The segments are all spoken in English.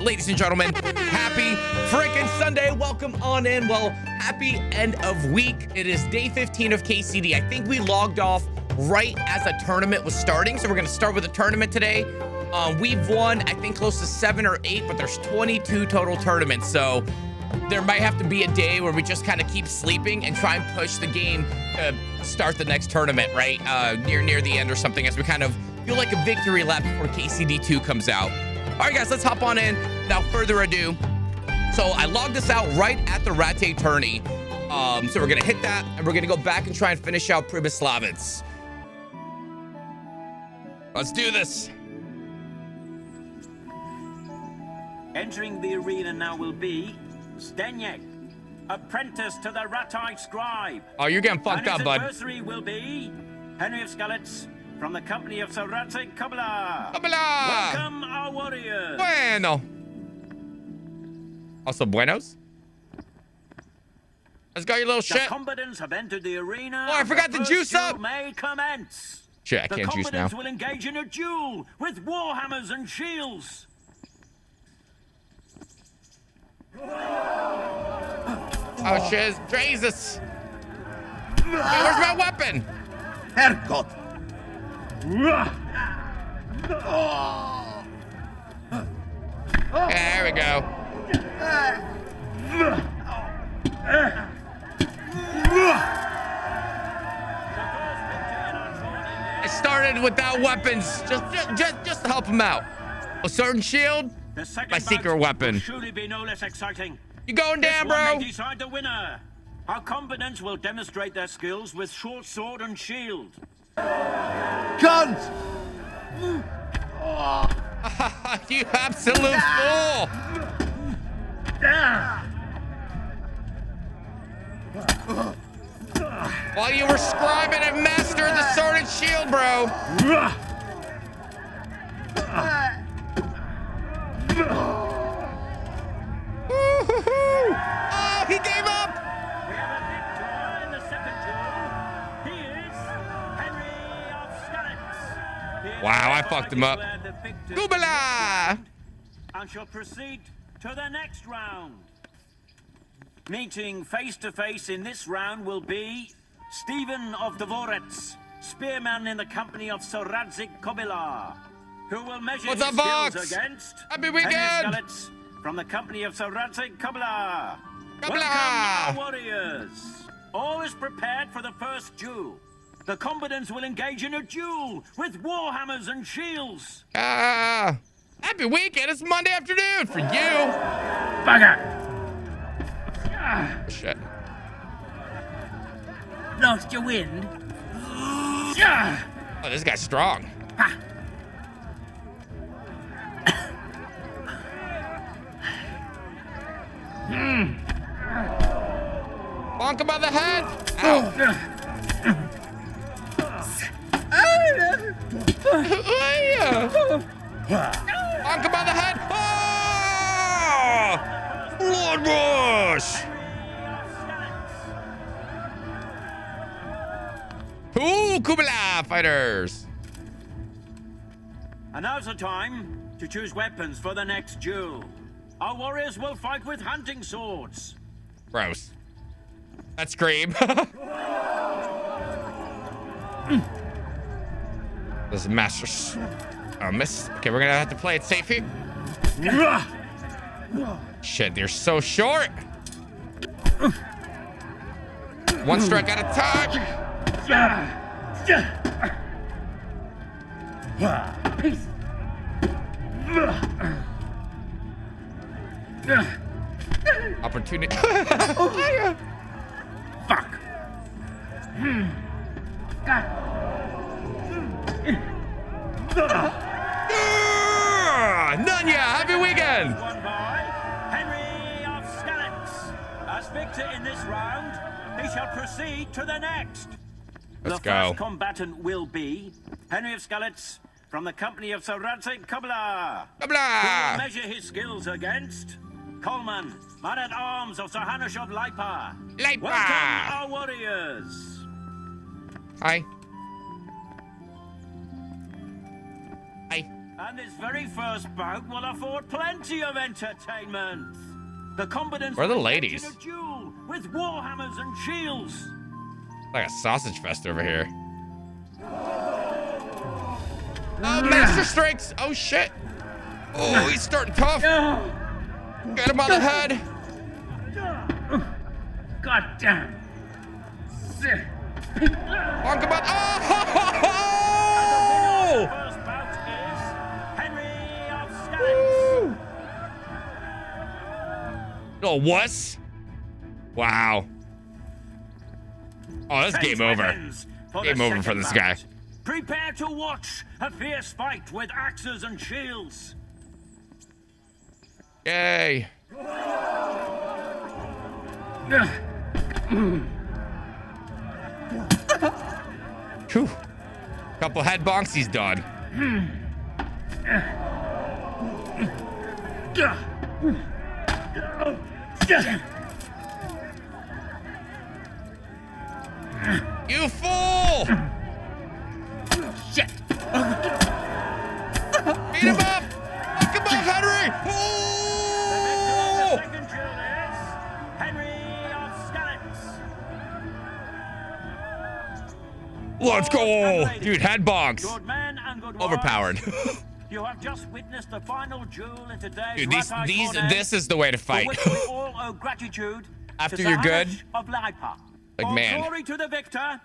Ladies and gentlemen, happy freaking Sunday. Welcome on in. Well, happy end of week. It is day 15 of KCD. I think we logged off right as a tournament was starting. So we're going to start with a tournament today. We've won, I think, close to 7 or 8, but there's 22 total tournaments. So there might have to be a day where we just kind of keep sleeping and try and push the game to start the next tournament, right? Near the end or something, as we kind of feel like a victory lap before KCD 2 comes out. All right, guys, let's hop on in without further ado. So I logged this out right at the Rate tourney. So we're gonna hit that and we're gonna go back and try and finish out Pribyslavitz. Let's do this. Entering the arena now will be Zdeněk, apprentice to the Rate scribe. Oh, you're getting fucked up, bud. His adversary will be Henry of Skalitz from the company of Rate Kabbalah. Kabbalah! Welcome, our warriors. Bueno. Also, buenos. Let's go, you little The shit. combatants have entered the arena. Oh, I forgot to juice up. May commence. Shit, I can't juice now. The combatants will engage in a duel with warhammers and shields. Oh, shit. Jesus. Hey, where's my weapon? Herrgott! There we go. I started without weapons, just to help him out. A certain shield, The second my secret bout weapon. will surely be no less exciting. You going This down, one bro? may decide the winner. Our combatants will demonstrate their skills with short sword and shield. Cunt! You absolute fool! While you were scribing and mastered the sword and shield, bro. Woo-hoo-hoo. Oh, he gave up! We have a victor in the second duel. He is Henry of Skalitz. He is Wow, I hereby fucked him up. declared the victor Kubala! and shall proceed to the next round. Meeting face to face in this round will be Stephen of Dvorets, spearman in the company of Rate Kabbalah, who will measure What's his up, skills Vox? against Happy Henry weekend! Skalitz from the company of Rate Kabbalah. Kabbalah! Welcome, our warriors. All is prepared for the first duel. The combatants will engage in a duel with warhammers and shields. Happy weekend. It's Monday afternoon for you. Bugger! Shit. Lost your wind? Oh, this guy's strong. Bonk him by the head. Ow. Bonk him by the head. Oh! Blood rush. Ooh, Kubala fighters. And now's the time to choose weapons for the next duel. Our warriors will fight with hunting swords. Gross. That's cream. This is Masters. Oh, miss. Okay, we're gonna have to play it safe here. Shit, they're so short. One strike at a time. Opportunity. Fuck! Nunya, happy weekend. Won by Henry of Skalitz. As victor in this round, he shall proceed to the next. Let's the go. first combatant will be Henry of Skalitz from the company of Rate Kabbalah. Who will Kabla. measure his skills against Coleman, man-at-arms of Hanush of Lipa. Lipa. Welcome, our warriors. Hi. Hi. And this very first bout will afford plenty of entertainment. The combatants Where are the will ladies? engage in a duel with warhammers and shields. Like a sausage fest over here. Oh, Master Strikes! Oh shit! Oh, he's starting tough. Get him on the head. God damn. Bonk him on. Oh! First bout is Henry of Scalix. Oh, wuss. Wow. Oh, that's game over. Game over for this guy. Prepare to watch a fierce fight with axes and shields. Yay. Whew. Couple head bonks, he's done. You fool! Shit. Beat him up! Knock him off, Henry! Oh! The second duel is Henry of Scalix. Let's go! Dude, head bonks. Good men and good Overpowered. warriors, you have just witnessed the final duel in today's Dude, Ratai Cornet, this is the way to for fight. which we all owe gratitude After to you're Sir good, Hamish of Lipa. like, All man. glory to the victor,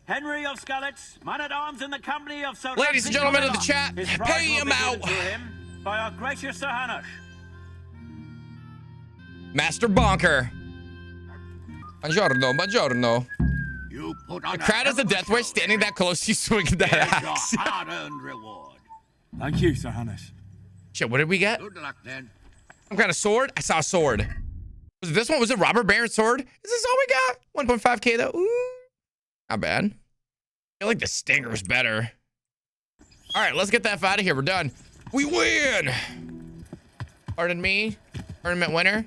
Henry of Scalix, man-at-arms in the company of Sir Ladies and gentlemen of the chat, His prize pay will him be out. given to him by our gracious Sir Hamish. Master Bonker. Buongiorno, buongiorno. You put on The crowd has a death wish standing that close, you swinging that axe. Your hard-earned reward. Thank you, Sir Hamish. Shit, what did we get? Good luck then. Some kind of sword? I saw a sword. Was it this one? Was it Robert Baron's sword? Is this all we got? 1.5k though? Ooh. Not bad. I feel like the Stinger's better. All right, let's get that out of here. We're done. We win! Pardon me. Tournament winner.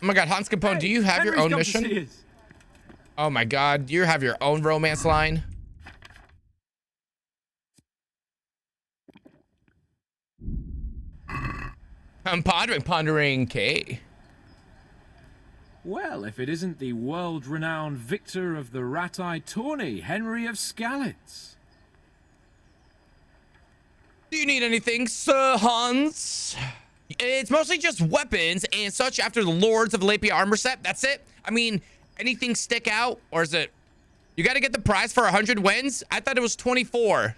Oh my god, Hans Capone, do you have your own mission? Oh my god, you have your own romance line? I'm pondering K. Well, if it isn't the world-renowned victor of the Ratai tourney, Henry of Scalix. Do you need anything, Sir Hans? It's mostly just weapons and such after the Lords of Lapia armor set. That's it. I mean, anything stick out? Or is it... You got to get the prize for 100 wins? I thought it was 24.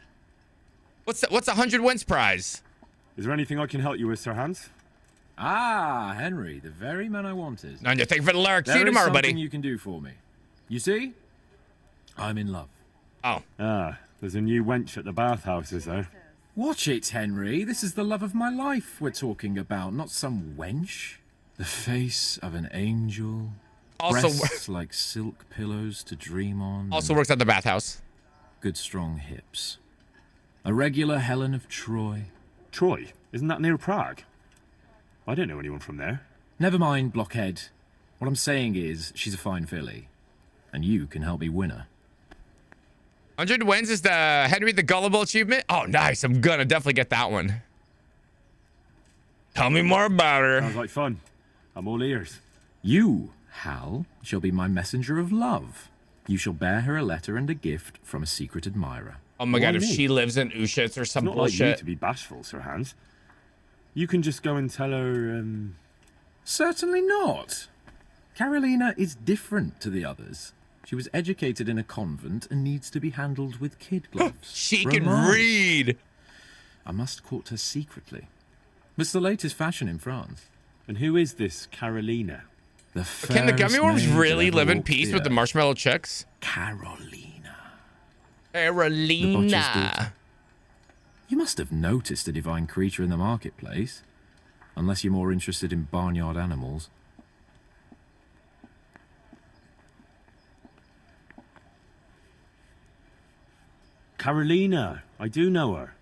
What's 100 wins prize? Is there anything I can help you with, Sir Hans? Ah, Henry, the very man I wanted. None you think for the lurk. See you There is tomorrow, something buddy. you can do for me. You see? I'm in love. Oh. Ah, there's a new wench at the bathhouse, is there? Watch it, Henry. This is the love of my life we're talking about, not some wench. The face of an angel. Also, breasts like silk pillows to dream on. also and works at the bathhouse. good strong hips. A regular Helen of Troy. Troy? Isn't that near Prague? I don't know anyone from there. Never mind, blockhead. What I'm saying is, she's a fine filly. And you can help me win her. 100 wins is the Henry the Gullible achievement. Oh, nice. I'm gonna definitely get that one. Tell me more about her. Sounds like fun. I'm all ears. You, Hal, shall be my messenger of love. You shall bear her a letter and a gift from a secret admirer. Oh my god, Why if me? she lives in Ushitz or some It's not like you bullshit. to be bashful, Sir Hans. You can just go and tell her, Certainly not. Carolina is different to the others. She was educated in a convent and needs to be handled with kid gloves. She can Romance. read. I must court her secretly. It's the latest fashion in France. And who is this Carolina? The Can the gummy fairest worms maid really that live in walked peace with the earth. marshmallow chicks? Carolina. Carolina. daughter. You must have noticed a divine creature in the marketplace. Unless you're more interested in barnyard animals. Carolina. I do know her.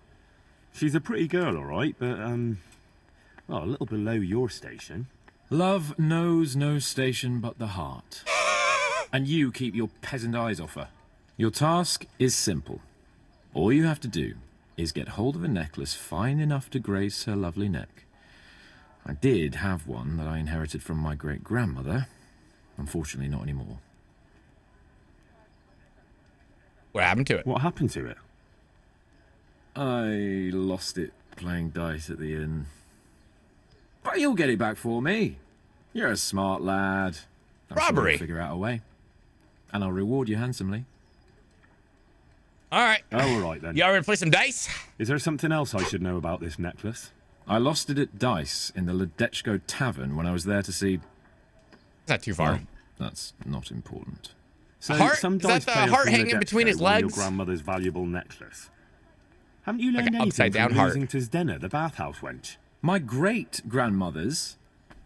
She's a pretty girl, all right, but, well, a little below your station. Love knows no station but the heart. And you keep your peasant eyes off her. Your task is simple. All you have to do is get hold of a necklace fine enough to grace her lovely neck. I did have one that I inherited from my great-grandmother. Unfortunately, not anymore. What happened to it? What happened to it? I lost it playing dice at the inn. But you'll get it back for me. You're a smart lad. I'm sure Robbery. you'll figure out a way. And I'll reward you handsomely. All right. Oh, all right then. Y'all ready to play some dice? Is there something else I should know about this necklace? I lost it at dice in the Ledechko Tavern when I was there to see... It's not too far. Well, that's not important. So Heart? some Is that dice the player heart from hanging between his Ledechko won legs? Your grandmother's valuable necklace. Haven't you Like learned an anything upside-down from heart. Mm-hmm. losing to Zdena, the bathhouse wench? My great-grandmother's,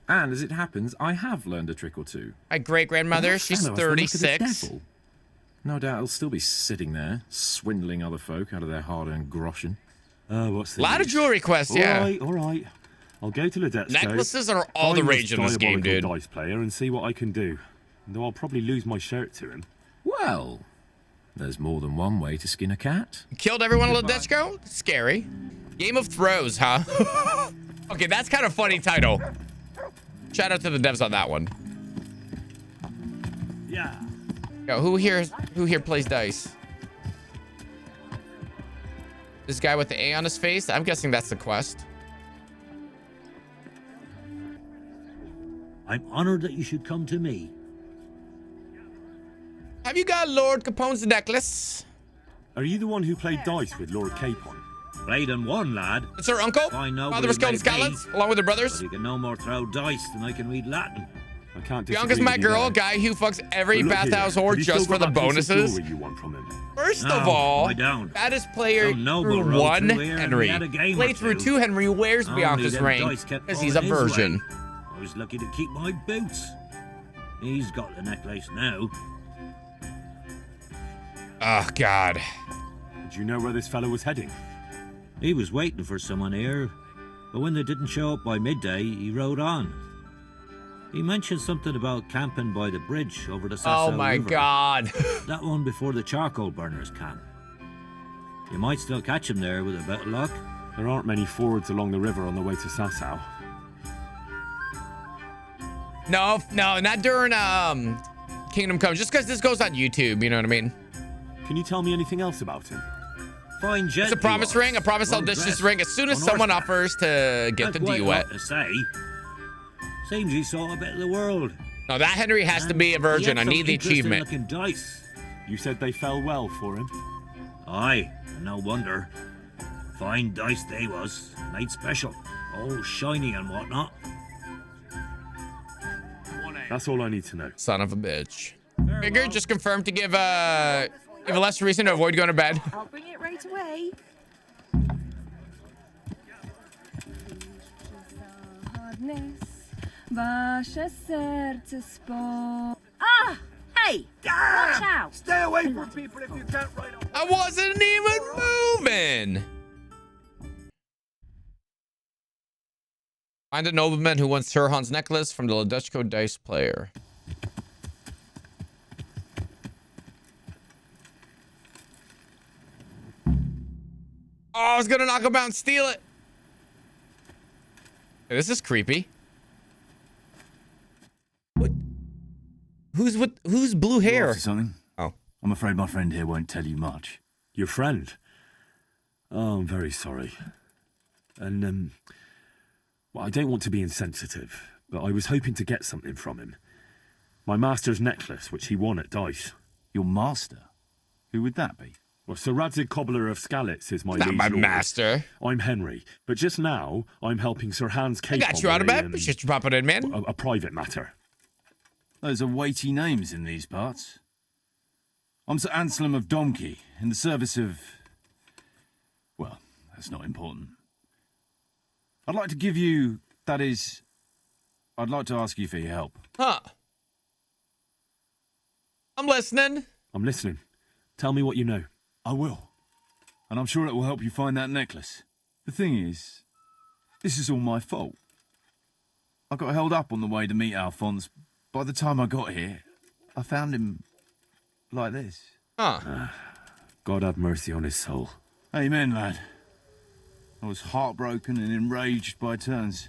and as it happens, I have learned a trick or two. My great-grandmother, That she's fellow has the look of the 36. devil. No doubt he'll still be sitting there, swindling other folk out of their hard-earned groschen. What's the A lot of use? jewelry quests, yeah. All right. I'll go to Ledechko. Necklaces are all find the rage in this game, diabolical dude. dice player and see what I can do. Though I'll probably lose my shirt to him. Well, there's more than one way to skin a cat. Killed everyone in Ledechko? Scary. Game of Throws, huh? Okay, that's kind of funny title. Shout out to the devs on that one. Yeah. Yo, who here plays dice? This guy with the A on his face? I'm guessing that's the quest. I'm honored that you should come to me. Have you got Lord Capone's necklace? Are you the one who played dice with Lord Capon? Played and won, lad. It's her uncle? I know Father what was it killed in may be. Scotland, along with her brothers. But you can no more throw dice than I can read Latin. I can't Bianca's disagree my with you girl, there. guy who fucks every But look bathhouse here, whore have you just still for the got that piece of bonuses. jewelry you want from him? First No, of all, I don't. baddest player Some noble through rode one through here and Henry. we had a game Play or through two. two Henry wears Only Bianca's them ring dice kept because he's a falling his virgin. way. I was lucky to keep my boots. He's got the necklace now. Oh, God. Do you know where this fellow was heading? He was waiting for someone here, but when they didn't show up by midday, he rode on. He mentioned something about camping by the bridge over the Sasso Oh, my River. God. That one before the charcoal burners camp. You might still catch him there with a bit of luck. There aren't many fords along the river on the way to Sasau. No, not during Kingdom Come. Just because this goes on YouTube, you know what I mean? Can you tell me anything else about him? Fine gent. It's a promise he was. ring. I promise I'll Well ditch this dressed, ring as soon as on someone horseback. offers to get the Had quite a duet. lot to say. Seems he saw a bit of the world. No, that Henry has to And be a he virgin. I had some need the interesting achievement. looking dice. You said they fell well for him. Aye, and no wonder. Fine dice they was, made special, all shiny and whatnot. That's all I need to know. Son of a bitch. Figured, just confirmed to give a less reason to avoid going to bed. I'll bring it right away. Ah! Hey! Watch out! Stay away from people if you can't ride on. I wasn't even moving. Find a nobleman who wants Sirhan's necklace from the Ledechko dice player. Oh, I was gonna knock him out and steal it. Hey, this is creepy. What? Who's blue hair? Something? Oh. I'm afraid my friend here won't tell you much. Your friend? Oh, I'm very sorry. And, well, I don't want to be insensitive, but I was hoping to get something from him. My master's necklace, which he won at dice. Your master? Who would that be? Well, Sir Radzig Cobbler of Skalitz is my Not liege my lord. master. I'm Henry, but just now I'm helping Sir Hans I Capon got you out of with bed. Just drop it in, man. a private matter. Those are weighty names in these parts. I'm Sir Anselm of Donkey, in the service of... Well, that's not important. I'd like to give you... That is... I'd like to ask you for your help. Huh. I'm listening. I'm listening. Tell me what you know. I will. And I'm sure it will help you find that necklace. The thing is, this is all my fault. I got held up on the way to meet Alphonse. By the time I got here, I found him like this. Huh. God have mercy on his soul. Amen, lad. I was heartbroken and enraged by turns,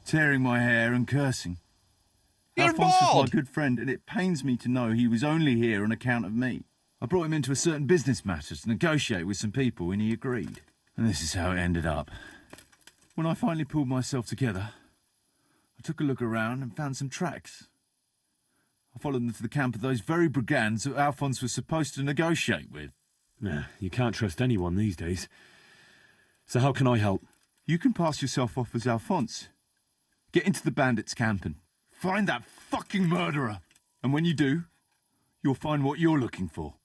tearing my hair and cursing. You're Alphonse was bald! my good friend, and it pains me to know he was only here on account of me. I brought him into a certain business matter to negotiate with some people, and he agreed. And this is how it ended up. When I finally pulled myself together, I took a look around and found some tracks. I followed them to the camp of those very brigands that Alphonse was supposed to negotiate with. Nah, you can't trust anyone these days. So how can I help? You can pass yourself off as Alphonse. Get into the bandits' camp and find that fucking murderer. And when you do, you'll find what you're looking for.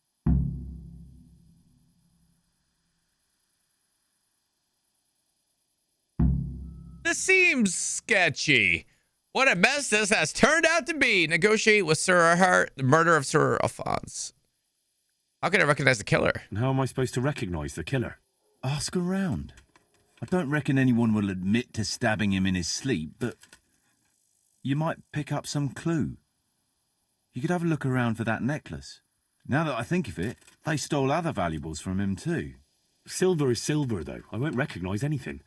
This seems sketchy. What a mess this has turned out to be. Negotiate with Sir Hart, the murder of Sir Alphonse. How can I recognize the killer? And how am I supposed to recognize the killer? Ask around. I don't reckon anyone will admit to stabbing him in his sleep, but you might pick up some clue. You could have a look around for that necklace. Now that I think of it, they stole other valuables from him too. Silver is silver, though. I won't recognize anything.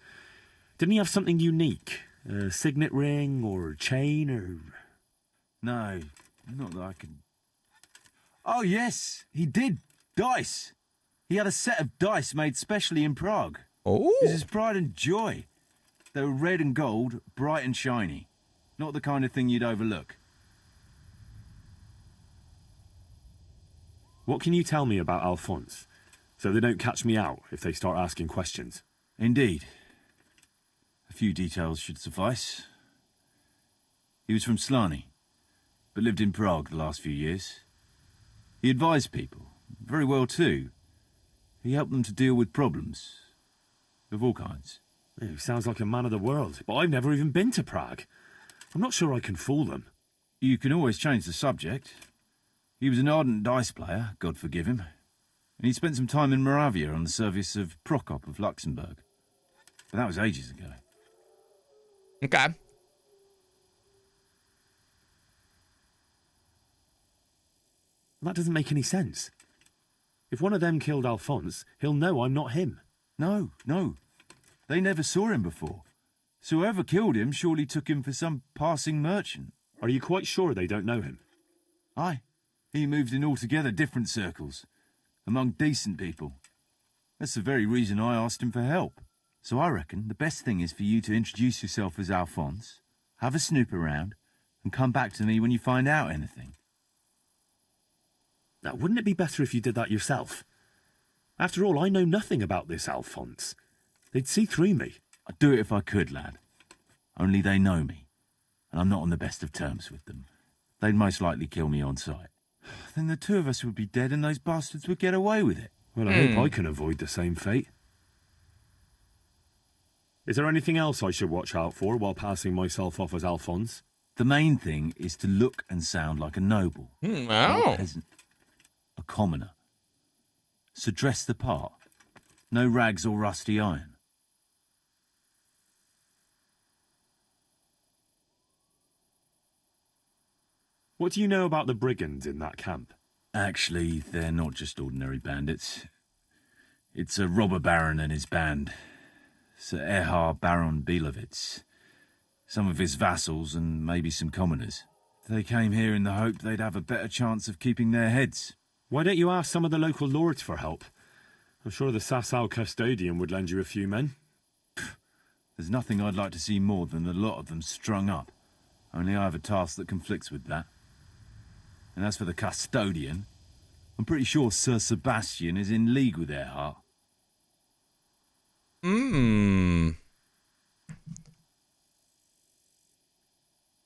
Didn't he have something unique? A signet ring or a chain or... No, not that I can... Oh yes, he did. Dice. He had a set of dice made specially in Prague. Oh. It was his pride and joy. They were red and gold, bright and shiny. Not the kind of thing you'd overlook. What can you tell me about Alphonse, so they don't catch me out if they start asking questions? Indeed. A few details should suffice. He was from Slani, but lived in Prague the last few years. He advised people, very well too. He helped them to deal with problems, of all kinds. He sounds like a man of the world, but I've never even been to Prague. I'm not sure I can fool them. You can always change the subject. He was an ardent dice player, God forgive him, and he spent some time in Moravia on the service of Prokop of Luxembourg. But that was ages ago. Okay. That doesn't make any sense. If one of them killed Alphonse, he'll know I'm not him. No. They never saw him before. So whoever killed him surely took him for some passing merchant. Are you quite sure they don't know him? Aye. He moved in altogether different circles, among decent people. That's the very reason I asked him for help. So I reckon the best thing is for you to introduce yourself as Alphonse, have a snoop around, and come back to me when you find out anything. Now, wouldn't it be better if you did that yourself? After all, I know nothing about this Alphonse. They'd see through me. I'd do it if I could, lad. Only they know me, and I'm not on the best of terms with them. They'd most likely kill me on sight. Then the two of us would be dead and those bastards would get away with it. Well, I hope I can avoid the same fate. Is there anything else I should watch out for while passing myself off as Alphonse? The main thing is to look and sound like a noble. Not a peasant. A commoner. So dress the part. No rags or rusty iron. What do you know about the brigands in that camp? Actually, they're not just ordinary bandits. It's a robber baron and his band. Sir Erhard Baron Bielowitz. Some of his vassals and maybe some commoners. They came here in the hope they'd have a better chance of keeping their heads. Why don't you ask some of the local lords for help? I'm sure the Sasau custodian would lend you a few men. There's nothing I'd like to see more than a lot of them strung up. Only I have a task that conflicts with that. And as for the custodian, I'm pretty sure Sir Sebastian is in league with Erhard.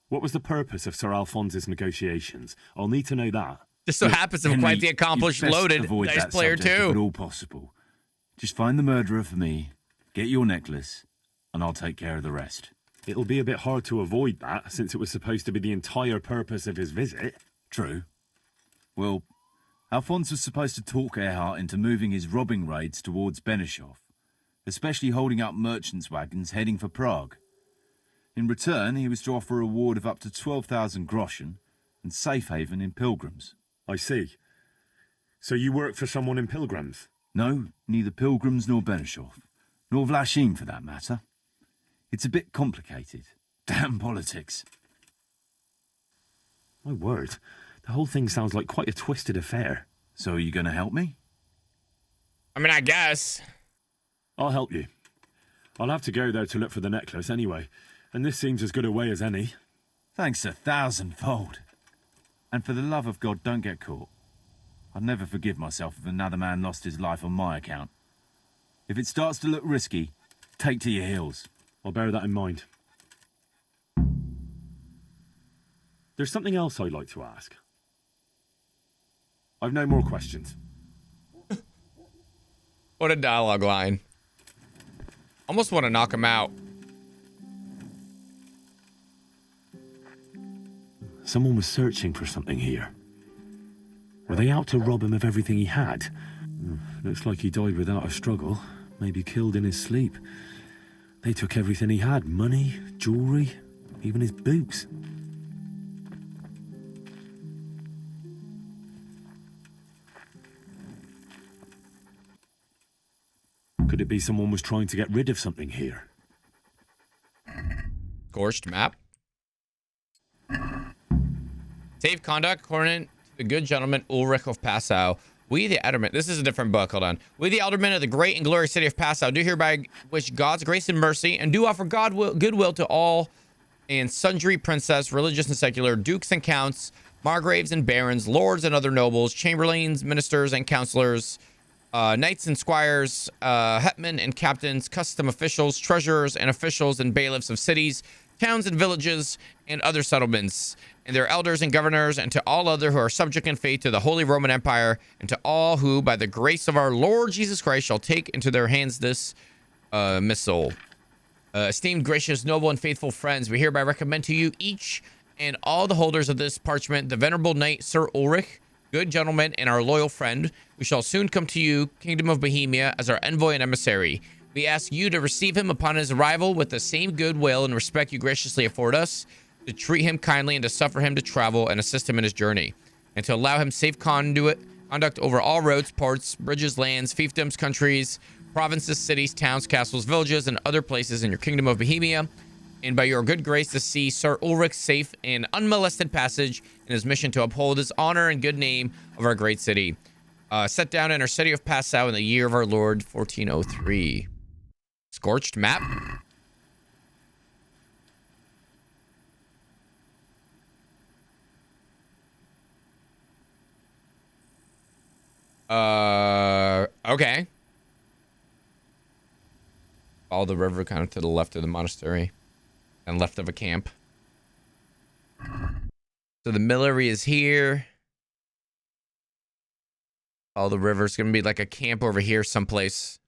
What was the purpose of Sir Alphonse's negotiations? I'll need to know that. Just so happens I'm quite the accomplished, you'd best loaded avoid dice that player subject too. if at all possible. Just find the murderer for me, get your necklace, and I'll take care of the rest. It'll be a bit hard to avoid that, since it was supposed to be the entire purpose of his visit. True. Well, Alphonse was supposed to talk Erhard into moving his robbing raids towards Benishov, especially holding up merchants' wagons heading for Prague. In return, he was to offer a reward of up to 12,000 groschen and safe haven in Pilgrims. I see. So you work for someone in Pilgrims? No, neither Pilgrims nor Benishov. Nor Vlashim, for that matter. It's a bit complicated. Damn politics. My word, the whole thing sounds like quite a twisted affair. So are you going to help me? I mean, I guess. I'll help you. I'll have to go there to look for the necklace anyway, and this seems as good a way as any. Thanks 1,000-fold. And for the love of God, don't get caught. I'd never forgive myself if another man lost his life on my account. If it starts to look risky, take to your heels. I'll bear that in mind. There's something else I'd like to ask. I've no more questions. What a dialogue line. Almost want to knock him out. Someone was searching for something here. Were they out to rob him of everything he had? Looks like he died without a struggle. Maybe killed in his sleep. They took everything he had. Money, jewelry, even his boots. Could it be someone was trying to get rid of something here? Scorched map. Safe conduct according to the good gentleman Ulrich of Passau. We the aldermen. This is a different book. Hold on. We the aldermen of the great and glorious city of Passau do hereby wish God's grace and mercy and do offer goodwill to all and sundry princess, religious and secular, dukes and counts, margraves and barons, lords and other nobles, chamberlains, ministers and counselors, knights and squires, hetmen and captains, custom officials, treasurers and officials and bailiffs of cities, towns and villages, and other settlements, and their elders and governors, and to all other who are subject in faith to the Holy Roman Empire, and to all who, by the grace of our Lord Jesus Christ, shall take into their hands this missal. Esteemed, gracious, noble, and faithful friends, we hereby recommend to you each and all the holders of this parchment, the venerable knight Sir Ulrich, good gentleman, and our loyal friend. We shall soon come to you, Kingdom of Bohemia, as our envoy and emissary. We ask you to receive him upon his arrival with the same goodwill and respect you graciously afford us, to treat him kindly and to suffer him to travel and assist him in his journey, and to allow him safe conduct over all roads, ports, bridges, lands, fiefdoms, countries, provinces, cities, towns, castles, villages, and other places in your Kingdom of Bohemia, and by your good grace to see Sir Ulrich's safe and unmolested passage in his mission to uphold his honor and good name of our great city. Set down in our city of Passau in the year of our Lord 1403. Scorched map. Okay. Follow the river kind of to the left of the monastery and left of a camp. So the Millery is here. Follow the river. It's going to be like a camp over here someplace.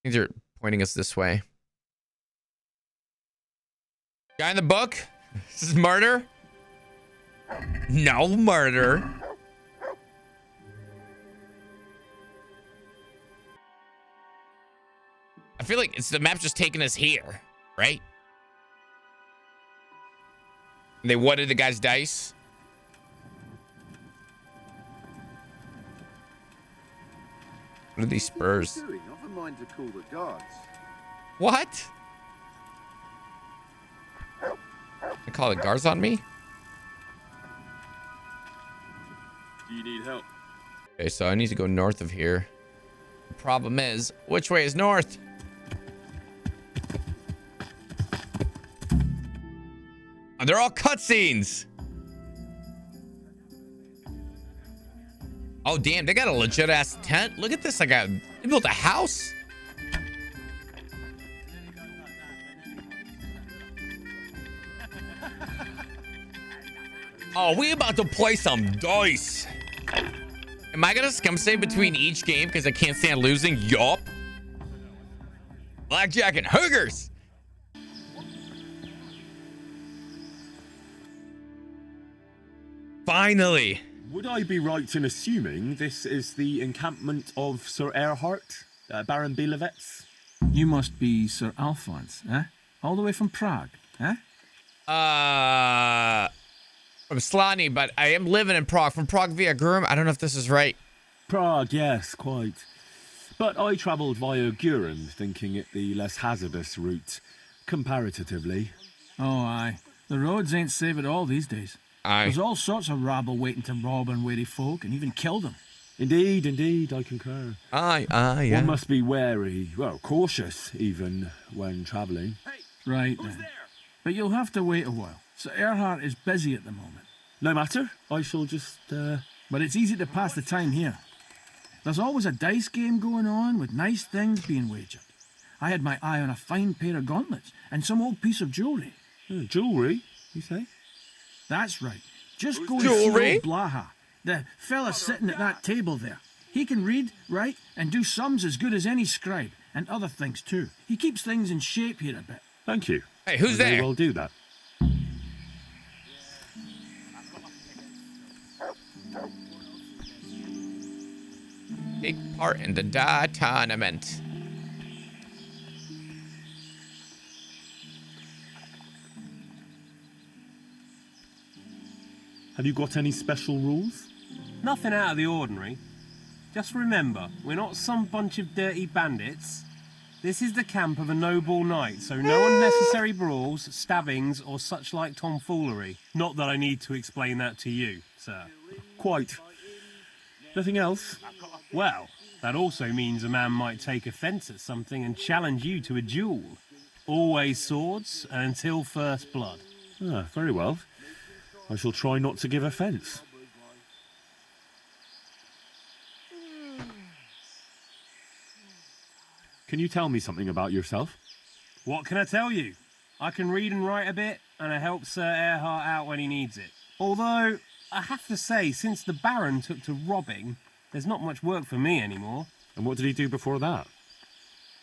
I think they're pointing us this way. Guy in the book? This is murder? No murder. I feel like it's the map's just taking us here, right? They whatted the guy's dice. What are these spurs? Never mind to call the guards. What? They call the guards on me? Do you need help? Okay, so I need to go north of here. The problem is, which way is north? Oh, they're all cutscenes. Oh, damn, they got a legit ass tent. Look at this. They built a house. Oh, we about to play some dice. Am I gonna scum save between each game because I can't stand losing? Yup. Blackjack and hookers. Finally. Would I be right in assuming this is the encampment of Sir Erhard, Baron Bielewitz? You must be Sir Alphonse, eh? All the way from Prague, eh? From Slani, but I am living in Prague. From Prague via Grum. I don't know if this is right. Prague, yes, quite. But I travelled via Guren, thinking it the less hazardous route, comparatively. Oh, aye. The roads ain't safe at all these days. Aye. There's all sorts of rabble waiting to rob unwary folk and even kill them. Indeed, I concur. Aye, yeah. One must be wary, well, cautious even, when travelling. Right then. But you'll have to wait a while. Sir Erhard is busy at the moment. No matter, I shall just, But it's easy to pass the time here. There's always a dice game going on with nice things being wagered. I had my eye on a fine pair of gauntlets and some old piece of jewellery. Jewellery, you say? That's right. Just go Jewellery? and see old Blaha, the fella sitting at that table there. He can read, write, and do sums as good as any scribe, and other things too. He keeps things in shape here a bit. Thank you. Hey, who's I may there? well do that. Take part in the die tournament. Have you got any special rules? Nothing out of the ordinary. Just remember, we're not some bunch of dirty bandits. This is the camp of a noble knight, so no unnecessary brawls, stabbings, or such like tomfoolery. Not that I need to explain that to you, sir. Quite. Nothing else? Well, that also means a man might take offence at something and challenge you to a duel. Always swords, and until first blood. Ah, very well. I shall try not to give offence. Can you tell me something about yourself? What can I tell you? I can read and write a bit, and I help Sir Erhard out when he needs it. Although, I have to say, since the Baron took to robbing, there's not much work for me anymore. And what did he do before that?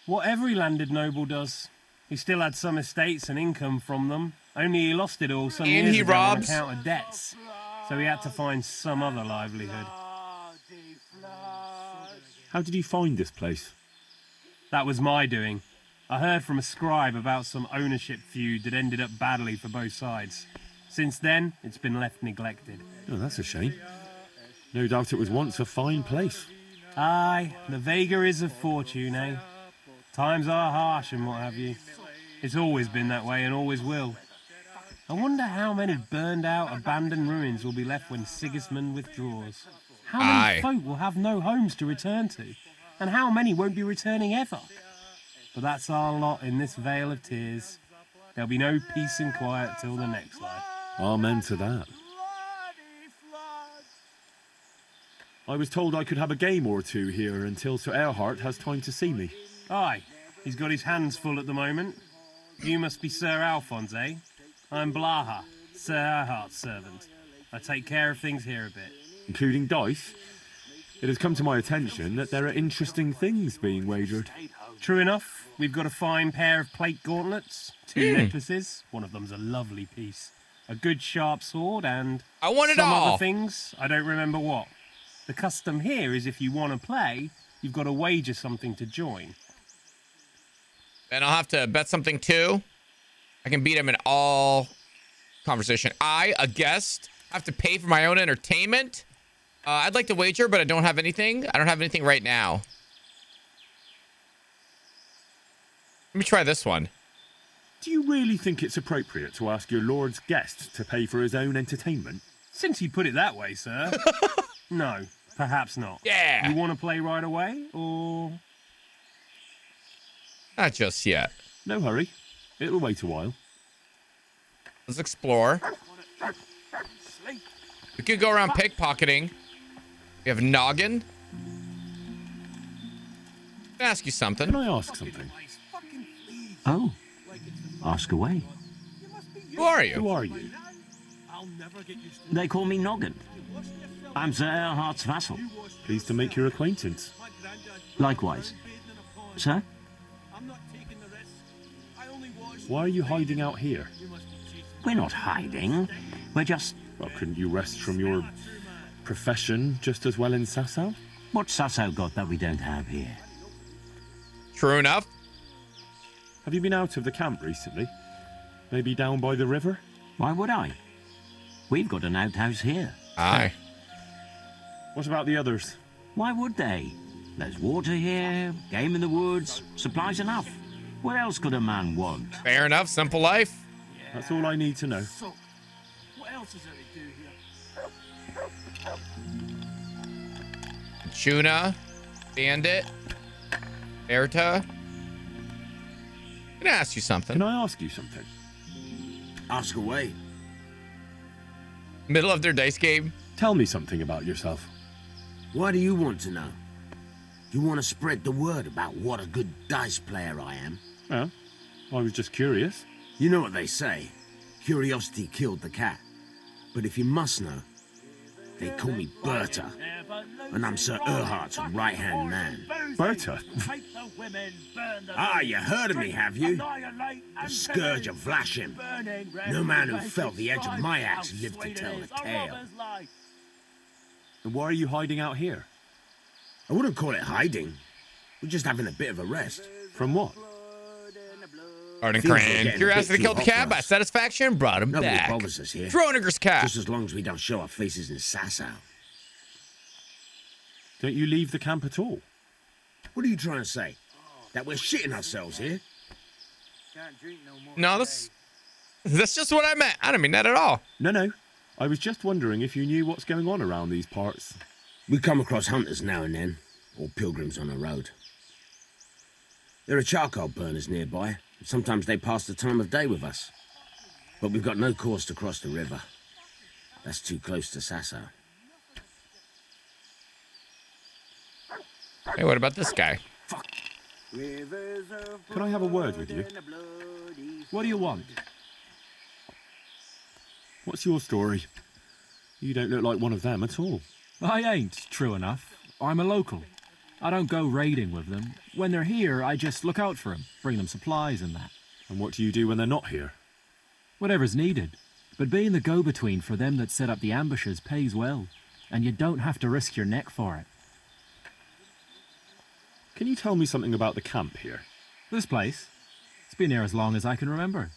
What every landed noble does. He still had some estates and income from them, only he lost it all some And years he ago robs. on account of debts. So he had to find some other livelihood. How did he find this place? That was my doing. I heard from a scribe about some ownership feud that ended up badly for both sides. Since then, it's been left neglected. Oh, that's a shame. No doubt it was once a fine place. Aye, the vagaries of fortune, eh? Times are harsh and what have you. It's always been that way and always will. I wonder how many burned out, abandoned ruins will be left when Sigismund withdraws. How many folk will have no homes to return to? And how many won't be returning ever? But that's our lot in this vale of tears. There'll be no peace and quiet till the next life. Amen to that. I was told I could have a game or two here until Sir Erhard has time to see me. Aye, he's got his hands full at the moment. You must be Sir Alphonse, eh? I'm Blaha, Sir Erhard's servant. I take care of things here a bit. Including dice. It has come to my attention that there are interesting things being wagered. True enough, we've got a fine pair of plate gauntlets, 2 necklaces, one of them's a lovely piece, a good sharp sword, and I want it some all. other things, I don't remember what. The custom here is if you want to play, you've got to wager something to join. And I'll have to bet something too. I can beat him in all conversation. I, a guest, have to pay for my own entertainment. I'd like to wager, but I don't have anything. I don't have anything right now. Let me try this one. Do you really think it's appropriate to ask your lord's guest to pay for his own entertainment? Since you put it that way, sir. No, perhaps not. Yeah. You want to play right away, or...? Not just yet. No hurry. It'll wait a while. Let's explore. We could go around pickpocketing. We have noggin. Can I ask you something? Can I ask something? Oh, ask away. Who are Who you? are you? They call me Noggin. I'm Sir Erhard's vassal. Pleased to make your acquaintance. Likewise. Sir? Why are you hiding out here? We're not hiding. We're just... Well, couldn't you rest from your profession just as well in Sasau? What's Sasau got that we don't have here? True enough. Have you been out of the camp recently? Maybe down by the river? Why would I? We've got an outhouse here. Aye. What about the others? Why would they? There's water here, game in the woods, supplies enough. What else could a man want? Fair enough. Simple life. That's all I need to know. So, what else is there to do here? Tuna. Bandit. Erta. I'm gonna ask you something. Can I ask you something? Ask away. Middle of their dice game. Tell me something about yourself. Why do you want to know? You want to spread the word about what a good dice player I am? Well, I was just curious. You know what they say. Curiosity killed the cat. But if you must know, they call me Berta. And I'm Sir Erhardt's right-hand man. Berta? Ah, you heard of me, have you? The Scourge of Vlashim. No man who felt the edge of my axe lived to tell the tale. And why are you hiding out here? I wouldn't call it hiding. We're just having a bit of a rest. From what? Arden Feels like Crane. getting a Curiosity bit killed the too hot cat for by us. satisfaction and brought him Nobody back. bothers us here. Schrodinger's cat. Just as long as we don't show our faces in Sasau. Don't you leave the camp at all? What are you trying to say? That we're shitting ourselves here? No, that's just what I meant. I don't mean that at all. No. I was just wondering if you knew what's going on around these parts. We come across hunters now and then, or pilgrims on the road. There are charcoal burners nearby. Sometimes they pass the time of day with us. But we've got no cause to cross the river. That's too close to Sasau. Hey, what about this guy? Can I have a word with you? What do you want? What's your story? You don't look like one of them at all. I ain't, true enough. I'm a local. I don't go raiding with them. When they're here, I just look out for them, bring them supplies and that. And what do you do when they're not here? Whatever's needed. But being the go-between for them that set up the ambushes pays well. And you don't have to risk your neck for it. Can you tell me something about the camp here? This place? It's been here as long as I can remember.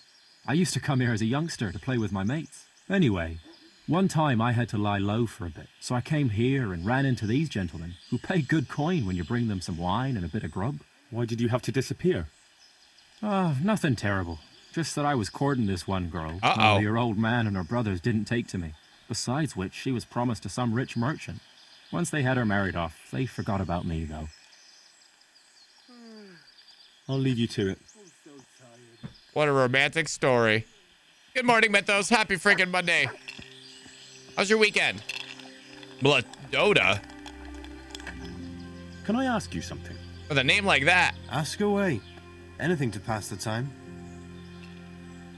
I used to come here as a youngster to play with my mates. Anyway, one time I had to lie low for a bit, so I came here and ran into these gentlemen, who pay good coin when you bring them some wine and a bit of grub. Why did you have to disappear? Nothing terrible. Just that I was courting this one girl. Uh-oh. Your old man and her brothers didn't take to me. Besides which, she was promised to some rich merchant. Once they had her married off, they forgot about me, though. I'll leave you to it. What a romantic story. Good morning, Mythos. Happy freaking Monday. How's your weekend? Blood Dota? Can I ask you something? With a name like that. Ask away. Anything to pass the time.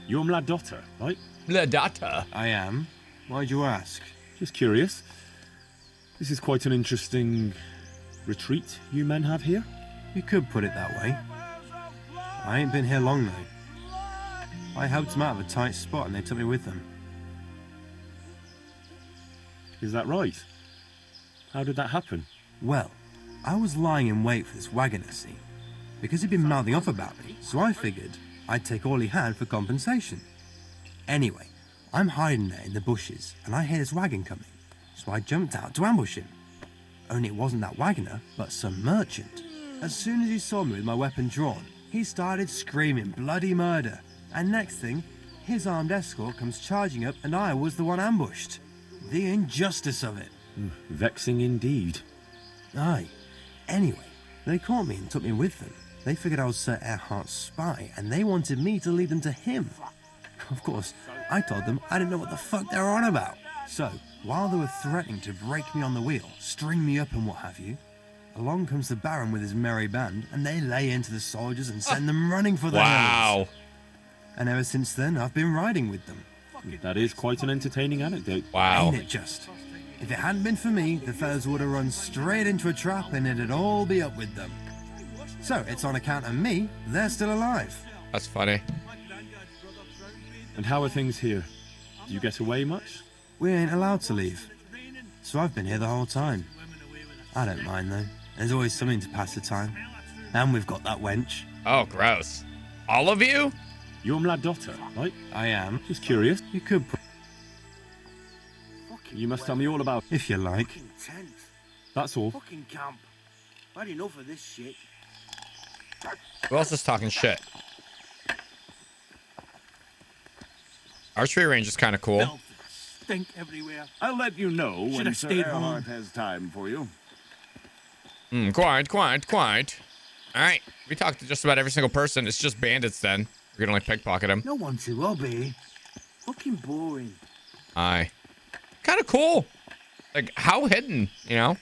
You're Mladotta, right? Bladata. I am. Why'd you ask? Just curious. This is quite an interesting retreat you men have here. You could put it that way. I ain't been here long though. I helped them out of a tight spot and they took me with them. Is that right? How did that happen? Well, I was lying in wait for this wagoner, see? Because he'd been mouthing off about me, so I figured I'd take all he had for compensation. Anyway, I'm hiding there in the bushes and I hear this wagon coming, so I jumped out to ambush him. Only it wasn't that wagoner, but some merchant. As soon as he saw me with my weapon drawn, he started screaming bloody murder. And next thing, his armed escort comes charging up and I was the one ambushed. The injustice of it. Vexing indeed. Aye. Anyway, they caught me and took me with them. They figured I was Sir Erhardt's spy and they wanted me to lead them to him. Of course, I told them I didn't know what the fuck they were on about. So, while they were threatening to break me on the wheel, string me up and what have you, along comes the Baron with his merry band, and they lay into the soldiers and send them running for their hills. And ever since then, I've been riding with them. That is quite an entertaining anecdote. Wow. Ain't it just? If it hadn't been for me, the fellas would have run straight into a trap and it'd all be up with them. So, it's on account of me, they're still alive. That's funny. And how are things here? Do you get away much? We ain't allowed to leave. So I've been here the whole time. I don't mind though. There's always something to pass the time. And we've got that wench. Oh, gross. All of you? You're Mladotta, right? I am. Just curious. You could You must tell me all about if you like. That's all. Fucking camp. Had enough of this shit. Who else is talking shit? Archery range is kind of cool. Filth, stink everywhere. I'll let you know Should when have Sir stayed Erhard home. has time for you. Quiet. All right, we talked to just about every single person. It's just bandits then. We can only pickpocket them. No one to obey. Fucking boring. Aye. Kind of cool. Like, how hidden, you know?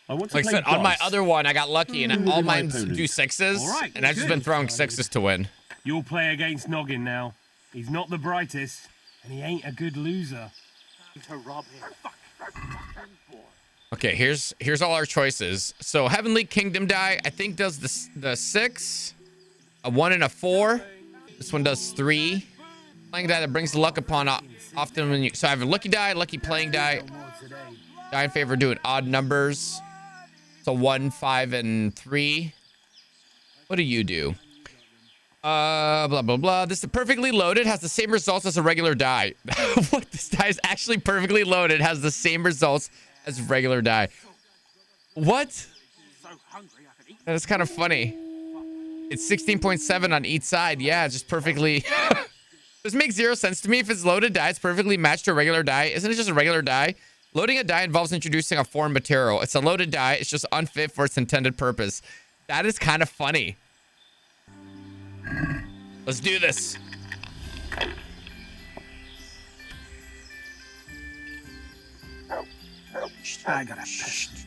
I want to Like I play said, on my dice. other one, I got lucky and all my mine opponent. do sixes. All right, And I've just been throwing sixes to win. You'll play against Noggin now. He's not the brightest, and he ain't a good loser. To rob him. Okay, here's all our choices. So Heavenly Kingdom die, I think does the 6, a 1 and a 4. This one does 3. Playing die that brings luck upon often when you. So I have a lucky die, lucky playing die. Die in favor of doing odd numbers. So 1, 5, and 3. What do you do? Blah blah blah. This is perfectly loaded, has the same results as a regular die. What? This die is actually perfectly loaded, has the same results as regular die. What? That is kind of funny. It's 16.7 on each side. Yeah, it's just perfectly. This makes zero sense to me. If it's loaded die, it's perfectly matched to a regular die. Isn't it just a regular die? Loading a die involves introducing a foreign material. It's a loaded die. It's just unfit for its intended purpose. That is kind of funny. Let's do this. I gotta piss.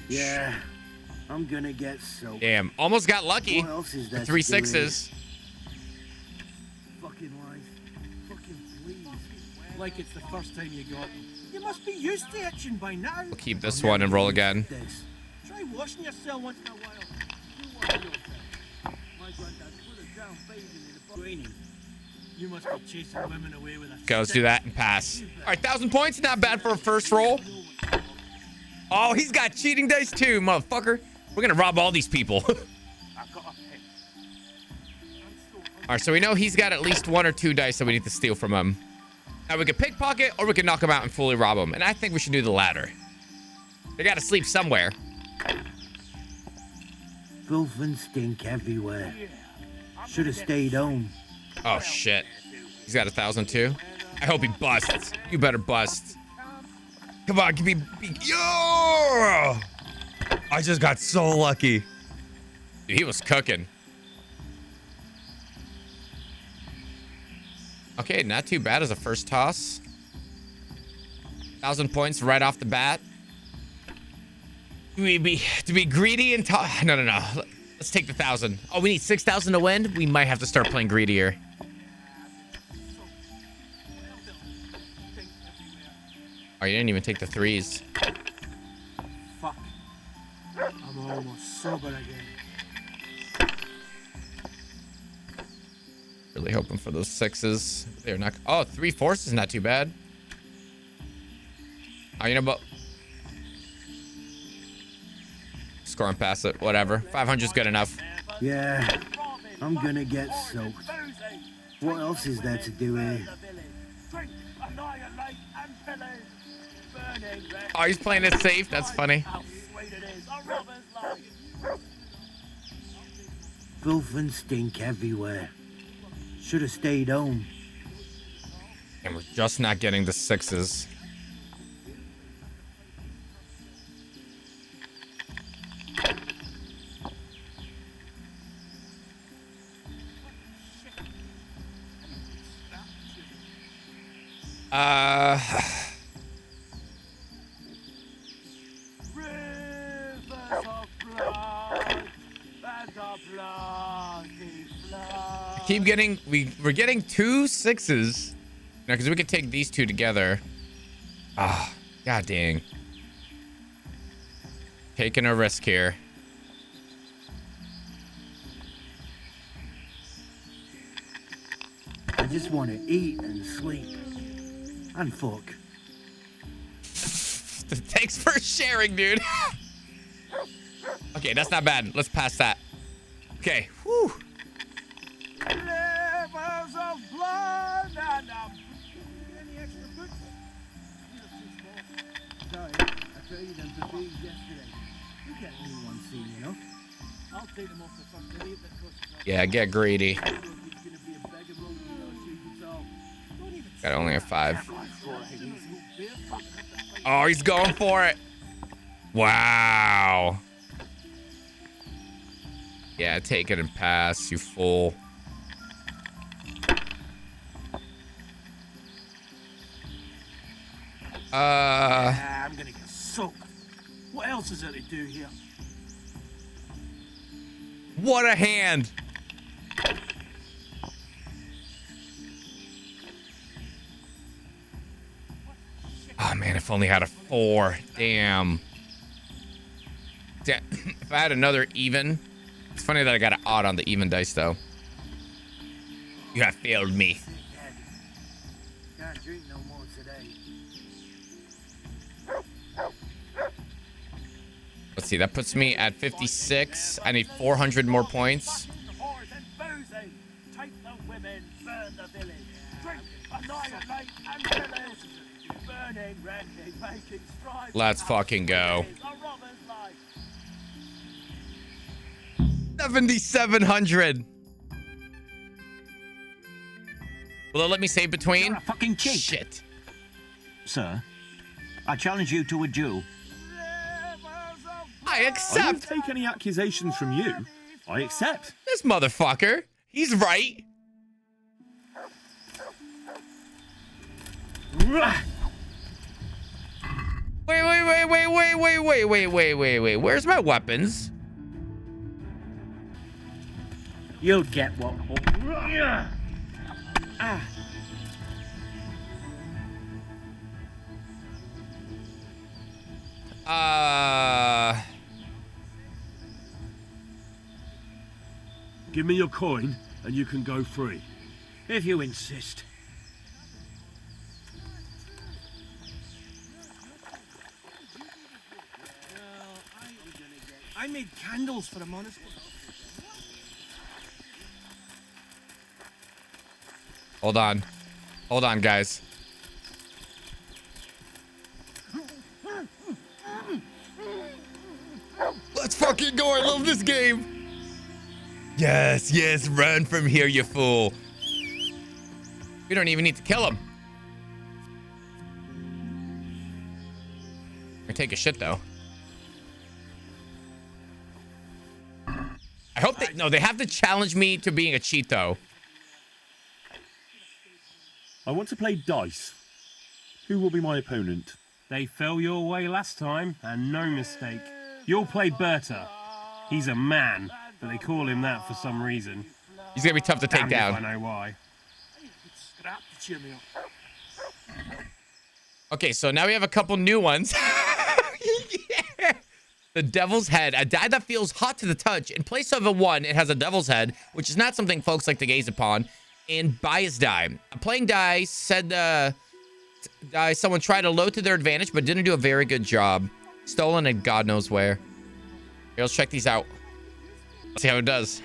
Yeah, I'm gonna get soaked. Damn, almost got lucky. What else is there? 3 sixes. Fucking life. Fucking please. Like it's the first time you got them. You must be used to itching by now. We'll keep this one and roll again. This. Try washing yourself once in a while. Do what you think. My granddad put a down bathing in the training. You must be chasing women away with a Okay, let's do that and pass. All right, 1,000 points. Not bad for a first roll. Oh, he's got cheating dice too, motherfucker. We're gonna rob all these people. All right, so we know he's got at least 1 or 2 dice that we need to steal from him. Now we can pickpocket or we can knock him out and fully rob him. And I think we should do the latter. They gotta sleep somewhere. Filth and stink everywhere. Should have stayed home. Oh shit. He's got 1,000 too. I hope he busts. You better bust. Come on, give me. Yo! I just got so lucky. Dude, he was cooking. Okay, not too bad as a first toss. 1,000 points right off the bat. Do we be greedy and toss? No. Let's take the 1,000. Oh, we need 6,000 to win. We might have to start playing greedier. Oh, you didn't even take the 3s. Fuck. I'm almost sober again. Really hoping for those 6s. They're not. Oh, 3 4s is not too bad. Oh, you know, but score and pass it. Whatever. 500 is good enough. Yeah, I'm gonna get soaked. What else is there to do here? Oh, he's playing it safe. That's funny. Filth and stink everywhere. Should have stayed home. And we're just not getting the 6s. Keep getting, we're getting 2 6s. Now, because we could take these 2 together. Ah, god dang. Taking a risk here. I just want to eat and sleep. And fuck. Thanks for sharing, dude. Okay, that's not bad. Let's pass that. Okay. Whew. Rivers of blood and any extra good. Sorry, I tell you Yeah, get greedy. Got only a 5. Oh, he's going for it. Wow. Yeah, take it and pass, you fool. I'm gonna get soaked. What else is there to do here? What a hand. Oh man, if only I had a 4. Damn. If I had another even. It's funny that I got an odd on the even dice though. You have failed me. Can't drink no more today. Let's see, that puts me at 56. I need 400 more points. Let's fucking go. 7,700. Will it let me save between? You're a fucking cheat. Shit. Sir, I challenge you to a duel. I I won't accept. take any accusations from you. I accept. This motherfucker. He's right. Wait. Where's my weapons? You'll get what. Give me your coin and you can go free. If you insist. I made candles for the monastery. Hold on, guys. Let's fucking go. I love this game. Yes, run from here, you fool. We don't even need to kill him. I take a shit though. I hope they have to challenge me to being a cheat though. I want to play dice. Who will be my opponent? They fell your way last time, and no mistake. You'll play Berta. He's a man, but they call him that for some reason. He's gonna be tough to take Damn down. if I know why. Scrap to cheer me up. Okay, so now we have a couple new ones. Yeah. The Devil's Head, a die that feels hot to the touch. In place of a 1, it has a Devil's Head, which is not something folks like to gaze upon. And Bias Die. A playing die said someone tried to load to their advantage, but didn't do a very good job. Stolen and God knows where. Here, let's check these out. Let's see how it does.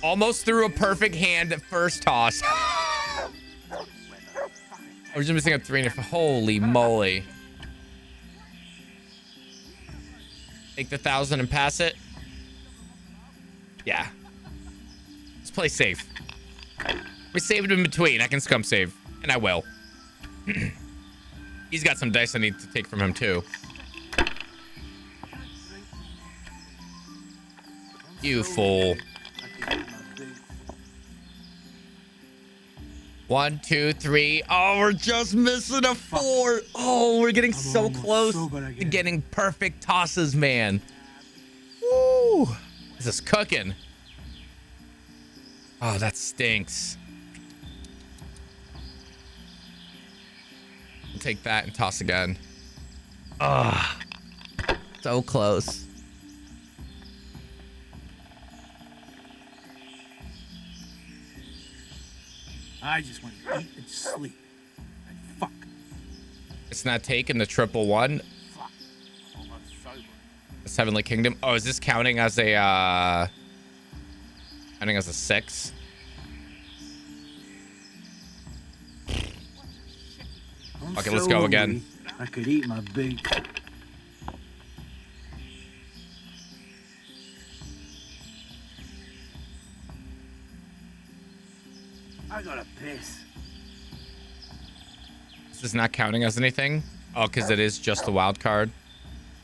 Almost threw a perfect hand at first toss. I was just missing a 3 and a 4. Holy moly. Take the 1,000 and pass it. Yeah. Let's play safe. We saved in between. I can scum save. And I will. He's got some dice I need to take from him too. You fool. 1, 2, 3. Oh, we're just missing a 4. Oh, we're getting so close to getting perfect tosses, man. Woo. This is cooking. Oh, that stinks. We'll take that and toss again. Ah, so close. I just want to eat and sleep. And fuck. It's not taking the 111. Fuck. Almost sober. It's Heavenly Kingdom. Oh, is this counting as a 6? Okay, let's go again. I could eat my boot. I gotta piss. This is not counting as anything. Oh, because it is just the wild card.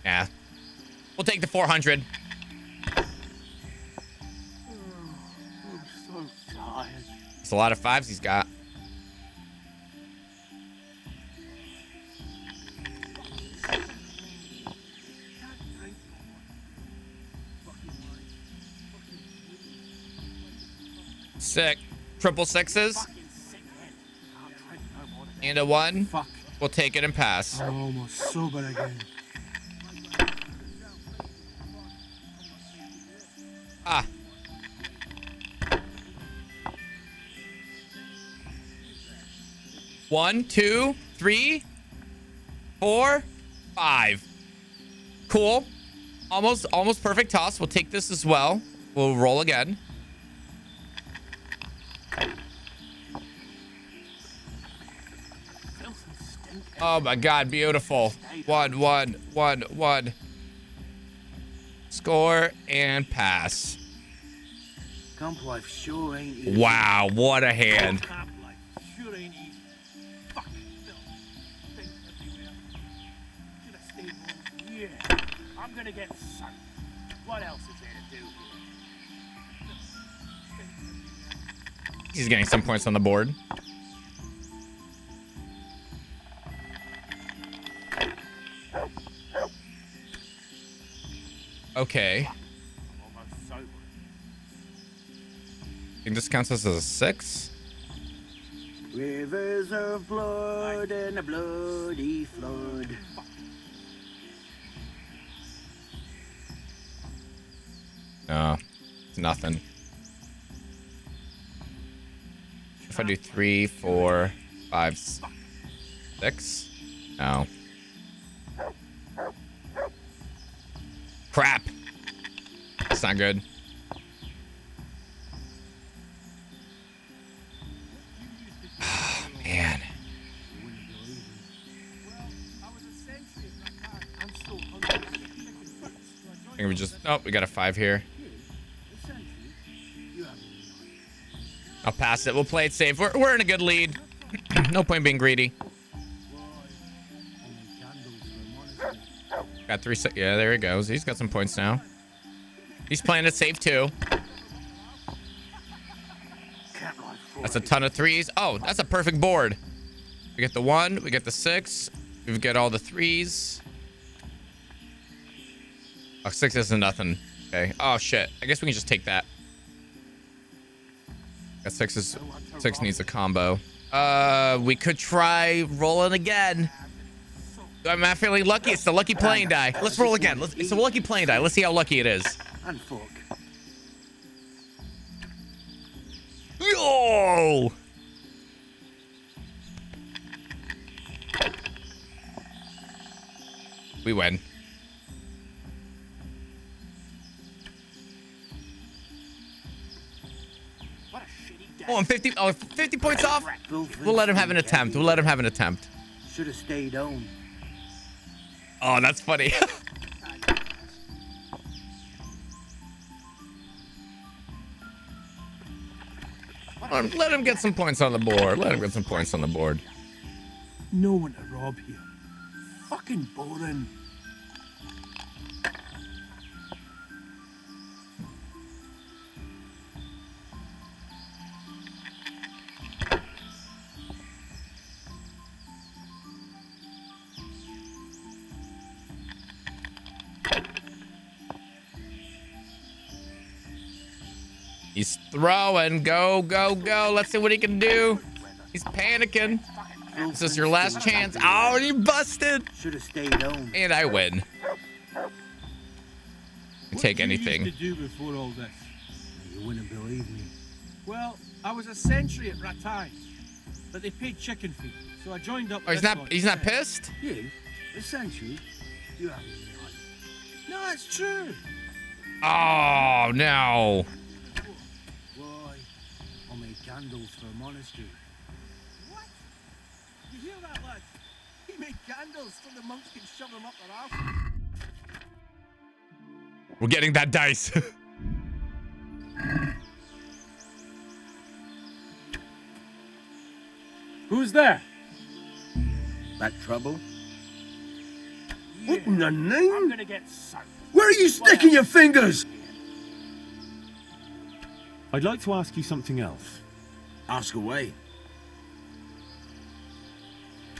Yeah. We'll take the 400. I'm so tired. It's a lot of fives he's got. Sick. Triple sixes. And a 1. Fuck. We'll take it and pass. I'm almost sober again. Ah. One, 2, 3, 4, 5. Cool. Almost perfect toss. We'll take this as well. We'll roll again. Oh my God, beautiful. 1, 1, 1, 1. Score and pass. Camp life sure ain't easy. Wow, what a hand. Camp life sure ain't easy. Fucking filth. Things everywhere. Should have stayed home. Yeah. I'm gonna get sun. What else is there to do here? He's getting some points on the board. Okay. I think this counts as a 6. Rivers of blood and a bloody flood. No, it's nothing. If I do 3, 4, 5, 6, no. Crap. It's not good. Oh, man. I think we just... Oh, we got a 5 here. I'll pass it. We'll play it safe. We're in a good lead. No point being greedy. Got 3... Yeah, there he goes. He's got some points now. He's playing it safe, too. That's a ton of 3s. Oh, that's a perfect board. We get the 1. We get the 6. We get all the 3s. Oh, 6 isn't nothing. Okay. Oh, shit. I guess we can just take that. That 6 needs a combo. We could try rolling again. I'm not feeling lucky. It's the lucky playing die. Let's roll again. It's a lucky playing die. Let's see how lucky it is. And fuck. Yo! We win. Oh, I'm 50. Oh, 50 points off. We'll let him have an attempt. We'll let him have an attempt. Should have stayed home. Oh, that's funny. Let him get some points on the board. Let him get some points on the board. No one to rob here. Fucking boring. He's throwing. Go, go, go. Let's see what he can do. He's panicking. This is your last chance. Oh, you busted. Should have stayed home. And I win. Take anything. What did you used to do before all this? You wouldn't believe me. Well, I was a sentry at Ratai, but they paid chicken feed, so I joined up. Oh, he's not pissed? You, a sentry? You haven't been on. No, it's true. Oh no. Why? I'll make candles for a monastery. What? You hear that, lad? We make candles so the monks can shove them up their arse. We're getting that dice. Who's there? That trouble? What in the name? I'm gonna get soaked. Where are you sticking your fingers? I'd like to ask you something else. Ask away.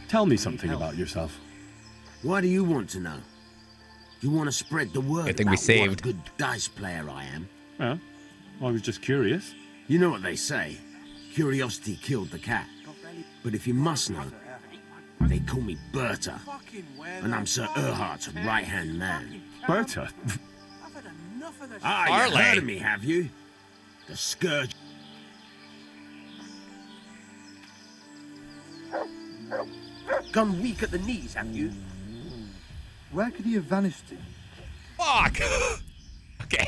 Tell me something about yourself. Why do you want to know? You want to spread the word I think we about what a saved. good dice player I am? Yeah, I was just curious. You know what they say. Curiosity killed the cat. But if you must know, they call me Berta. And I'm Sir Erhardt's right-hand man. Berta? I've had enough of this. Ah, you Harley. heard of me, have you? The Scourge. Gone weak at the knees, have you? Where could he have vanished to? Fuck. Okay.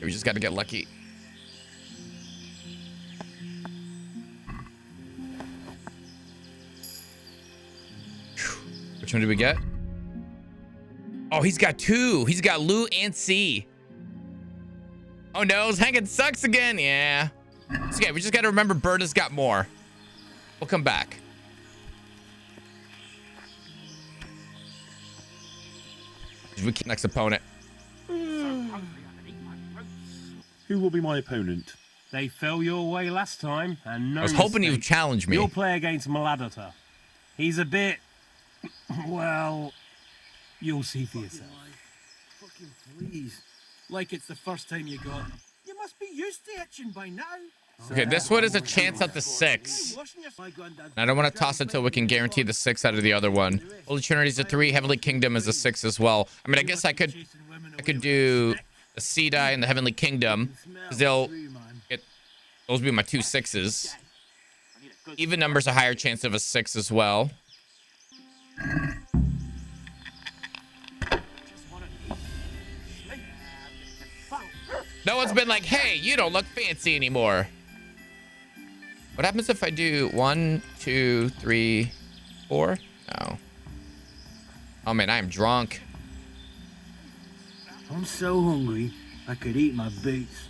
We just got to get lucky. Which one did we get? Oh, he's got two. He's got Lou and C. Oh no, Henken sucks again. Yeah. It's okay. We just got to remember Berta's got more. We'll come back. Next opponent. Who will be my opponent? They fell your way last time, and no I was hoping mistake. you'd challenge me. You'll play against Maladota. He's a bit... well... You'll see for yourself. Fucking please. Like it's the first time you got. You must be used to itching by now. Okay, this one is a chance at the 6. I don't want to toss it till we can guarantee the 6 out of the other one. Holy Trinity's a 3. Heavenly Kingdom is a 6 as well. I mean, I guess I could do the Sea Die and the Heavenly Kingdom, because they'll get those will be my 2 6s. Even numbers a higher chance of a 6 as well. No one's been like, hey, you don't look fancy anymore. What happens if I do 1, 2, 3, 4? No. Oh man, I am drunk. I'm so hungry, I could eat my boots.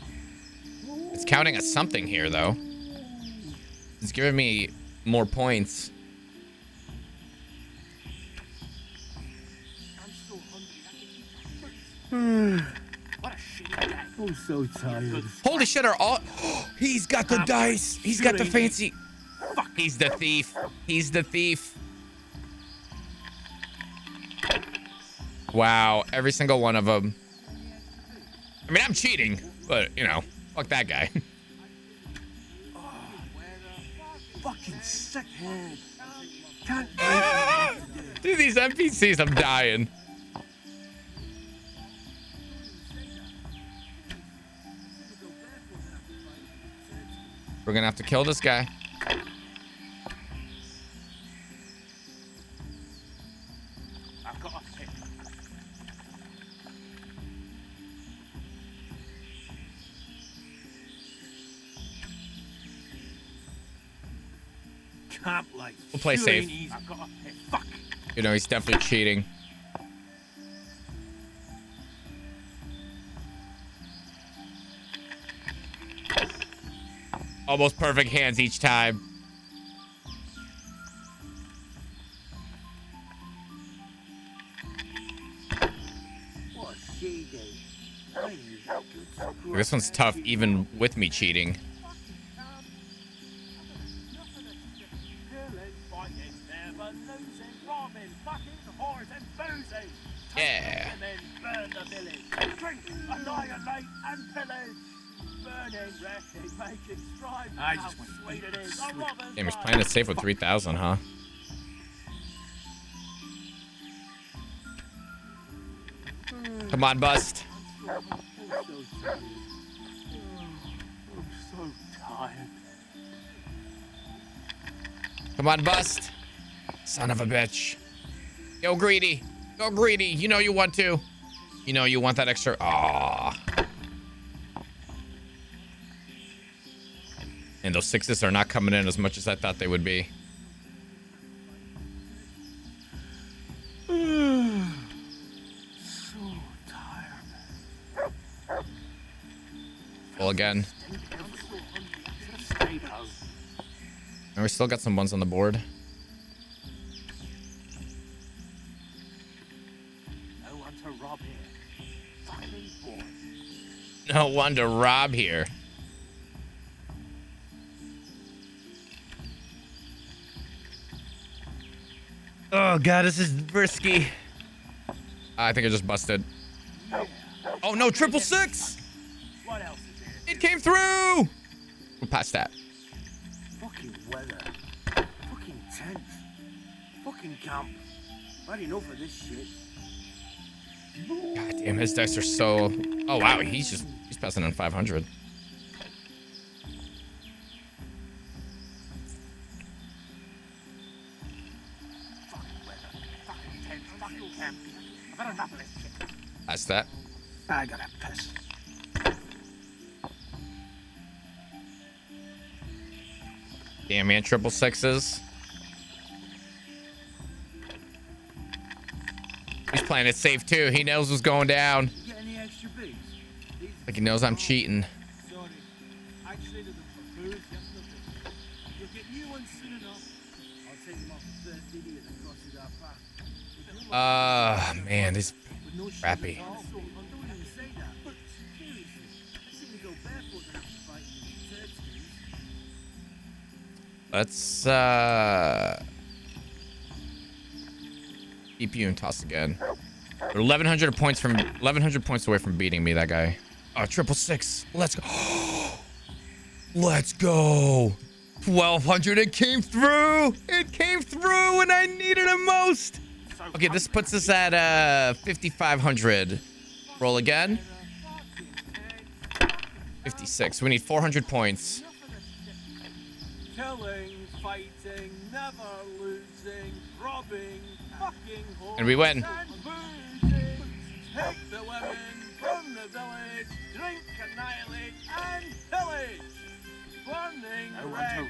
It's counting as something here, though. It's giving me more points. I'm so tired. Holy shit, are all... He's got the dice. He's got the fancy... He's the thief. He's the thief. Wow, every single one of them. I mean, I'm cheating, but, you know, fuck that guy. Fucking sick head. Can't Dude, these NPCs, I'm dying. We're gonna have to kill this guy. I've got a pick. Camp life. We'll play safe. I've got a pick. Fuck. You know, he's definitely cheating. Almost perfect hands each time. This one's tough even with me cheating. Yeah. I just want to eat. Damn, he's playing it safe with 3,000, huh? Come on, bust. I'm so tired. Come on, bust. Son of a bitch. Go greedy. Go greedy. You know you want to. You know you want that extra. Aww. And those 6s are not coming in as much as I thought they would be. Roll again. And we still got some ones on the board. No one to rob here. Fucking boy. No one to rob here. Oh god, this is risky. I think I just busted. Oh no, 666! What else is here? It came through! We'll pass that. Fucking weather. Fucking tent. Fucking camp. Had enough of this shit. God damn, his dice are so... Oh wow, he's passing on 500. I've had enough of this shit. That's that. I gotta piss. Damn man, 666s. He's playing it safe too. He knows what's going down. Get any extra beats? Like he knows I'm cheating. Sorry. I traded them for food yesterday. You'll get new ones soon enough. I'll take them off the first idiot that crosses our path. Man, this crappy. Let's keep you and toss again. We're 1,100 points away from beating me, that guy. Oh, 666. Let's go. Let's go. 1,200. It came through. It came through when I needed it most. Okay, this puts us at 5,500. Roll again. 56. We need 400 points. Killing, fighting, never losing, robbing, fucking whores, And we win. and boozing. Take the women from the village, drink, annihilate, and pillage. Burning,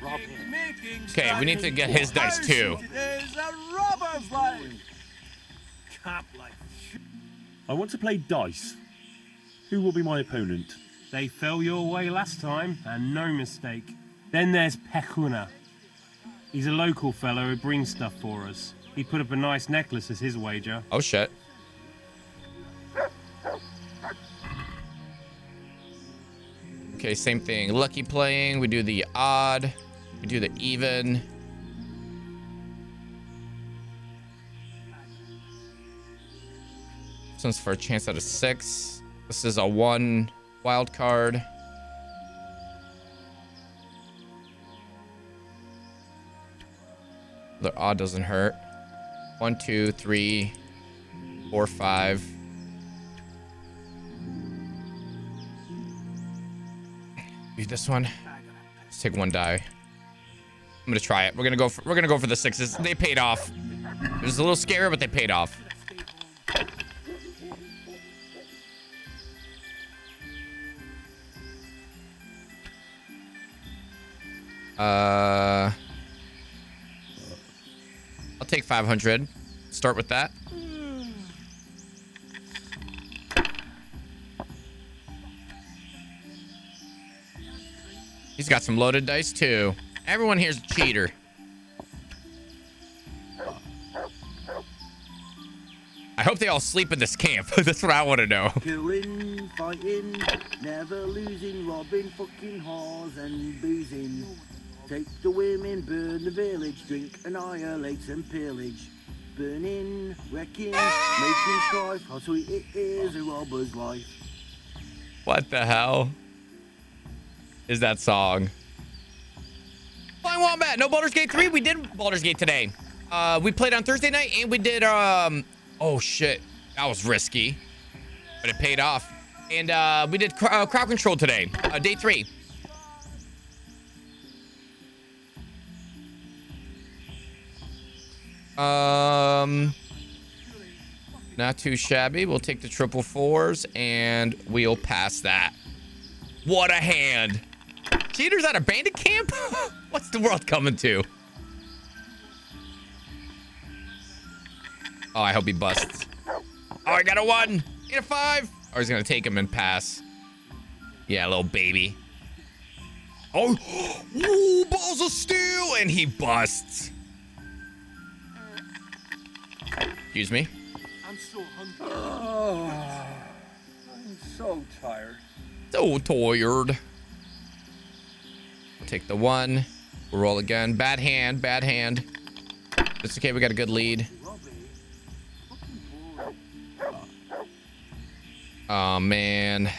wrecking, making. Okay, we need to get his dice too. It is a robber's life. Camp life. I want to play dice. Who will be my opponent? They fell your way last time, and no mistake. Then there's Pekuna. He's a local fellow who brings stuff for us. He put up a nice necklace as his wager. Oh shit. Okay, same thing. Lucky playing. We do the odd. We do the even. This one's for a chance out of 6. This is a 1 wild card. The odd doesn't hurt. 1, 2, 3, 4, 5. Use this one. Let's take 1 die. I'm gonna try it. We're gonna go for the 6s. They paid off. It was a little scary, but they paid off. I'll take 500. Start with that. He's got some loaded dice too. Everyone here's a cheater. I hope they all sleep in this camp. That's what I want to know. Killing, fighting, never losing, robbing, fucking whores and boozing. Take the women, burn the village, drink, annihilate and pillage. Burning, wrecking, making strife, how sweet it is, a robber's life. What the hell is that song? Flying Wombat, no Baldur's Gate 3. We did Baldur's Gate today. We played on Thursday night and we did, oh shit, that was risky, but it paid off. And we did crowd control today, day 3. Not too shabby. We'll take the 444s and we'll pass that. What a hand. Cheaters at a bandit camp? What's the world coming to? Oh, I hope he busts. Oh, I got a 1 and a 5. Or he's gonna take him and pass. Yeah, little baby. Oh, ooh, balls of steel, and he busts. Excuse me. I'm so hungry. Oh, I'm so tired. So tired. We'll take the 1. We'll roll again. Bad hand, bad hand. It's okay, we got a good lead. Oh, man.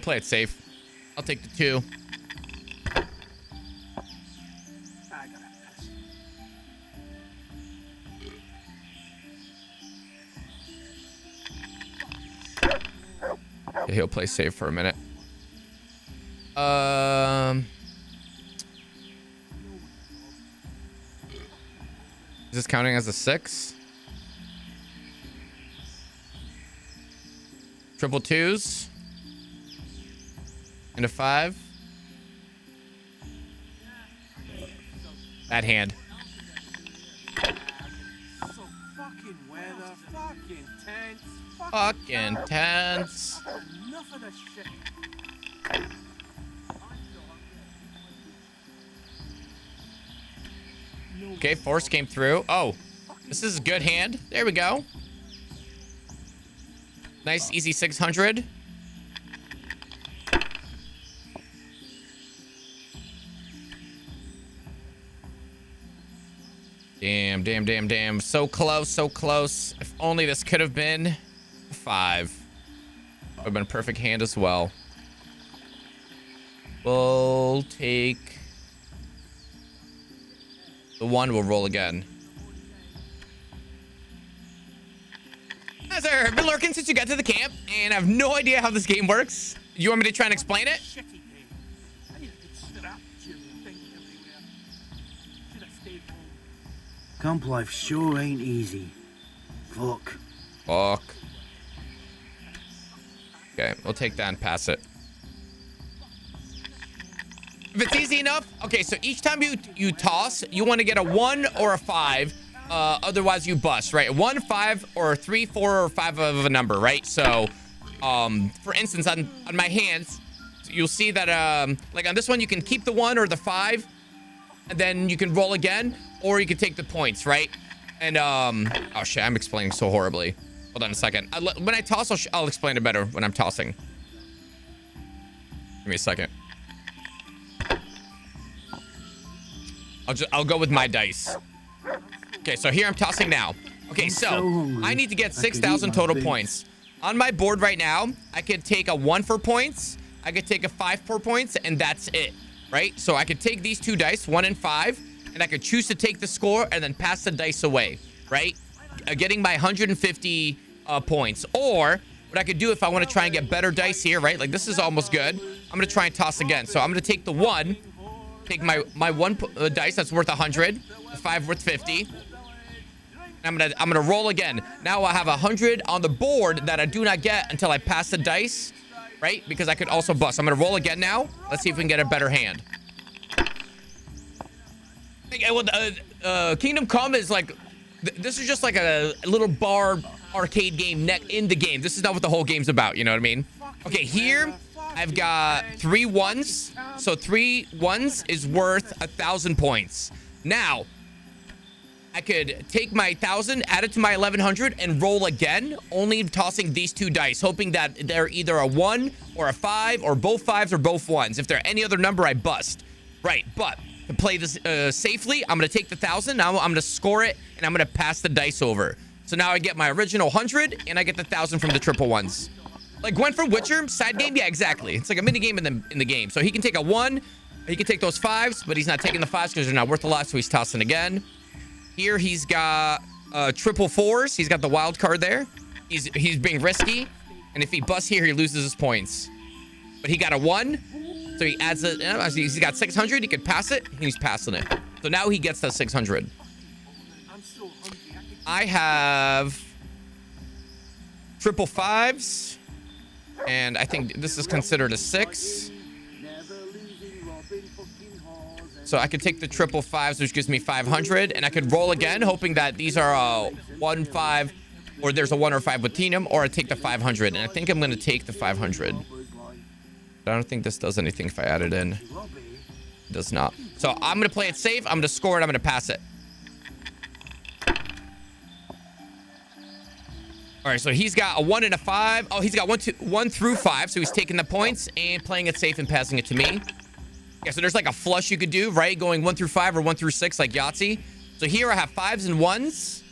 Play it safe. I'll take the 2. Yeah, he'll play safe for a minute. Is this counting as a 6? Triple 2s. And a 5. Bad hand. So fucking weather, fucking tense. Fucking tense. Enough of this shit. Okay, force came through. Oh, this is a good hand. There we go. Nice, easy 600. Damn, damn, damn, damn. So close, so close. If only this could have been a 5. Would have been a perfect hand as well. We'll take the 1. We'll roll again. Hi, sir. I've been lurking since you got to the camp, and I have no idea how this game works. You want me to try and explain it? Camp life sure ain't easy. Fuck. Fuck. Okay, we'll take that and pass it. If it's easy enough, okay, so each time you toss, you want to get a 1 or a 5. Otherwise you bust, right? 1, 5, or 3, 4, or 5 of a number, right? So, for instance, on my hands, you'll see that, like on this one, you can keep the 1 or the 5, and then you can roll again, or you can take the points, right? And, oh shit, I'm explaining so horribly. Hold on a second. When I toss, I'll explain it better when I'm tossing. Give me a second. I'll go with my dice. Okay, so here I'm tossing now. Okay, so I need to get 6,000 total points. On my board right now, I could take a 1 for points, I could take a 5 for points, and that's it, right? So I could take these 2 dice, 1 and 5, and I could choose to take the score and then pass the dice away, right? Getting my 150 points. Or what I could do if I want to try and get better dice here, right? Like this is almost good. I'm going to try and toss again. So I'm going to take the 1, take my 1 dice that's worth 100, the 5 worth 50. I'm gonna roll again. Now I have 100 on the board that I do not get until I pass the dice, right? Because I could also bust. I'm gonna roll again now. Let's see if we can get a better hand. Kingdom Come is like, this is just like a little bar arcade game in the game. This is not what the whole game's about. You know what I mean? Okay, here I've got 3 1s. So 3 1s is worth 1,000 points. Now, I could take my 1,000, add it to my 1,100, and roll again, only tossing these 2 dice, hoping that they're either a 1 or a 5, or both 5s or both 1s. If they're any other number, I bust. Right, but to play this safely, I'm going to take the 1,000, now I'm going to score it, and I'm going to pass the dice over. So now I get my original 100, and I get the 1,000 from the triple 1s. Like Gwen from Witcher, side game? Yeah, exactly. It's like a mini game in the game. So he can take a 1, he can take those 5s, but he's not taking the 5s because they're not worth a lot, so he's tossing again. Here he's got triple 4s. He's got the wild card there. He's being risky, and if he busts here, he loses his points. But he got a 1, so he adds it. He's got 600. He could pass it, and he's passing it. So now he gets that 600. I have triple 5s, and I think this is considered a 6. So I could take the triple fives, which gives me 500, and I could roll again, hoping that these are 1, 5, or there's a 1 or 5 with Teenum, or I take the 500, and I think I'm going to take the 500. But I don't think this does anything if I add it in. It does not. So I'm going to play it safe. I'm going to score it. I'm going to pass it. All right, so he's got a 1 and a 5. Oh, he's got 1 through 5, so he's taking the points and playing it safe and passing it to me. Yeah, so there's like a flush you could do, right? Going 1 through 5 or 1 through 6 like Yahtzee. So here I have 5s and 1s.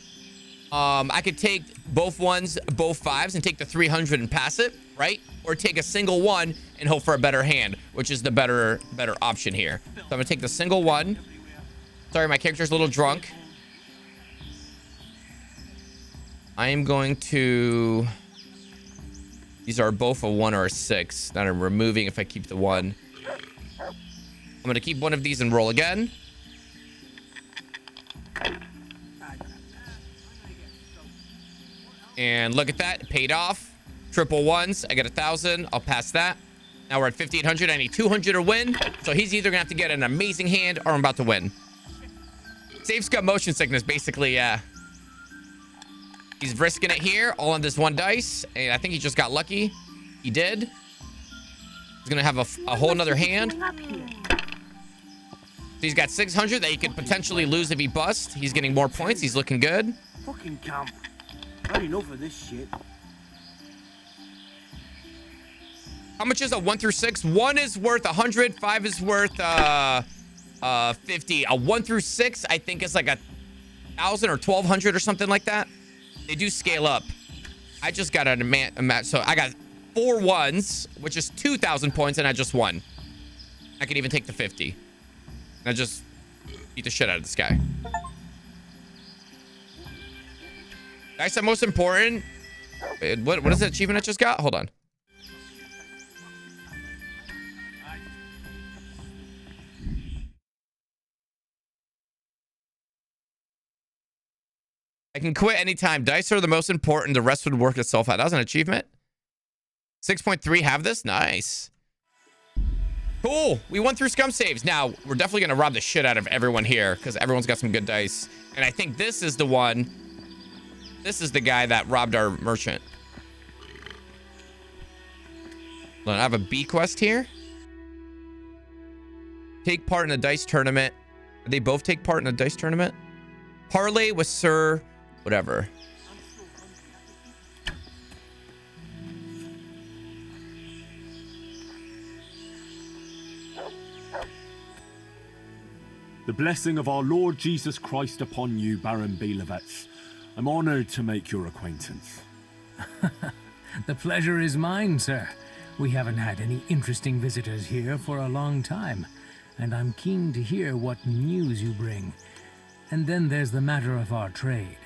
I could take both 1s, both 5s, and take the 300 and pass it, right? Or take a single 1 and hope for a better hand, which is the better option here. So I'm gonna take the single 1. Sorry, my character's a little drunk. I am going to... These are both a 1 or a 6 that I'm removing if I keep the 1. I'm going to keep one of these and roll again. And look at that. It paid off. Triple 1s. I got 1,000. I'll pass that. Now we're at 1,500. I need 200 to win. So he's either going to have to get an amazing hand or I'm about to win. Safe's got motion sickness, basically, yeah. He's risking it here, all on this 1 dice. And I think he just got lucky. He did. He's going to have a whole nother hand. He's got 600 that he could potentially lose if he busts. He's getting more points. He's looking good. Fucking camp. I don't know for this shit. How much is a 1 through 6? 1 is worth 100. 5 is worth 50. A 1 through 6, I think, is like 1,000 or 1,200 or something like that. They do scale up. I just got a match. So I got 4 1s, which is 2,000 points, and I just won. I could even take the 50. And I just beat the shit out of this guy. Dice are most important. What is the achievement I just got? Hold on. I can quit anytime. Dice are the most important. The rest would work itself out. That was an achievement. 6.3 have this? Nice. Cool. We went through scum saves. Now, we're definitely going to rob the shit out of everyone here because everyone's got some good dice. And I think this is the one. This is the guy that robbed our merchant. I have a B quest here. Take part in a dice tournament. Did they both take part in a dice tournament? Parlay with Sir... whatever. The blessing of our Lord Jesus Christ upon you, Baron Belevets. I'm honored to make your acquaintance. The pleasure is mine, sir. We haven't had any interesting visitors here for a long time, and I'm keen to hear what news you bring. And then there's the matter of our trade.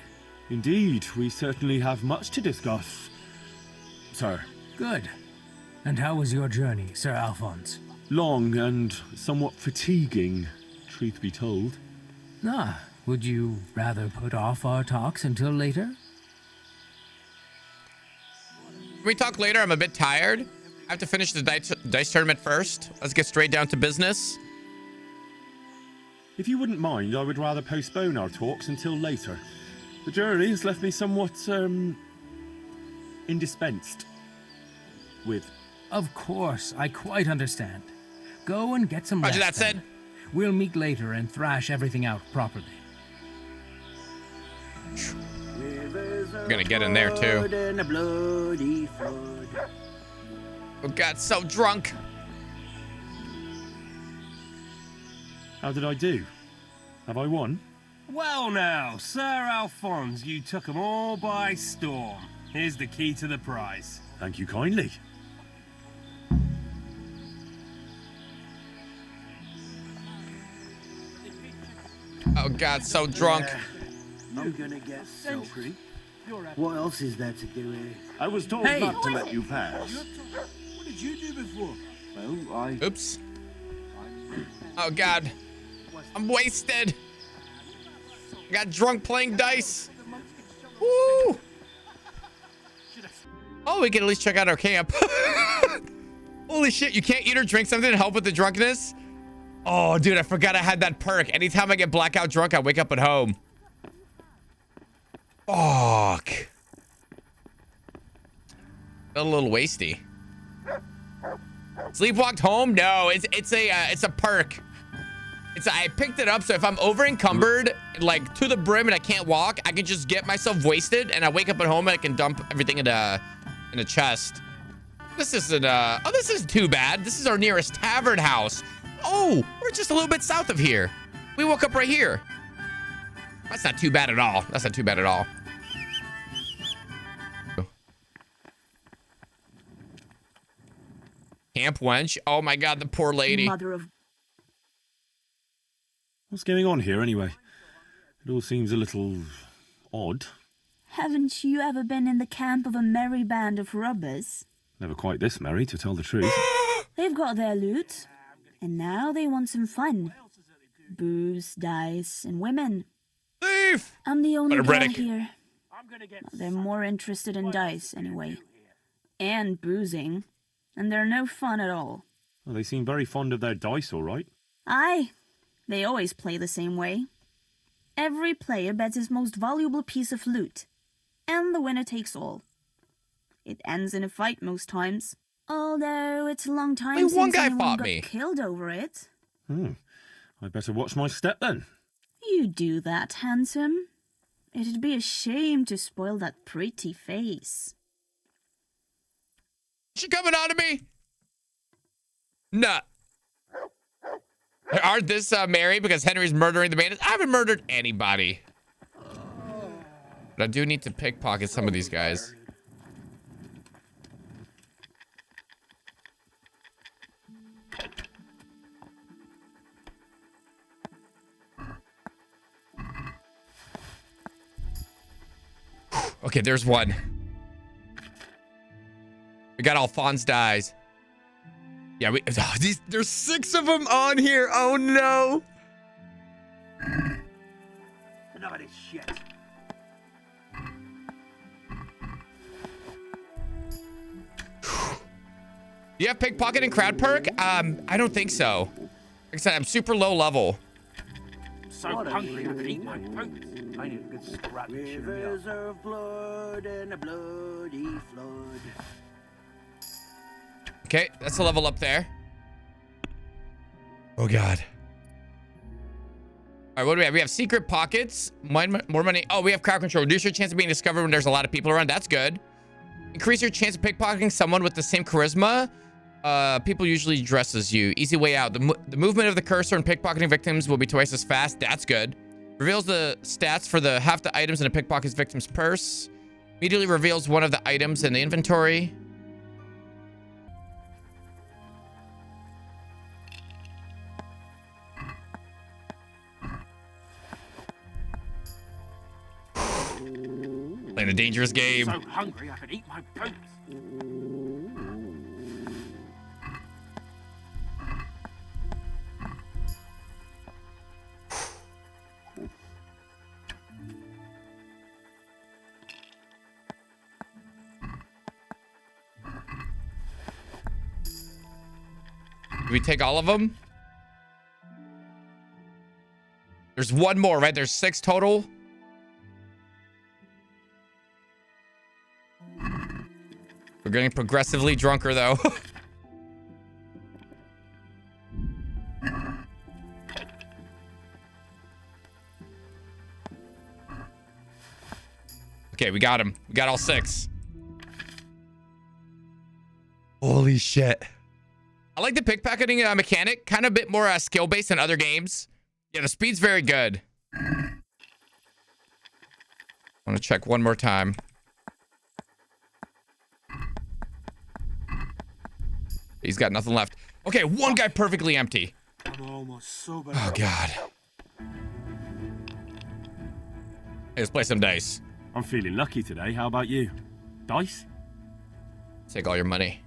Indeed, we certainly have much to discuss, sir. Good. And how was your journey, Sir Alphonse? Long and somewhat fatiguing, truth be told. Ah, would you rather put off our talks until later? Can we talk later? I'm a bit tired. I have to finish the dice tournament first. Let's get straight down to business. If you wouldn't mind, I would rather postpone our talks until later. The journey has left me somewhat, indispensed with. Of course, I quite understand. Go and get some rest. Roger that said. We'll meet later and thrash everything out properly. We're gonna get in there too. Oh God, so drunk. How did I do? Have I won? Well now, Sir Alphonse, you took them all by storm. Here's the key to the prize. Thank you kindly. Oh God, so drunk. I'm gonna get sultry. What else is there to do here? I was told not to let you pass. What did you do before? Well, Oops. Oh God. I'm wasted. I got drunk playing dice. Woo! Oh, we can at least check out our camp. Holy shit, you can't eat or drink something to help with the drunkenness? Oh, dude, I forgot I had that perk. Anytime I get blackout drunk, I wake up at home. Fuck. Felt a little wasty. Sleepwalked home? No, it's a perk. I picked it up, so if I'm over encumbered, like to the brim, and I can't walk, I can just get myself wasted, and I wake up at home and I can dump everything in a chest. This isn't this isn't too bad. This is our nearest tavern house. Oh, we're just a little bit south of here. We woke up right here. That's not too bad at all. That's not too bad at all. Camp wench. Oh my god, the poor lady. Mother of... What's going on here anyway? It all seems a little odd. Haven't you ever been in the camp of a merry band of robbers? Never quite this merry, to tell the truth. They've got their loot, and now they want some fun. Booze, dice, and women. Thief! I'm the only But a guy Riddick. here. They're more interested in dice, anyway. And boozing. And they're no fun at all. Well, they seem very fond of their dice, all right. Aye, they always play the same way. Every player bets his most valuable piece of loot, and the winner takes all. It ends in a fight most times, although it's a long time Only since one guy anyone fought got me. killed over it. I better watch my step then. You do that, handsome. It'd be a shame to spoil that pretty face. She coming on to me? Nah. Aren't this Mary because Henry's murdering the bandits? I haven't murdered anybody. But I do need to pickpocket some of these guys. Okay, there's one. We got Alphonse dies. Yeah, there's 6 of them on here. Oh no. Enough of this shit. You have pickpocket and crowd perk? I don't think so. Like I said, I'm super low level. So hungry I could eat my boots. I need a good scrap to cheer me Rivers up. of blood and a bloody flood. Okay, that's a level up there. Oh god. All right, what do we have? We have secret pockets, more money. Oh, we have crowd control. Reduce your chance of being discovered when there's a lot of people around. That's good. Increase your chance of pickpocketing someone with the same charisma. People usually dress as you. Easy way out. The movement of the cursor and pickpocketing victims will be twice as fast. That's good. Reveals the stats for half the items in a pickpocket victim's purse. Immediately reveals one of the items in the inventory. Playing a dangerous game. So hungry I could eat my boots. Do we take all of them? There's one more, right? There's 6 total. We're getting progressively drunker, though. Okay, we got him. We got all 6. Holy shit. I like the pickpocketing mechanic. Kind of a bit more skill-based than other games. Yeah, the speed's very good. I want to check one more time. He's got nothing left. Okay, one guy perfectly empty. I'm almost sober. Oh, God. Hey, let's play some dice. I'm feeling lucky today. How about you? Dice? Take all your money.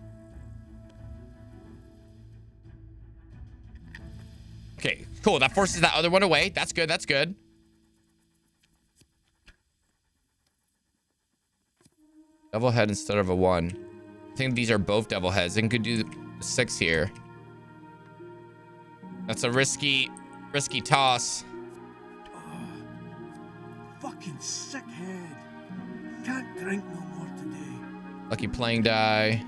Okay, cool. That forces that other one away. That's good. That's good. Devil head instead of a 1. I think these are both devil heads. And could do 6 here. That's a risky toss. Fucking sick head. Can't drink no more today. Lucky playing die.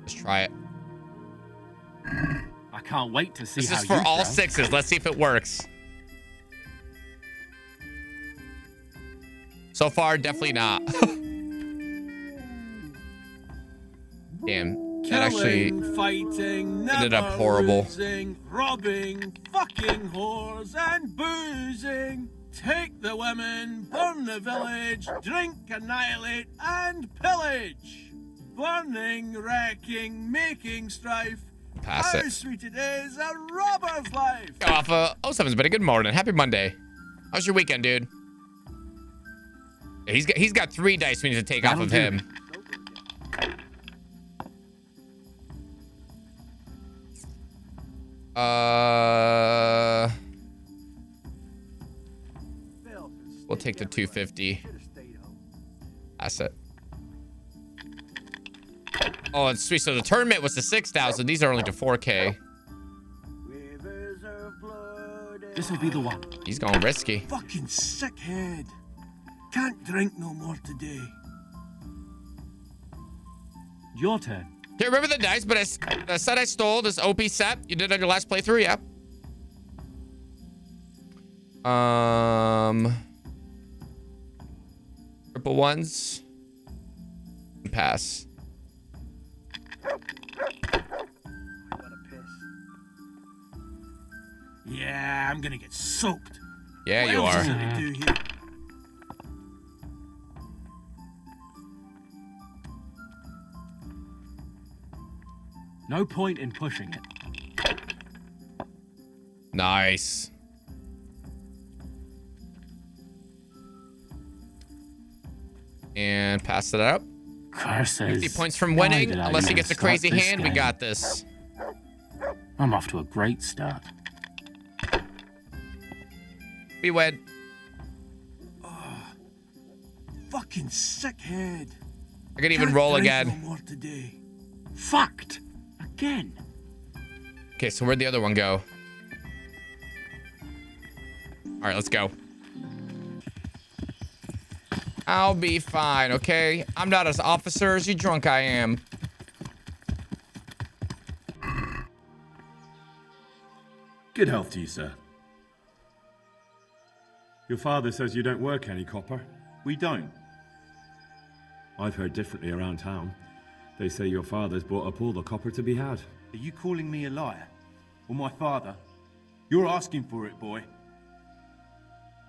Let's try it. I can't wait to see This how is for you all throw. sixes. Let's see if it works. So far, definitely not. Damn. That actually fighting, ended up horrible. losing, robbing, fucking whores and boozing. Take the women, burn the village, drink, annihilate, and pillage. Burning, wrecking, making strife. Pass How it. sweet it is, a robber's life. Alpha 07's been a good morning. Happy Monday. How's your weekend, dude? Yeah, he's got 3 dice we need to take off of him. We'll take the 250. That's it. Oh, it's sweet. So the tournament was to 6,000. These are only to 4K. This will be the one. He's going risky. Fucking sick head. Can't drink no more today. Your turn. Okay, remember the dice, but I said I stole this OP set. You did on your last playthrough, yeah. Triple ones. Pass. Yeah, I'm gonna get soaked. Yeah, you What else are. is there to do here? No point in pushing it. Nice. And pass it up. Curses. 50 points from Why winning. did I Unless he even gets a start crazy this hand, we game? got this. I'm off to a great start. We win. Fucking sick head. I could even Can't roll drink again. No more today. Fucked. Again. Okay, so where'd the other one go? All right, let's go. I'll be fine, okay? I'm not as officer as you drunk I am. Good health to you, sir. Your father says you don't work any copper. We don't. I've heard differently around town. They say your father's bought up all the copper to be had. Are you calling me a liar? Or my father? You're asking for it, boy.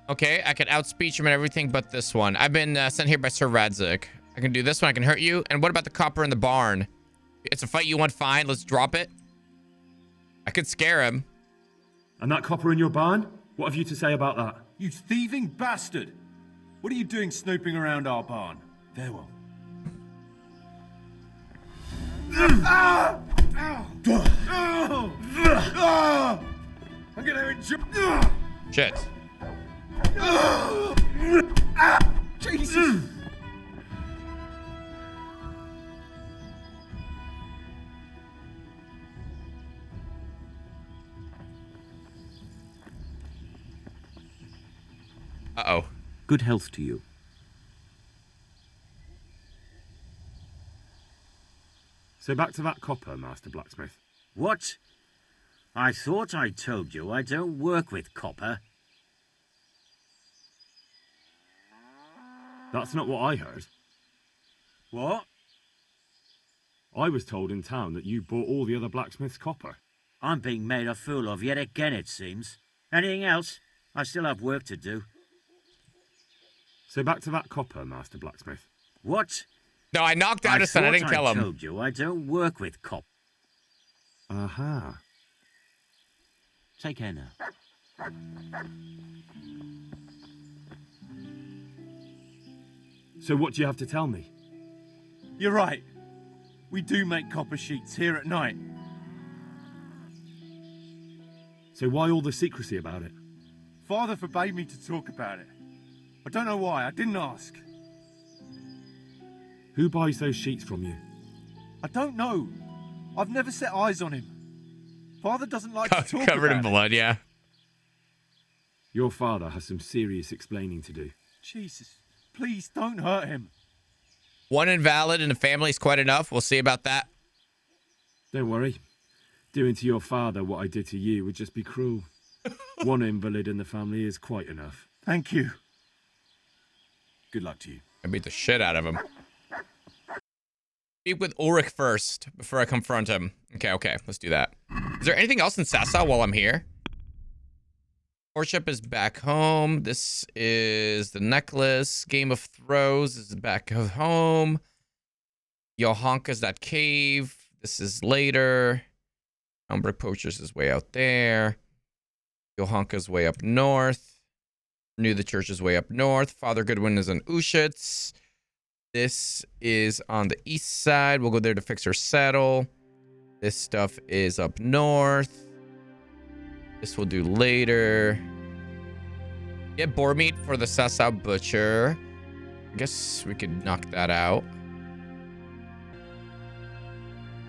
Okay, I can outspeech him and everything but this one. I've been sent here by Sir Radzik. I can do this one, I can hurt you. And what about the copper in the barn? It's a fight you want, fine, let's drop it. I could scare him. And that copper in your barn? What have you to say about that? You thieving bastard! What are you doing snooping around our barn? Farewell. I'm gonna enjoy. Shit. Jesus! Uh-oh. Good health to you. So back to that copper, Master Blacksmith. What? I thought I told you I don't work with copper. That's not what I heard. What? I was told in town that you bought all the other blacksmith's copper. I'm being made a fool of yet again, it seems. Anything else? I still have work to do. So back to that copper, Master Blacksmith. What? No, I knocked out his son. I didn't kill him. I told you I don't work with copper. Aha. Take care now. So what do you have to tell me? You're right. We do make copper sheets here at night. So why all the secrecy about it? Father forbade me to talk about it. I don't know why. I didn't ask. Who buys those sheets from you? I don't know. I've never set eyes on him. Father doesn't like to talk Covered in about it. blood, yeah. Your father has some serious explaining to do. Jesus, please don't hurt him. One invalid in the family is quite enough. We'll see about that. Don't worry. Doing to your father what I did to you would just be cruel. One invalid in the family is quite enough. Thank you. Good luck to you. I beat the shit out of him. Speak with Ulrich first before I confront him. Okay, let's do that. Is there anything else in Sassa while I'm here? Worship is back home. This is the necklace. Game of Throws is back home. Johanka's that cave. This is later. Umbric Poachers is way out there. Johanka's way up north. New the Church is way up north. Father Goodwin is in Ushitz. This is on the east side. We'll go there to fix her saddle. This stuff is up north. This we'll do later. Get boar meat for the Sasa Butcher. I guess we could knock that out.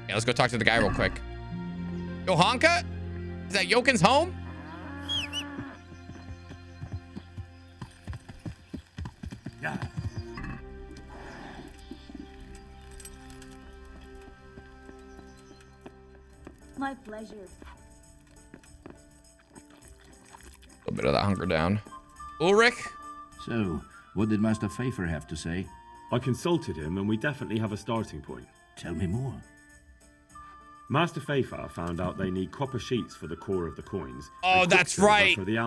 Yeah, let's go talk to the guy real quick. Johanka? Is that Jokin's home? Yeah. My pleasure. A little bit of that hunger down. Ulrich? So, what did Master Pfeiffer have to say? I consulted him and we definitely have a starting point. Tell me more. Master Pfeiffer found out they need copper sheets for the core of the coins. Oh, that's right. For the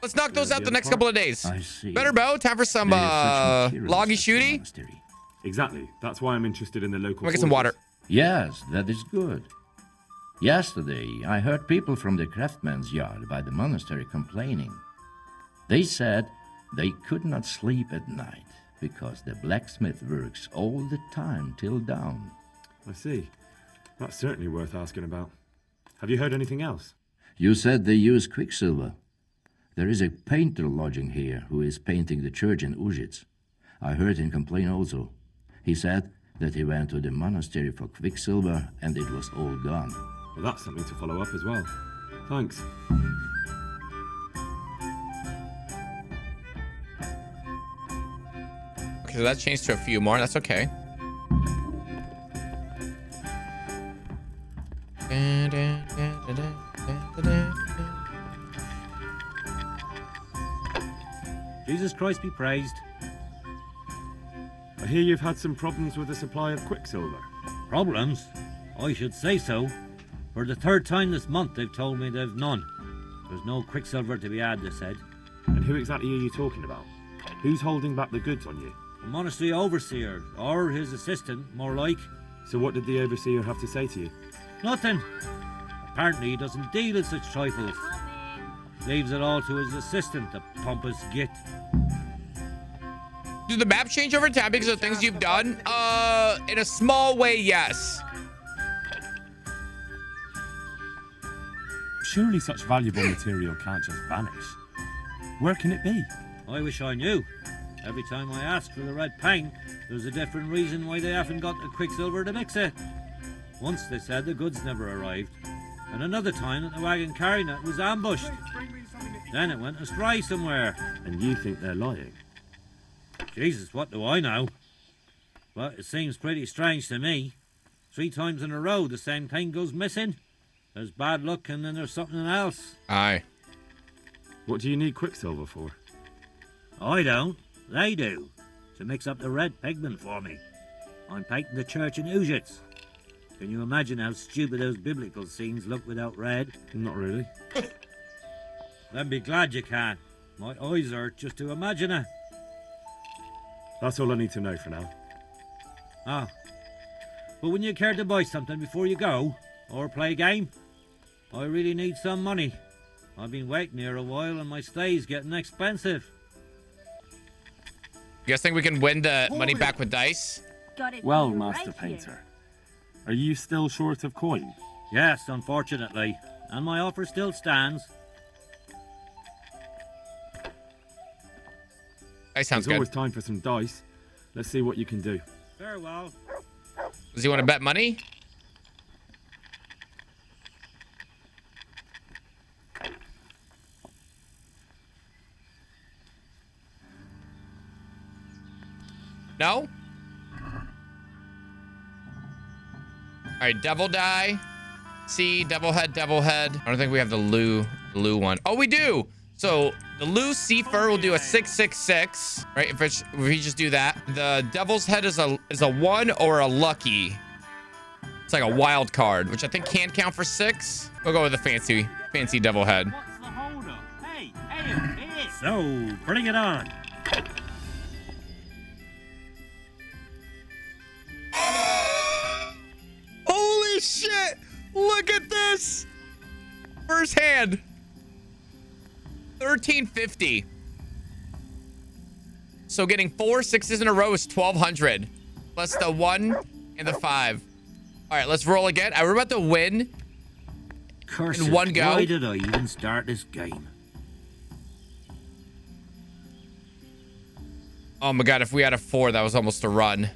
Let's knock those out the next couple of days. I see. Better bow. Time for some loggy shooty. Exactly. That's why I'm interested in the local. Let me get some water. Yes, that is good. Yesterday, I heard people from the craftsman's yard by the monastery complaining. They said they could not sleep at night because the blacksmith works all the time till dawn. I see. That's certainly worth asking about. Have you heard anything else? You said they use quicksilver. There is a painter lodging here who is painting the church in Ujits. I heard him complain also. He said that he went to the monastery for quicksilver and it was all gone. Well, that's something to follow up as well. Thanks. Okay, so that's changed to a few more. That's okay. Jesus Christ be praised. I hear you've had some problems with the supply of quicksilver. Problems? I should say so. For the third time this month, they've told me they've none. There's no quicksilver to be had, they said. And who exactly are you talking about? Who's holding back the goods on you? The monastery overseer, or his assistant, more like. So what did the overseer have to say to you? Nothing. Apparently he doesn't deal in such trifles. Leaves it all to his assistant, the pompous git. Do the map change over time because of things you've done? In a small way, yes. Surely such valuable material can't just vanish. Where can it be? I wish I knew. Every time I ask for the red paint, there's a different reason why they haven't got the quicksilver to mix it. Once they said the goods never arrived, and another time that the wagon carrying it was ambushed. Then it went astray somewhere. And you think they're lying? Jesus, what do I know? But it seems pretty strange to me. 3 times in a row the same thing goes missing. There's bad luck and then there's something else. Aye. What do you need quicksilver for? I don't. They do. To mix up the red pigment for me. I'm painting the church in Ujits. Can you imagine how stupid those biblical scenes look without red? Not really. Then be glad you can. My eyes hurt just to imagine it. That's all I need to know for now. Ah. But wouldn't you care to buy something before you go? Or play a game? I really need some money. I've been waiting here a while and my stay's getting expensive. You guys think we can win the money back with dice? Got it. Well, You're Master right Painter, here. are you still short of coin? Yes, unfortunately. And my offer still stands. Dice sounds There's good. always time for some dice. Let's see what you can do. Farewell. Does he want to bet money? No? Alright, devil die. See, devil head, devil head. I don't think we have the Lou one. Oh, we do! So the Lou Seafer will do a 666, right? If we just do that. The devil's head is a 1 or a lucky. It's like a wild card, which I think can count for 6. We'll go with the fancy devil head. What's the holdup? Hey, so, bring it on. Holy shit! Look at this! First hand. 1350. So getting 4 6s in a row is 1200. Plus the 1 and the 5. All right, let's roll again. We're about to win in one go. Why did I even start this game? Oh my god, if we had a 4, that was almost a run.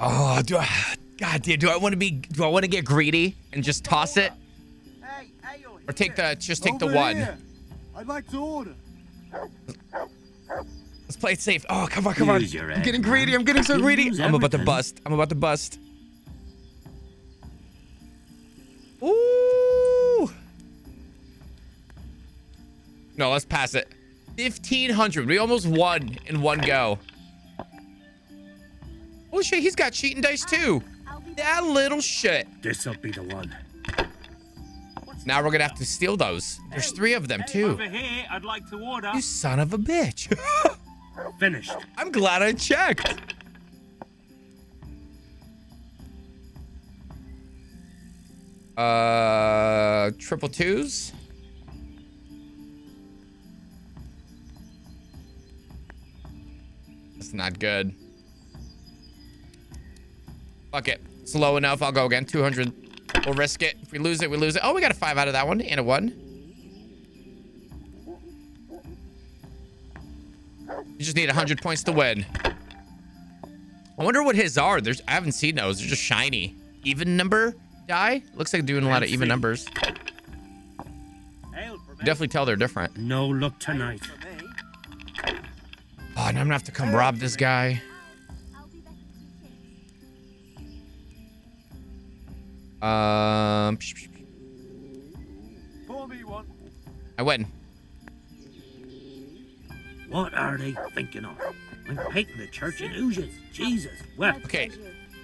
Oh, do I want to get greedy and just toss it? Or take the 1. Here. I'd like to order. Let's play it safe. Oh, come on. I'm getting greedy. I'm getting so greedy. I'm about to bust. Ooh. No, let's pass it. 1500. We almost won in one go. Holy shit, he's got cheating dice too. That little shit. This'll be the one. Now we're gonna have to steal those. There's 3 of them too. Over here, I'd like to order. You son of a bitch. Finished. I'm glad I checked. Triple 2s. That's not good. Fuck it. It's low enough. I'll go again. 200. We'll risk it. If we lose it, we lose it. Oh, we got a 5 out of that one and a 1. You just need 100 points to win. I wonder what his are. I haven't seen those. They're just shiny. Even number die? Looks like doing a lot of even numbers. Definitely tell they're different. No luck tonight. Oh, and I'm gonna have to come rob this guy. Pour me one. I win. What are they thinking of? I'm painting the church in oozes. Jesus, well. Okay,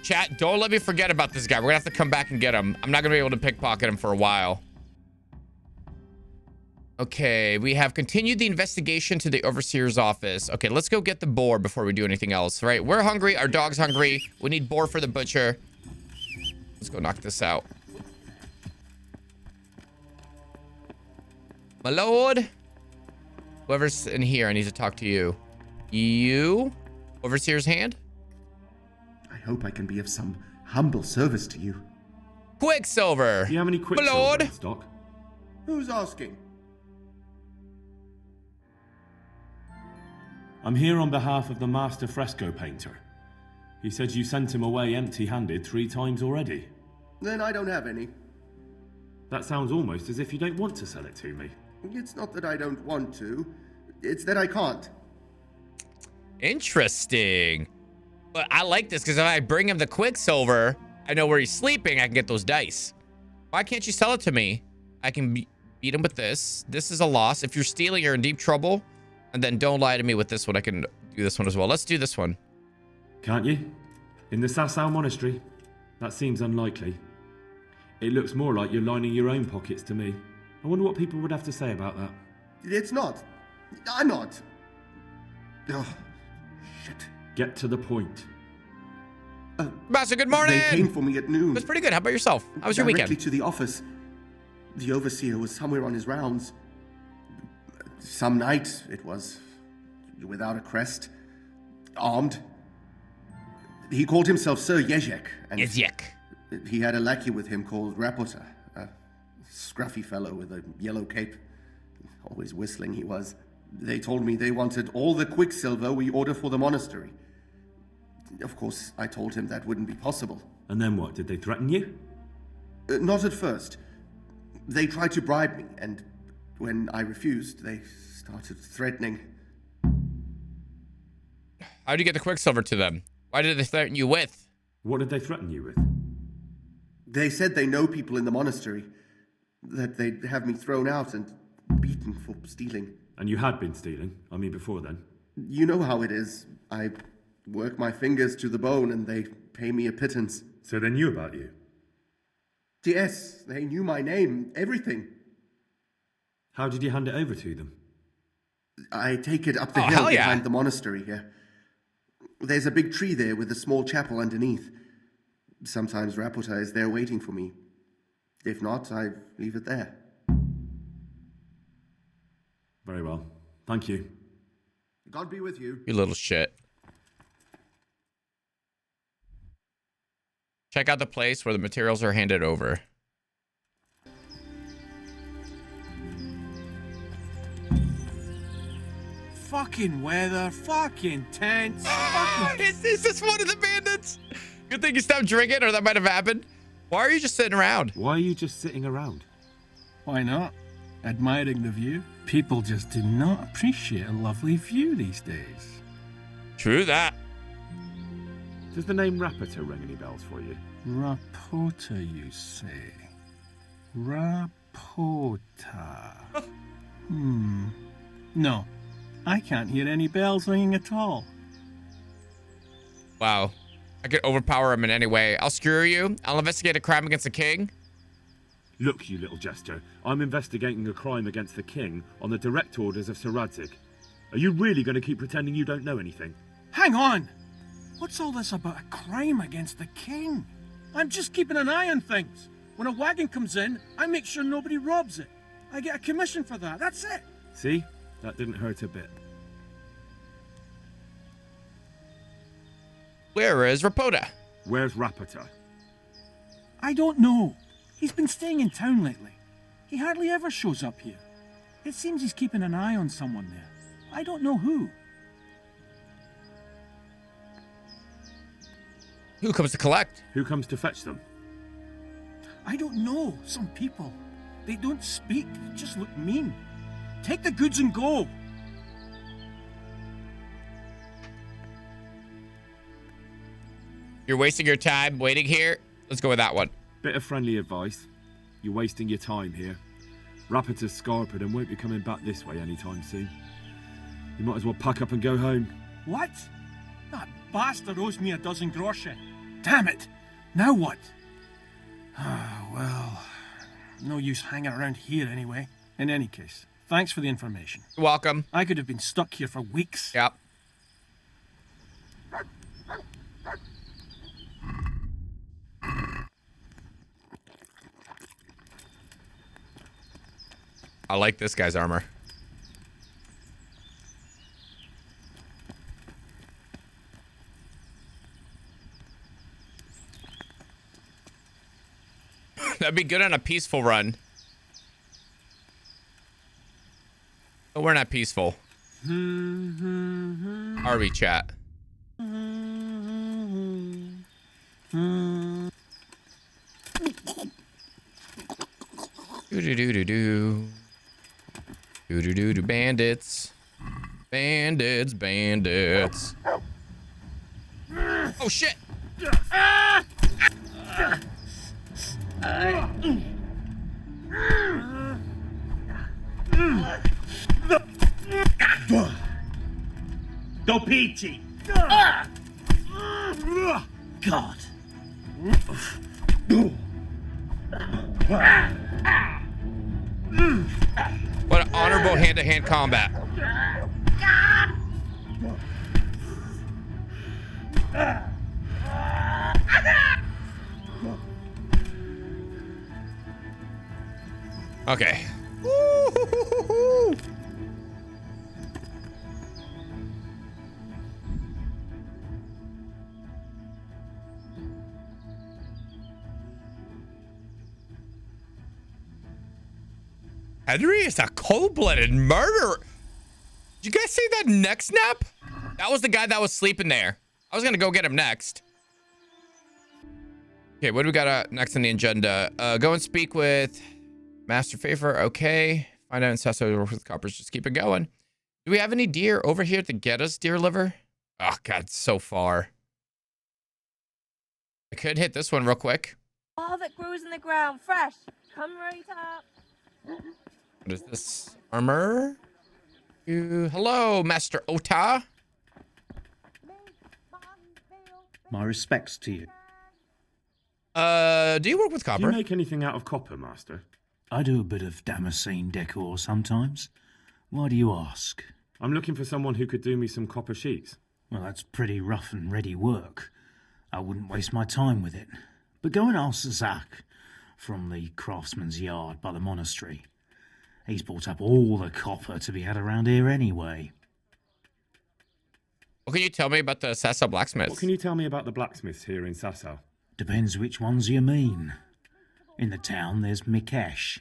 chat, don't let me forget about this guy. We're gonna have to come back and get him. I'm not gonna be able to pickpocket him for a while. Okay, we have continued the investigation to the overseer's office. Okay, let's go get the boar before we do anything else, right? We're hungry, our dog's hungry. We need boar for the butcher. Let's go knock this out. My lord. Whoever's in here, I need to talk to you. You? Overseer's hand? I hope I can be of some humble service to you. Quicksilver. Do you have any My quicksilver lord. in stock? Who's asking? I'm here on behalf of the master fresco painter. He said you sent him away empty-handed 3 times already. Then I don't have any. That sounds almost as if you don't want to sell it to me. It's not that I don't want to. It's that I can't. Interesting. But I like this because if I bring him the Quicksilver, I know where he's sleeping. I can get those dice. Why can't you sell it to me? I can beat him with this. This is a loss. If you're stealing, you're in deep trouble. And then don't lie to me with this one. I can do this one as well. Let's do this one. Can't you? In the Sasau Monastery? That seems unlikely. It looks more like you're lining your own pockets to me. I wonder what people would have to say about that. It's not. I'm not. Oh, shit. Get to the point. Master, good morning. They came for me at noon. It was pretty good. How about yourself? How was your Directly weekend? to the office. The overseer was somewhere on his rounds. Some night it was, without a crest, armed. He called himself Sir Jezek. Jezek. He had a lackey with him called Rapota, a scruffy fellow with a yellow cape. Always whistling he was. They told me they wanted all the quicksilver we order for the monastery. Of course, I told him that wouldn't be possible. And then what? Did they threaten you? Not at first. They tried to bribe me, and when I refused, they started threatening. How'd you get the quicksilver to them? Why did they threaten you with? What did they threaten you with? They said they know people in the monastery, that they'd have me thrown out and beaten for stealing. And you had been stealing? I mean, before then? You know how it is. I work my fingers to the bone and they pay me a pittance. So they knew about you? Yes, they knew my name, everything. How did you hand it over to them? I take it up the hill behind the monastery here. There's a big tree there with a small chapel underneath. Sometimes Rapota is there waiting for me. If not, I leave it there. Very well. Thank you. God be with you. You little shit. Check out the place where the materials are handed over. Fucking weather, fucking tents, Is this one of the bandits? Good thing you stopped drinking, or that might have happened. Why are you just sitting around? Why are you just sitting around? Why not? Admiring the view. People just do not appreciate a lovely view these days. True that. Does the name Rapota ring any bells for you? Rapota, you say? Rapota. No. I can't hear any bells ringing at all. Wow. I could overpower him in any way. I'll skewer you. I'll investigate a crime against the king. Look, you little jester. I'm investigating a crime against the king on the direct orders of Sir Radzik. Are you really going to keep pretending you don't know anything? Hang on! What's all this about a crime against the king? I'm just keeping an eye on things. When a wagon comes in, I make sure nobody robs it. I get a commission for that. That's it. See? That didn't hurt a bit. Where is Rapota? Where's Rapota? I don't know. He's been staying in town lately. He hardly ever shows up here. It seems he's keeping an eye on someone there. I don't know who. Who comes to collect? Who comes to fetch them? I don't know. Some people. They don't speak. They just look mean. Take the goods and go. You're wasting your time waiting here? Let's go with that one. Bit of friendly advice. You're wasting your time here. Rapota's scarpered and won't be coming back this way anytime soon. You might as well pack up and go home. What? That bastard owes me a dozen groschen. Damn it! Now what? Ah, well, no use hanging around here anyway. In any case, thanks for the information. You're welcome. I could have been stuck here for weeks. Yep. I like this guy's armor. That'd be good on a peaceful run. But we're not peaceful. Are we, chat? Do-do-do-do-do. Do-do-do-do, bandits. Bandits, bandits. Oh, shit! Dopiti! God. What an honorable hand-to-hand combat. Okay. Henry is a cold-blooded murderer. Did you guys see that neck snap? That was the guy that was sleeping there. I was gonna go get him next. Okay, what do we got next on the agenda? Go and speak with Master Favor. Okay. Find out in Sasso with coppers. Just keep it going. Do we have any deer over here to get us deer liver? Oh, God, it's so far. I could hit this one real quick. All that grows in the ground, fresh. Come right up. What is this? Armor? Hello, Master Ota. My respects to you. Do you work with copper? Do you make anything out of copper, Master? I do a bit of Damascene decor sometimes. Why do you ask? I'm looking for someone who could do me some copper sheets. Well, that's pretty rough and ready work. I wouldn't waste my time with it. But go and ask Zach from the craftsman's yard by the monastery. He's bought up all the copper to be had around here anyway. What can you tell me about the Sassa blacksmiths? What can you tell me about the blacksmiths here in Sasso? Depends which ones you mean. In the town, there's Mikesh.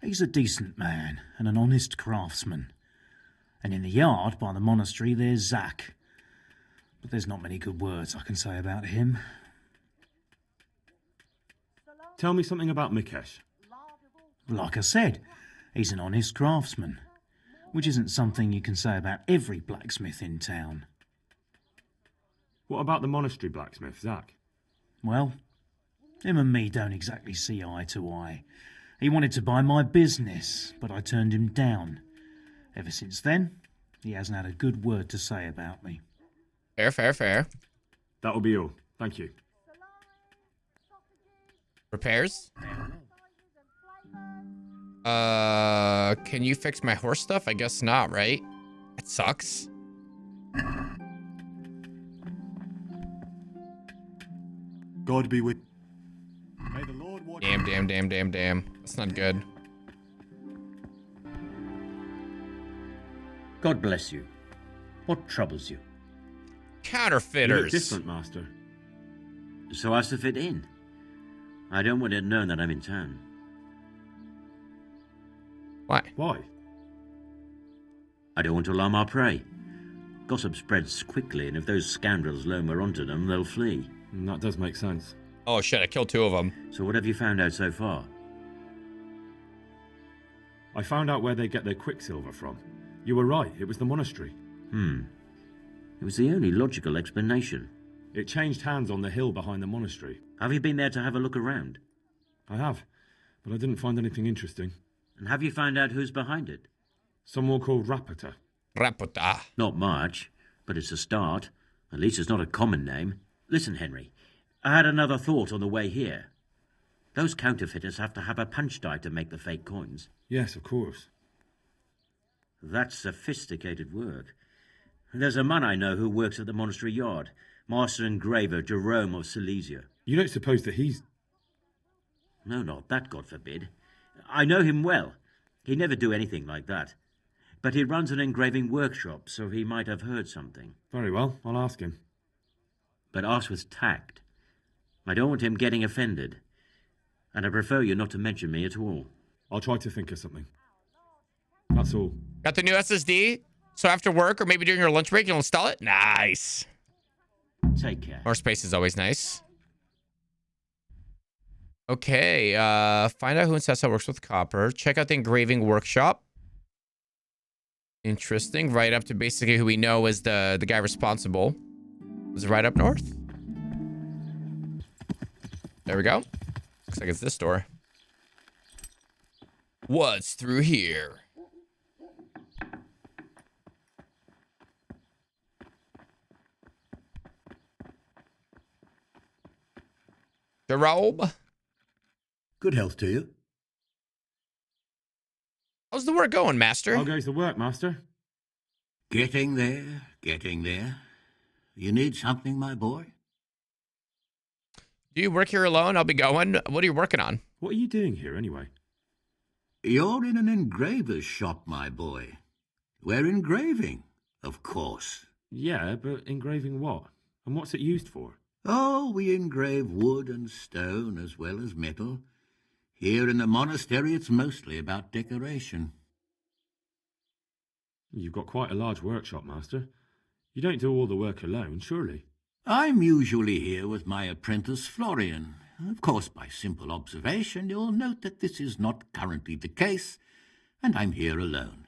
He's a decent man and an honest craftsman. And in the yard by the monastery, there's Zach. But there's not many good words I can say about him. Tell me something about Mikesh. Like I said, he's an honest craftsman, which isn't something you can say about every blacksmith in town. What about the monastery blacksmith, Zach? Well, him and me don't exactly see eye to eye. He wanted to buy my business, but I turned him down. Ever since then, he hasn't had a good word to say about me. Fair. That'll be all. Thank you. Repairs? Can you fix my horse stuff? I guess not, right? It sucks. God be with. May the Lord watch. Damn. That's not good. God bless you. What troubles you? Counterfeiters. You look different, Master. So as to fit in. I don't want it known that I'm in town. Why? I don't want to alarm our prey. Gossip spreads quickly, and if those scoundrels loam her onto them, they'll flee. That does make sense. Oh shit, I killed 2 of them. So what have you found out so far? I found out where they get their quicksilver from. You were right, it was the monastery. It was the only logical explanation. It changed hands on the hill behind the monastery. Have you been there to have a look around? I have, but I didn't find anything interesting. And have you found out who's behind it? Someone called Rapota. Not much, but it's a start. At least it's not a common name. Listen, Henry, I had another thought on the way here. Those counterfeiters have to have a punch die to make the fake coins. Yes, of course. That's sophisticated work. There's a man I know who works at the monastery yard, Master Engraver Jerome of Silesia. You don't suppose that he's... No, not that, God forbid. I know him well. He'd never do anything like that. But he runs an engraving workshop, so he might have heard something. Very well, I'll ask him. But ask with tact. I don't want him getting offended. And I prefer you not to mention me at all. I'll try to think of something. That's all. Got the new SSD? So after work or maybe during your lunch break, you'll install it? Nice. Take care. More space is always nice. Okay, find out who in Sessa works with copper. Check out the engraving workshop. Interesting. Right up to basically who we know is the guy responsible. Is it right up north? There we go. Looks like it's this door. What's through here? Jerome? Good health to you. How's the work going, Master? How goes the work, Master? Getting there, getting there. You need something, my boy? Do you work here alone? I'll be going. What are you working on? What are you doing here, anyway? You're in an engraver's shop, my boy. We're engraving, of course. Yeah, but engraving what? And what's it used for? Oh, we engrave wood and stone as well as metal. Here in the monastery, it's mostly about decoration. You've got quite a large workshop, Master. You don't do all the work alone, surely? I'm usually here with my apprentice Florian. Of course, by simple observation, you'll note that this is not currently the case, and I'm here alone,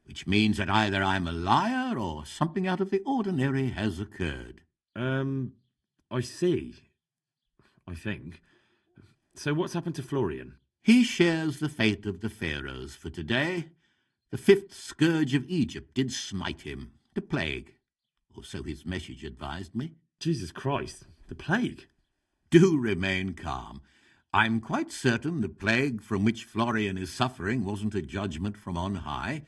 which means that either I'm a liar or something out of the ordinary has occurred. I see. I think. So what's happened to Florian? He shares the fate of the pharaohs for today. The fifth scourge of Egypt did smite him, the plague, or so his message advised me. Jesus Christ, the plague? Do remain calm. I'm quite certain the plague from which Florian is suffering wasn't a judgment from on high,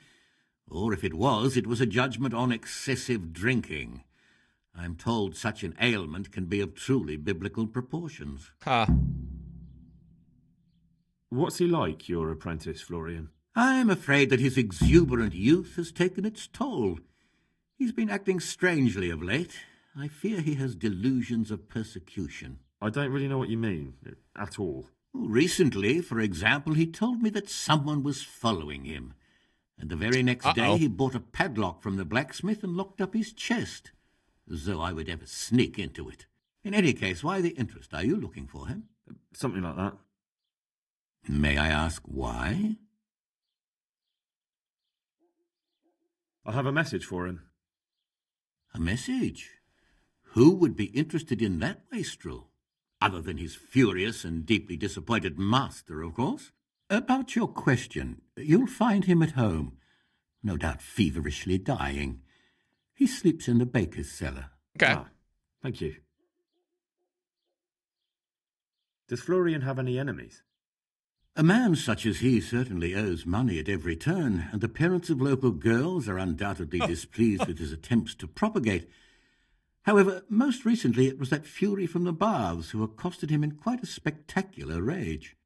or if it was a judgment on excessive drinking. I'm told such an ailment can be of truly biblical proportions. Huh. What's he like, your apprentice, Florian? I'm afraid that his exuberant youth has taken its toll. He's been acting strangely of late. I fear he has delusions of persecution. I don't really know what you mean, at all. Recently, for example, he told me that someone was following him. And the very next day he bought a padlock from the blacksmith and locked up his chest, as though I would ever sneak into it. In any case, why the interest? Are you looking for him? Something like that. May I ask why? I have a message for him. A message? Who would be interested in that wastrel? Other than his furious and deeply disappointed master, of course. About your question, you'll find him at home, no doubt feverishly dying. He sleeps in the baker's cellar. Okay. Thank you. Does Florian have any enemies? A man such as he certainly owes money at every turn, and the parents of local girls are undoubtedly displeased with his attempts to propagate. However, most recently it was that fury from the baths who accosted him in quite a spectacular rage.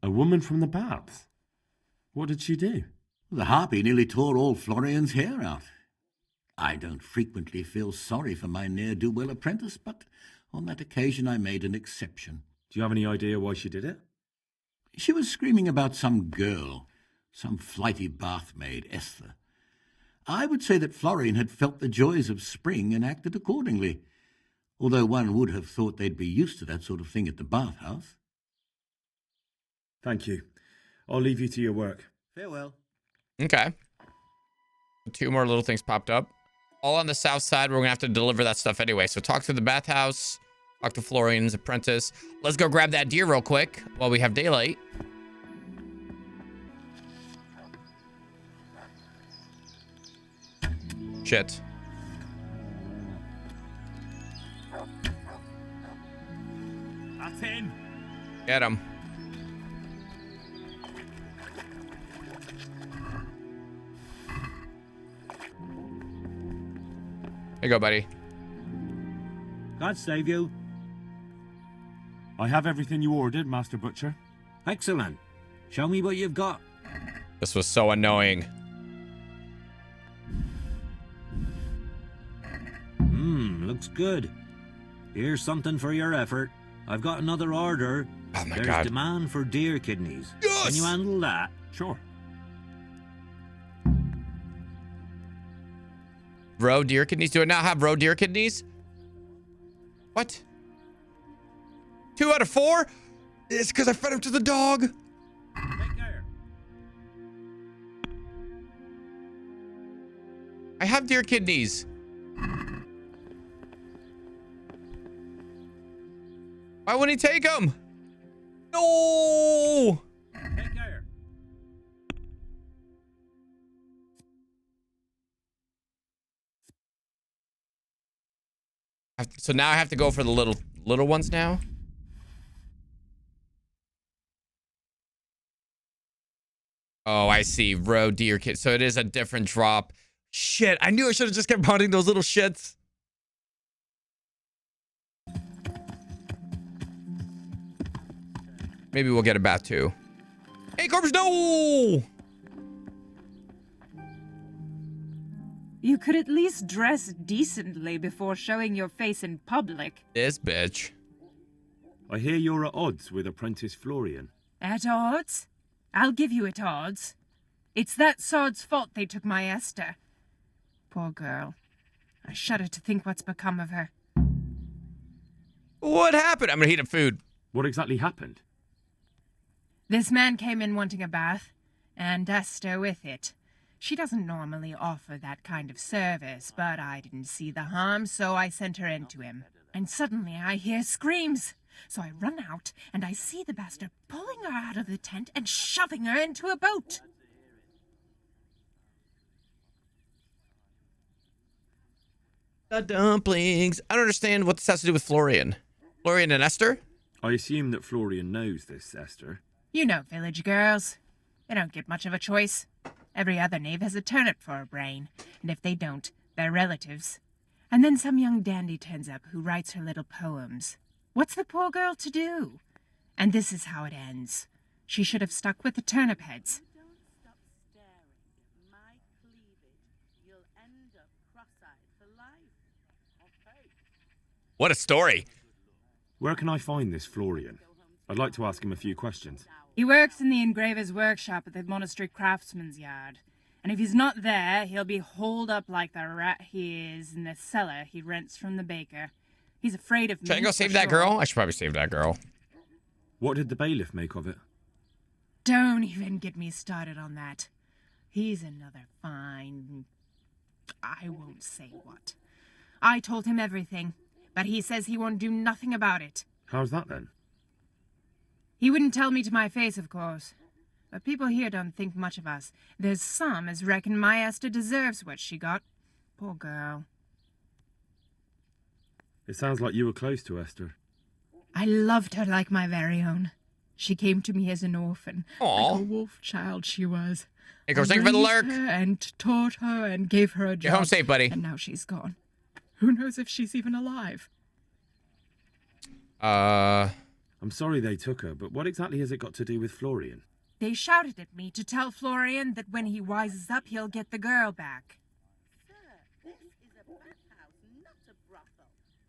A woman from the baths? What did she do? The harpy nearly tore all Florian's hair out. I don't frequently feel sorry for my ne'er-do-well apprentice, but on that occasion I made an exception. Do you have any idea why she did it? She was screaming about some girl, some flighty bathmaid, Esther. I would say that Florian had felt the joys of spring and acted accordingly, although one would have thought they'd be used to that sort of thing at the bathhouse. Thank you. I'll leave you to your work. Farewell. Okay. 2 more little things popped up. All on the south side. We're going to have to deliver that stuff anyway. So talk to the bathhouse. Talk to Florian's apprentice. Let's go grab that deer real quick while we have daylight. Shit. That's him. Get him. Here you go, buddy. God save you. I have everything you ordered, Master Butcher. Excellent. Show me what you've got. This was so annoying. Looks good. Here's something for your effort. I've got another order. Oh my There's God. demand for deer kidneys. Yes! Can you handle that? Sure. Roe deer kidneys? Do I not have roe deer kidneys? What? 2 out of 4? It's because I fed him to the dog. Take care. I have deer kidneys. Why wouldn't he take them? No! Take care. So now I have to go for the little ones now? Oh, I see. Roe deer kid. So it is a different drop. Shit, I knew I should have just kept hunting those little shits. Maybe we'll get a bath too. Hey, Corbs, no! You could at least dress decently before showing your face in public. This bitch. I hear you're at odds with apprentice Florian. At odds? I'll give you at odds. It's that sod's fault they took my Esther. Poor girl. I shudder to think what's become of her. What happened? I'm gonna heat up food. What exactly happened? This man came in wanting a bath, and Esther with it. She doesn't normally offer that kind of service, but I didn't see the harm, so I sent her in to him. And suddenly I hear screams. So I run out, and I see the bastard pulling her out of the tent and shoving her into a boat. The dumplings. I don't understand what this has to do with Florian. Florian and Esther? I assume that Florian knows this, Esther. You know village girls. They don't get much of a choice. Every other knave has a turnip for a brain, and if they don't, they're relatives. And then some young dandy turns up who writes her little poems. What's the poor girl to do? And this is how it ends. She should have stuck with the turnip heads. What a story. Where can I find this Florian? I'd like to ask him a few questions. He works in the engraver's workshop at the monastery craftsman's yard. And if he's not there, he'll be holed up like the rat he is in the cellar he rents from the baker. He's afraid of me. Should I go save that girl? I should probably save that girl. What did the bailiff make of it? Don't even get me started on that. He's another fine... I won't say what. I told him everything, but he says he won't do nothing about it. How's that then? He wouldn't tell me to my face, of course. But people here don't think much of us. There's some as reckon my Esther deserves what she got. Poor girl. It sounds like you were close to Esther. I loved her like my very own. She came to me as an orphan. Aww. Like a wolf child she was. Hey, girls, thank you for the lurk. Her and taught her and gave her a job. Get home safe, buddy. And now she's gone. Who knows if she's even alive? I'm sorry they took her, but what exactly has it got to do with Florian? They shouted at me to tell Florian that when he wises up, he'll get the girl back.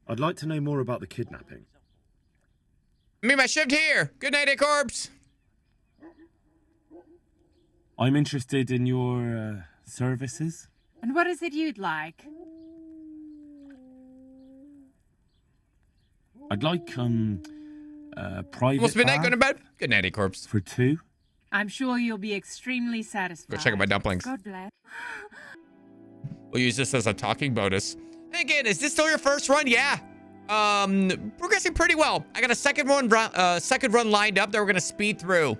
I'd like to know more about the kidnapping. Me, my shift here. Good night, corpse. I'm interested in your services. And what is it you'd like? I'd like private. Almost midnight. bath Go to bed. Good night, corpse. for two. I'm sure you'll be extremely satisfied. Go check out my dumplings. God bless. We'll use this as a talking bonus. Hey, again, is this still your first run? Yeah. Progressing pretty well. I got a second run lined up that we're gonna speed through.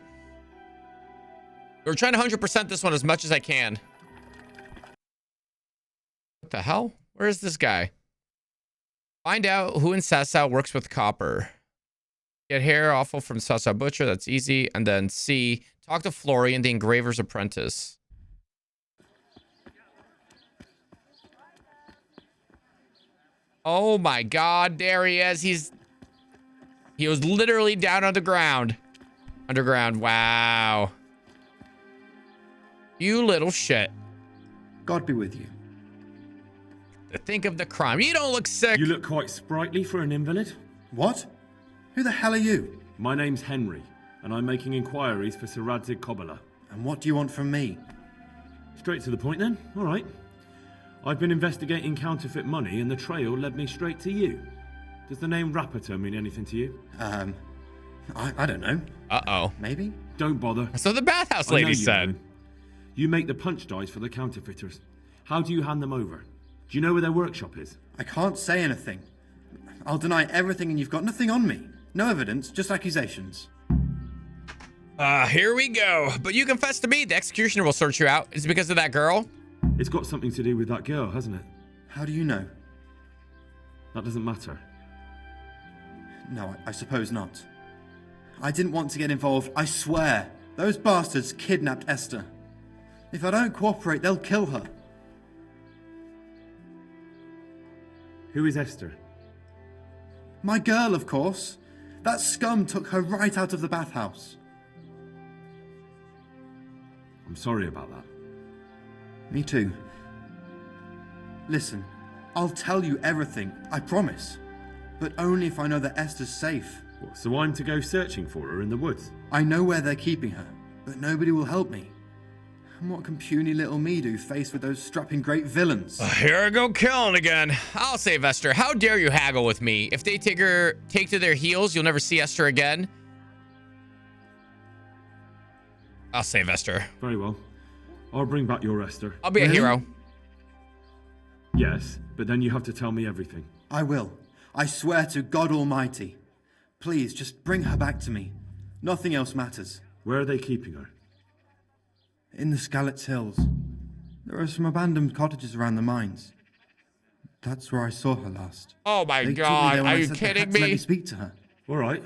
We're trying to 100% this one as much as I can. What the hell? Where is this guy? Find out who in Sasau works with copper. Get hair awful from Sasau Butcher. That's easy. And then C, talk to Florian, the engraver's apprentice. Oh my God, there he is. He was literally down on the ground. Underground, wow. You little shit. God be with you. To think of the crime. You don't look sick. You look quite sprightly for an invalid. What? Who the hell are you? My name's Henry, and I'm making inquiries for Sir Radzig Kobyla. And what do you want from me? Straight to the point then. All right. I've been investigating counterfeit money, and the trail led me straight to you. Does the name Rappator mean anything to you? I don't know. Uh-oh. Maybe? Don't bother. So the bathhouse I know lady you said. know. You make the punch dice for the counterfeiters. How do you hand them over? Do you know where their workshop is? I can't say anything. I'll deny everything and you've got nothing on me. No evidence, just accusations. Here we go. But you confess to me, the executioner will search you out. Is it because of that girl? It's got something to do with that girl, hasn't it? How do you know? That doesn't matter. No, I suppose not. I didn't want to get involved, I swear. Those bastards kidnapped Esther. If I don't cooperate, they'll kill her. Who is Esther? My girl, of course. That scum took her right out of the bathhouse. I'm sorry about that. Me too. Listen, I'll tell you everything, I promise. But only if I know that Esther's safe. What, so I'm to go searching for her in the woods? I know where they're keeping her, but nobody will help me. And what can puny little me do faced with those strapping great villains? Here I go killing again. I'll save Esther. How dare you haggle with me? If they take to their heels, you'll never see Esther again. I'll save Esther. Very well. I'll bring back your Esther. I'll be a hero. Yes, but then you have to tell me everything. I will. I swear to God Almighty. Please, just bring her back to me. Nothing else matters. Where are they keeping her? In the Skalitz Hills. There are some abandoned cottages around the mines. That's where I saw her last. Oh my God, are you kidding me? Let me speak to her. All right.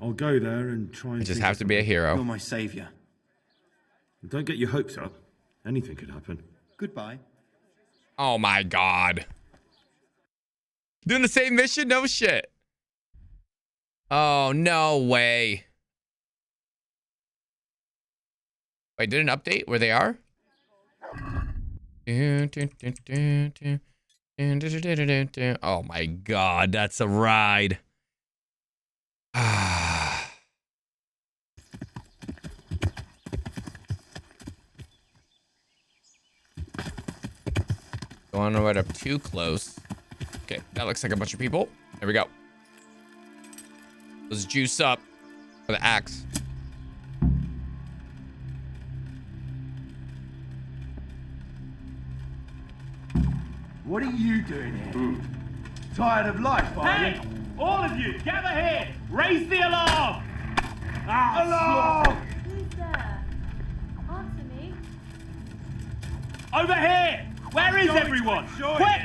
I'll go there and try and... I just have to be a hero. You're my savior. Don't get your hopes up. Anything could happen. Goodbye. Oh my God. Doing the same mission? No shit. Oh, no way. Wait, did an update where they are? Oh my God, that's a ride. Going right up too close. Okay, that looks like a bunch of people. There we go. Let's juice up for the axe. What are you doing here? Tired of life, are Hey! you? All of you, gather here! Raise the alarm! Alarm! Who's there? Answer me. Over here! Where is everyone? Quick!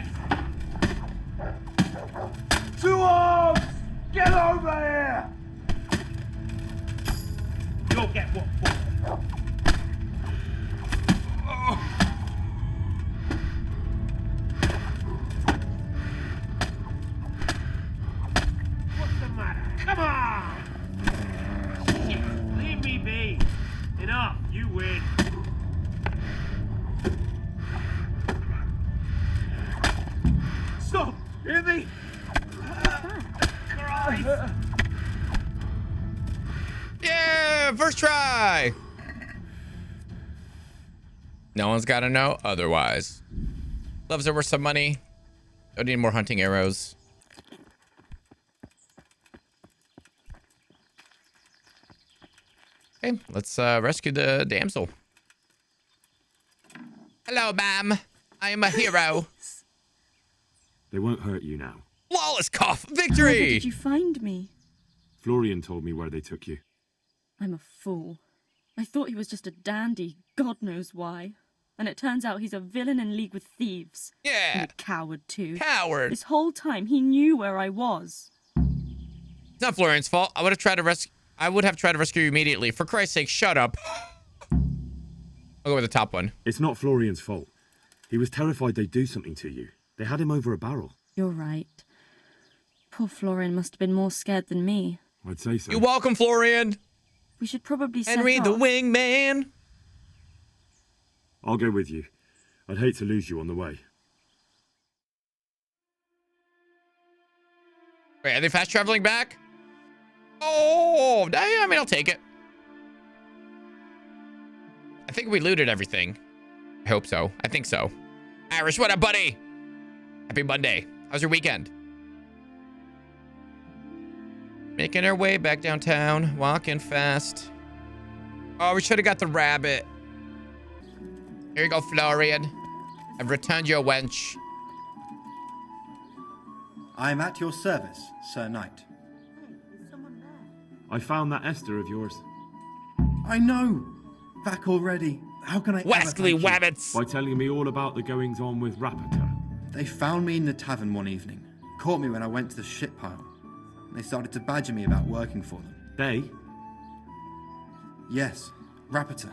Two arms! Get over here! You'll get what for. What's the matter? Come on! Shit, leave me be. Enough, you win. Stop! Hear me? Christ! Yeah, first try. No one's got to know otherwise. Gloves are worth some money. Don't need more hunting arrows. Okay, let's rescue the damsel. Hello, ma'am. I am a hero. They won't hurt you now. Flawless cough. Victory! How did you find me? Florian told me where they took you. I'm a fool. I thought he was just a dandy, God knows why. And it turns out he's a villain in league with thieves. Yeah. And a coward, too. Coward. This whole time, he knew where I was. It's not Florian's fault. I would have tried to rescue you immediately. For Christ's sake, shut up. I'll go with the top one. It's not Florian's fault. He was terrified they'd do something to you. They had him over a barrel. You're right. Poor Florian must have been more scared than me. I'd say so. You're welcome, Florian. We should probably set Henry the off. Wingman. I'll go with you. I'd hate to lose you on the way. Wait, are they fast traveling back? Oh, I mean, I'll take it. I think we looted everything. I hope so. I think so. Irish, what up, buddy? Happy Monday. How's your weekend? Making our way back downtown, walking fast. Oh, we should have got the rabbit. Here you go, Florian. I've returned your wench. I am at your service, Sir Knight. I found that Esther of yours. I know. Back already. How can I Wesley ever thank you? Wabbits. By telling me all about the goings-on with Rapita. They found me in the tavern one evening. Caught me when I went to the ship pile. They started to badger me about working for them. They? Yes, Rapita.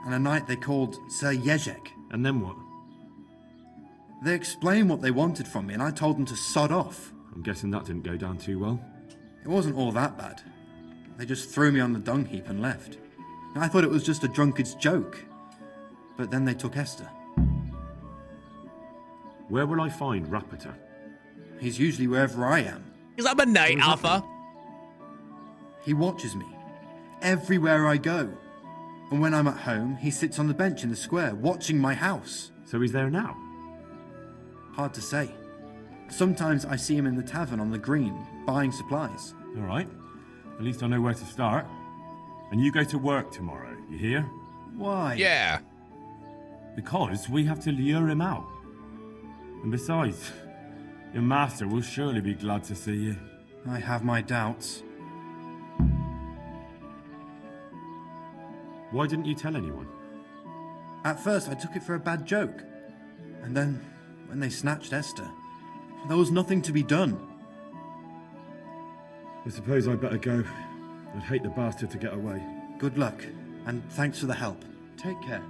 And a knight they called Sir Jezek. And then what? They explained what they wanted from me and I told them to sod off. I'm guessing that didn't go down too well. It wasn't all that bad. They just threw me on the dung heap and left. I thought it was just a drunkard's joke. But then they took Esther. Where will I find Rapita? He's usually wherever I am. He's up a night, Alpha. He watches me. Everywhere I go. And when I'm at home, he sits on the bench in the square, watching my house. So he's there now? Hard to say. Sometimes I see him in the tavern on the green, buying supplies. All right. At least I know where to start. And you go to work tomorrow, you hear? Why? Yeah. Because we have to lure him out. And besides, your master will surely be glad to see you. I have my doubts. Why didn't you tell anyone? At first, I took it for a bad joke. And then, when they snatched Esther, there was nothing to be done. I suppose I'd better go. I'd hate the bastard to get away. Good luck, and thanks for the help. Take care.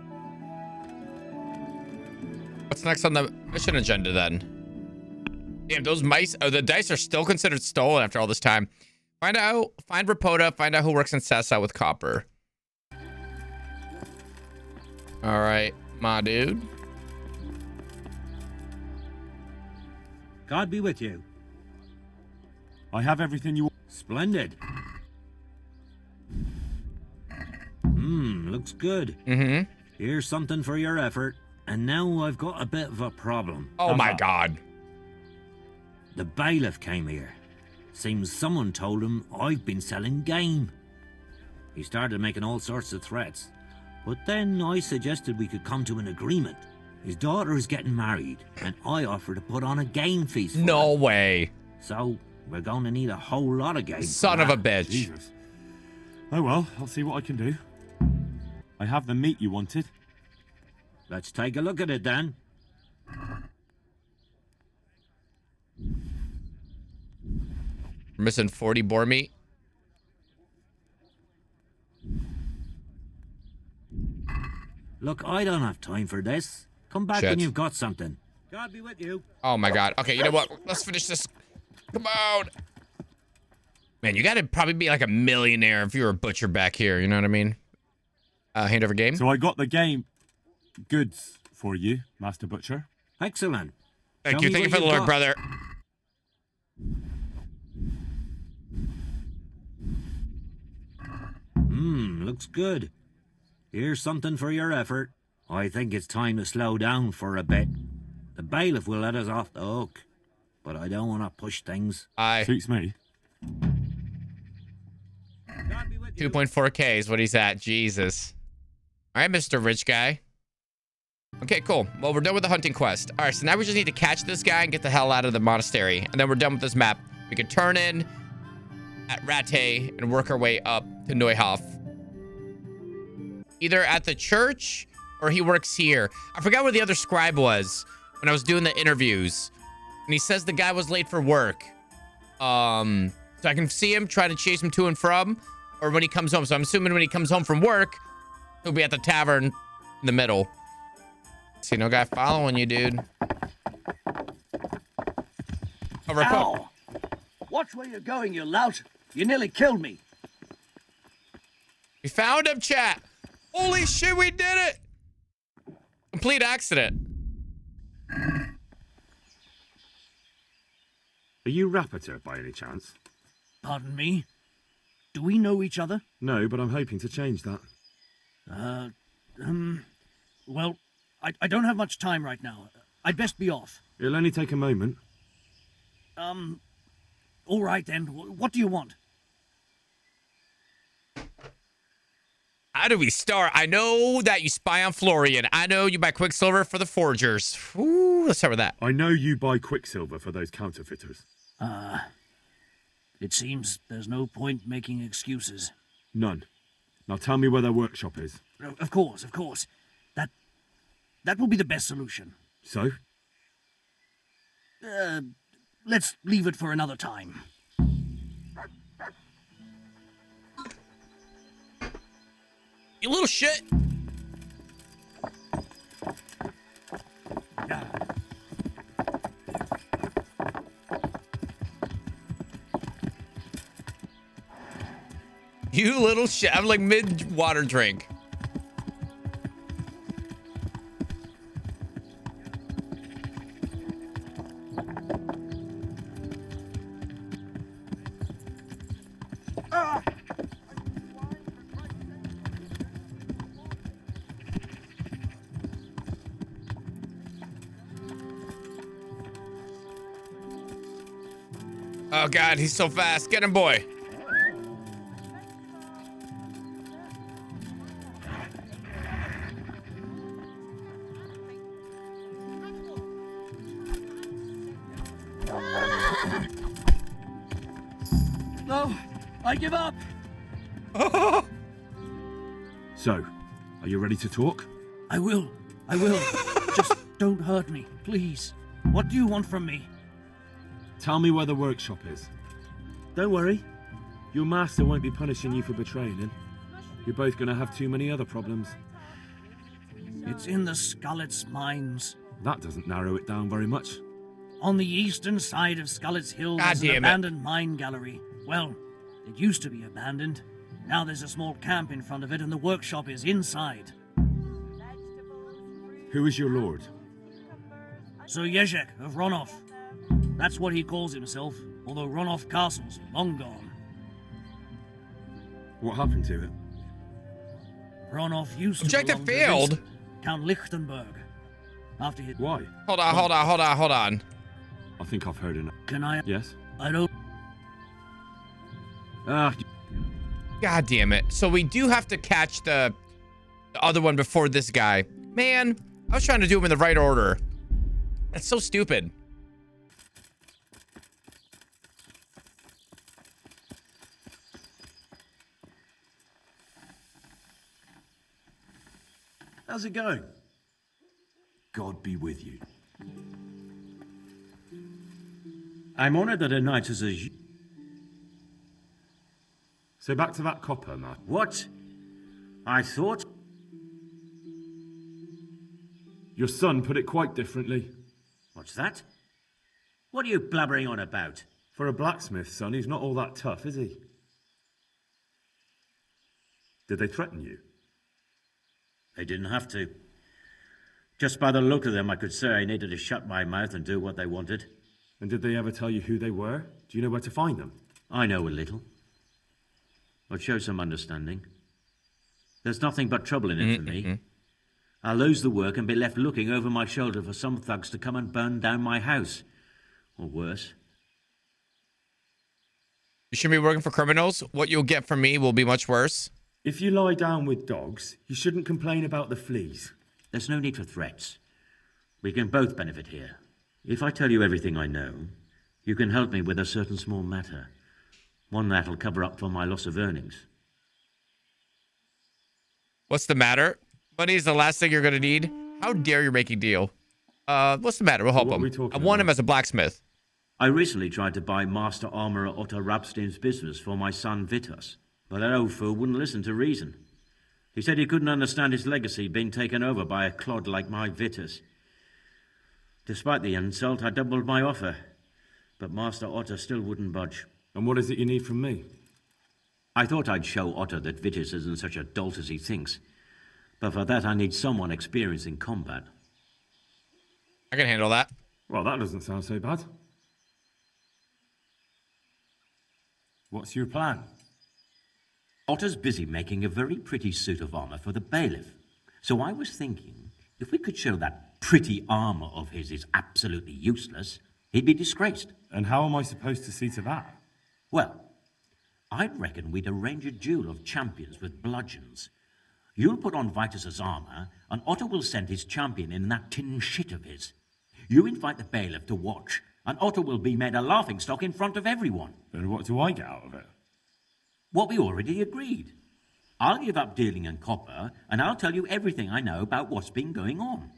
What's next on the mission agenda then? Damn, those mice. Oh, the dice are still considered stolen after all this time. Find Rapota, find out who works in Sessa with copper. All right, my dude. God be with you. I have everything you want. Splendid. Looks good. Mm-hmm. Here's something for your effort. And now I've got a bit of a problem. Oh my God. The bailiff came here. Seems someone told him I've been selling game. He started making all sorts of threats. But then I suggested we could come to an agreement. His daughter is getting married, and I offered to put on a game feast for No her. way. So, we're going to need a whole lot of games. Son of a bitch. Jesus. Oh well, I'll see what I can do. I have the meat you wanted. Let's take a look at it then. We're missing 40 boar meat. Look, I don't have time for this. Come back Shit. when you've got something. God be with you. Oh my God. Okay, you know what? Let's finish this. Come on. Man, you gotta probably be like a millionaire if you're a butcher back here. You know what I mean? Hand over game. So I got the game goods for you, Master Butcher. Excellent. Thank you. Thank you for the Lord, brother. Looks good. Here's something for your effort. I think it's time to slow down for a bit. The bailiff will let us off the hook, but I don't want to push things. Suits me. 2.4K is what he's at. Jesus. All right, Mr. Rich Guy. Okay, cool. Well, we're done with the hunting quest. All right, so now we just need to catch this guy and get the hell out of the monastery. And then we're done with this map. We can turn in at Rattay and work our way up to Neuhof. Either at the church or he works here. I forgot where the other scribe was when I was doing the interviews. And he says the guy was late for work. So I can see him trying to chase him to and from, or when he comes home. So I'm assuming when he comes home from work, he'll be at the tavern in the middle. See, no guy following you, dude. Oh, Ow! Watch where you're going, you lout. You nearly killed me. We found him, chat. Holy shit, we did it. Complete accident. Are you Rapiter by any chance? Pardon me? Do we know each other? No, but I'm hoping to change that. Well, I don't have much time right now. I'd best be off. It'll only take a moment. All right then. What do you want? How do we start? I know that you spy on Florian. I know you buy Quicksilver for the forgers. Ooh, let's start with that. I know you buy Quicksilver for those counterfeiters. It seems there's no point making excuses. None. Now tell me where their workshop is. Of course. That will be the best solution. So? Let's leave it for another time. You little shit. You little shit. I'm like mid-water drink. Oh God, he's so fast. Get him, boy. No, I give up. So, are you ready to talk? I will. Just don't hurt me, please. What do you want from me? Tell me where the workshop is. Don't worry. Your master won't be punishing you for betraying him. You're both going to have too many other problems. It's in the Skullet's mines. That doesn't narrow it down very much. On the eastern side of Skullet's Hill, God there's an damn it. abandoned mine gallery. Well, it used to be abandoned. Now there's a small camp in front of it, and the workshop is inside. Who is your lord? Sir Jezek of Ronov. That's what he calls himself, although Ronov Castle's long gone. What happened to it? Ronov used to Objective belong to failed. Vincent, Count Lichtenberg. After he... Why? Hold on. I think I've heard enough. Can I... Yes? I don't... God damn it. So we do have to catch the other one before this guy. Man, I was trying to do them in the right order. That's so stupid. How's it going? God be with you. I'm honored that a knight as a... So back to that copper, Matt. What? I thought... Your son put it quite differently. What's that? What are you blabbering on about? For a blacksmith, son, he's not all that tough, is he? Did they threaten you? They didn't have to. Just by the look of them, I could say I needed to shut my mouth and do what they wanted. And did they ever tell you who they were? Do you know where to find them? I know a little. I'll show some understanding. There's nothing but trouble in it for me. I'll lose the work and be left looking over my shoulder for some thugs to come and burn down my house. Or worse. You shouldn't be working for criminals. What you'll get from me will be much worse. If you lie down with dogs, you shouldn't complain about the fleas. There's no need for threats. We can both benefit here. If I tell you everything I know, you can help me with a certain small matter. One that'll cover up for my loss of earnings. What's the matter? Money is the last thing you're going to need. How dare you make a deal? What's the matter? We'll help him. I want him as a blacksmith. I recently tried to buy Master Armourer Otto Rapstein's business for my son Vitus, but that old fool wouldn't listen to reason. He said he couldn't understand his legacy being taken over by a clod like my Vitus. Despite the insult, I doubled my offer, but Master Otto still wouldn't budge. And what is it you need from me? I thought I'd show Otto that Vitus isn't such a dolt as he thinks, but for that I need someone experienced in combat. I can handle that. Well, that doesn't sound so bad. What's your plan? Otto's busy making a very pretty suit of armor for the bailiff. So I was thinking, if we could show that pretty armor of his is absolutely useless, he'd be disgraced. And how am I supposed to see to that? Well, I'd reckon we'd arrange a duel of champions with bludgeons. You'll put on Vitus's armor, and Otto will send his champion in that tin shit of his. You invite the bailiff to watch, and Otto will be made a laughingstock in front of everyone. And what do I get out of it? What we already agreed. I'll give up dealing in copper, and I'll tell you everything I know about what's been going on.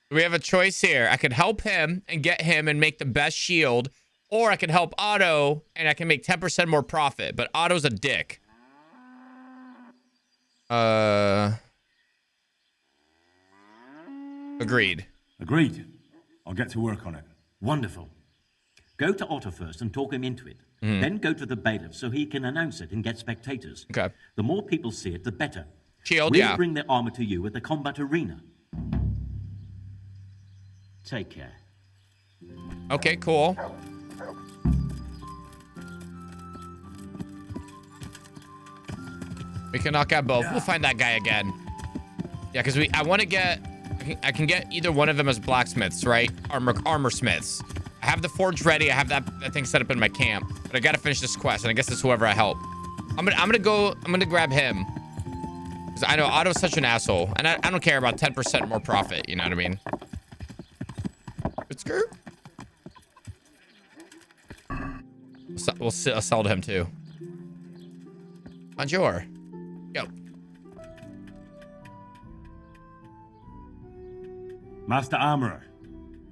We have a choice here. I could help him and get him and make the best shield, or I could help Otto and I can make 10% more profit, but Otto's a dick. Agreed. Agreed. I'll get to work on it. Wonderful. Go to Otto first and talk him into it. Then go to the bailiff so he can announce it and get spectators. Okay. The more people see it, the better. Shield, we'll yeah. bring the armor to you at the combat arena. Take care. Okay, cool. We can knock out both. We'll find that guy again. Yeah, because I want to get... I can get either one of them as blacksmiths, right? Armor smiths. I have the forge ready. I have that thing set up in my camp. But I gotta finish this quest, and I guess it's whoever I help. I'm gonna grab him. Because I know Otto's such an asshole. And I don't care about 10% more profit, you know what I mean? It's good. We'll sell to him too. Bonjour. Yo. Master Armorer,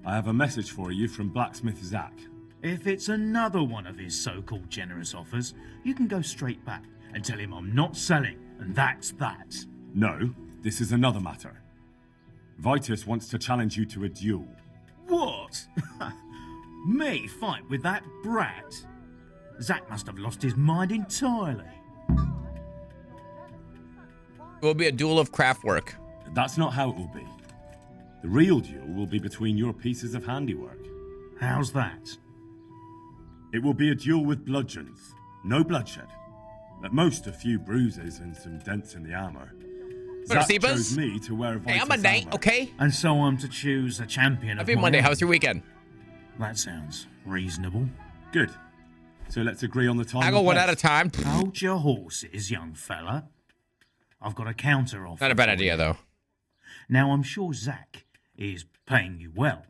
I have a message for you from Blacksmith Zach. If it's another one of his so-called generous offers, you can go straight back and tell him I'm not selling, and that's that. No, this is another matter. Vitus wants to challenge you to a duel. What? Me fight with that brat? Zach must have lost his mind entirely. It will be a duel of craftwork. That's not how it will be. The real duel will be between your pieces of handiwork. How's that? It will be a duel with bludgeons. No bloodshed. At most, a few bruises and some dents in the armor. Zach chose me to wear a Vitus Hey, I'm a knight, armor. okay? And so I'm to choose a champion Happy of my Monday. own. How's your weekend? That sounds reasonable. Good. So let's agree on the time. I go one at a time. Hold your horses, young fella. I've got a counter offer. Not a bad for idea, you. though. Now, I'm sure Zach is paying you well.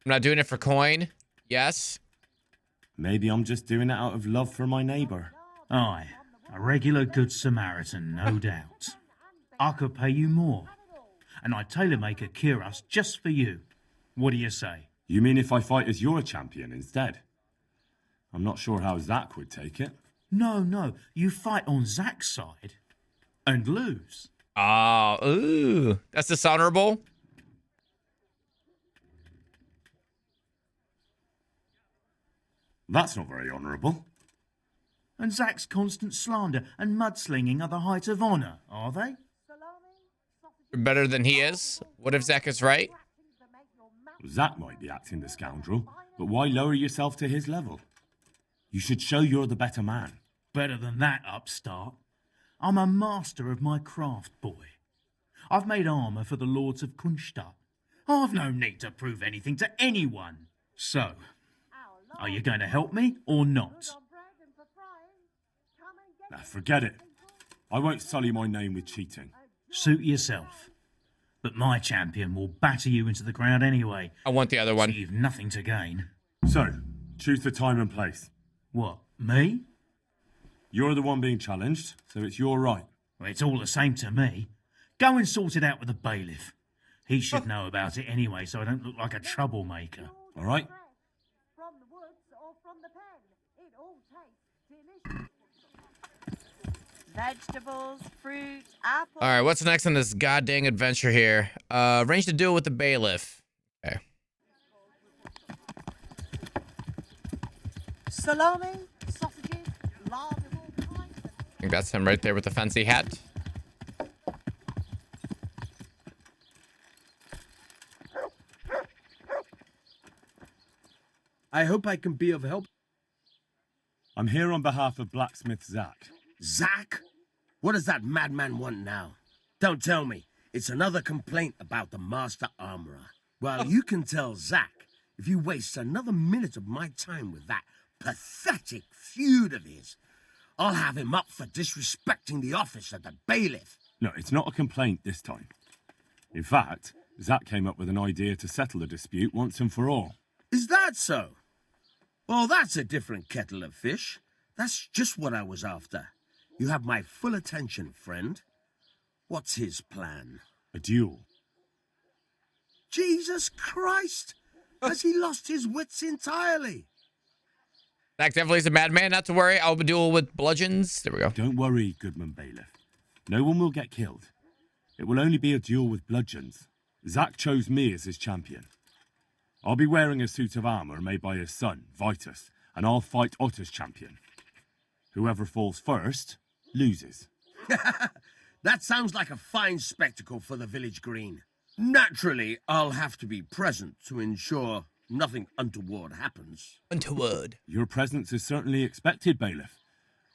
I'm not doing it for coin. Yes. Maybe I'm just doing it out of love for my neighbor. Aye, a regular good Samaritan, no doubt. I could pay you more, and I'd tailor-make a cuirass just for you. What do you say? You mean if I fight as your champion instead? I'm not sure how Zach would take it. No, you fight on Zach's side and lose. Oh, ooh. That's dishonorable. That's not very honourable. And Zach's constant slander and mudslinging are the height of honour, are they? Better than he is. What if Zach is right? Zach might be acting the scoundrel, but why lower yourself to his level? You should show you're the better man. Better than that, upstart. I'm a master of my craft, boy. I've made armour for the lords of Kunstadt. I've no need to prove anything to anyone. So, are you going to help me or not? Now, forget it. I won't sully my name with cheating. Suit yourself. But my champion will batter you into the ground anyway. I want the other one. So you've nothing to gain. So, choose the time and place. What, me? You're the one being challenged, so it's your right. Well, it's all the same to me. Go and sort it out with the bailiff. He should know about it anyway, so I don't look like a troublemaker. All right? From the woods or from the pen, it all tastes delicious. Vegetables, fruit, apples. All right, what's next on this goddamn adventure here? Arrange to deal with the bailiff. Okay. Salami, sausages, lard of all kinds. I think that's him right there with the fancy hat. I hope I can be of help. I'm here on behalf of Blacksmith Zach. Zach? What does that madman want now? Don't tell me. It's another complaint about the Master Armorer. Well, you can tell Zach if you waste another minute of my time with that pathetic feud of his. I'll have him up for disrespecting the office of the bailiff. No, it's not a complaint this time. In fact, Zach came up with an idea to settle the dispute once and for all. Is that so? Well, that's a different kettle of fish. That's just what I was after. You have my full attention, friend. What's his plan? A duel. Jesus Christ! Has he lost his wits entirely? Zach definitely is a madman, not to worry. I'll duel with bludgeons. There we go. Don't worry, Goodman Bailiff. No one will get killed. It will only be a duel with bludgeons. Zach chose me as his champion. I'll be wearing a suit of armour made by his son, Vitus, and I'll fight Otto's champion. Whoever falls first, loses. That sounds like a fine spectacle for the village green. Naturally, I'll have to be present to ensure nothing untoward happens. Untoward. Your presence is certainly expected, Bailiff.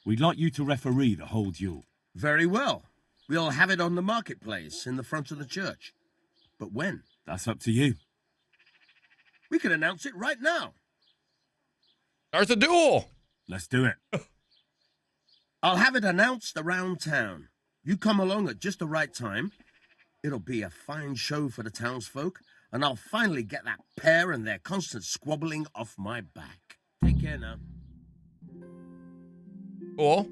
We'd like you to referee the whole duel. Very well. We'll have it on the marketplace in the front of the church. But when? That's up to you. We can announce it right now. There's a duel. Let's do it. I'll have it announced around town. You come along at just the right time. It'll be a fine show for the townsfolk, and I'll finally get that pair and their constant squabbling off my back. Take care now. Cool.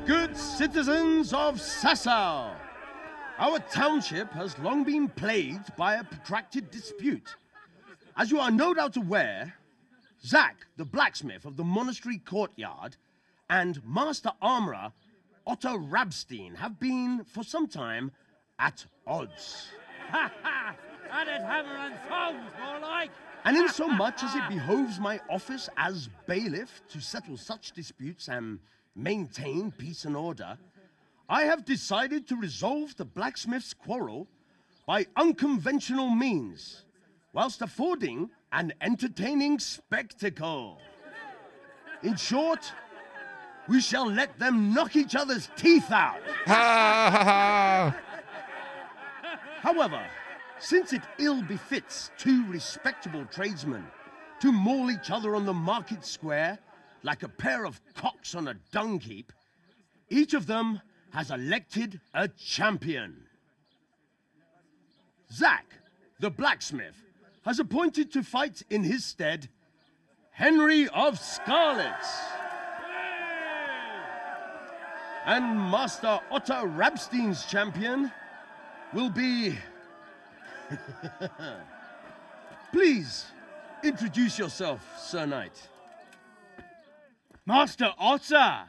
Good citizens of Sasau, our township has long been plagued by a protracted dispute. As you are no doubt aware, Zach, the blacksmith of the monastery courtyard, and Master Armorer Otto Rabstein have been, for some time, at odds. Ha ha! Added hammer and tongs, more like! And in so much as it behoves my office as bailiff to settle such disputes and maintain peace and order, I have decided to resolve the blacksmith's quarrel by unconventional means, whilst affording an entertaining spectacle. In short, we shall let them knock each other's teeth out. However, since it ill befits two respectable tradesmen to maul each other on the market square like a pair of cocks on a dung heap, each of them has elected a champion. Zach, the blacksmith, has appointed to fight in his stead Henry of Scarlets. And Master Otto Rabstein's champion will be... Please, introduce yourself, Sir Knight. Master Otter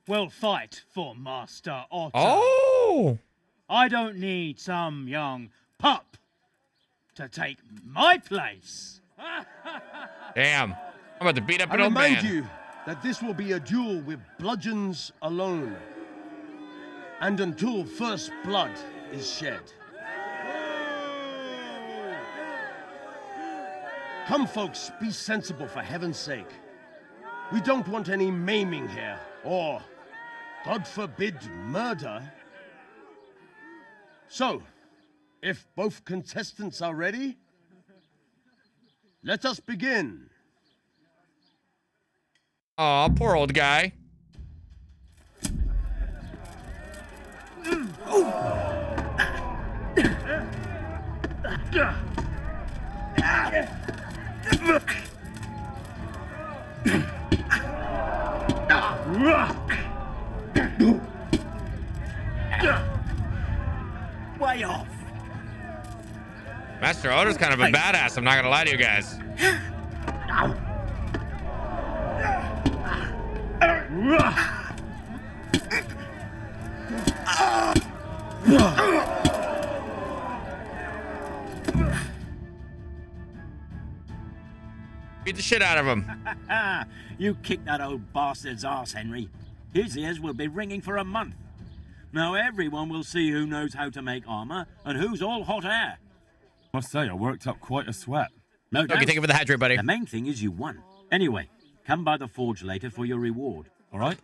will fight for Master Otter. Oh! I don't need some young pup to take my place. Damn. I'm about to beat up an I old man. remind you that this will be a duel with bludgeons alone. And until first blood is shed. Come, folks, be sensible for heaven's sake. We don't want any maiming here, or, God forbid, murder. So, if both contestants are ready, let us begin. Aw, poor old guy. Way off. Master Otter's kind of a badass, I'm not gonna lie to you guys. Beat the shit out of him. You kicked that old bastard's arse, Henry. His ears will be ringing for a month. Now everyone will see who knows how to make armor and who's all hot air. Must say, I worked up quite a sweat. No doubt. Okay, thank you for the hydrate, buddy. The main thing is you won. Anyway, come by the forge later for your reward. All right?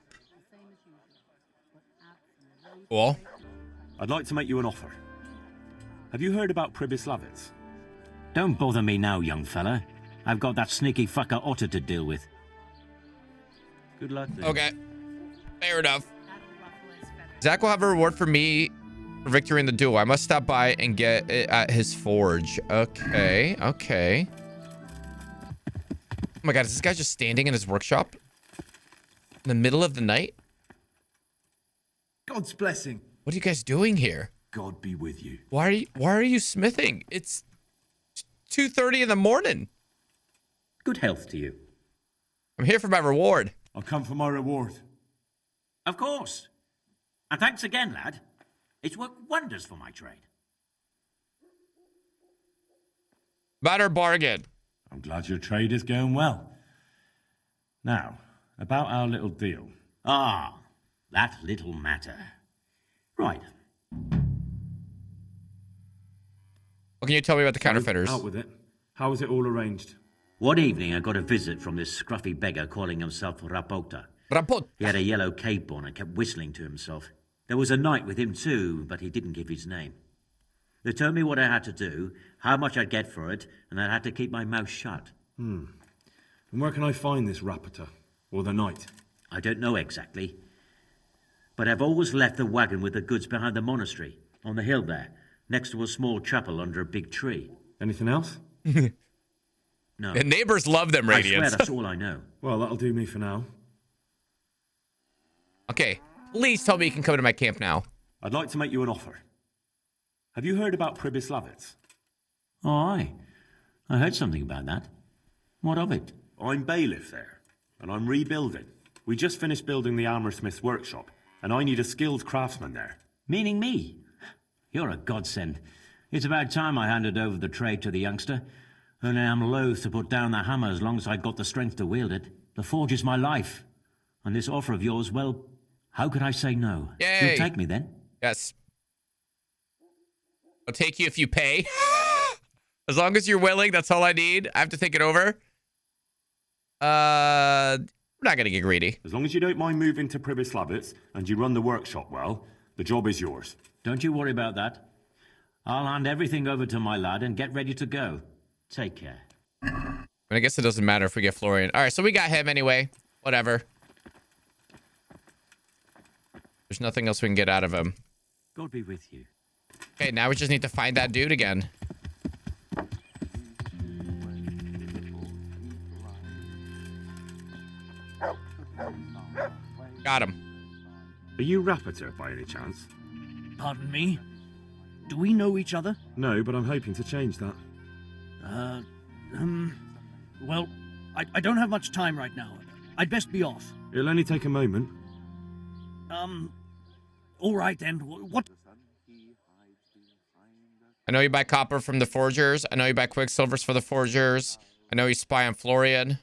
Cool. I'd like to make you an offer. Have you heard about Pribyslavitz? Don't bother me now, young fella. I've got that sneaky fucker Otter to deal with. Good luck then. Okay. Fair enough. Zach will have a reward for me for victory in the duel. I must stop by and get it at his forge. Okay, okay. Oh my god, is this guy just standing in his workshop? In the middle of the night? God's blessing. What are you guys doing here? God be with you. Why are you smithing? It's 2:30 in the morning. Good health to you. I'm here for my reward. I'll come for my reward. Of course. And thanks again, lad. It's worked wonders for my trade. Better bargain. I'm glad your trade is going well. Now, about our little deal. Ah, that little matter. Right. What can you tell me about the counterfeiters? Out with it. How was it all arranged? One evening I got a visit from this scruffy beggar calling himself Rapota. Rapota? He had a yellow cape on and kept whistling to himself. There was a knight with him too, but he didn't give his name. They told me what I had to do, how much I'd get for it, and I had to keep my mouth shut. And where can I find this rapporteur? Or the knight? I don't know exactly. But I've always left the wagon with the goods behind the monastery, on the hill there, next to a small chapel under a big tree. Anything else? No. The neighbors love them I radiants. swear that's all I know. Well, that'll do me for now. Okay, please tell me you can come to my camp now. I'd like to make you an offer. Have you heard about Pribyslavitz? Oh, aye. I heard something about that. What of it? I'm bailiff there, and I'm rebuilding. We just finished building the armorsmith's workshop, and I need a skilled craftsman there. Meaning me? You're a godsend. It's about time I handed over the trade to the youngster. Only I'm loath to put down the hammer as long as I've got the strength to wield it. The forge is my life. And this offer of yours, well, how could I say no? Yay. You'll take me then? Yes. I'll take you if you pay. As long as you're willing, that's all I need. I have to think it over. We're not gonna get greedy. As long as you don't mind moving to Pribyslavitz and you run the workshop well, the job is yours. Don't you worry about that. I'll hand everything over to my lad and get ready to go. Take care. I guess it doesn't matter if we get Florian. All right, so we got him anyway. Whatever. There's nothing else we can get out of him. God be with you. Okay, now we just need to find that dude again. Got him. Are you rapporteur by any chance? Pardon me? Do we know each other? No, but I'm hoping to change that. Well, I don't have much time right now. I'd best be off. It'll only take a moment. All right then. What? I know you buy copper from the forgers. I know you buy quicksilvers for the forgers. I know you spy on Florian.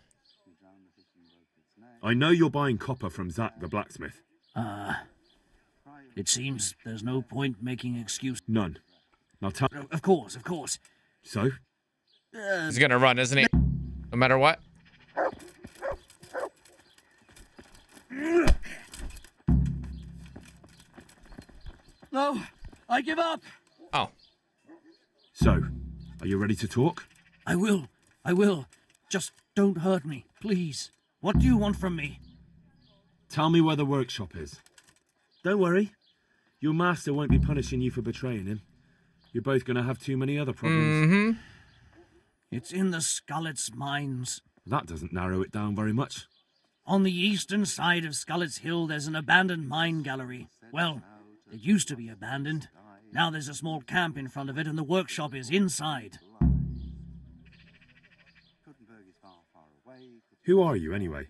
I know you're buying copper from Zach the blacksmith. It seems there's no point making excuse. None. Now tell. Of course, of course. So? He's gonna run, isn't he? No matter what. No, I give up. Oh. So, are you ready to talk? I will. Just don't hurt me, please. What do you want from me? Tell me where the workshop is. Don't worry. Your master won't be punishing you for betraying him. You're both going to have too many other problems. Mm-hmm. It's in the Skullet's mines. That doesn't narrow it down very much. On the eastern side of Skullet's Hill, there's an abandoned mine gallery. Well, it used to be abandoned. Now there's a small camp in front of it, and the workshop is inside. Who are you, anyway?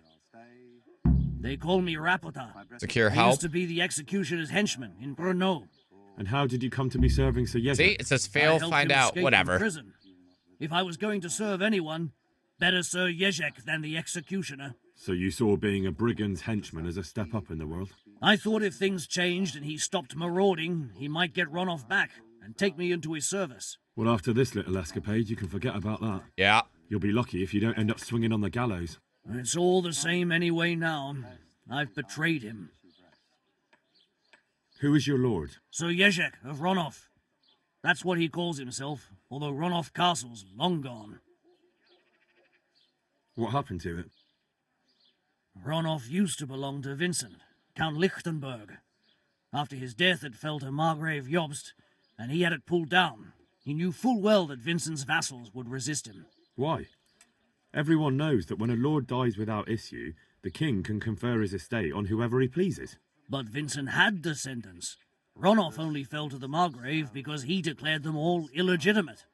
They call me Rapota. Secure I help. used to be the executioner's henchman in Brno. And how did you come to be serving Sir Yezek? See, it says fail, find out, whatever. Prison. If I was going to serve anyone, better Sir Yezek than the executioner. So you saw being a brigand's henchman as a step up in the world? I thought if things changed and he stopped marauding, he might get Ronoff back and take me into his service. Well, after this little escapade, you can forget about that. Yeah. You'll be lucky if you don't end up swinging on the gallows. It's all the same anyway now. I've betrayed him. Who is your lord? Sir Yezek of Ronoff. That's what he calls himself, although Ronoff Castle's long gone. What happened to it? Ronoff used to belong to Vincent, Count Lichtenberg. After his death, it fell to Margrave Jobst, and he had it pulled down. He knew full well that Vincent's vassals would resist him. Why? Everyone knows that when a lord dies without issue, the king can confer his estate on whoever he pleases. But Vincent had descendants. Ronoff only fell to the Margrave because he declared them all illegitimate.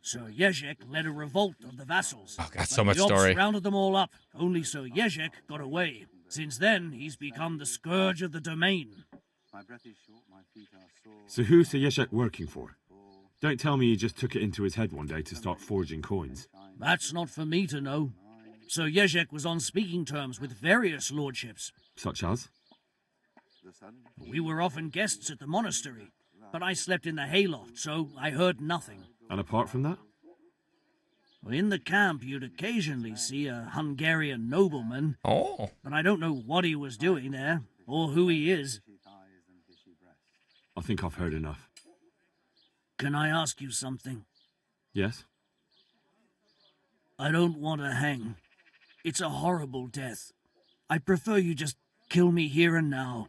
Sir Yezek led a revolt of the vassals. Oh, got so much Jobst story. rounded them all up. Only Sir Yezek got away. Since then, he's become the scourge of the domain. So who's Sir Yezek working for? Don't tell me he just took it into his head one day to start forging coins. That's not for me to know. Sir Yezek was on speaking terms with various lordships. Such as? We were often guests at the monastery, but I slept in the hayloft, so I heard nothing. And apart from that? In the camp, you'd occasionally see a Hungarian nobleman. Oh. But I don't know what he was doing there, or who he is. I think I've heard enough. Can I ask you something? Yes? I don't want to hang. It's a horrible death. I prefer you just kill me here and now.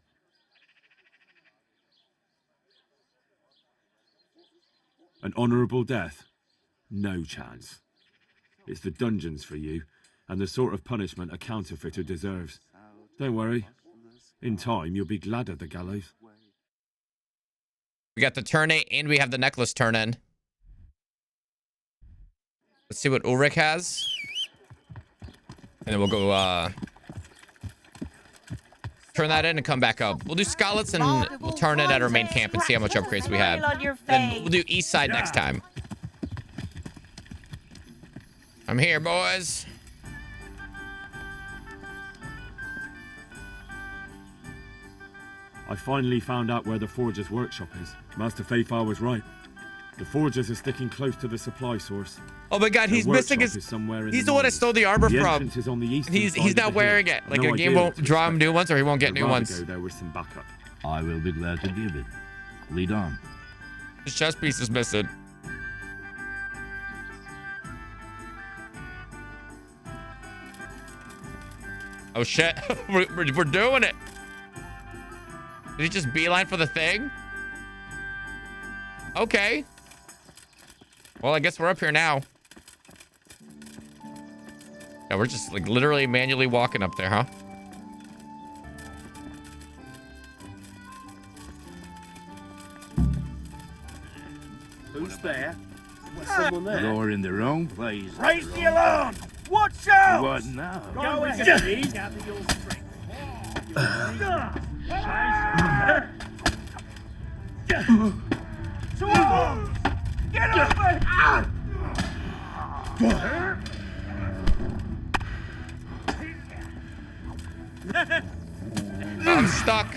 An honourable death? No chance. It's the dungeons for you, and the sort of punishment a counterfeiter deserves. Don't worry. In time, you'll be glad of the gallows. We got the turn 8 and we have the necklace turn in. Let's see what Ulrich has. And then we'll go turn that in and come back up. We'll do Scarlets and we'll turn it at our main camp and see how much upgrades we have. Then we'll do east side next time. I'm here, boys. I finally found out where the Forger's workshop is. Master Faithfar was right. The Forgers are sticking close to the supply source. Oh my god, he's missing his... He's the one I stole the armor from. Is on the He's not wearing it. Like, a game won't draw him new ones or he won't get new ones. There was some backup. I will be glad to give it. Lead on. His chest piece is missing. Oh shit, we're doing it. Did he just beeline for the thing? Okay. Well, I guess we're up here now. Yeah, we're just like literally manually walking up there, huh? Who's there? Was someone there? You're in the wrong place. Raise the alarm! Watch out! What now? Go ahead. Gather your strength. Get over! I'm stuck.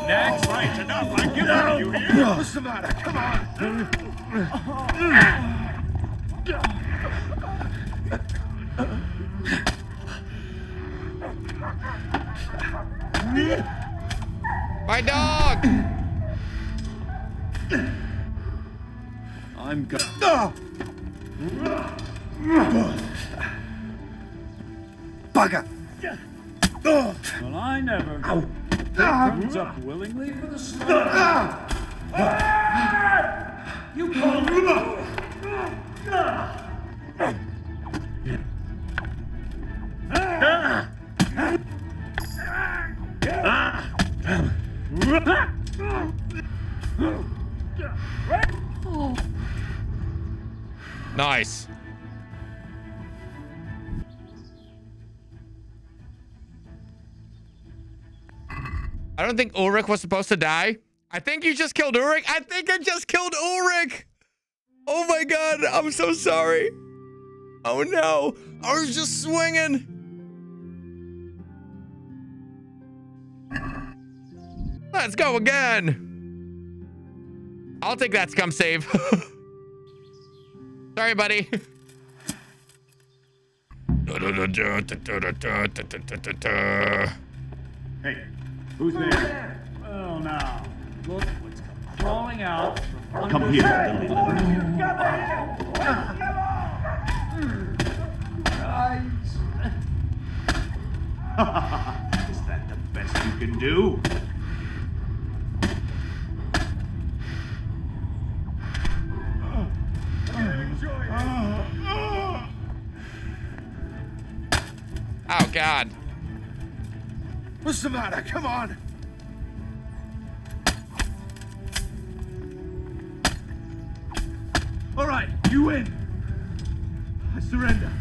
Next, right, enough. I'm giving you here. What's the matter? Come My dog! I'm go- Bugger! Well, I never comes up willingly for the slaughter. You call Nice. I don't think Ulrich was supposed to die. I think you just killed Ulrich. I think I just killed Ulrich. Oh my god, I'm so sorry. Oh no, I was just swinging. Let's go again. I'll take that scum save. Sorry, buddy. Hey, who's there? Well, now, look what's crawling out. Come here. Is that the best you can do? Oh god. What's the matter? Come on! All right, you win. I surrender.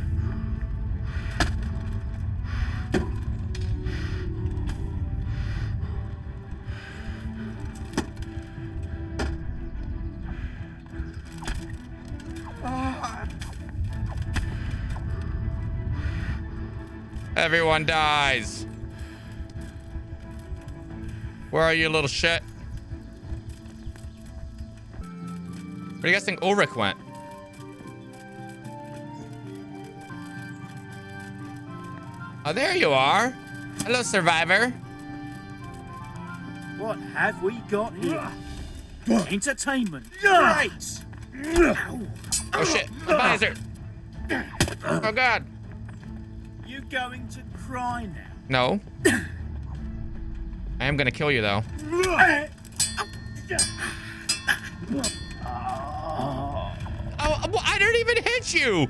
Everyone dies. Where are you, little shit? Where do you guys think Ulrich went? Oh, there you are. Hello, survivor. What have we got here? Entertainment. Great. Oh shit, the visor. Oh god. You going to cry now? No. I am gonna kill you though. Oh, well, I didn't even hit you.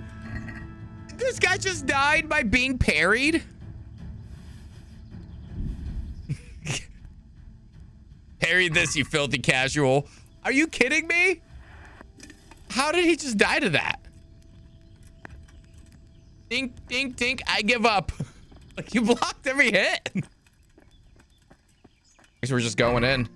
This guy just died by being parried. Parried this, you filthy casual. Are you kidding me? How did he just die to that? Dink, dink, dink, I give up. Like, you blocked every hit. Guess we're just going in.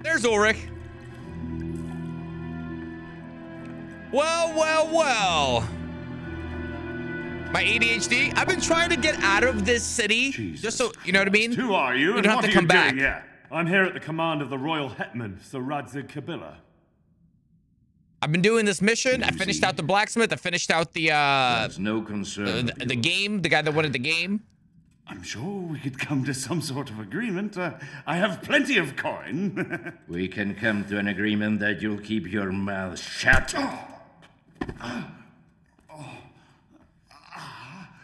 There's Ulrich. Well, well, well. My ADHD, I've been trying to get out of this city, just so, you know what I mean? Who are you, We and don't what have are to come you back. doing here? I'm here at the command of the Royal Hetman, Sir Radzig Kabila. I've been doing this mission. I finished out the blacksmith. I finished out the, There's no concern. the game, the guy that wanted the game. I'm sure we could come to some sort of agreement. I have plenty of coin. We can come to an agreement that you'll keep your mouth shut.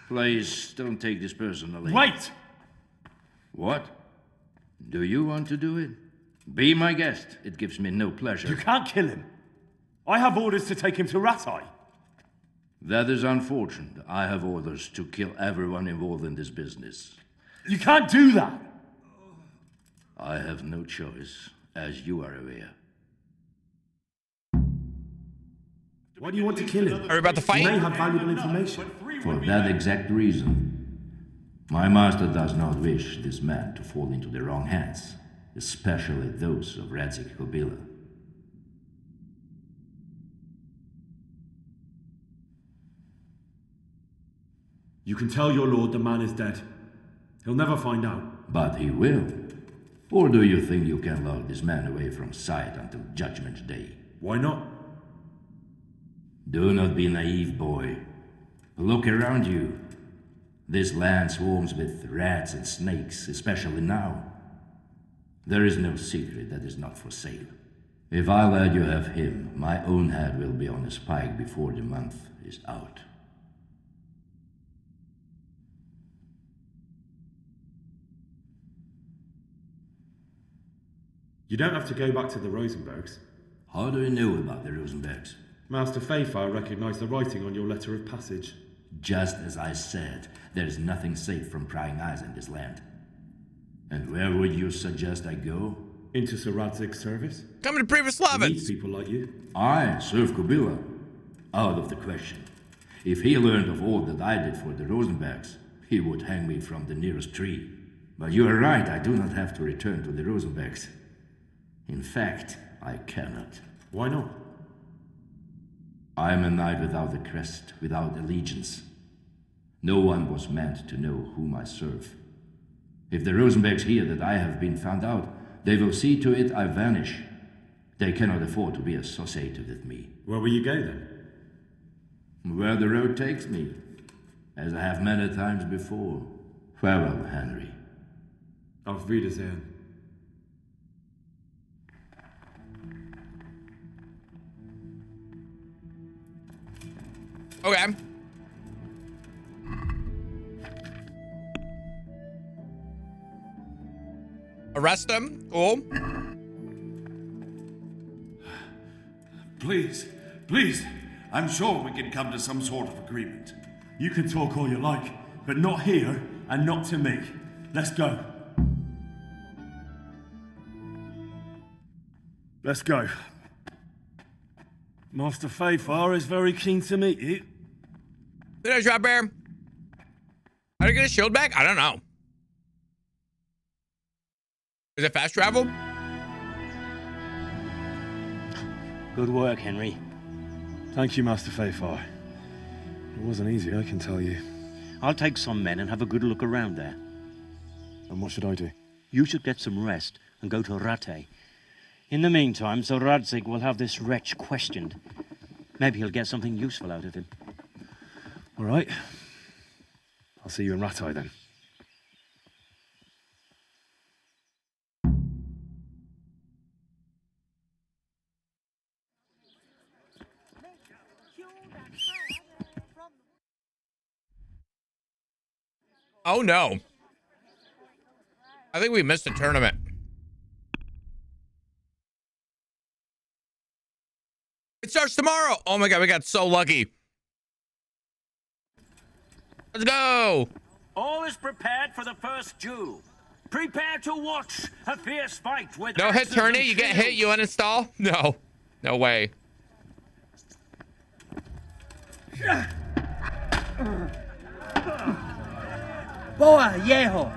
Please, don't take this personally. Wait! What? Do you want to do it? Be my guest. It gives me no pleasure. You can't kill him. I have orders to take him to Ratai. That is unfortunate. I have orders to kill everyone involved in this business. You can't do that. I have no choice, as you are aware. Why do you want to kill him? Are we about to fight? He may have valuable information. For that exact reason, my master does not wish this man to fall into the wrong hands, especially those of Radzig Kabila. You can tell your lord the man is dead. He'll never find out. But he will. Or do you think you can lock this man away from sight until Judgment Day? Why not? Do not be naive, boy. Look around you. This land swarms with rats and snakes, especially now. There is no secret that is not for sale. If I let you have him, my own head will be on a spike before the month is out. You don't have to go back to the Rosenbergs. How do you know about the Rosenbergs? Master Fayfire recognized the writing on your letter of passage. Just as I said, there is nothing safe from prying eyes in this land. And where would you suggest I go? Into Sir Radzig's service? Come to previous Slavins. Needs people like you. I serve Kabila. Out of the question. If he learned of all that I did for the Rosenbergs, he would hang me from the nearest tree. But you are right, I do not have to return to the Rosenbergs. In fact, I cannot. Why not? I am a knight without a crest, without allegiance. No one was meant to know whom I serve. If the Rosenbergs hear that I have been found out, they will see to it I vanish. They cannot afford to be associated with me. Where will you go then? Where the road takes me, as I have many times before. Farewell, Henry. Auf Wiedersehen. Okay. Arrest him. Cool. Please, please. I'm sure we can come to some sort of agreement. You can talk all you like, but not here and not to me. Let's go. Let's go. Master Fayfire is very keen to meet you. Did I drop bear? How to get his shield back? I don't know. Is it fast travel? Good work, Henry. Thank you, Master Fayfire. It wasn't easy, I can tell you. I'll take some men and have a good look around there. And what should I do? You should get some rest and go to Rattay. In the meantime, Sir Radzig will have this wretch questioned. Maybe he'll get something useful out of him. All right. I'll see you in Rattay then. Oh no. I think we missed a tournament. It starts tomorrow. Oh my god, we got so lucky. Let's go. All is prepared for the first duel. Prepare to watch a fierce fight with No hit axes tourney. and You get hit, you uninstall? No. No way. Boa, viejo.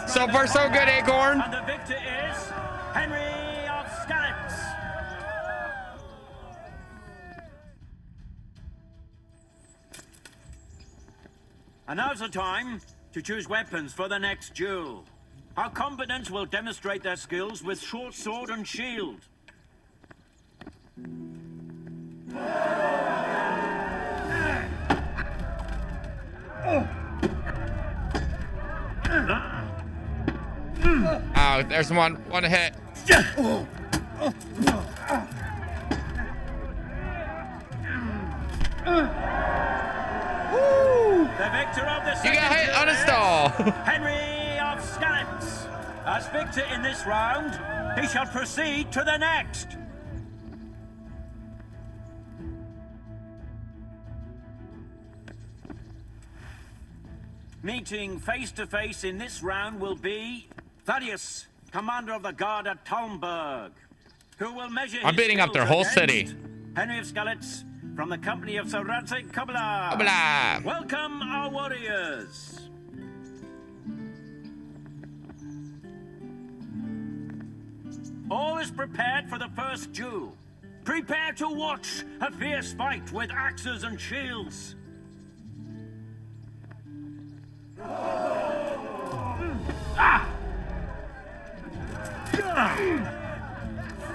So far, so good, Acorn. And the victor is Henry of Skalitz. And now's the time to choose weapons for the next duel. Our combatants will demonstrate their skills with short sword and shield. Oh, there's one hit. The victor of the You second got hit, duel uninstall. is Henry of Skalitz. As victor in this round, he shall proceed to the next. Meeting face to face in this round will be Thaddeus, commander of the guard at Talmberg, who will measure I'm his beating up their skills whole against city. Henry of Skalitz from the company of Sir Radzik Kabbalah. Kabbalah. Welcome our warriors. All is prepared for the first duel. Prepare to watch a fierce fight with axes and shields.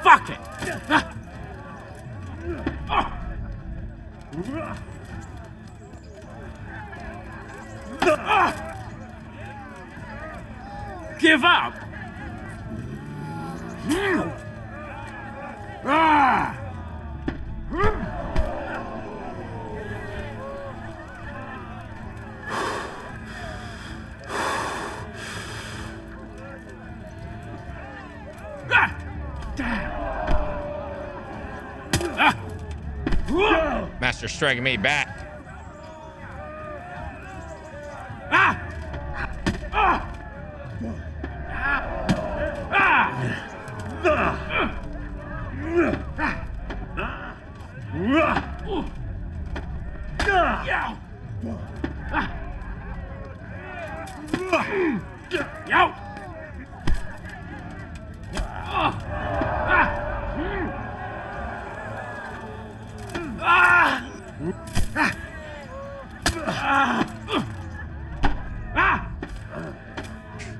Fuck it. Give up. Master striking me back.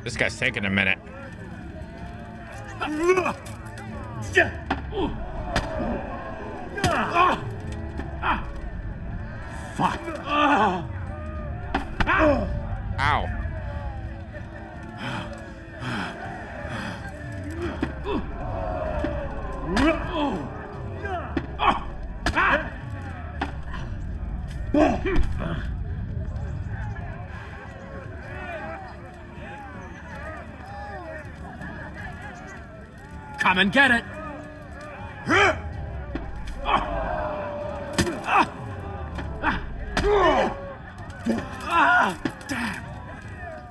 This guy's taking a minute. Fuck. Ow. Come and get it. Damn.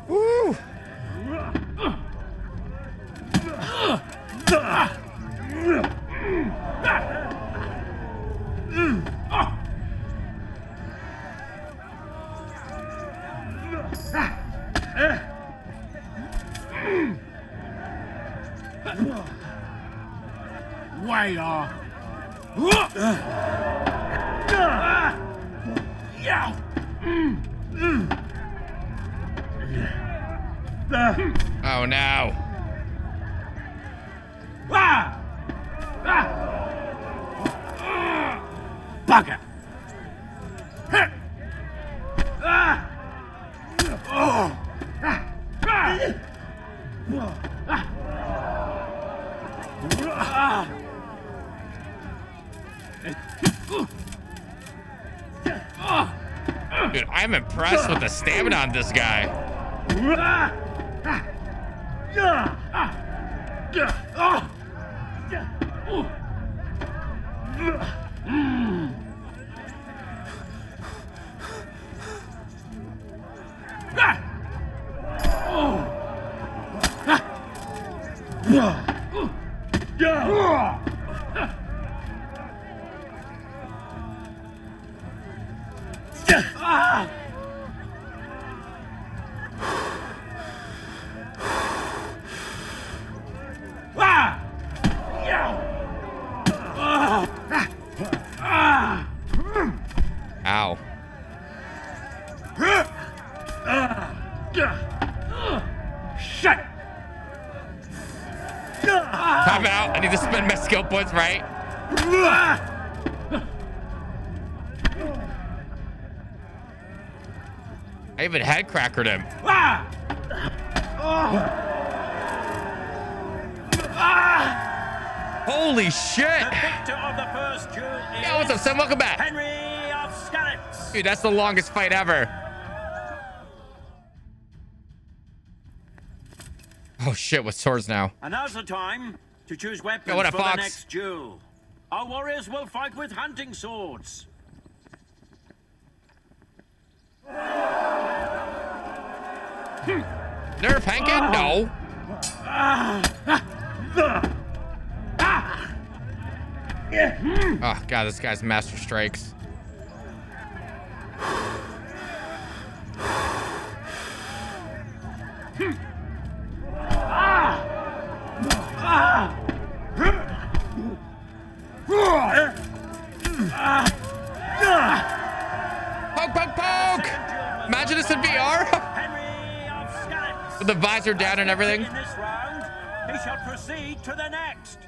Woo. Way off. Oh no. Bugger. Dude, I'm impressed with the stamina on this guy. Ow. Shut. Time out. I need to spend my skill points, right? I even head crackered him. Holy shit! The victor of the first duel is Yo, what's up, Sam? Welcome back. Henry of Skalitz. Dude, that's the longest fight ever. Oh shit, with swords now. And now's the time to choose weapons Yo, what a for fox. the next duel. Our warriors will fight with hunting swords. Nerf Henken? No. Oh god, this guy's master strikes. Poke, poke, poke! Imagine this in VR. With the visor down and everything. In this round, he shall proceed to the next.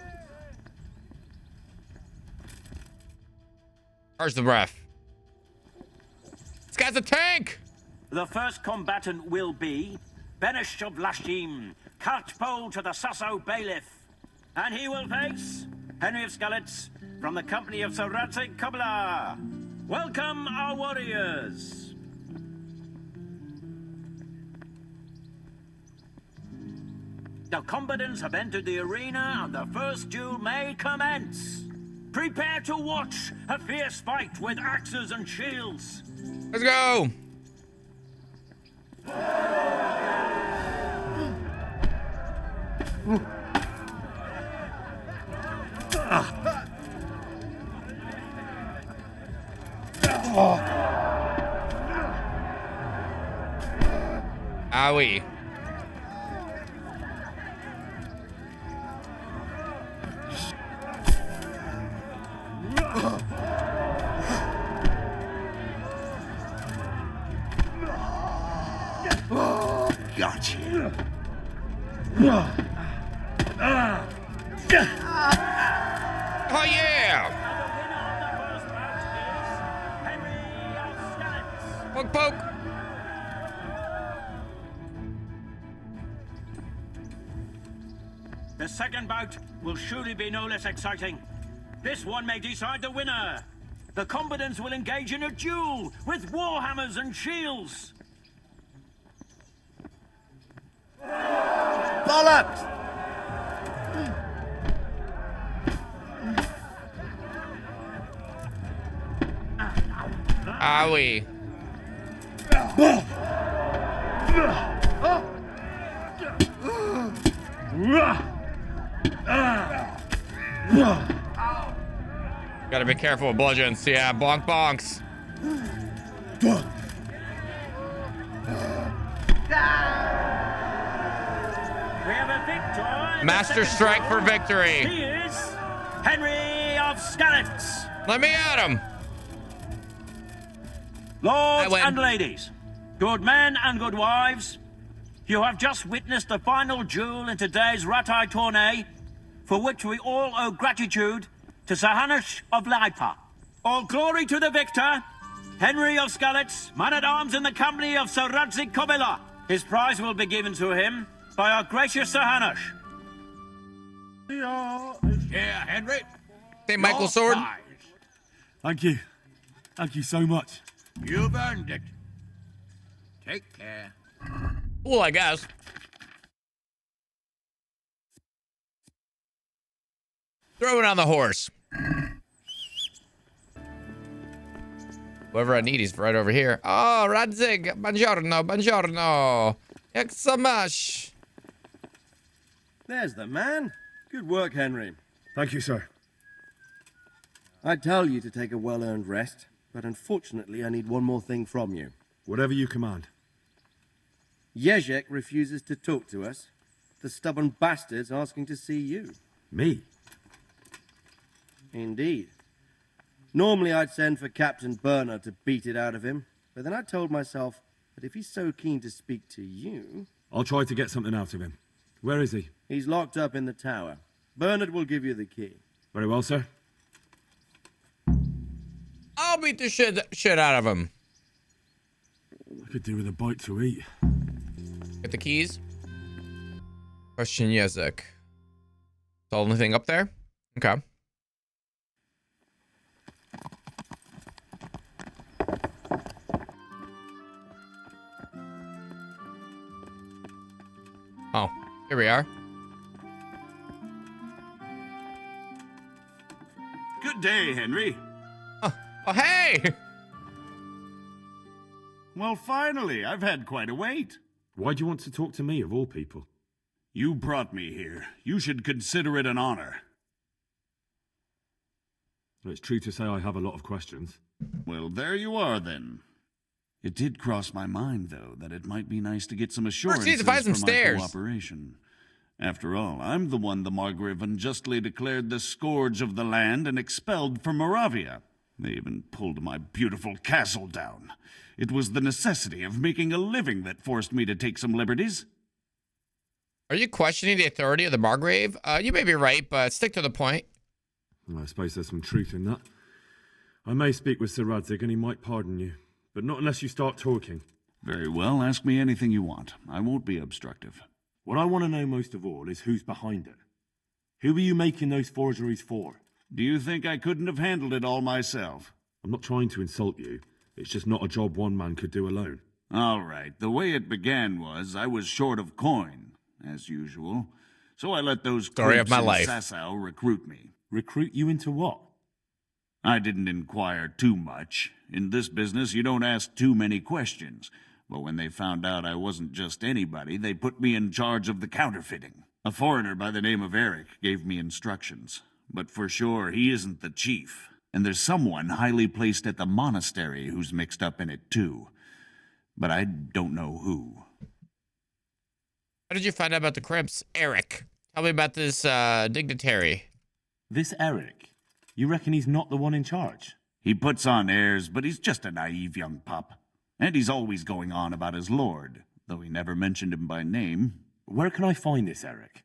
Where's the ref? This guy's a tank! The first combatant will be Benish of Lashim, cart pole to the Sasso bailiff. And he will face Henry of Skalitz from the company of Sir Ratzig Kobla. Welcome, our warriors. The combatants have entered the arena and the first duel may commence. Prepare to watch a fierce fight with axes and shields. Let's go! Owie. Gotcha. Oh yeah! Poke, poke! The second bout will surely be no less exciting. This one may decide the winner. The combatants will engage in a duel with warhammers and shields. Bollocks! Owie. Gotta be careful with bludgeons. Yeah, bonk bonks. We have a victor Master strike for victory. He is Henry of Skalitz. Let me at him. Lords and ladies, good men and good wives, you have just witnessed the final duel in today's Ratai tourney, for which we all owe gratitude to Sir Hanush of Laipa. All glory to the victor, Henry of Skalitz, man-at-arms in the company of Sir Radzik Kobila. His prize will be given to him by our gracious Sir Hanush. Yeah, Henry. Hey, Michael Sword. Thank you. Thank you so much. You've earned it. Take care. Cool, I guess. Throw it on the horse. Whoever I need, he's right over here. Oh, Radzik. Buongiorno, buongiorno. Jak so much. There's the man. Good work, Henry. Thank you, sir. I tell you to take a well-earned rest, but unfortunately I need one more thing from you. Whatever you command. Jezek refuses to talk to us. The stubborn bastard's asking to see you. Me? Indeed. Normally I'd send for Captain Burner to beat it out of him, but then I told myself that if he's so keen to speak to you... I'll try to get something out of him. Where is he? He's locked up in the tower. Bernard will give you the key. Very well, sir. I'll beat the shit out of him. I could do with a bite to eat. Get the keys. Question Jezek. The only thing up there? Okay. Oh, here we are. Good day, Henry. Oh, hey! Well, finally, I've had quite a wait. Why do you want to talk to me, of all people? You brought me here. You should consider it an honor. It's true to say I have a lot of questions. Well, there you are, then. It did cross my mind, though, that it might be nice to get some assurances to find some for stairs. my cooperation. After all, I'm the one the Margrave unjustly declared the scourge of the land and expelled from Moravia. They even pulled my beautiful castle down. It was the necessity of making a living that forced me to take some liberties. Are you questioning the authority of the Margrave? You may be right, but stick to the point. I suppose there's some truth in that. I may speak with Sir Radzik and he might pardon you, but not unless you start talking. Very well, ask me anything you want. I won't be obstructive. What I want to know most of all is who's behind it. Who are you making those forgeries for? Do you think I couldn't have handled it all myself? I'm not trying to insult you. It's just not a job one man could do alone. All right. The way it began was I was short of coin, as usual. So I let those Story of creeps my in life. Sasau recruit me. Recruit you into what? I didn't inquire too much. In this business, you don't ask too many questions. But when they found out I wasn't just anybody, they put me in charge of the counterfeiting. A foreigner by the name of Eric gave me instructions. But for sure, he isn't the chief. And there's someone highly placed at the monastery who's mixed up in it too. But I don't know who. How did you find out about the crimps? Eric. Tell me about this dignitary. This Eric? You reckon he's not the one in charge? He puts on airs, but he's just a naive young pup. And he's always going on about his lord, though he never mentioned him by name. Where can I find this Eric?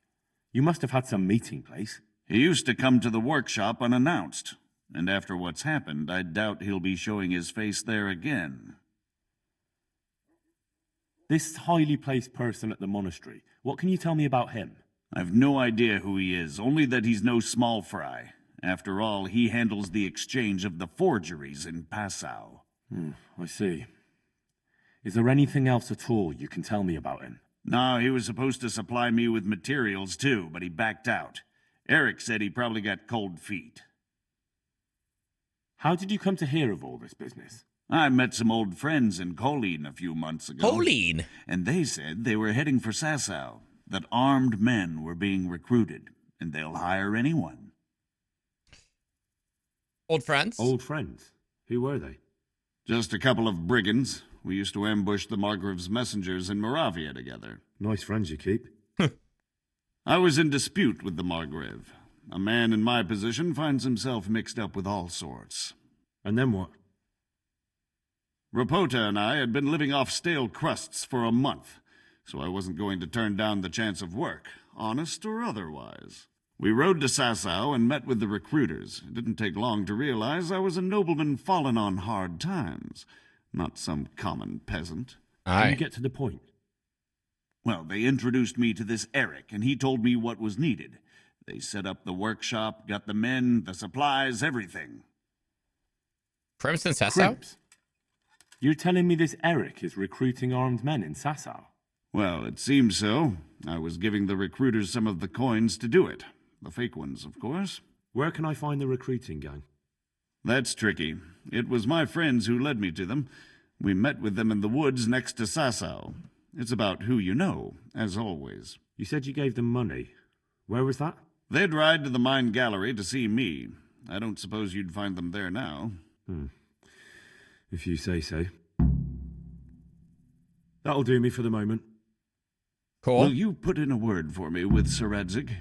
You must have had some meeting place. He used to come to the workshop unannounced. And after what's happened, I doubt he'll be showing his face there again. This highly placed person at the monastery, what can you tell me about him? I've no idea who he is, only that he's no small fry. After all, he handles the exchange of the forgeries in Passau. I see. Is there anything else at all you can tell me about him? No, he was supposed to supply me with materials too, but he backed out. Eric said he probably got cold feet. How did you come to hear of all this business? I met some old friends in Colleen a few months ago. Colleen? And they said they were heading for Sasau, that armed men were being recruited, and they'll hire anyone. Old friends? Old friends? Who were they? Just a couple of brigands. We used to ambush the Margrave's messengers in Moravia together. Nice friends you keep. I was in dispute with the Margrave. A man in my position finds himself mixed up with all sorts. And then what? Rapota and I had been living off stale crusts for a month, so I wasn't going to turn down the chance of work, honest or otherwise. We rode to Sasau and met with the recruiters. It didn't take long to realize I was a nobleman fallen on hard times, not some common peasant. Can you get to the point? Well, they introduced me to this Eric, and he told me what was needed. They set up the workshop, got the men, the supplies, everything. Crimson Sasau? You're telling me this Eric is recruiting armed men in Sasau? Well, it seems so. I was giving the recruiters some of the coins to do it. The fake ones, of course. Where can I find the recruiting gang? That's tricky. It was my friends who led me to them. We met with them in the woods next to Sasau. It's about who you know, as always. You said you gave them money. Where was that? They'd ride to the mine gallery to see me. I don't suppose you'd find them there now. If you say so. That'll do me for the moment. Cool. Will you put in a word for me with Sir Radzig?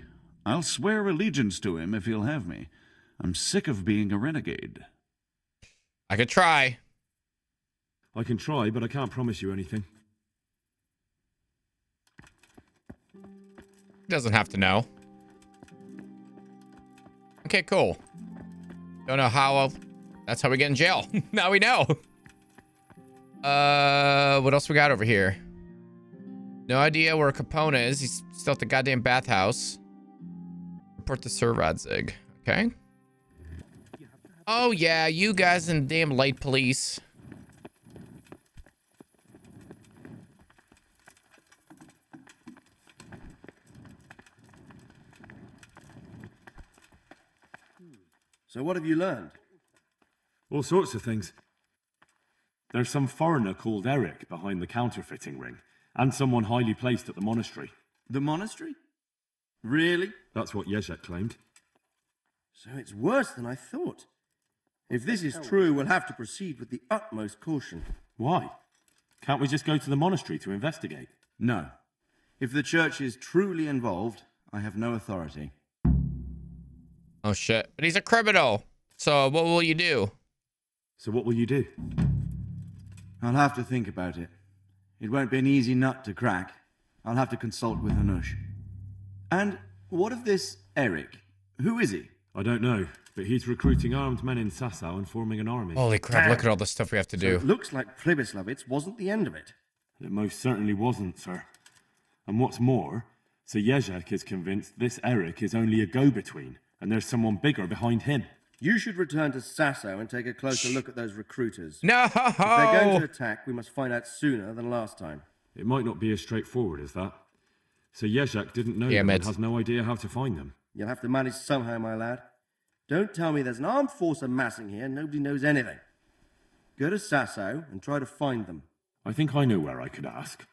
I'll swear allegiance to him if he'll have me. I'm sick of being a renegade. I could try. I can try, but I can't promise you anything. Doesn't have to know. Okay, cool. Don't know how. That's how we get in jail. Now we know. What else we got over here? No idea where Capone is. He's still at the goddamn bathhouse. Report to Sir Radzig. Okay. Oh yeah, you guys and damn light police. So what have you learned? All sorts of things. There's some foreigner called Eric behind the counterfeiting ring, and someone highly placed at the monastery. The monastery? Really? That's what Jezek claimed. So it's worse than I thought. If this is true, we'll have to proceed with the utmost caution. Why? Can't we just go to the monastery to investigate? No. If the church is truly involved, I have no authority. Oh shit. But he's a criminal. So what will you do? So what will you do? I'll have to think about it. It won't be an easy nut to crack. I'll have to consult with Hanush. And what of this Eric? Who is he? I don't know, but he's recruiting armed men in Sasau and forming an army. Holy crap, look at all the stuff we have to do. So it looks like Pribyslavitz wasn't the end of it. It most certainly wasn't, sir. And what's more, Sir Jezek is convinced this Eric is only a go-between, and there's someone bigger behind him. You should return to Sasau and take a closer look at those recruiters. No! If they're going to attack, we must find out sooner than last time. It might not be as straightforward as that. Sir Jezek didn't know them and has no idea how to find them. You'll have to manage somehow, my lad. Don't tell me there's an armed force amassing here and nobody knows anything. Go to Sasau and try to find them. I think I know where I could ask.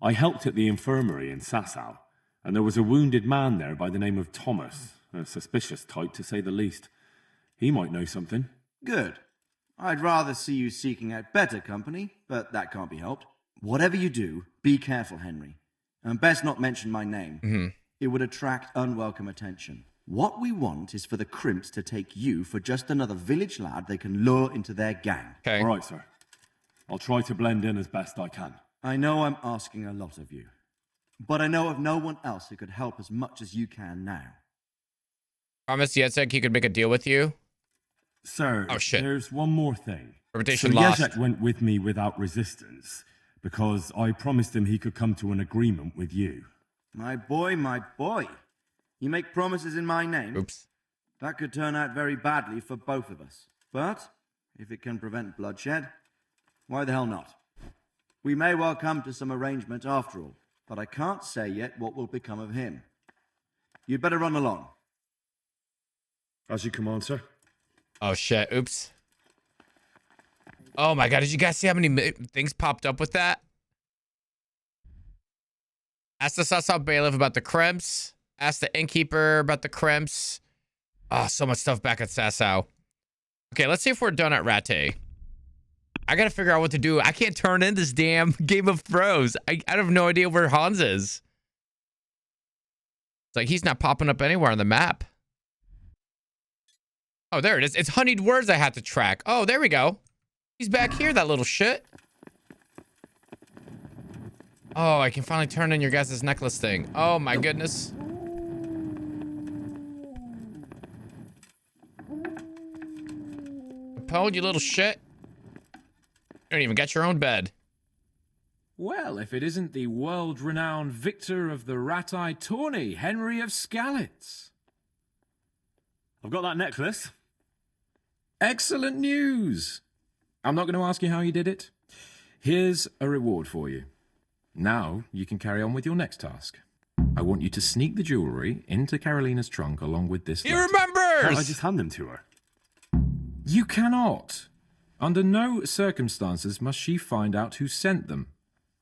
I helped at the infirmary in Sasau, and there was a wounded man there by the name of Thomas, a suspicious type to say the least. He might know something. Good. I'd rather see you seeking out better company, but that can't be helped. Whatever you do, be careful, Henry. And best not mention my name. It would attract unwelcome attention. What we want is for the crimps to take you for just another village lad they can lure into their gang. Okay. All right, sir. I'll try to blend in as best I can. I know I'm asking a lot of you, but I know of no one else who could help as much as you can now. Promise Jezek he could make a deal with you? Sir, oh, shit. There's one more thing. Reputation so lost. Jezek went with me without resistance, because I promised him he could come to an agreement with you. My boy, my boy. You make promises in my name? Oops. That could turn out very badly for both of us. But, if it can prevent bloodshed, why the hell not? We may well come to some arrangement after all, but I can't say yet what will become of him. You'd better run along. As you command, sir. Oh shit, oops. Oh my god, did you guys see how many things popped up with that? Ask the Sasau bailiff about the crimps. Ask the innkeeper about the crimps. Oh, so much stuff back at Sasau. Okay, let's see if we're done at Rattay. I gotta figure out what to do. I can't turn in this damn Game of Thrones. I have no idea where Hans is. It's like he's not popping up anywhere on the map. Oh, there it is. It's honeyed words I had to track. Oh, there we go. He's back here, that little shit. Oh, I can finally turn in your guys' necklace thing. Oh my goodness. Capone, you little shit. You don't even get your own bed. Well, if it isn't the world-renowned victor of the rat-eye tourney, Henry of Skalitz. I've got that necklace. Excellent news! I'm not going to ask you how you did it. Here's a reward for you. Now you can carry on with your next task. I want you to sneak the jewellery into Carolina's trunk along with this letter. He remembers! Can't I just hand them to her? You cannot. Under no circumstances must she find out who sent them.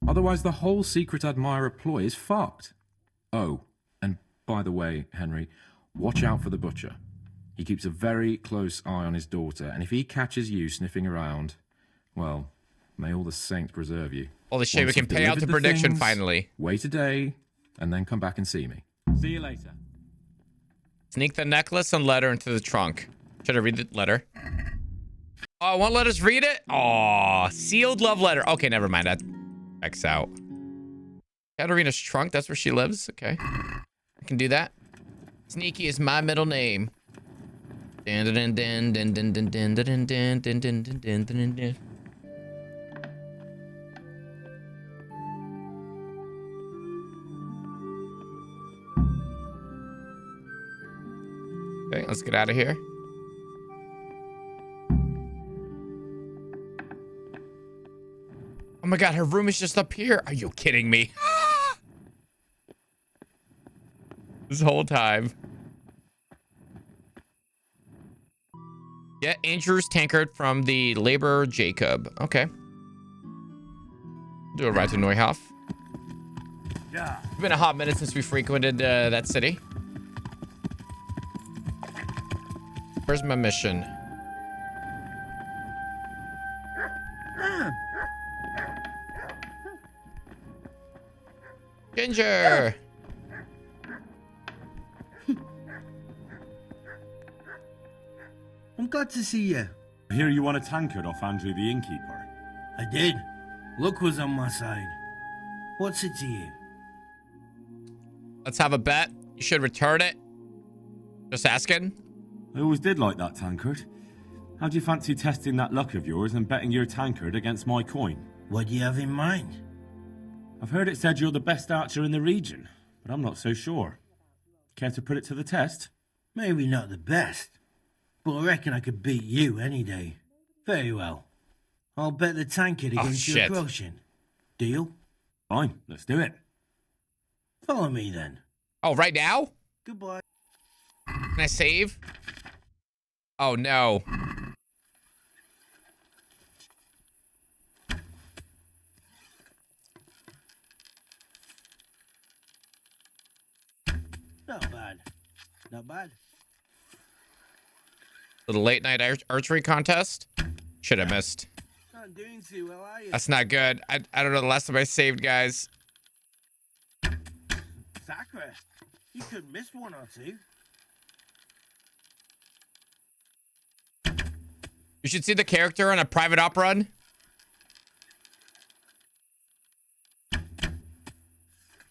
Otherwise the whole secret admirer ploy is fucked. Oh, and by the way, Henry, watch out for the butcher. He keeps a very close eye on his daughter, and if he catches you sniffing around, well, may all the saints preserve you. Holy shit, we can pay out the prediction finally. Wait a day, and then come back and see me. See you later. Sneak the necklace and letter into the trunk. Should I read the letter? Oh, won't let us read it? Aw, sealed love letter. Okay, never mind. That checks out. Katarina's trunk, that's where she lives. Okay. I can do that. Sneaky is my middle name. Okay, let's get out of here. Oh my god, her room is just up here. Are you kidding me? This whole time. Get Andrew's tankard from the laborer Jacob. Okay. Do a ride to Neuhof. It's been a hot minute since we frequented that city. Where's my mission? Ginger! I'm glad to see you. I hear you want a tankard off Andrew the innkeeper. I did. Luck was on my side. What's it to you? Let's have a bet. You should return it. Just asking. I always did like that tankard. How do you fancy testing that luck of yours and betting your tankard against my coin? What do you have in mind? I've heard it said you're the best archer in the region, but I'm not so sure. Care to put it to the test? Maybe not the best, but I reckon I could beat you any day. Very well. I'll bet the tankard against your quotient. Deal? Fine, let's do it. Follow me then. Oh, right now? Goodbye. Can I save? Oh, no. Not bad. Not bad. Little late night archery contest? Should have missed. Not doing too well, are you? That's not good. I don't know the last time I saved, guys. Sakura, you could miss one or two. You should see the character on a private op run.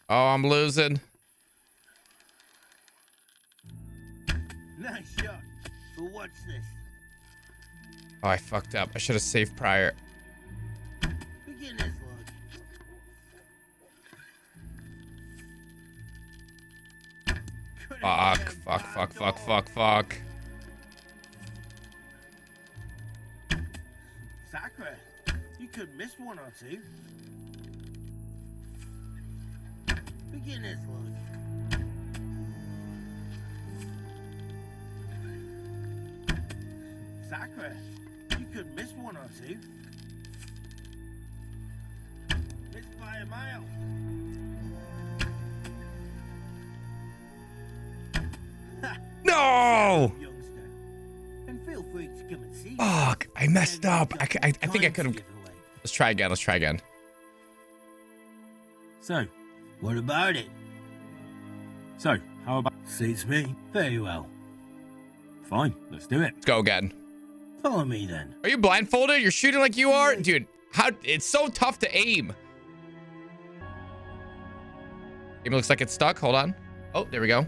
Oh, I'm losing. Nice shot. But what's this? Oh, I fucked up. I should have saved prior. Beginner's luck. Fuck. Sakura, you could miss one or two. Beginner's luck. Sakura, you could miss one or two. Missed by a mile. No! And feel free to come and see. Fuck, I messed up. I think I could have. Let's try again. So, what about it? So, how about... Suits me. Very well. Fine, let's do it. Let's go again. Follow me then. Are you blindfolded? You're shooting like you are? Dude, how... It's so tough to aim. Game looks like it's stuck. Hold on. Oh, there we go.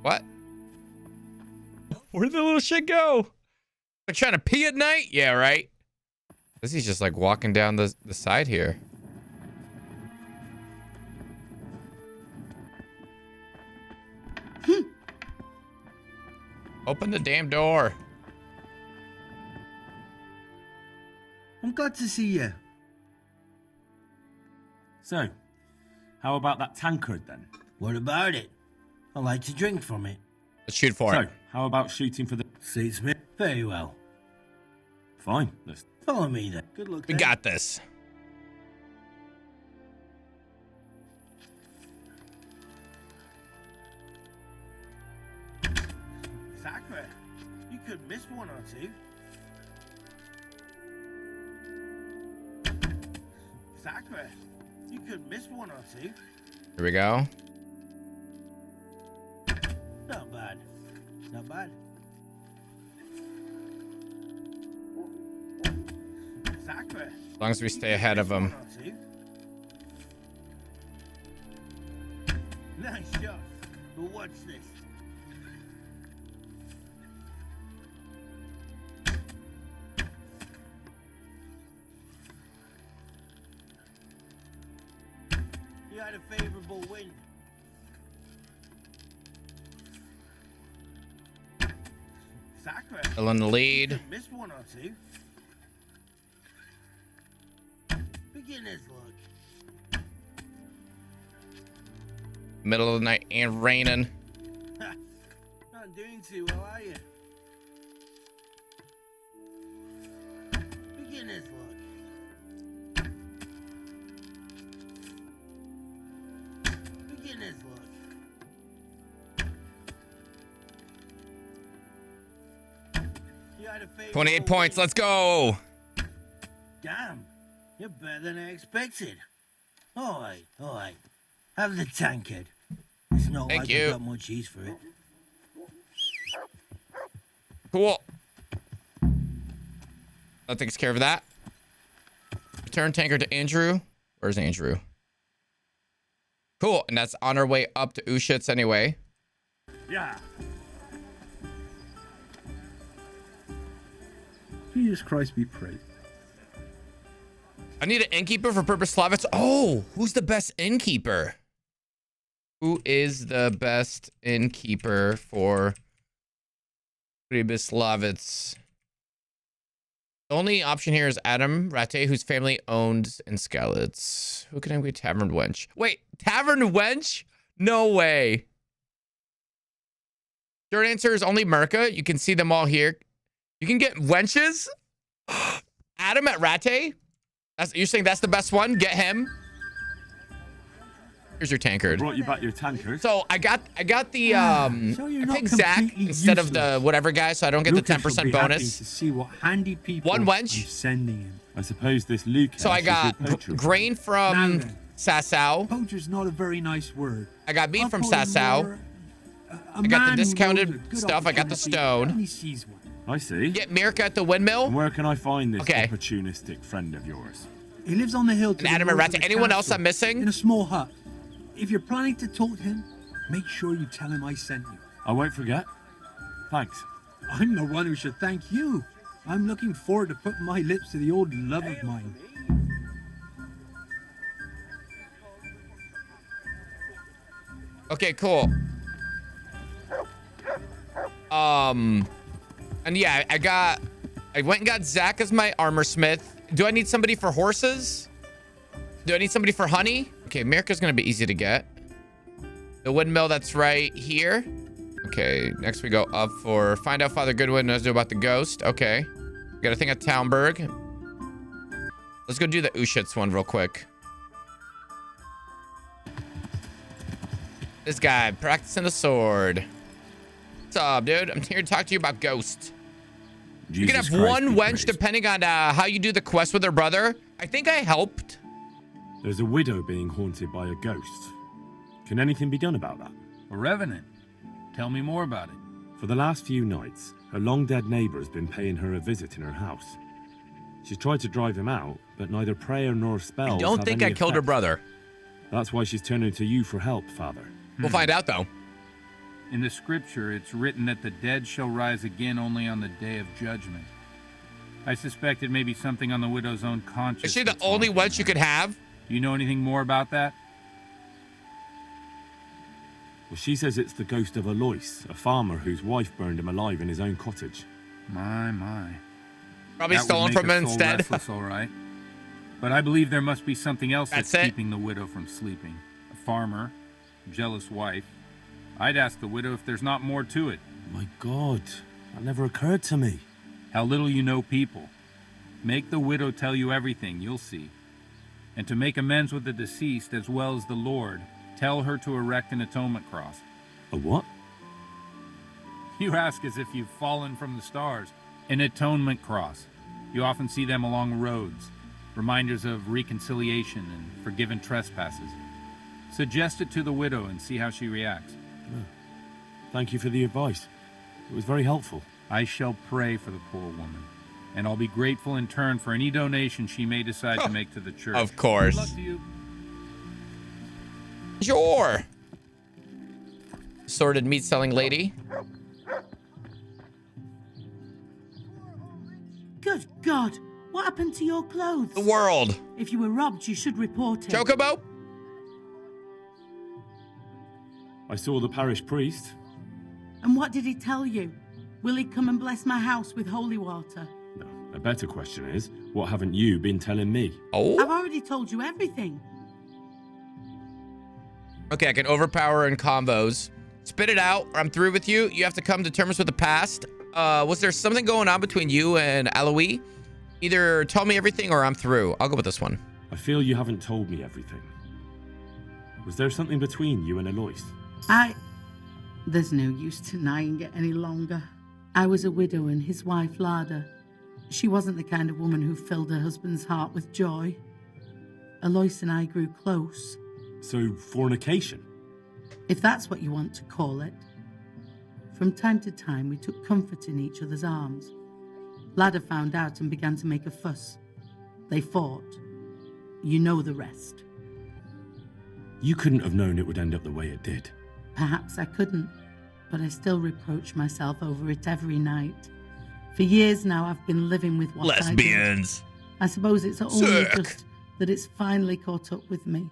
What? Where'd the little shit go? Like trying to pee at night? Yeah, right. This is just like walking down the side here. Open the damn door. I'm glad to see you. So, how about that tankard then? What about it? I like to drink from it. Let's shoot for it. So, how about shooting for the... Suits me. Very well. Fine, let's... Follow me then. Good luck We then. got this. Sacre. You could miss one or two. Sacre. You could miss one or two. Here we go. Not bad. Not bad. Sacre. As long as we stay ahead of them. Nice shot. But what's this? You had a favorable wind. Sacre. Still in the lead. Missed one or two. Beginner's luck. Middle of the night and raining. Not doing too well, are you? Beginner's luck. Beginner's luck. You had a favorable 28 points. Let's go. Damn, you're better than I expected. All right. Have the tankard. It's not Thank like you. I've got much use for it. Cool. That takes care of that. Return tanker to Andrew. Where's Andrew? Cool. And that's on our way up to Ushitz anyway. Yeah. Jesus Christ be praised. I need an innkeeper for Pribyslavitz. Oh, who's the best innkeeper? Who is the best innkeeper for Pribyslavitz? The only option here is Adam Rate, whose family owns in Skalitz. Who can I be? Tavern Wench. Wait, Tavern Wench? No way. Short answer is only Merca. You can see them all here. You can get wenches. Adam at Rate. You're saying that's the best one? Get him. Here's your tankard. Brought you back your tankard. So I got the I picked Zach instead of the whatever guy, so I don't get the 10% bonus. To see what handy people One wench. I'm sending him. I suppose this Luke. So I got grain from Sasau. Poacher's not a very nice word. I got meat I'll from call him Sasau. more, I got the man who knows a discounted good stuff. I got the opportunity when stone. he sees one. I see. Get Mirka at the windmill. And where can I find this Okay. opportunistic friend of yours? He lives on the hill to And the Adam north Rata. of the Anyone else castle, I'm missing? in a small hut. If you're planning to talk to him, make sure you tell him I sent you. I won't forget. Thanks. I'm the one who should thank you. I'm looking forward to putting my lips to the old love of mine. Okay, cool. And yeah, I went and got Zach as my armor smith. Do I need somebody for horses? Do I need somebody for honey? Okay, Mirka's gonna be easy to get. The windmill that's right here. Okay, next we go up for find out Father Goodwin knows about the ghost. Okay. We got a thing at Townburg. Let's go do the Ushitz one real quick. This guy practicing the sword. What's up, dude? I'm here to talk to you about ghosts. You can have one wench depending on how you do the quest with her brother. I think I helped. There's a widow being haunted by a ghost. Can anything be done about that? A revenant? Tell me more about it. For the last few nights, her long-dead neighbour has been paying her a visit in her house. She's tried to drive him out, but neither prayer nor spells I don't have think any I killed her effect. brother. That's why she's turning to you for help, Father. We'll find out, though. In the scripture, it's written that the dead shall rise again only on the day of judgment. I suspect it may be something on the widow's own conscience. Is she the only one she could have? Do you know anything more about that? Well, she says it's the ghost of Alois, a farmer whose wife burned him alive in his own cottage. My. Probably That would stolen make from her him soul instead. Restless, all right. But I believe there must be something else That's that's it? keeping the widow from sleeping. A farmer, a jealous wife. I'd ask the widow if there's not more to it. My God, that never occurred to me. How little you know people. Make the widow tell you everything, you'll see. And to make amends with the deceased as well as the Lord, tell her to erect an atonement cross. A what? You ask as if you've fallen from the stars. An atonement cross. You often see them along roads, reminders of reconciliation and forgiven trespasses. Suggest it to the widow and see how she reacts. Thank you for the advice. It was very helpful. I shall pray for the poor woman, and I'll be grateful in turn for any donation she may decide to make to the church. Of course. Good luck to you. Sure. Sorted meat selling lady. Good God! What happened to your clothes? The world. If you were robbed, you should report it. Chocobo? I saw the parish priest. And what did he tell you? Will he come and bless my house with holy water? No, a better question is, what haven't you been telling me? Oh? I've already told you everything. Okay, I can overpower in combos. Spit it out, or I'm through with you. You have to come to terms with the past. Was there something going on between you and Alois? Either tell me everything or I'm through. I'll go with this one. I feel you haven't told me everything. Was there something between you and Alois? There's no use denying it any longer. I was a widow and his wife Lada. She wasn't the kind of woman who filled her husband's heart with joy. Alois and I grew close. So, fornication? If that's what you want to call it. From time to time, we took comfort in each other's arms. Lada found out and began to make a fuss. They fought. You know the rest. You couldn't have known it would end up the way it did. Perhaps I couldn't, but I still reproach myself over it every night. For years now, I've been living with what Lesbians. I suppose it's only Sick. just that it's finally caught up with me.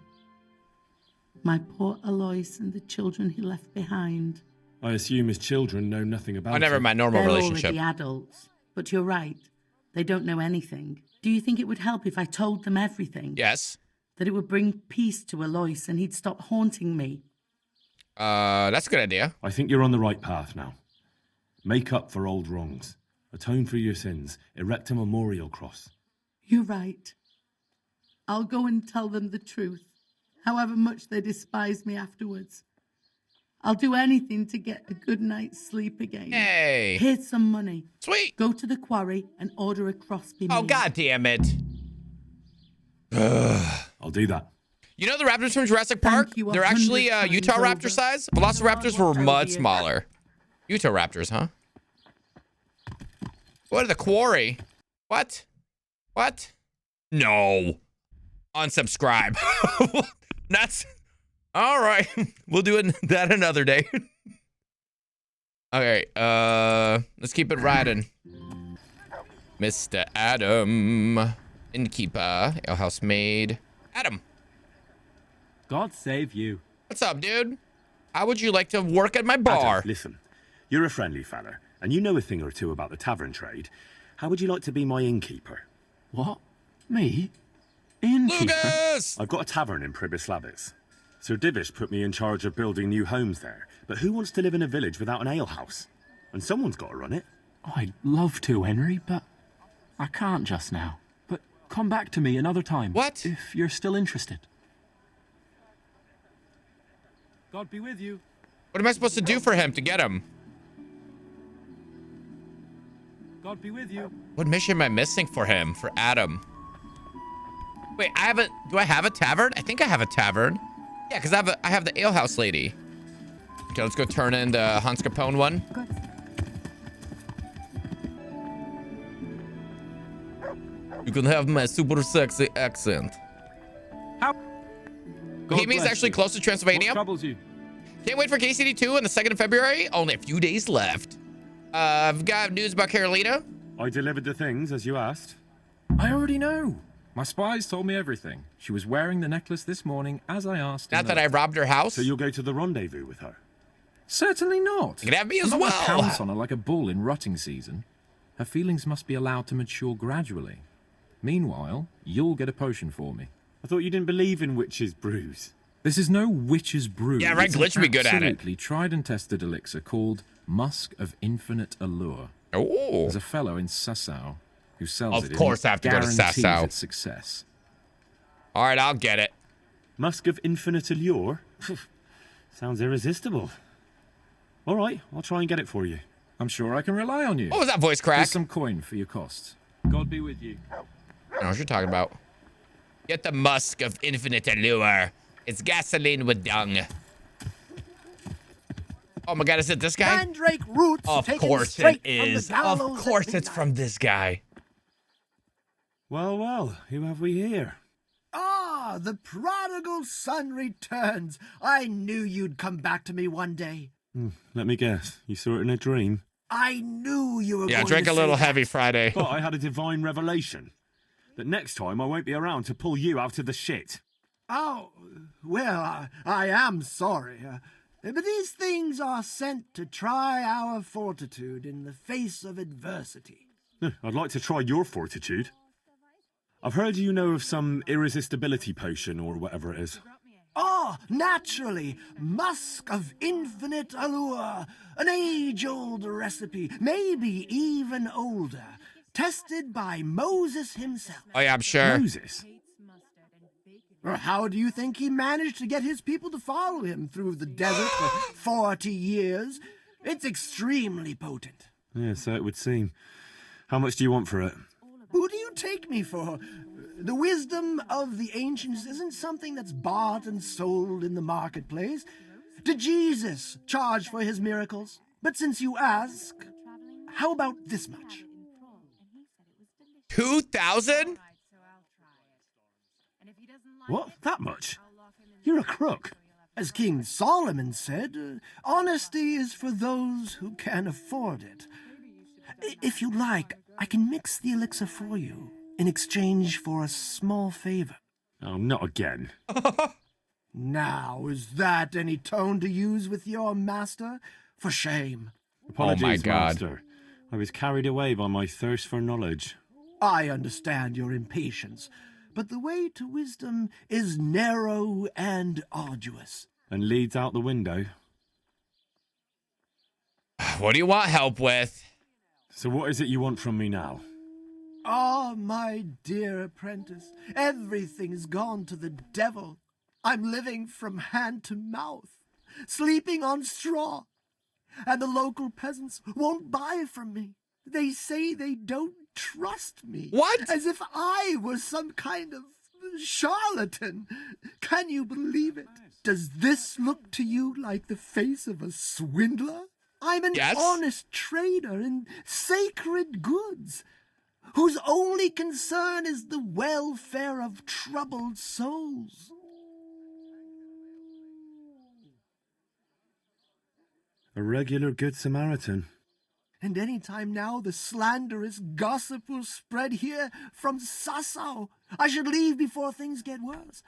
My poor Alois and the children he left behind. I assume his children know nothing about it. never my normal They're relationship. already adults, but you're right. They don't know anything. Do you think it would help if I told them everything? Yes. That it would bring peace to Alois and he'd stop haunting me? That's a good idea. I think you're on the right path now. Make up for old wrongs. Atone for your sins. Erect a memorial cross. You're right. I'll go and tell them the truth, however much they despise me afterwards. I'll do anything to get a good night's sleep again. Hey. Here's some money. Sweet. Go to the quarry and order a cross be made. Oh, God damn it. I'll do that. You know the raptors from Jurassic Park? you They're actually 100 Utah times raptor over. size. Velociraptors were much smaller. Utah raptors, huh? What are the quarry? What? What? No. Unsubscribe. That's all right. We'll do that another day. Okay, let's keep it riding. Mr. Adam, innkeeper, ale housemaid. Adam. God save you. What's up, dude? How would you like to work at my bar? Adam, listen, you're a friendly fella, and you know a thing or two about the tavern trade. How would you like to be my innkeeper? What? Me? Innkeeper? Lucas! I've got a tavern in Pribislavis. Sir Divish put me in charge of building new homes there, but who wants to live in a village without an alehouse? And someone's got to run it. I'd love to, Henry, but I can't just now. But come back to me another time. What? If you're still interested. God be with you. What am I supposed to do for him to get him? God be with you. What mission am I missing for him, for Adam? Wait, do I have a tavern? I think I have a tavern. Yeah, because I have the alehouse lady. Okay, let's go turn in the Hans Capone one. You can have my super sexy accent. Bohemia is actually close to Transylvania. What troubles you? Can't wait for KCD 2 on the 2nd of February. Only a few days left. I've got news about Carolina. I delivered the things as you asked. I already know. My spies told me everything. She was wearing the necklace this morning as I asked. Not that I robbed her house. So you'll go to the rendezvous with her? Certainly not. You can have me as I'm not well. gonna pounce on her like a bull in rutting season. Her feelings must be allowed to mature gradually. Meanwhile, you'll get a potion for me. I thought you didn't believe in witches' brews. This is no witch's brew. Yeah, right. Glitch would be good at it. Absolutely tried and tested elixir called Musk of Infinite Allure. Oh. There's a fellow in Sasau who sells it. Of course, I have to go to Sasau. Its success. All right, I'll get it. Musk of Infinite Allure? Sounds irresistible. All right, I'll try and get it for you. I'm sure I can rely on you. What was that voice crack? Here's some coin for your costs. God be with you. I don't know what you're talking about. Get the Musk of Infinite Allure. It's gasoline with dung. Oh my god, is it this guy? Mandrake roots. Of taken course straight it from the is. Of gallows course at it's from this guy. Well, well, who have we here? Ah, the prodigal son returns. I knew you'd come back to me one day. Let me guess, you saw it in a dream? I knew you were Yeah, going drink to a little say that. heavy Friday. But I had a divine revelation. That next time I won't be around to pull you out of the shit. Oh, well, I am sorry. But these things are sent to try our fortitude in the face of adversity. I'd like to try your fortitude. I've heard you know of some irresistibility potion or whatever it is. Oh, naturally, Musk of Infinite Allure, an age-old recipe, maybe even older, tested by Moses himself. Oh yeah, I'm sure. Moses? How do you think he managed to get his people to follow him through the desert for 40 years? It's extremely potent. Yeah, so it would seem. How much do you want for it? Who do you take me for? The wisdom of the ancients isn't something that's bought and sold in the marketplace. Did Jesus charge for his miracles? But since you ask, how about this much? 2,000? What? That much? You're a crook. As King Solomon said, honesty is for those who can afford it. If you like, I can mix the elixir for you in exchange for a small favor. Oh, not again. Now, is that any tone to use with your master? For shame. Apologies, Oh my God. Master. I was carried away by my thirst for knowledge. I understand your impatience, but the way to wisdom is narrow and arduous. And leads out the window. What do you want help with? So what is it you want from me now? Ah, my dear apprentice, everything's gone to the devil. I'm living from hand to mouth, sleeping on straw, and the local peasants won't buy from me. They say they don't trust me. What? As if I were some kind of charlatan. Can you believe it? Does this look to you like the face of a swindler? I'm an honest trader in sacred goods, whose only concern is the welfare of troubled souls. A regular Good Samaritan. And any time now the slanderous gossip will spread here from Sasau. I should leave before things get worse.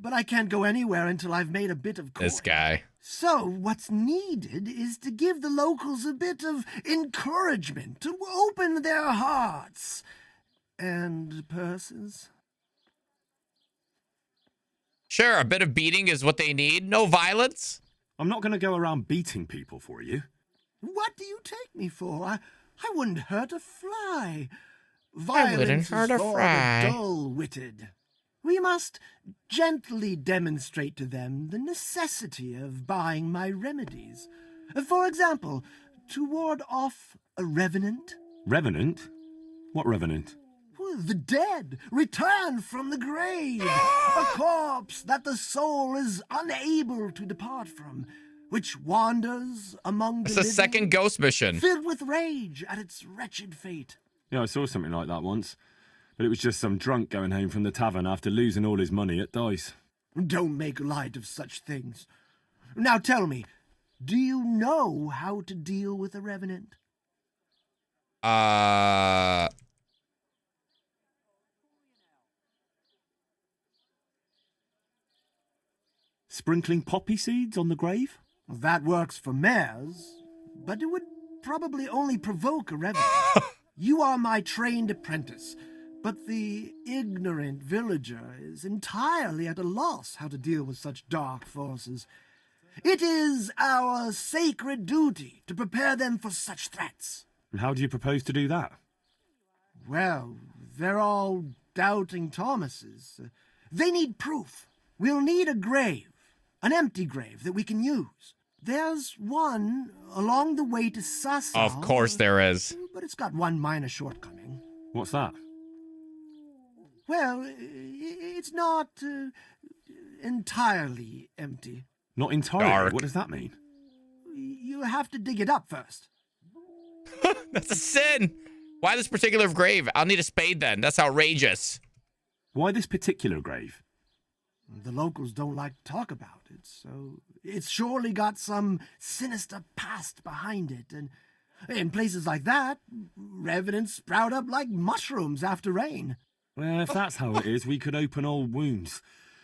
But I can't go anywhere until I've made a bit of coin. This guy. So what's needed is to give the locals a bit of encouragement, to open their hearts and purses. Sure, a bit of beating is what they need. No violence. I'm not going to go around beating people for you. What do you take me for? I wouldn't hurt a fly. I wouldn't Violence hurt is a for fly. the dull-witted. We must gently demonstrate to them the necessity of buying my remedies. For example, to ward off a revenant. Revenant? What revenant? the dead return from the grave, a corpse that the soul is unable to depart from, which wanders among It's the a second ghost mission. filled with rage at its wretched fate. Yeah, I saw something like that once. But it was just some drunk going home from the tavern after losing all his money at dice. Don't make light of such things. Now tell me, do you know how to deal with a revenant? Sprinkling poppy seeds on the grave? That works for mares, but it would probably only provoke a revenant. You are my trained apprentice, but the ignorant villager is entirely at a loss how to deal with such dark forces. It is our sacred duty to prepare them for such threats. And how do you propose to do that? Well, they're all doubting Thomases. They need proof. We'll need a grave, an empty grave that we can use. There's one along the way to Sasau. Of course there is. But it's got one minor shortcoming. What's that? Well, it's not entirely empty. Not entirely? Dark. What does that mean? You have to dig it up first. That's a sin. Why this particular grave? I'll need a spade then. That's outrageous. Why this particular grave? The locals don't like to talk about it, so it's surely got some sinister past behind it. And in places like that, revenants sprout up like mushrooms after rain. Well, if that's how it is, we could open old wounds.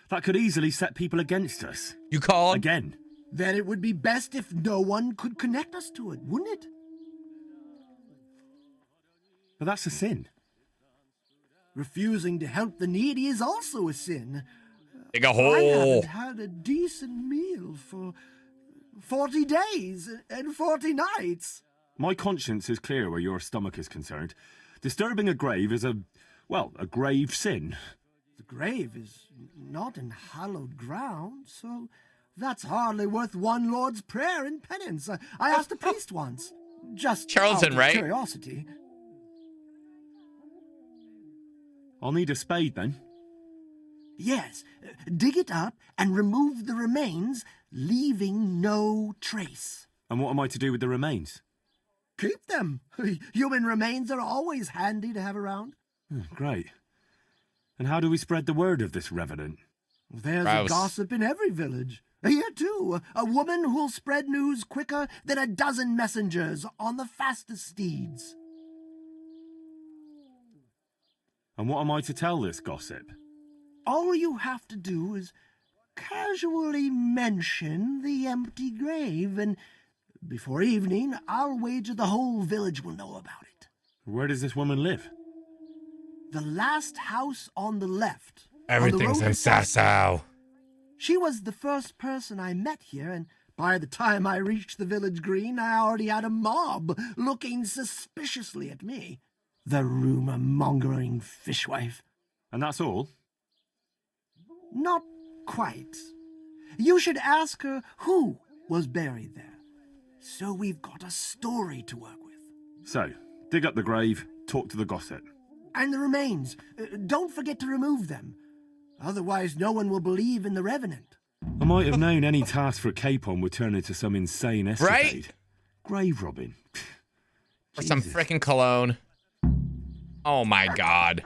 That could easily set people against us. You call? Again. Then it would be best if no one could connect us to it, wouldn't it? But that's a sin. Refusing to help the needy is also a sin. Dig a I hole. haven't had a decent meal for 40 days and 40 nights. My conscience is clear where your stomach is concerned. Disturbing a grave is a grave sin. The grave is not in hallowed ground, so that's hardly worth one Lord's Prayer in penance. I asked a priest once, just Charlton, out of right? curiosity. I'll need a spade then. Yes, dig it up and remove the remains, leaving no trace. And what am I to do with the remains? Keep them. Human remains are always handy to have around. Great. And how do we spread the word of this revenant? There's Gross. a gossip in every village. Here, too, a woman who'll spread news quicker than a dozen messengers on the fastest steeds. And what am I to tell this gossip? All you have to do is casually mention the empty grave, and before evening, I'll wager the whole village will know about it. Where does this woman live? The last house on the left. Everything's in Sasau. She was the first person I met here, and by the time I reached the village green, I already had a mob looking suspiciously at me. The rumor-mongering fishwife. And that's all? Not quite. You should ask her who was buried there. So we've got a story to work with. So, dig up the grave, talk to the gossip. And the remains. Don't forget to remove them. Otherwise, no one will believe in the revenant. I might have known any task for Capon would turn into some insane escapade. Right? Grave robbing. Or some freaking cologne. Oh my god.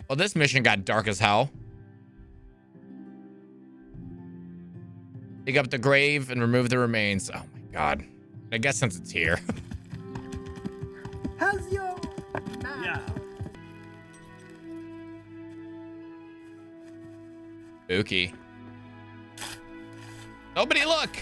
Well, this mission got dark as hell. Dig up the grave and remove the remains. Oh my god. I guess since it's here. How's your... Yeah. Spooky. Nobody look!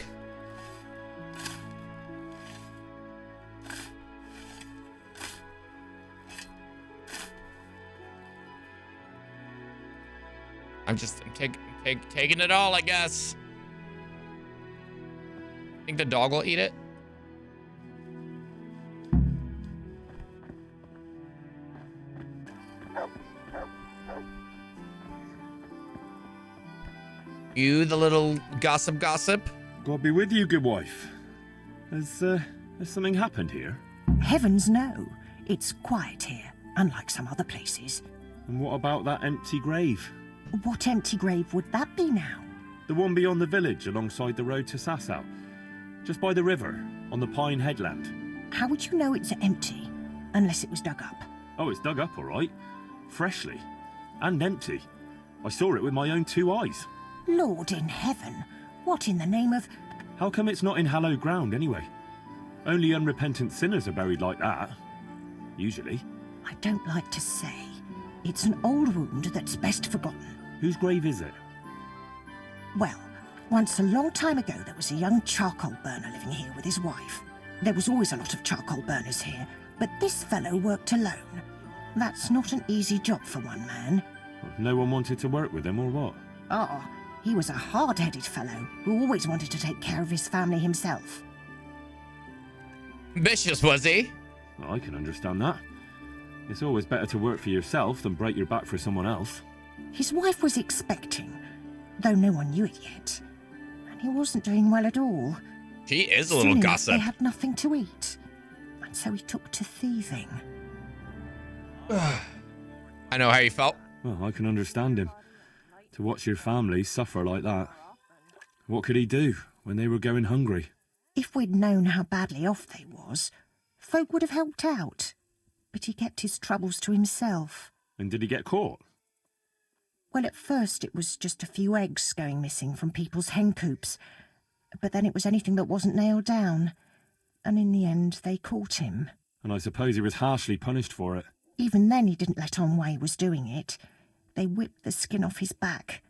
I'm taking it all, I guess. Think the dog will eat it? You, the little gossip. God be with you, good wife. Has something happened here? Heavens no. It's quiet here, unlike some other places. And what about that empty grave? What empty grave would that be now? The one beyond the village, alongside the road to Sasau. Just by the river, on the Pine Headland. How would you know it's empty? Unless it was dug up. Oh, it's dug up, all right. Freshly. And empty. I saw it with my own 2 eyes. Lord in heaven, what in the name of... How come it's not in hallowed ground, anyway? Only unrepentant sinners are buried like that. Usually. I don't like to say. It's an old wound that's best forgotten. Whose grave is it? Well, once a long time ago there was a young charcoal burner living here with his wife. There was always a lot of charcoal burners here, but this fellow worked alone. That's not an easy job for one man. No one wanted to work with him, or what? Oh, he was a hard-headed fellow who always wanted to take care of his family himself. Ambitious, was he? Well, I can understand that. It's always better to work for yourself than break your back for someone else. His wife was expecting, though no one knew it yet. And he wasn't doing well at all. She is a little Soon gossip. They had nothing to eat, and so he took to thieving. I know how you felt. Well, I can understand him. To watch your family suffer like that. What could he do when they were going hungry? If we'd known how badly off they was, folk would have helped out. But he kept his troubles to himself. And did he get caught? Well, at first it was just a few eggs going missing from people's hen coops. But then it was anything that wasn't nailed down. And in the end, they caught him. And I suppose he was harshly punished for it. Even then he didn't let on why he was doing it. They whipped the skin off his back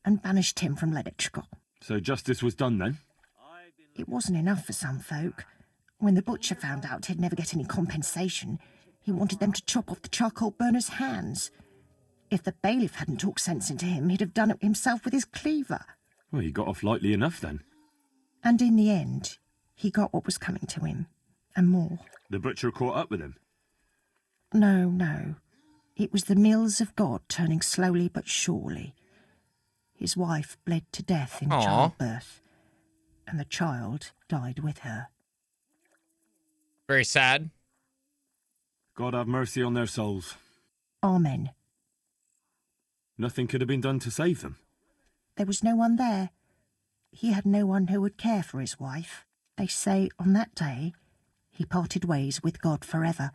and banished him from Ledetchko. So justice was done then? It wasn't enough for some folk. When the butcher found out he'd never get any compensation, he wanted them to chop off the charcoal burner's hands. If the bailiff hadn't talked sense into him, he'd have done it himself with his cleaver. Well, he got off lightly enough then. And in the end, he got what was coming to him, and more. The butcher caught up with him? No. It was the mills of God turning slowly but surely. His wife bled to death in childbirth, and the child died with her. Very sad. God have mercy on their souls. Amen. Nothing could have been done to save them. There was no one there. He had no one who would care for his wife. They say on that day he parted ways with God forever,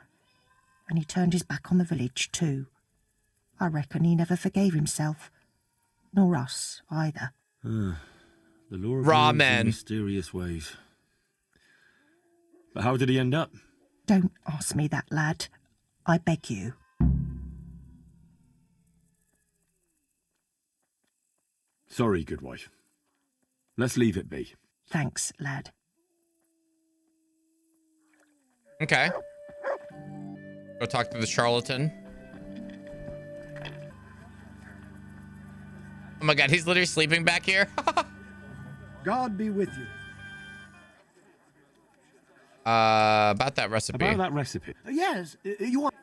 and he turned his back on the village too. I reckon he never forgave himself, nor us either. The law of Raw moves men. in mysterious ways. But how did he end up? Don't ask me that, lad. I beg you. Sorry, good wife. Let's leave it be. Thanks, lad. Okay. Go talk to the charlatan. Oh my god, he's literally sleeping back here. God be with you. About that recipe. Yes, you want...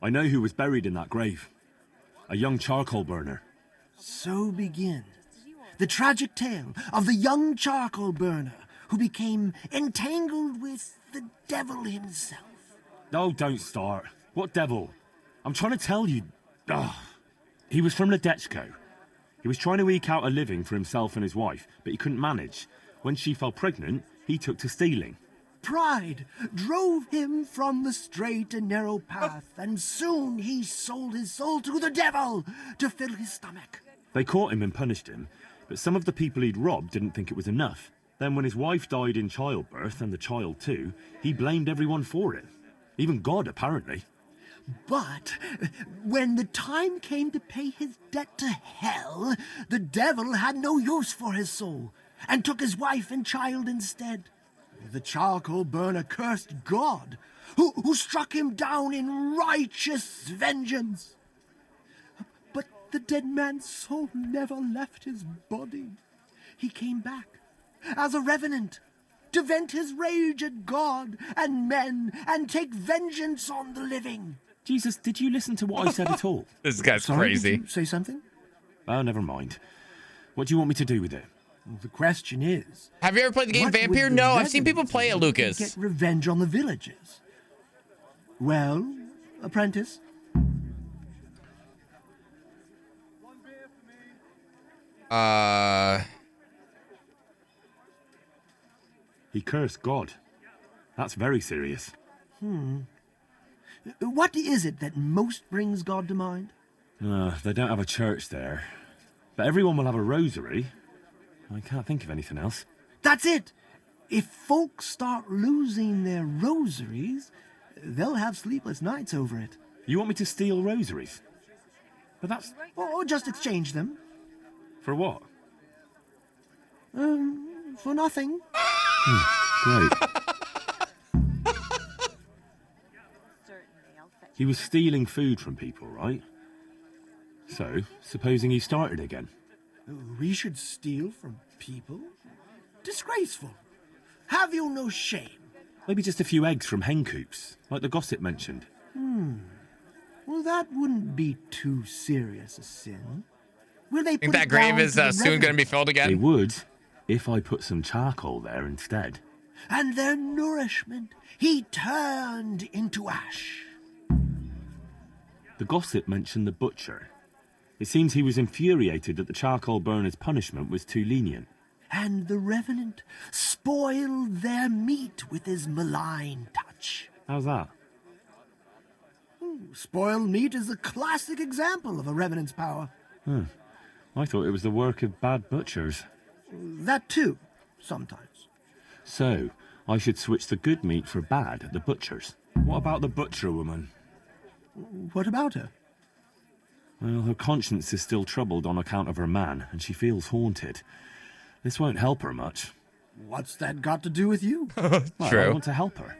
I know who was buried in that grave. A young charcoal burner. So begins the tragic tale of the young charcoal burner who became entangled with the devil himself. Oh, don't start. What devil? I'm trying to tell you. He was from Ledetchko. He was trying to eke out a living for himself and his wife, but he couldn't manage. When she fell pregnant, he took to stealing. Pride drove him from the straight and narrow path, and soon he sold his soul to the devil to fill his stomach. They caught him and punished him, but some of the people he'd robbed didn't think it was enough. Then when his wife died in childbirth, and the child too, he blamed everyone for it. Even God, apparently. But when the time came to pay his debt to hell, the devil had no use for his soul, and took his wife and child instead. The charcoal burner cursed God, who struck him down in righteous vengeance. But the dead man's soul never left his body. He came back as a revenant to vent his rage at God and men and take vengeance on the living. Jesus, did you listen to what I said at all? This guy's Sorry, crazy. Did you say something? Oh, never mind. What do you want me to do with it? The question is... Have you ever played the game what Vampire? would the No, I've seen people revenants play it, do to Lucas. Get revenge on the villagers. Well, apprentice? He cursed God. That's very serious. What is it that most brings God to mind? They don't have a church there. But everyone will have a rosary. I can't think of anything else. That's it! If folks start losing their rosaries, they'll have sleepless nights over it. You want me to steal rosaries? But that's... Or just exchange them. For what? For nothing. Great. He was stealing food from people, right? So, supposing he started again. We should steal from people? Disgraceful. Have you no shame? Maybe just a few eggs from hen coops, like the gossip mentioned. Well, that wouldn't be too serious a sin. Will they Think put that it grave down is to the soon going to be reverend? filled again? They would, if I put some charcoal there instead. And their nourishment he turned into ash. The gossip mentioned the butcher. It seems he was infuriated that the charcoal burner's punishment was too lenient. And the revenant spoiled their meat with his malign touch. How's that? Spoiled meat is a classic example of a revenant's power. I thought it was the work of bad butchers. That too, sometimes. So, I should switch the good meat for bad at the butcher's. What about the butcher woman? What about her? Well, her conscience is still troubled on account of her man, and she feels haunted. This won't help her much. What's that got to do with you? Well, True. I want to help her.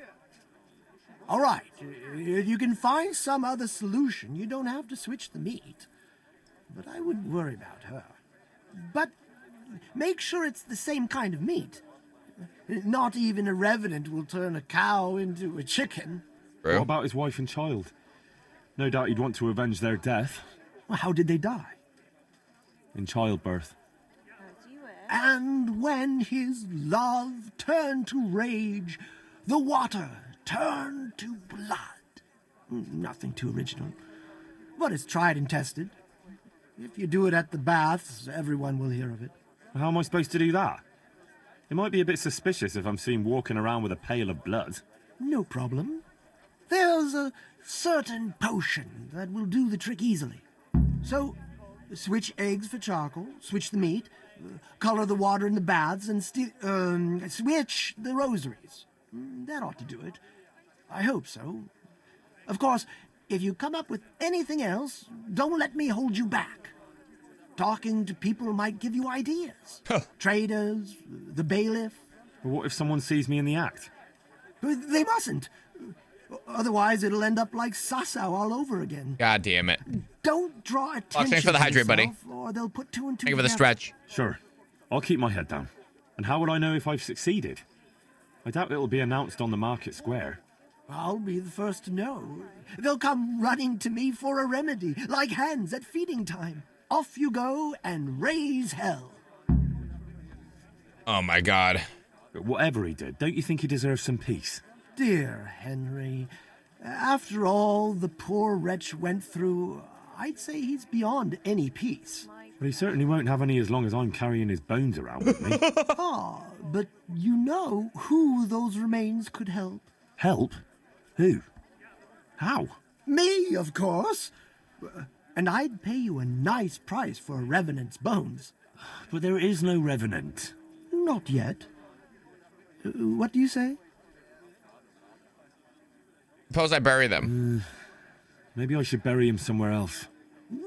All right, if you can find some other solution, you don't have to switch the meat. But I wouldn't worry about her. But make sure it's the same kind of meat. Not even a revenant will turn a cow into a chicken. What about his wife and child? No doubt he'd want to avenge their death. Well, how did they die? In childbirth. And when his love turned to rage, the water turned to blood. Nothing too original. But it's tried and tested. If you do it at the baths, everyone will hear of it. How am I supposed to do that? It might be a bit suspicious if I'm seen walking around with a pail of blood. No problem. There's a certain potion that will do the trick easily. So, switch eggs for charcoal, switch the meat, color the water in the baths, and switch the rosaries. That ought to do it. I hope so. Of course, if you come up with anything else, don't let me hold you back. Talking to people might give you ideas. Traders, the bailiff. But what if someone sees me in the act? They mustn't. Otherwise, it'll end up like Sasau all over again. God damn it. Don't draw attention Thanks for the to hydrate, buddy. yourself, or they'll put two and two Thank you for the together. stretch. Sure. I'll keep my head down. And how will I know if I've succeeded? I doubt it'll be announced on the market square. I'll be the first to know. They'll come running to me for a remedy, like hens at feeding time. Off you go and raise hell. Oh my God. But whatever he did, don't you think he deserves some peace? Dear Henry, after all the poor wretch went through, I'd say he's beyond any peace. But he certainly won't have any as long as I'm carrying his bones around with me. But you know who those remains could help. Help? Who? How? Me, of course. And I'd pay you a nice price for a revenant's bones. But there is no revenant. Not yet. What do you say? Suppose I bury them. Maybe I should bury him somewhere else.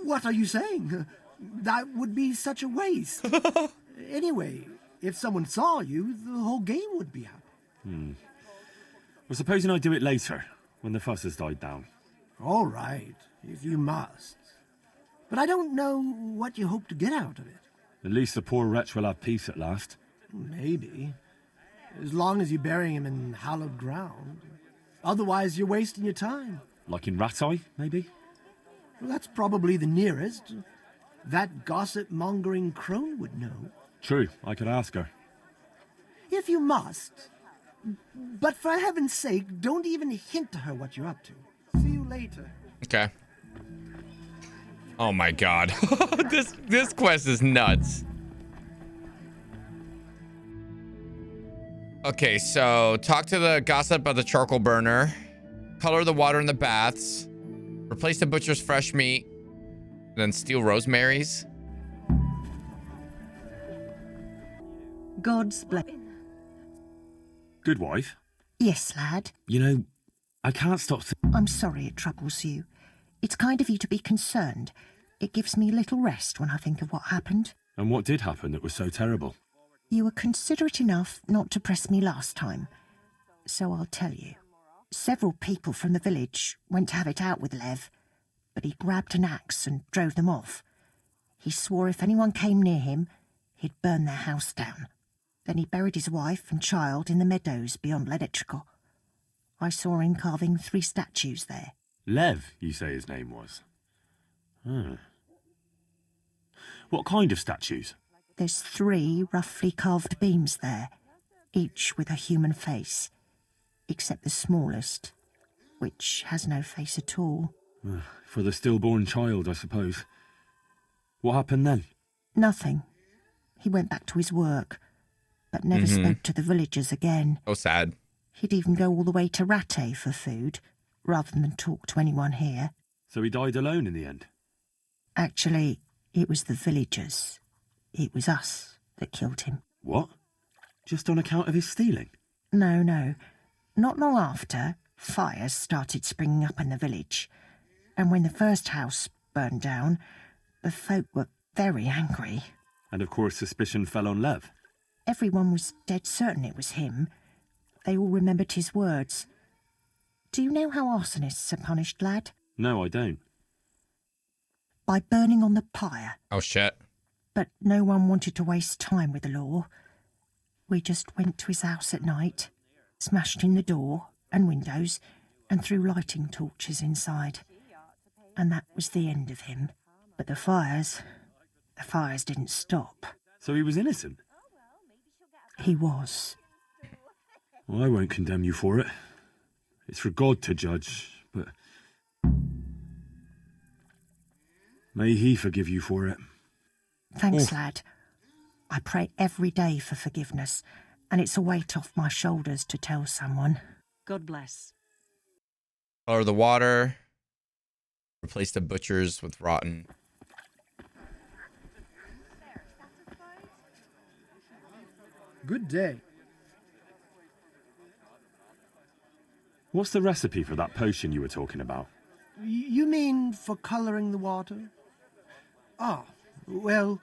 What are you saying? That would be such a waste. Anyway, if someone saw you, the whole game would be up. Well, supposing I do it later, when the fuss has died down. All right, if you must. But I don't know what you hope to get out of it. At least the poor wretch will have peace at last. Maybe. As long as you bury him in hallowed ground. Otherwise, you're wasting your time. Like in Ratai, maybe? Well, that's probably the nearest. That gossip-mongering crone would know. True, I could ask her. If you must. But for heaven's sake, don't even hint to her what you're up to. See you later. Okay. Oh my god. This quest is nuts. Okay, so talk to the gossip of the charcoal burner. Color the water in the baths. Replace the butcher's fresh meat. Then steal Rosemary's. God's blessing. Good wife. Yes, lad. You know, I can't stop I'm sorry it troubles you. It's kind of you to be concerned. It gives me little rest when I think of what happened. And what did happen that was so terrible? You were considerate enough not to press me last time. So I'll tell you. Several people from the village went to have it out with Lev, but he grabbed an axe and drove them off. He swore if anyone came near him, he'd burn their house down. Then he buried his wife and child in the meadows beyond Ledetchko. I saw him carving 3 statues there. Lev, you say his name was? What kind of statues? There's 3 roughly carved beams there, each with a human face, except the smallest, which has no face at all. For the stillborn child, I suppose. What happened then? Nothing. He went back to his work, but never spoke to the villagers again. Oh, sad. He'd even go all the way to Rattay for food, rather than talk to anyone here. So he died alone in the end? Actually, it was the villagers. It was us that killed him. What? Just on account of his stealing? No. Not long after, fires started springing up in the village. And when the first house burned down, the folk were very angry. And of course suspicion fell on Lev. Everyone was dead certain it was him. They all remembered his words. Do you know how arsonists are punished, lad? No, I don't. By burning on the pyre. Oh, shit. But no one wanted to waste time with the law. We just went to his house at night, smashed in the door and windows, and threw lighting torches inside. And that was the end of him. But the fires didn't stop. So he was innocent? He was. Well, I won't condemn you for it. It's for God to judge, but may he forgive you for it. Thanks, lad. I pray every day for forgiveness, and it's a weight off my shoulders to tell someone. God bless. Color the water. Replace the butchers with rotten. Good day. What's the recipe for that potion you were talking about? You mean for colouring the water? Well...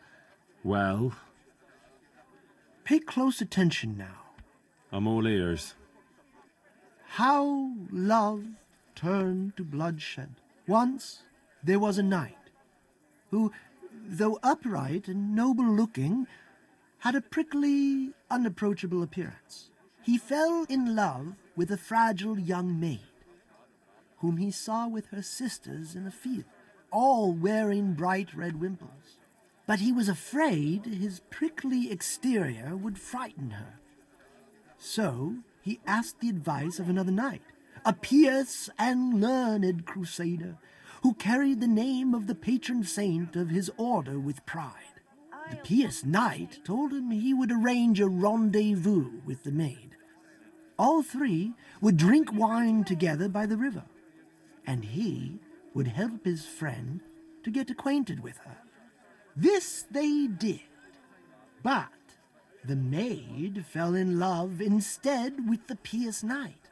Well? Pay close attention now. I'm all ears. How love turned to bloodshed. Once there was a knight who, though upright and noble-looking, had a prickly, unapproachable appearance. He fell in love with a fragile young maid, whom he saw with her sisters in a field, all wearing bright red wimples. But he was afraid his prickly exterior would frighten her. So he asked the advice of another knight, a pious and learned crusader, who carried the name of the patron saint of his order with pride. The pious knight told him he would arrange a rendezvous with the maid. All 3 would drink wine together by the river, and he would help his friend to get acquainted with her. This they did, but the maid fell in love instead with the pious knight.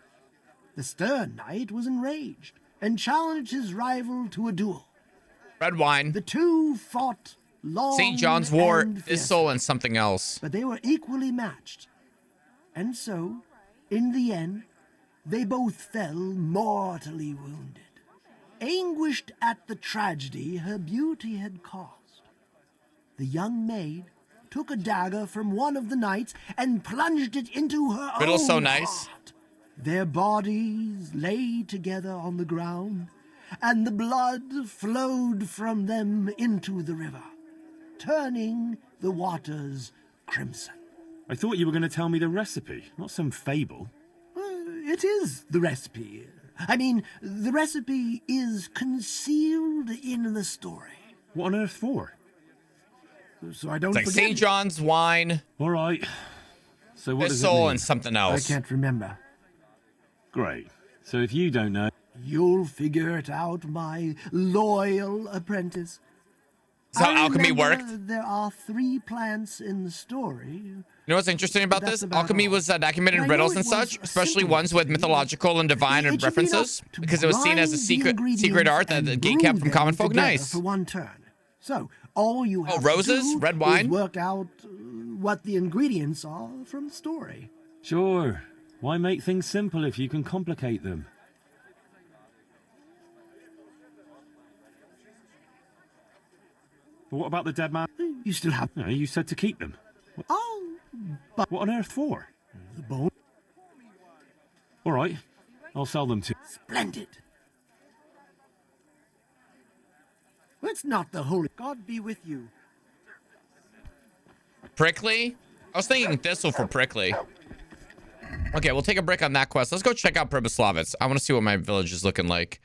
The stern knight was enraged and challenged his rival to a duel. Red wine. The 2 fought long St. John's Wort, and his fiercely, soul, and something else. but they were equally matched. And so, in the end, they both fell mortally wounded, anguished at the tragedy her beauty had caused. The young maid took a dagger from one of the knights and plunged it into her Riddle's own so nice. heart. Their bodies lay together on the ground, and the blood flowed from them into the river, turning the waters crimson. I thought you were going to tell me the recipe, not some fable. It is the recipe. I mean, the recipe is concealed in the story. What on earth for? So I don't It's like forget. St. John's wine. All right. So what does it Thistle mean? and something else. I can't remember. Great. So if you don't know... You'll figure it out, my loyal apprentice. Is how I alchemy remember worked? There are 3 plants in the story. You know what's interesting about That's this? about Alchemy all. was documented in But I know riddles it and was such, a especially simple ones with recipe. mythological and divine It should be enough references, to because it was seen as a grind the secret ingredients art that and the brew gate kept from them common folk. together Nice. for one turn. So all you have roses? to do Red wine? is work out what the ingredients are from the story. Sure. Why make things simple if you can complicate them? But what about the dead man? You still have... No, you said to keep them. Oh, but... What on earth for? The bone. All right. I'll sell them to... Splendid. Let's not the holy... God be with you. Prickly? I was thinking thistle for prickly. Okay, we'll take a break on that quest. Let's go check out Pribyslavitz. I want to see what my village is looking like.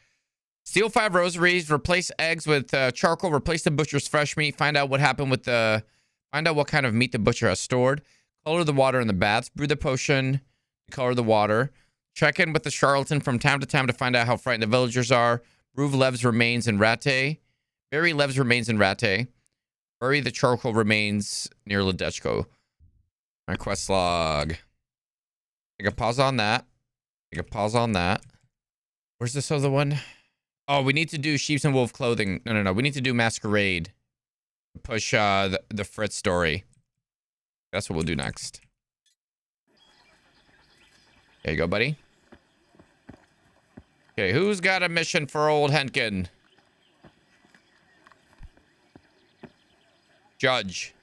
Steal 5 rosaries, replace eggs with charcoal, replace the butcher's fresh meat, find out what happened with the... Find out what kind of meat the butcher has stored. Color the water in the baths, brew the potion, color the water. Check in with the charlatan from time to time to find out how frightened the villagers are. Brew Lev's remains in Rate. Bury Lev's remains in Rate. Bury the charcoal remains near Ledechko. My quest log. Take a pause on that. Take a pause on that. Where's this other one? Oh, we need to do sheep's and wolf clothing. No. We need to do masquerade. Push the Fritz story. That's what we'll do next. There you go, buddy. Okay, who's got a mission for old Henken? Judge.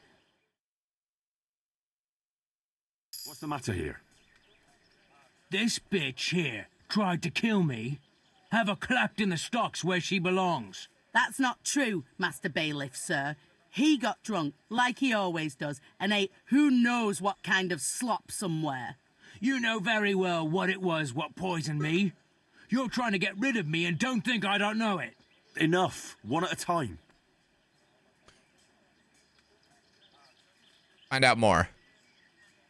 What's the matter here? This bitch here tried to kill me. Have her clapped in the stocks where she belongs. That's not true, Master Bailiff, sir. He got drunk, like he always does, and ate who knows what kind of slop somewhere. You know very well what it was what poisoned me. You're trying to get rid of me and don't think I don't know it. Enough. One at a time. Find out more.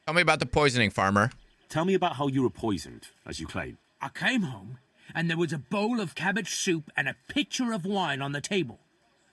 Tell me about the poisoning, farmer. Tell me about how you were poisoned, as you claim. I came home and there was a bowl of cabbage soup and a pitcher of wine on the table.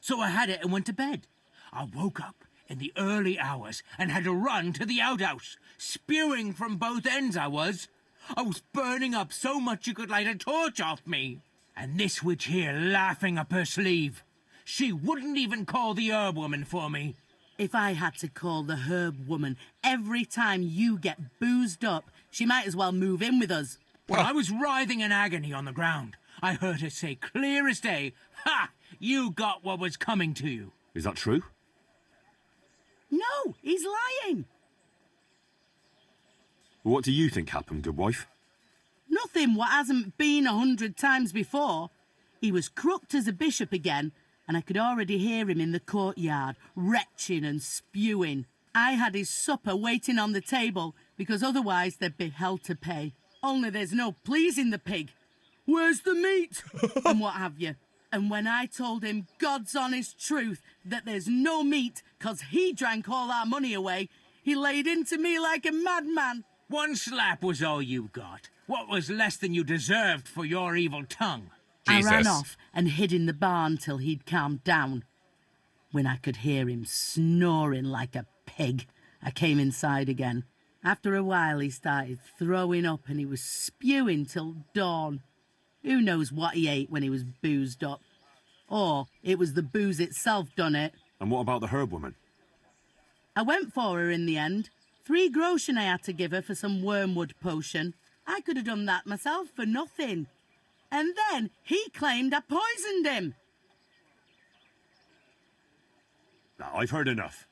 So I had it and went to bed. I woke up in the early hours and had to run to the outhouse. Spewing from both ends I was. I was burning up so much you could light a torch off me. And this witch here laughing up her sleeve. She wouldn't even call the herb woman for me. If I had to call the herb woman every time you get boozed up, she might as well move in with us. When I was writhing in agony on the ground, I heard her say clear as day, "Ha! You got what was coming to you." Is that true? No, he's lying. What do you think happened, good wife? Nothing what hasn't been 100 times before. He was crooked as a bishop again, and I could already hear him in the courtyard, retching and spewing. I had his supper waiting on the table, because otherwise there'd be hell to pay. Only there's no pleasing the pig. Where's the meat? And what have you. And when I told him God's honest truth that there's no meat 'cause he drank all our money away, he laid into me like a madman. One slap was all you got. What was less than you deserved for your evil tongue? I ran off and hid in the barn till he'd calmed down. When I could hear him snoring like a pig, I came inside again. After a while he started throwing up and he was spewing till dawn. Who knows what he ate when he was boozed up? Or it was the booze itself done it. And what about the herb woman? I went for her in the end. 3 groschen I had to give her for some wormwood potion. I could have done that myself for nothing. And then he claimed I poisoned him. Now, I've heard enough.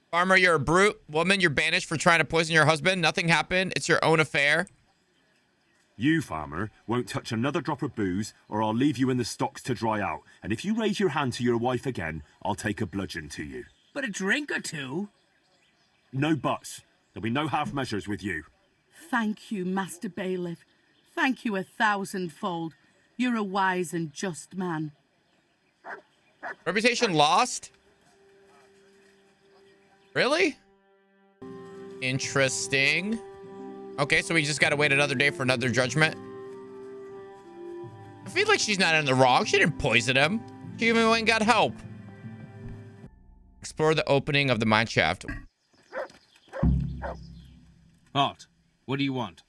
Farmer, you're a brute. Woman, you're banished for trying to poison your husband. Nothing happened. It's your own affair. You, farmer, won't touch another drop of booze, or I'll leave you in the stocks to dry out. And if you raise your hand to your wife again, I'll take a bludgeon to you. but a drink or two. No buts. There'll be no half measures with you. Thank you, Master Bailiff. Thank you 1,000-fold. You're a wise and just man. Reputation lost? Really? Interesting. Okay, so we just gotta wait another day for another judgment. I feel like she's not in the wrong. She didn't poison him. She even went and got help. Explore the opening of the mine shaft. Halt. What do you want?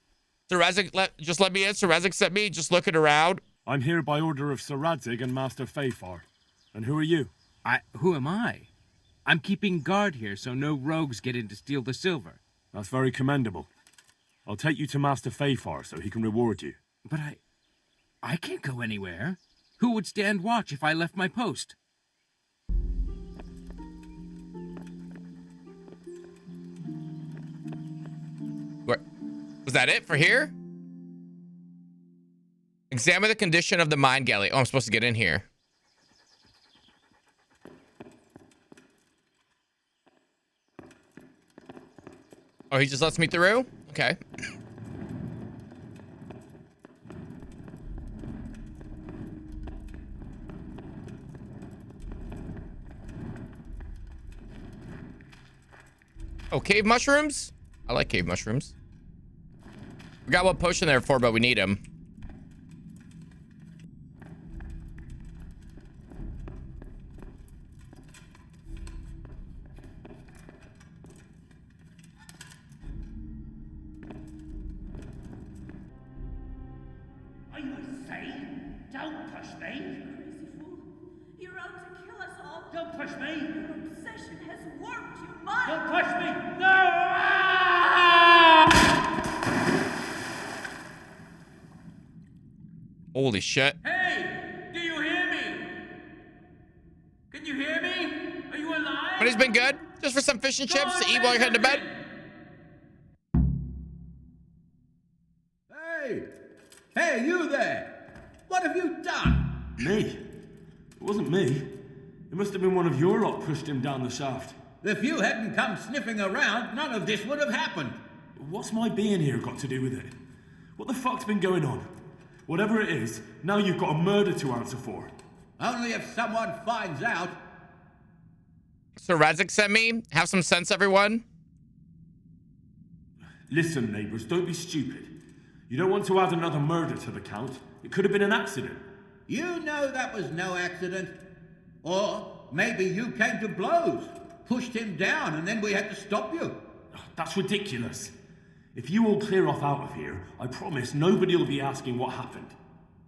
Sir Razik, just let me in. Sir Razik sent me. Just looking around. I'm here by order of Sir Radzig and Master Fafar. And who are you? Who am I? I'm keeping guard here so no rogues get in to steal the silver. That's very commendable. I'll take you to Master Fafar so he can reward you. But I can't go anywhere. Who would stand watch if I left my post? What? Was that it for here? Examine the condition of the mine galley. Oh, I'm supposed to get in here. Oh, he just lets me through? Okay. Oh, cave mushrooms? I like cave mushrooms. We got one potion there for, but we need them. Are you insane? Don't push me! Crazy fool. You're out to kill us all. Don't push me! Your obsession has warped your mind! Don't push me! No! Holy shit. Hey! Do you hear me? Can you hear me? Are you alive? But it's been good. Just for some fish and chips to eat while you're heading to bed. Hey! Hey, you there! What have you done? Me? It wasn't me. It must have been one of your lot pushed him down the shaft. If you hadn't come sniffing around, none of this would have happened. What's my being here got to do with it? What the fuck's been going on? Whatever it is, now you've got a murder to answer for. Only if someone finds out. So Razik sent me. Have some sense, everyone. Listen, neighbours, don't be stupid. You don't want to add another murder to the count. It could have been an accident. You know that was no accident. Or maybe you came to blows, pushed him down, and then we had to stop you. That's ridiculous. If you all clear off out of here, I promise nobody will be asking what happened.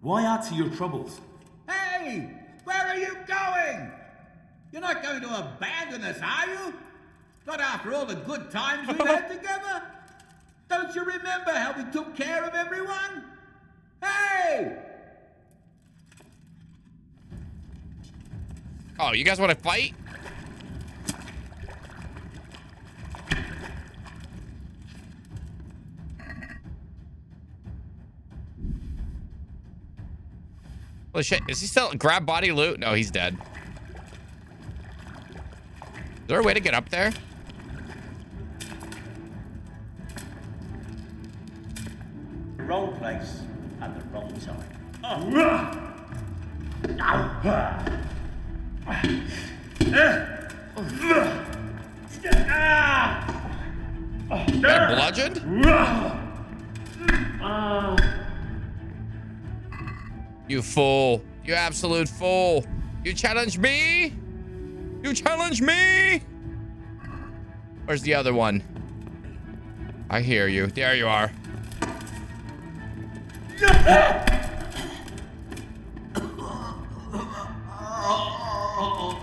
Why add to your troubles? Hey! Where are you going? You're not going to abandon us, are you? Not after all the good times we've had together? Don't you remember how we took care of everyone? Hey! Oh, you guys want to fight? Holy shit, is he still grab body loot? No, he's dead. Is there a way to get up there? Wrong place at the wrong time. Got bludgeoned? You fool. You absolute fool. You challenge me? You challenge me? Where's the other one? I hear you. There you are.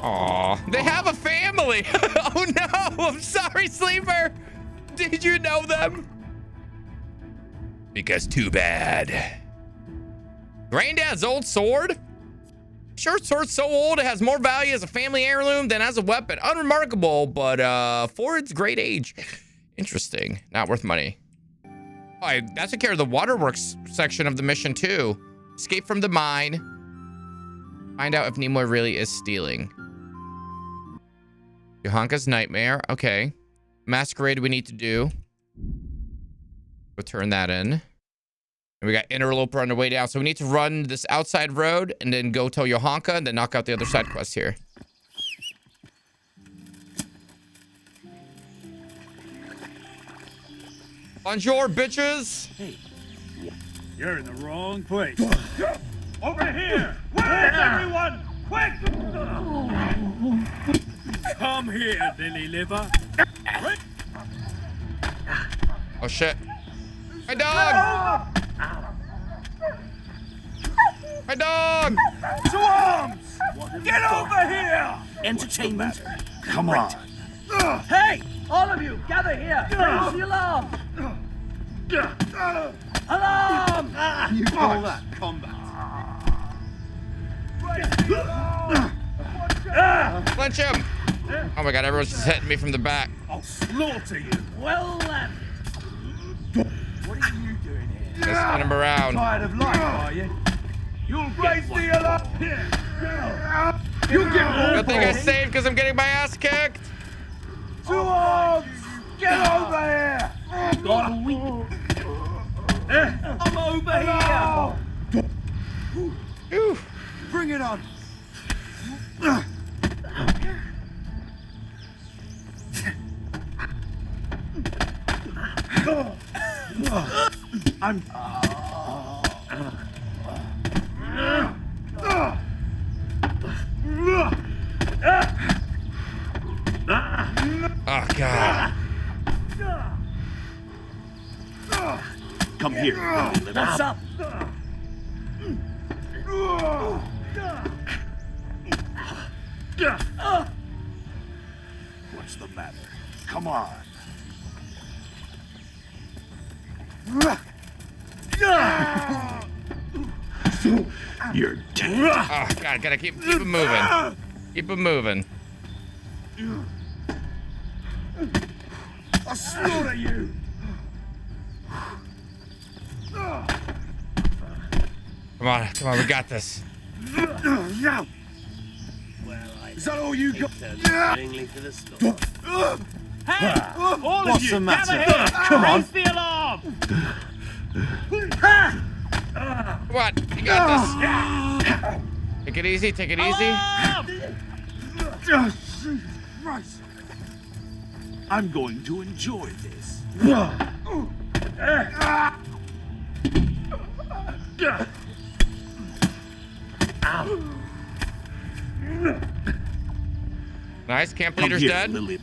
Aw, they have a family. Oh no, I'm sorry, Sleeper. Did you know them? Because too bad. Granddad's old sword? Sure, sword's so old it has more value as a family heirloom than as a weapon. Unremarkable, but for its great age. Interesting. Not worth money. Oh, that took care of the waterworks section of the mission too. Escape from the mine. Find out if Nimoy really is stealing. Johanka's nightmare. Okay. Masquerade we need to do. We'll turn that in. And we got interloper on the way down. So we need to run this outside road and then go tell Johanka and then knock out the other side quest here. Bonjour, bitches. Hey, you're in the wrong place. Over here! Where's everyone? Quick! Come here, Lily Liver. Oh shit! My dog! My dog! To arms! Get over here! Entertainment. Come on. Hey! All of you, gather here! Raise the alarm! Alarm! You call that combat? Clench him! Oh my god, everyone's just hitting me from the back. I'll slaughter you. Well then. What are you doing here? Just spin him around. Tired of life, are you? You'll raise the alarm. Here. You get Good thing I saved because I'm getting my ass kicked. To arms! Get over here! Got a weak. I'm over here. Ooh. Bring it on. I'm. Oh god. Come here. What's up? What's the matter? Come on. You're dead. Oh god, gotta keep him moving. Keep him moving. I'll slaughter you. Come on, we got this. Is that all you got? Hey! All What's of you, the matter? gather here! Come on. Raise the alarm! Come on, you got this. Take it easy, take it easy. Christ. I'm going to enjoy this. Nice, camp leader's dead. Lily.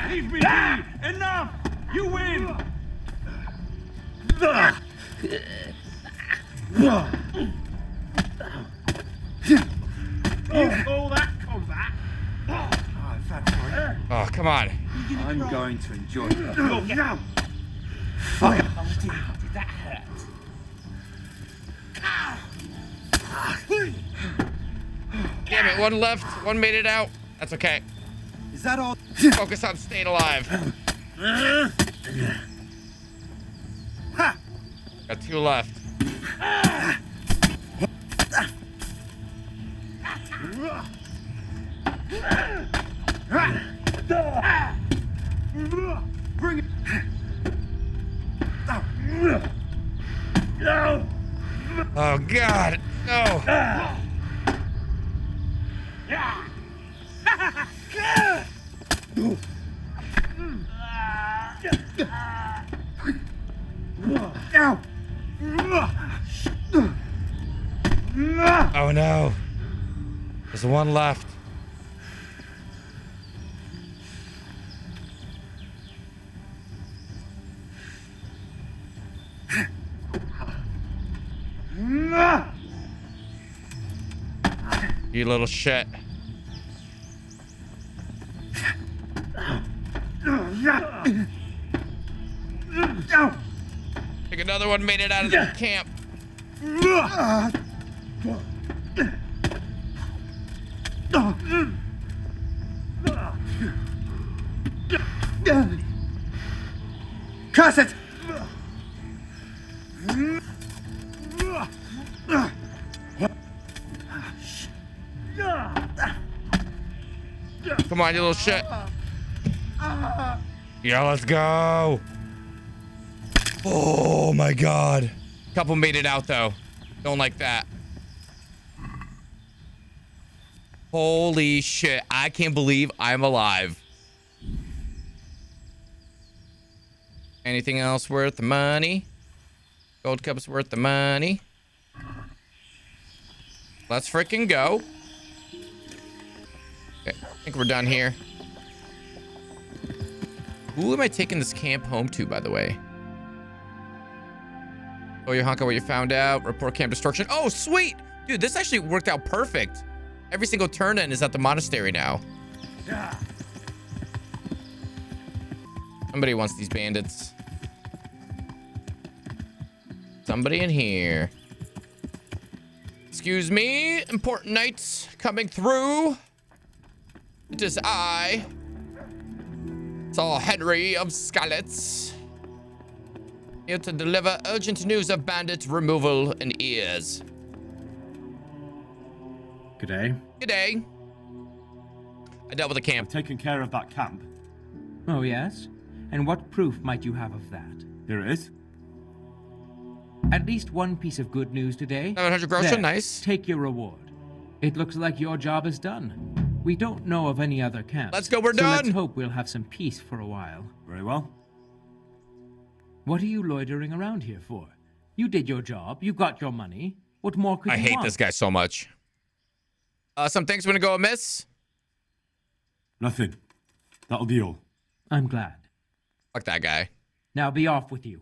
Leave me be! Enough! You win! You call that combat? Oh, come on. I'm going to enjoy it. Now! Fire! Did that hurt? Damn it, one left. One made it out. That's okay. Is that all? Focus on staying alive. Got two left. Bring it! Oh god, no. Oh no. There's one left. You little shit. Think another one made it out of the camp. Curse it! Come on, you little shit. Yeah, let's go. Oh my god. Couple made it out though. Don't like that. Holy shit. I can't believe I'm alive. Anything else worth the money? Gold cup's worth the money. Let's freaking go. Okay, I think we're done here. Who am I taking this camp home to, by the way? Oh, your Honka, what you found out. Report camp destruction. Oh, sweet. Dude, this actually worked out perfect. Every single turn-in is at the monastery now. Somebody wants these bandits. Somebody in here. Excuse me, important knights coming through. It is I, Sir Henry of Skalitz, here to deliver urgent news of bandit removal in ears. G'day. G'day. I dealt with a camp. Taking care of that camp. Oh, yes? And what proof might you have of that? Here it is. At least one piece of good news today. 700 groschen, There, nice. Take your reward. It looks like your job is done. We don't know of any other camps. Let's go, we're so done. Let's hope we'll have some peace for a while. Very well. What are you loitering around here for? You did your job. You got your money. What more could I you hate want? this guy so much. Some things gonna go amiss. Nothing. That'll be all. I'm glad. Fuck that guy. Now be off with you.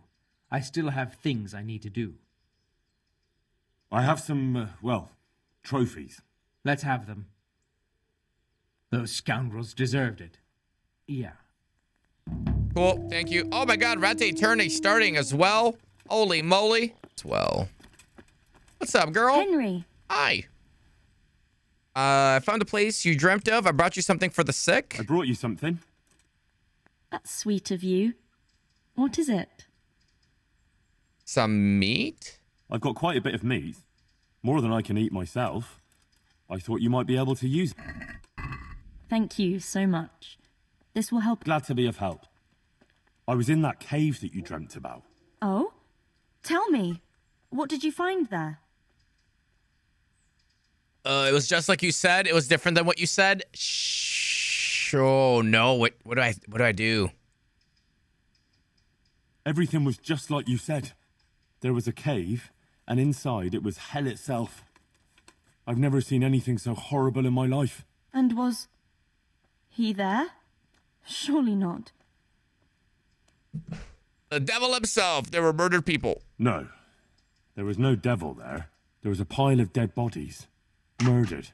I still have things I need to do. I have some, trophies. Let's have them. Those scoundrels deserved it. Yeah. Cool, thank you. Oh my god, Rate Tourney starting as well. Holy moly. As well. What's up, girl? Henry. Hi. I found a place you dreamt of. I brought you something for the sick. I brought you something. That's sweet of you. What is it? Some meat? I've got quite a bit of meat. More than I can eat myself. I thought you might be able to use it. Thank you so much. This will help. Glad to be of help. I was in that cave that you dreamt about. Oh? Tell me. What did you find there? It was just like you said. It was different than what you said. Shh. Oh no. What do I do? Everything was just like you said. There was a cave, and inside it was hell itself. I've never seen anything so horrible in my life. And was he there? Surely not. The devil himself. There were murdered people. No. There was no devil there. There was a pile of dead bodies. Murdered.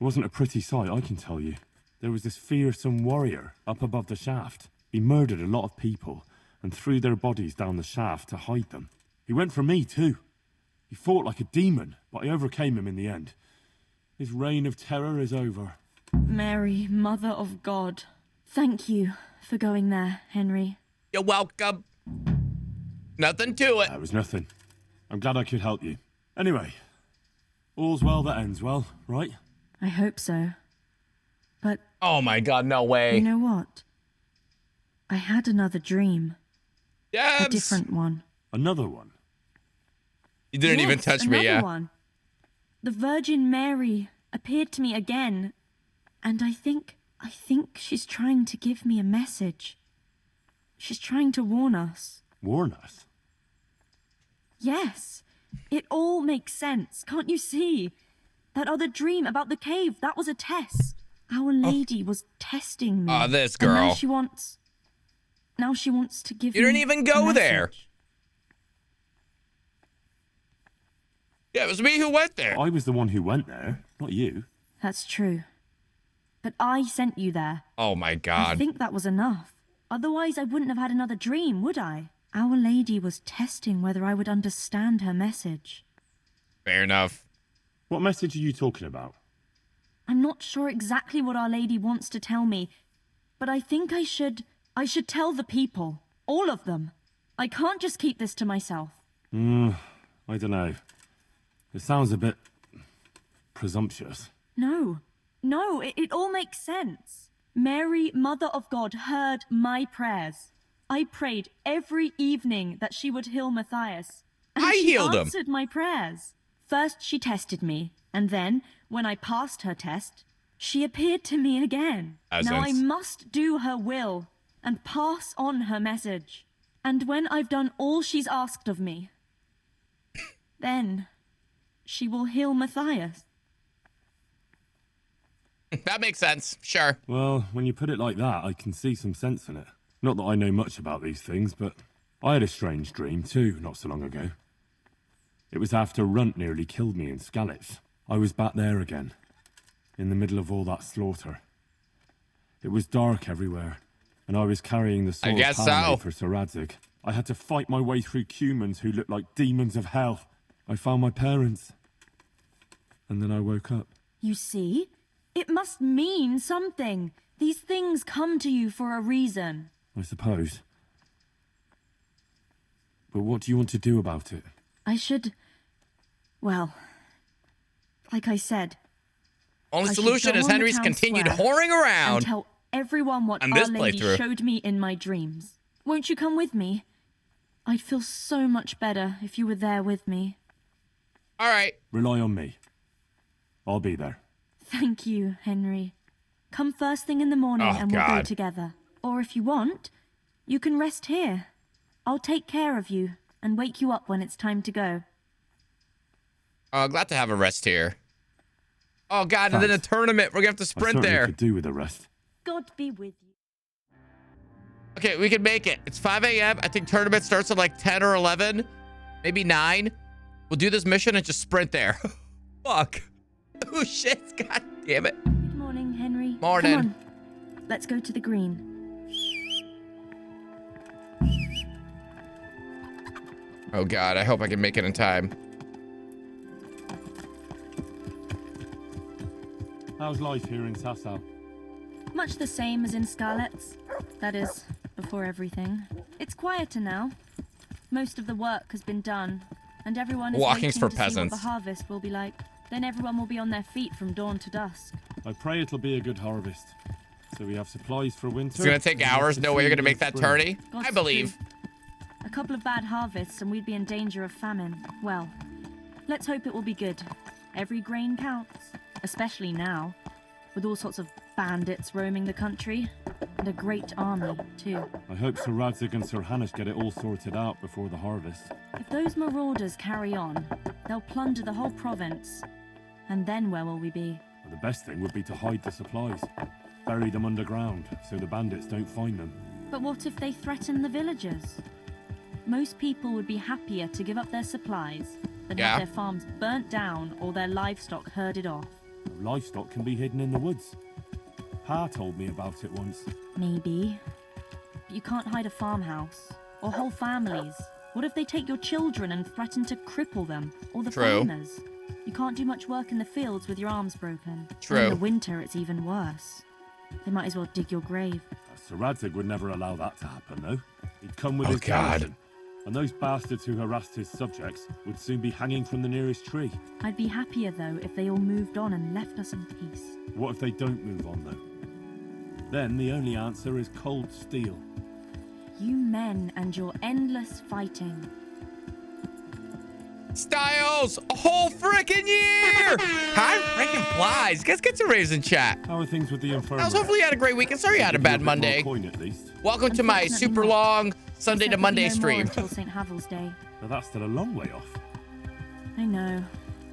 It wasn't a pretty sight, I can tell you. There was this fearsome warrior up above the shaft. He murdered a lot of people and threw their bodies down the shaft to hide them. He went for me too. He fought like a demon, but I overcame him in the end. His reign of terror is over. Mary, Mother of God. Thank you for going there, Henry. You're welcome. Nothing to it. That was nothing. I'm glad I could help you. Anyway, all's well that ends well, right? I hope so. But... Oh my god, no way. You know what? I had another dream. Yes! A different one. Another one? You didn't even touch me, yeah. One. The Virgin Mary appeared to me again, and I think she's trying to give me a message. She's trying to warn us. Warn us? Yes. It all makes sense. Can't you see? That other dream about the cave, that was a test. Our Lady was testing me. Oh, this girl. And now she wants to give me You didn't even go there. Yeah, it was me who went there. I was the one who went there, not you. That's true. But I sent you there. Oh my god. I think that was enough. Otherwise, I wouldn't have had another dream, would I? Our Lady was testing whether I would understand her message. Fair enough. What message are you talking about? I'm not sure exactly what Our Lady wants to tell me, but I think I should tell the people. All of them. I can't just keep this to myself. I don't know. It sounds a bit presumptuous. No, No, it all makes sense. Mary, Mother of God, heard my prayers. I prayed every evening that she would heal Matthias. And I healed him. She answered my prayers. First, she tested me, and then, when I passed her test, she appeared to me again. Now I must do her will and pass on her message. And when I've done all she's asked of me, then she will heal Matthias. That makes sense. Sure. Well, when you put it like that, I can see some sense in it. Not that I know much about these things, but I had a strange dream too, not so long ago. It was after Runt nearly killed me in Skalitz. I was back there again, in the middle of all that slaughter. It was dark everywhere, and I was carrying the sword for Sir Radzig. I had to fight my way through humans who looked like demons of hell. I found my parents, and then I woke up. You see? It must mean something. These things come to you for a reason. I suppose. But what do you want to do about it? I should... Well, like I said... Only solution is Henry's continued whoring around. And tell everyone what Our Lady showed me in my dreams. Won't you come with me? I'd feel so much better if you were there with me. All right. Rely on me. I'll be there. Thank you, Henry. Come first thing in the morning and we'll go together. Or if you want, you can rest here. I'll take care of you and wake you up when it's time to go. Glad to have a rest here. Oh, God, and then a tournament. We're going to have to sprint there. Could do with a rest. God be with you. Okay, we can make it. It's 5 a.m. I think tournament starts at like 10 or 11. Maybe 9. We'll do this mission and just sprint there. Fuck. Oh, shit. God damn it. Good morning, Henry. Morning. Come on. Let's go to the green. Oh, God. I hope I can make it in time. How's life here in Sasau? Much the same as in Skalitz. That is, before everything. It's quieter now. Most of the work has been done, and everyone is waiting to see what the harvest will be like. Then everyone will be on their feet from dawn to dusk. I pray it'll be a good harvest. So we have supplies for winter. It's gonna take hours. No way you're gonna make that tourney. I believe. A couple of bad harvests and we'd be in danger of famine. Well, let's hope it will be good. Every grain counts. Especially now, with all sorts of bandits roaming the country, and a great army, too. I hope Sir Radzig and Sir Hanush get it all sorted out before the harvest. If those marauders carry on, they'll plunder the whole province. And then where will we be? Well, the best thing would be to hide the supplies. Bury them underground, so the bandits don't find them. But what if they threaten the villagers? Most people would be happier to give up their supplies than have their farms burnt down or their livestock herded off. Livestock can be hidden in the woods. Pa told me about it once. Maybe. But you can't hide a farmhouse. Or whole families. What if they take your children and threaten to cripple them? Or the farmers? You can't do much work in the fields with your arms broken. True. In the winter, it's even worse. They might as well dig your grave. Sir Radzig would never allow that to happen, though. He'd come with his garrison. And those bastards who harassed his subjects would soon be hanging from the nearest tree. I'd be happier, though, if they all moved on and left us in peace. What if they don't move on, though? Then the only answer is cold steel. You men and your endless fighting. Styles, a whole freaking year! Hi, freaking flies. Guys, get some raves in chat. How are things with the infirmary? Hopefully you had a great weekend. Sorry you had a bad Monday. Welcome to my super long Sunday to Monday stream. Until St. Havel's Day. But that's still a long way off. I know.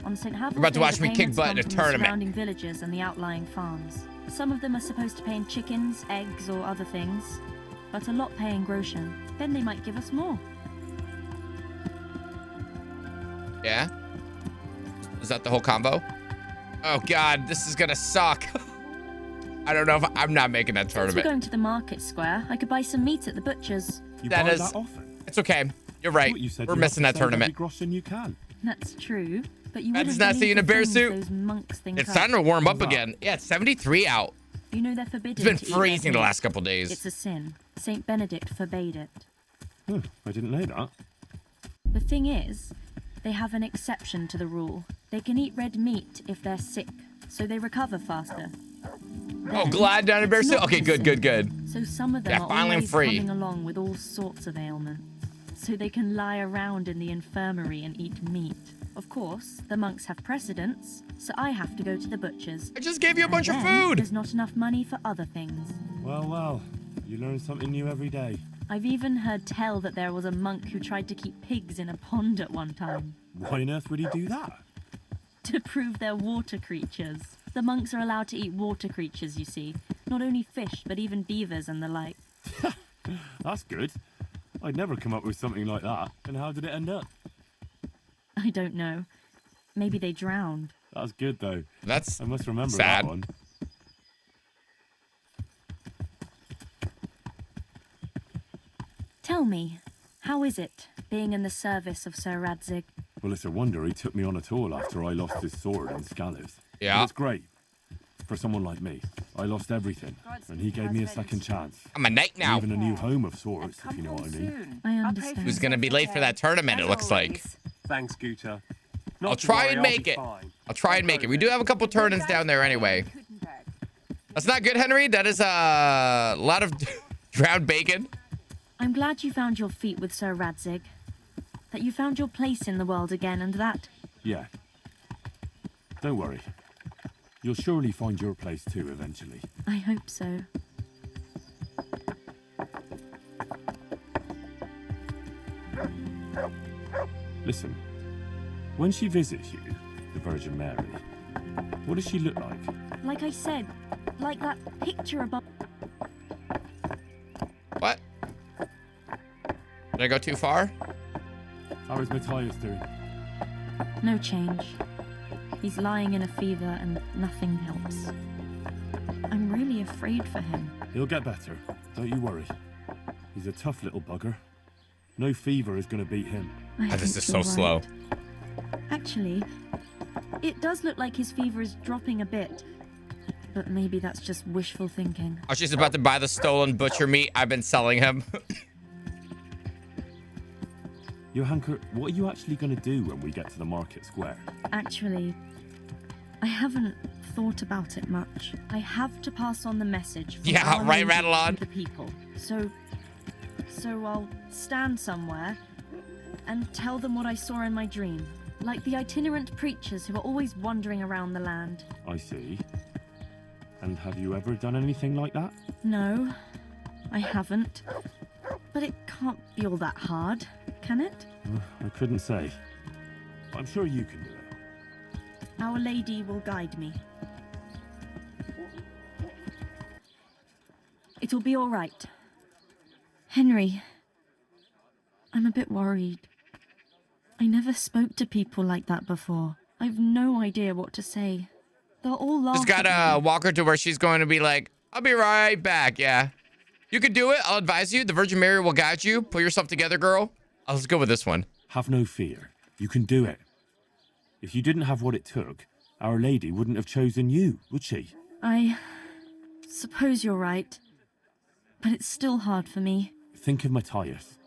On St. Havel's Day, about to watch me kick butt in a tournament. The surrounding villages and the outlying farms. Some of them are supposed to pay in chickens, eggs, or other things, but a lot pay in groschen. Then they might give us more. Yeah? Is that the whole combo? Oh God, this is gonna suck. I don't know if I'm not making that tournament. Since we're going to the market square, I could buy some meat at the butcher's. That often? It's okay. You're right. We're missing that tournament. You can. That's true, but you wouldn't not seeing a bear suit. It's time to warm up again. Yeah, it's 73 out. You know they're forbidden. It's been freezing the last couple days. It's a sin. Saint Benedict forbade it. Oh, I didn't know that. The thing is, they have an exception to the rule. They can eat red meat if they're sick, so they recover faster. Oh, glad down in Bear City. Okay, good. So some of them Yeah, are finally always free. coming along with all sorts of ailments, so they can lie around in the infirmary and eat meat. Of course, the monks have precedence, so I have to go to the butcher's. I just gave you a bunch of then food. There's not enough money for other things. Well, you learn something new every day. I've even heard tell that there was a monk who tried to keep pigs in a pond at one time. Why on earth would he do that? To prove they're water creatures. The monks are allowed to eat water creatures, you see. Not only fish, but even beavers and the like. That's good. I'd never come up with something like that. And how did it end up? I don't know. Maybe they drowned. That's good, though. That's I must remember sad. that one. Tell me, how is it, being in the service of Sir Radzig? Well, it's a wonder he took me on at all after I lost his sword in Scallows. Yeah. It's great. For someone like me. I lost everything, and he gave me a second chance. I'm a knight now. Even a new home of sorts, if you know what I mean. I understand. Who's gonna be late for that tournament, it looks like. Thanks, Scooter. I'll try and make it. I'll try and make it. We do have a couple tournaments down there anyway. That's not good, Henry. That is a lot of drowned bacon. I'm glad you found your feet with Sir Radzig. That you found your place in the world again, and that... Yeah. Don't worry. You'll surely find your place too, eventually. I hope so. Listen, when she visits you, the Virgin Mary, what does she look like? Like I said, like that picture above... What? Did I go too far? How is Matthias doing? No change. He's lying in a fever and nothing helps. I'm really afraid for him. He'll get better. Don't you worry. He's a tough little bugger. No fever is going to beat him. This is so slow. Actually, it does look like his fever is dropping a bit. But maybe that's just wishful thinking. Oh, she's about to buy the stolen butcher meat. I've been selling him. Johanker, what are you actually going to do when we get to the market square? Actually, I haven't thought about it much. I have to pass on the message. From Yeah, Our right, Lady Rattlon. to the people. So I'll stand somewhere and tell them what I saw in my dream. Like the itinerant preachers who are always wandering around the land. I see. And have you ever done anything like that? No, I haven't. But it can't be all that hard, can it? I couldn't say. I'm sure you can do it. Our Lady will guide me. It'll be all right. Henry, I'm a bit worried. I never spoke to people like that before. I've no idea what to say. They'll all laugh. Just gotta walk her to where she's going to be like, I'll be right back, yeah. You can do it. I'll advise you. The Virgin Mary will guide you. Pull yourself together, girl. Let's go with this one. Have no fear. You can do it. If you didn't have what it took, Our Lady wouldn't have chosen you, would she? I suppose you're right. But it's still hard for me. Think of Matthias.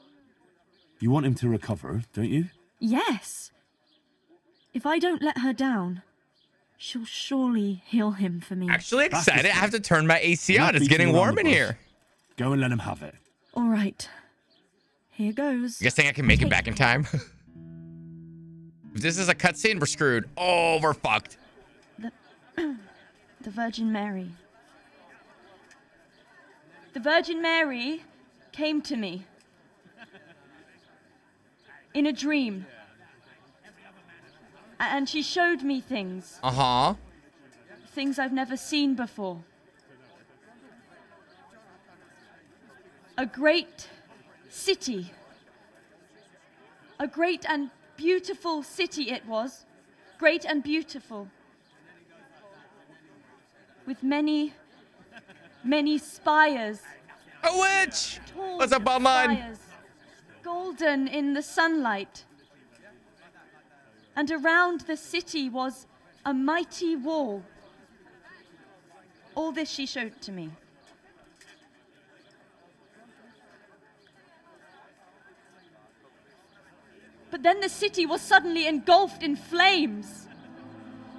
You want him to recover, don't you? Yes. If I don't let her down, she'll surely heal him for me. Actually excited. I have to turn my AC on. It's getting warm in here. Go and let him have it. All right. Here goes. You guys think I can make it back in time? If this is a cutscene, we're screwed. Oh, we're fucked. The Virgin Mary. The Virgin Mary came to me in a dream. And she showed me things. Uh-huh. Things I've never seen before. A great city. A great and beautiful city it was. Great and beautiful. With many spires. A witch! Tall What's up, Alman? spires, golden in the sunlight. And around the city was a mighty wall. All this she showed to me. But then the city was suddenly engulfed in flames.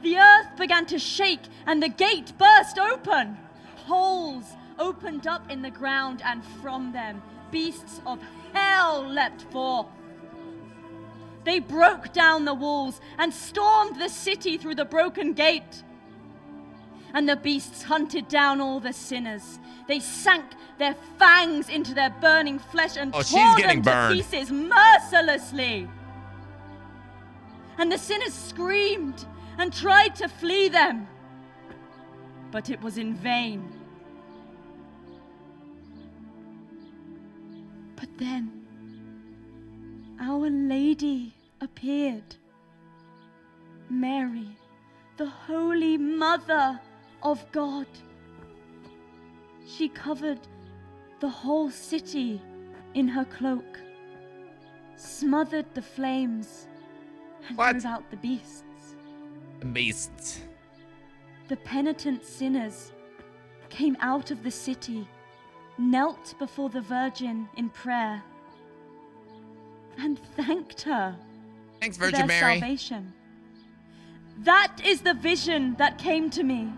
The earth began to shake, and the gate burst open. Holes opened up in the ground, and from them beasts of hell leapt forth. They broke down the walls and stormed the city through the broken gate. And the beasts hunted down all the sinners. They sank their fangs into their burning flesh and tore them to pieces mercilessly. And the sinners screamed and tried to flee them, but it was in vain. But then Our Lady appeared. Mary, the Holy Mother of God. She covered the whole city in her cloak, smothered the flames, and drove out the beasts. The beasts. The penitent sinners came out of the city, knelt before the Virgin in prayer, and thanked her. Thanks, for Virgin their Mary. Salvation. That is the vision that came to me.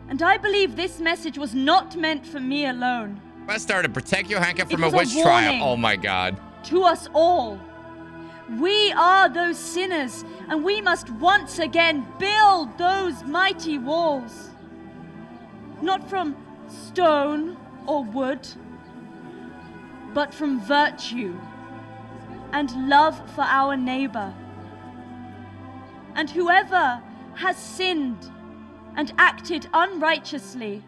And I believe this message was not meant for me alone. Press star to protect Johanka from It a was a witch trial. warning. Oh my god. To us all. We are those sinners, and we must once again build those mighty walls. Not from stone or wood, but from virtue and love for our neighbor. And whoever has sinned and acted unrighteously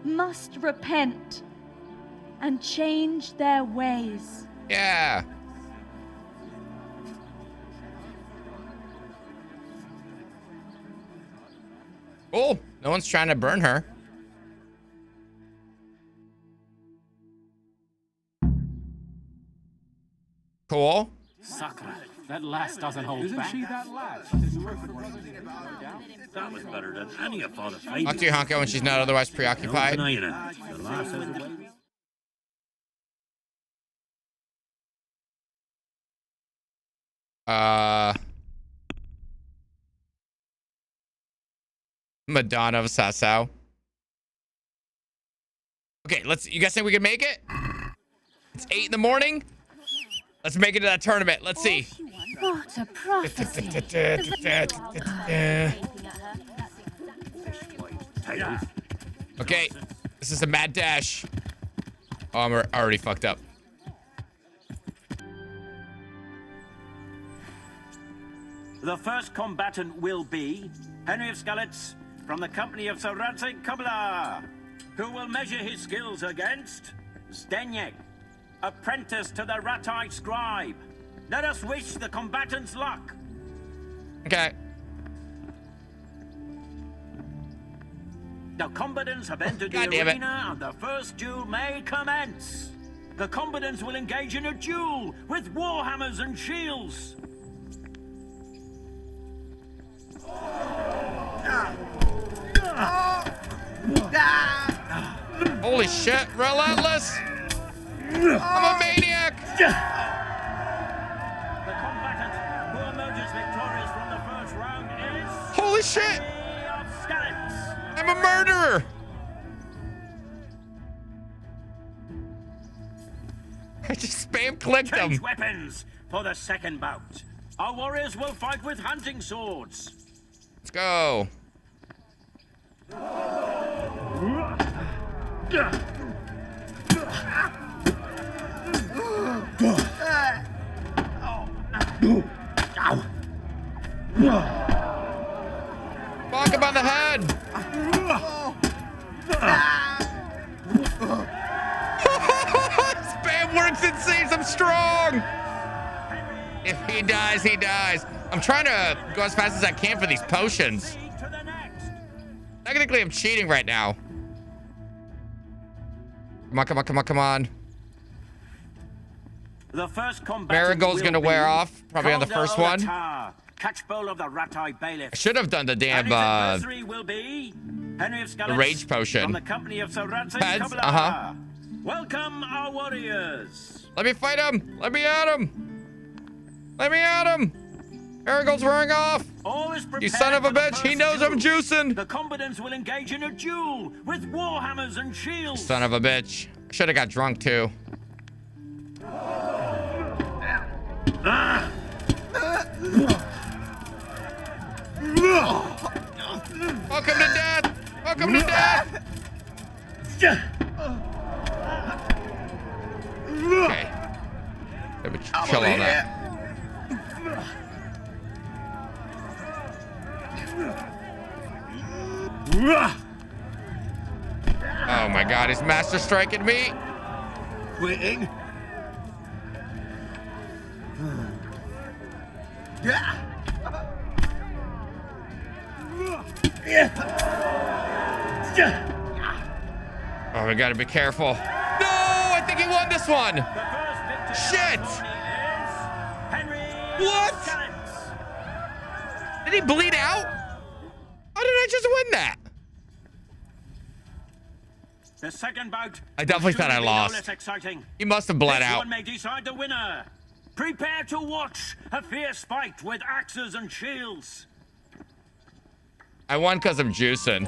must repent and change their ways. Yeah. Cool. No one's trying to burn her. Cool. Sucker. That lass doesn't hold Isn't back. she that lass? That was better than any of Father Talk to Johanka when she's not otherwise preoccupied. No denying it. The lass has a way. Madonna of Sasau. Okay, you guys think we can make it? It's 8 in the morning. Let's make it to that tournament. Let's see. What a prophecy. Okay, this is a mad dash. Oh, I'm already fucked up. The first combatant will be Henry of Skalitz from the company of Sir Radzig Kobyla, who will measure his skills against Zdeněk, apprentice to the Ratai scribe. Let us wish the combatants luck. Okay. The combatants have entered the arena and the first duel may commence. The combatants will engage in a duel with warhammers and shields. Holy shit, relentless! I'm a maniac! The combatant who emerges victorious from the first round is... Holy shit! Henry of Skalitz. I'm a murderer! I just spam clicked them. Change weapons for the second bout. Our warriors will fight with hunting swords. Let's go. Bonk him on the head. Spam works, it seems I'm strong. If he dies, he dies. I'm trying to go as fast as I can for these potions. Technically, I'm cheating right now. Come on, come on, come on, come on. The first combatant Marigold's gonna wear off, probably on the first one. Catch bowl of the Ratai bailiff. I should have done the damn will be Henry of Skalitz the rage potion. from the company of Sir Radzig Heads, Kobyla. Welcome our warriors. Let me fight him. Let me at him. Let me at him. Marigold's wearing off. All is prepared. You son of a for the bitch. He first knows I'm duel. juicing. The combatants will engage in a duel with warhammers and shields. Son of a bitch. Should have got drunk too. Welcome to death. Welcome to death. Okay. Chill on that. Oh my god, he's master striking me. Waiting. Oh, we gotta be careful. No, I think he won this one. Shit. What? Did he bleed out? How did I just win that? The second bout. I definitely thought I no lost. less exciting. He must have bled This out. one may decide the winner. Prepare to watch a fierce fight with axes and shields. I won because I'm juicing.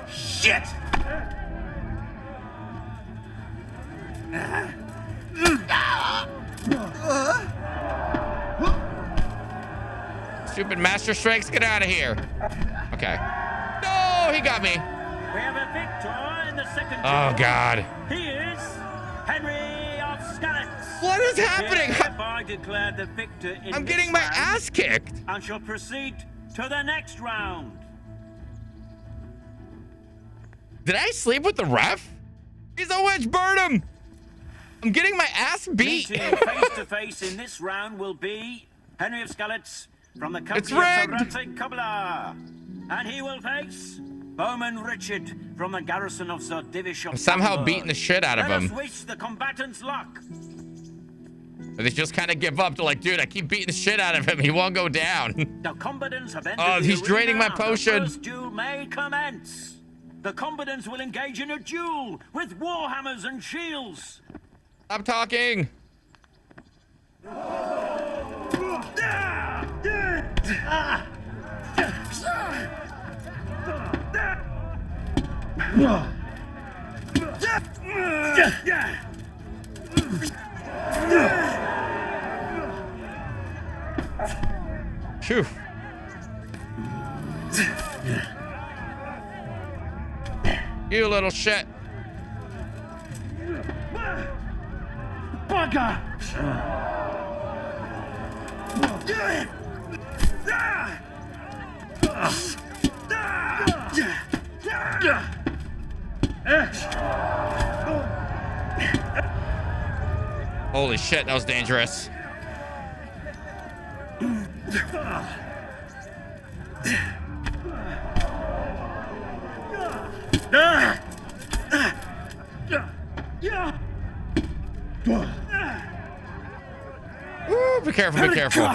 Shit! Stupid master strikes, get out of here. Okay. No, he got me. We have a victor in the second Oh, duel. God. He is Henry of Skalitz. What is happening? Hereby declare the victor in I'm this getting my round ass kicked. and shall proceed to the next round. Did I sleep with the ref? He's a witch, burn him. I'm getting my ass beat. Meeting face to face in this round will be Henry of Skalitz from the It's company of rigged. Sir Kubler. And he will face Bowman Richard from the garrison of Sir Divish I'm of somehow Dunbar. beating the shit out of Let him. us wish the combatants luck. But they just kind of give up. They're like, dude, I keep beating the shit out of him. He won't go down. The combatants have entered Oh, the he's draining my arena. potion. The first duel may commence. The combatants will engage in a duel with warhammers and shields. Stop talking. Phew. You little shit. Bugger! Holy shit, that was dangerous. Ooh, be careful, be careful.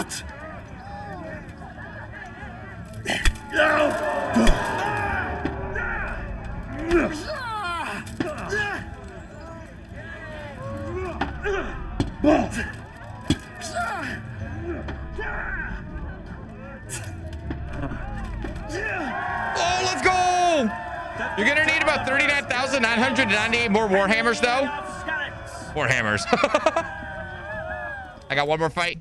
Oh, let's go! You're gonna need about 39,998 more Warhammers, though. Warhammers. I got one more fight.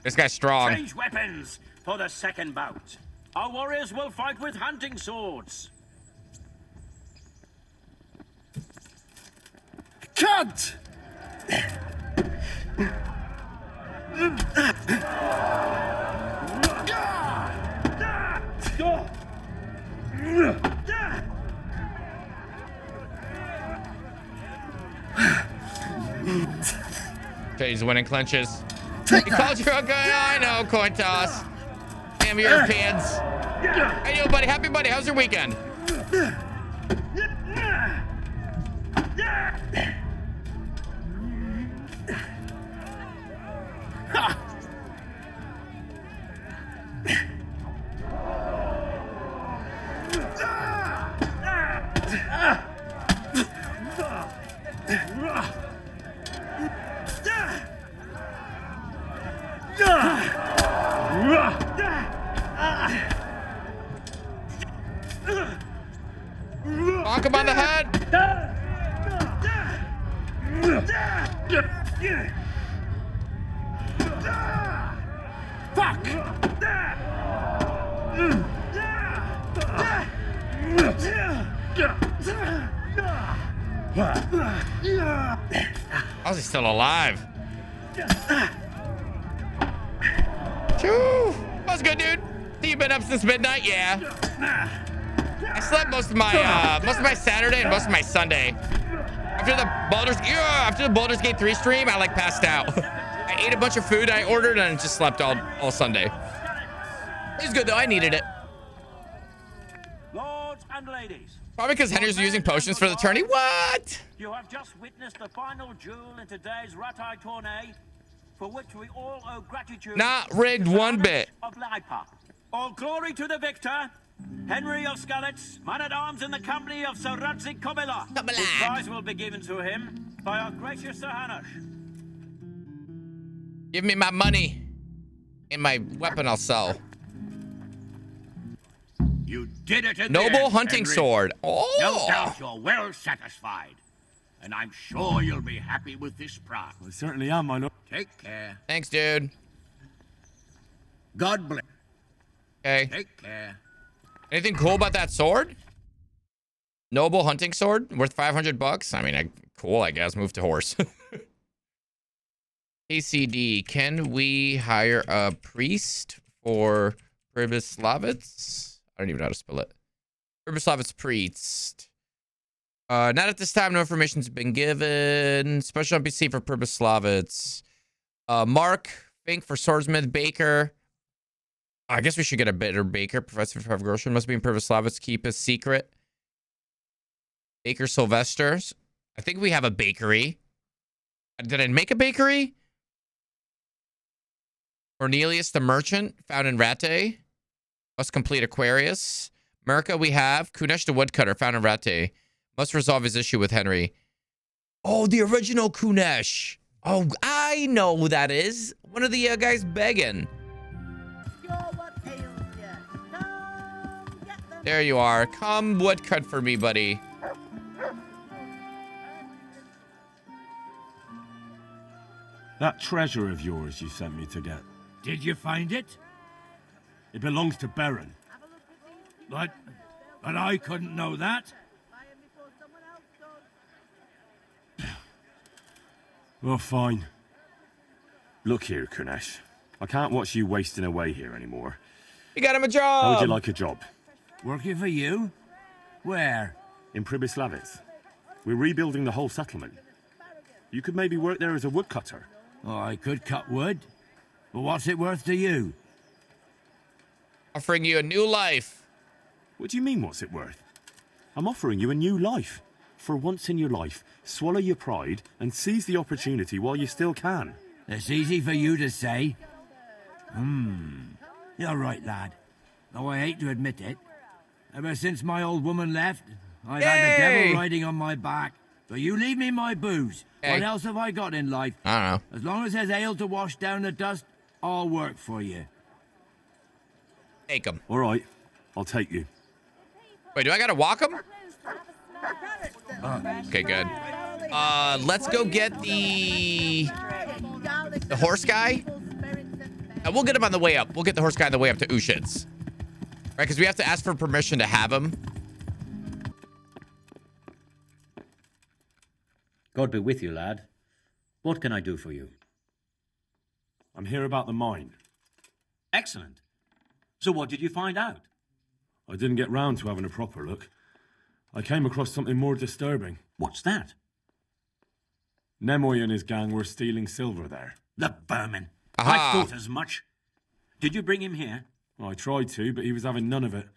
This guy's strong. Change weapons for the second bout. Our warriors will fight with hunting swords. Cut! Okay, he's winning clinches. He called you a good. I know, coin toss. Damn Europeans. Hey, yo, buddy. Happy buddy. How's your weekend? Bonk him on the head. Fuck! How's he still alive? Choo! That was good, dude. So you've been up since midnight? Yeah. I slept most of my Saturday and most of my Sunday. After the Baldur's Gate 3 stream, I like passed out. I ate a bunch of food I ordered and just slept all Sunday. It was good though. I needed it. Lords and ladies. Probably because Henry's using potions for the tourney. What? You have just witnessed the final duel in today's Ratai tourney, for which we all owe gratitude. Not rigged one bit. Of Lipa. All glory to the victor, Henry of Skalitz, man-at-arms in the company of Sir Radzik Kobila. His prize will be given to him by our gracious Sir Hanush. Give me my money and my weapon I'll sell. You did it in Noble the end, hunting Henry. sword. Oh. No doubt you're well satisfied. And I'm sure you'll be happy with this prize. I certainly am, my lord. Take care. Thanks, dude. God bless. Okay. Take care. Anything cool about that sword? Noble hunting sword worth 500 bucks. I mean, cool, I guess. Move to horse. KCD, can we hire a priest for Pribyslavitz? I don't even know how to spell it. Pribyslavitz priest. Not at this time. No information's been given. Special NPC for Pribyslavitz. Mark Fink for swordsmith. Baker. I guess we should get a better baker. Professor for Grocery must be in Pribyslavitz. Keep a secret. Baker Sylvester. I think we have a bakery. Did I make a bakery? Cornelius the merchant, found in Rate. Must complete Aquarius. Merca we have. Kunesh the woodcutter, found in Rate. Must resolve his issue with Henry. Oh, the original Kunesh. Oh, I know who that is. One of the guys begging. There you are. Come woodcut for me, buddy. That treasure of yours you sent me to get. Did you find it? It belongs to Baron. But I couldn't know that. Well, fine. Look here, Kunesh. I can't watch you wasting away here anymore. You got him a job. How would you like a job? Working for you? Where? In Pribyslavitz. We're rebuilding the whole settlement. You could maybe work there as a woodcutter. Oh, I could cut wood. But what's it worth to you? Offering you a new life. What do you mean, what's it worth? I'm offering you a new life. For once in your life, swallow your pride and seize the opportunity while you still can. It's easy for you to say. You're right, lad. Though I hate to admit it. Ever since my old woman left, I've had the devil riding on my back. But you leave me my booze. What else have I got in life? I don't know. As long as there's ale to wash down the dust, I'll work for you. Take him. All right, I'll take you. Wait, do I gotta walk him? Okay, good. Let's go get the horse guy. We'll get him on the way up. We'll get the horse guy on the way up to Ushitz. Right, because we have to ask for permission to have him. God be with you, lad. What can I do for you? I'm here about the mine. Excellent. So what did you find out? I didn't get round to having a proper look. I came across something more disturbing. What's that? Nemoy and his gang were stealing silver there. The vermin. Aha. I thought as much. Did you bring him here? I tried to, but he was having none of it.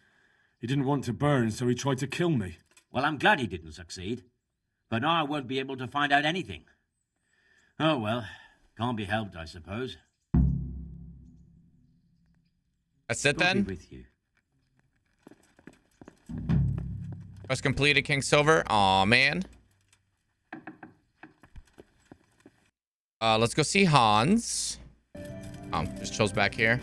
He didn't want to burn, so he tried to kill me. Well, I'm glad he didn't succeed. But now I won't be able to find out anything. Oh, well. Can't be helped, I suppose. That's it God then? be with you. Quest completed, King Silver. Aw, man. Let's go see Hans. Just chills back here.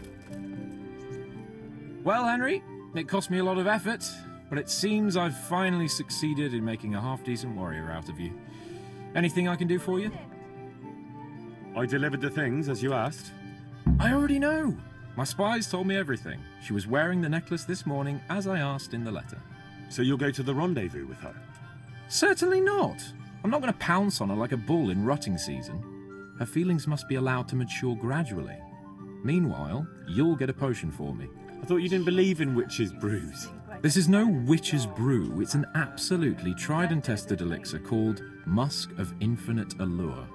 Well, Henry, it cost me a lot of effort, but it seems I've finally succeeded in making a half-decent warrior out of you. Anything I can do for you? I delivered the things as you asked. I already know. My spies told me everything. She was wearing the necklace this morning, as I asked in the letter. So you'll go to the rendezvous with her? Certainly not. I'm not going to pounce on her like a bull in rutting season. Her feelings must be allowed to mature gradually. Meanwhile, you'll get a potion for me. I thought you didn't believe in witches' brews. This is no witch's brew. It's an absolutely tried and tested elixir called Musk of Infinite Allure.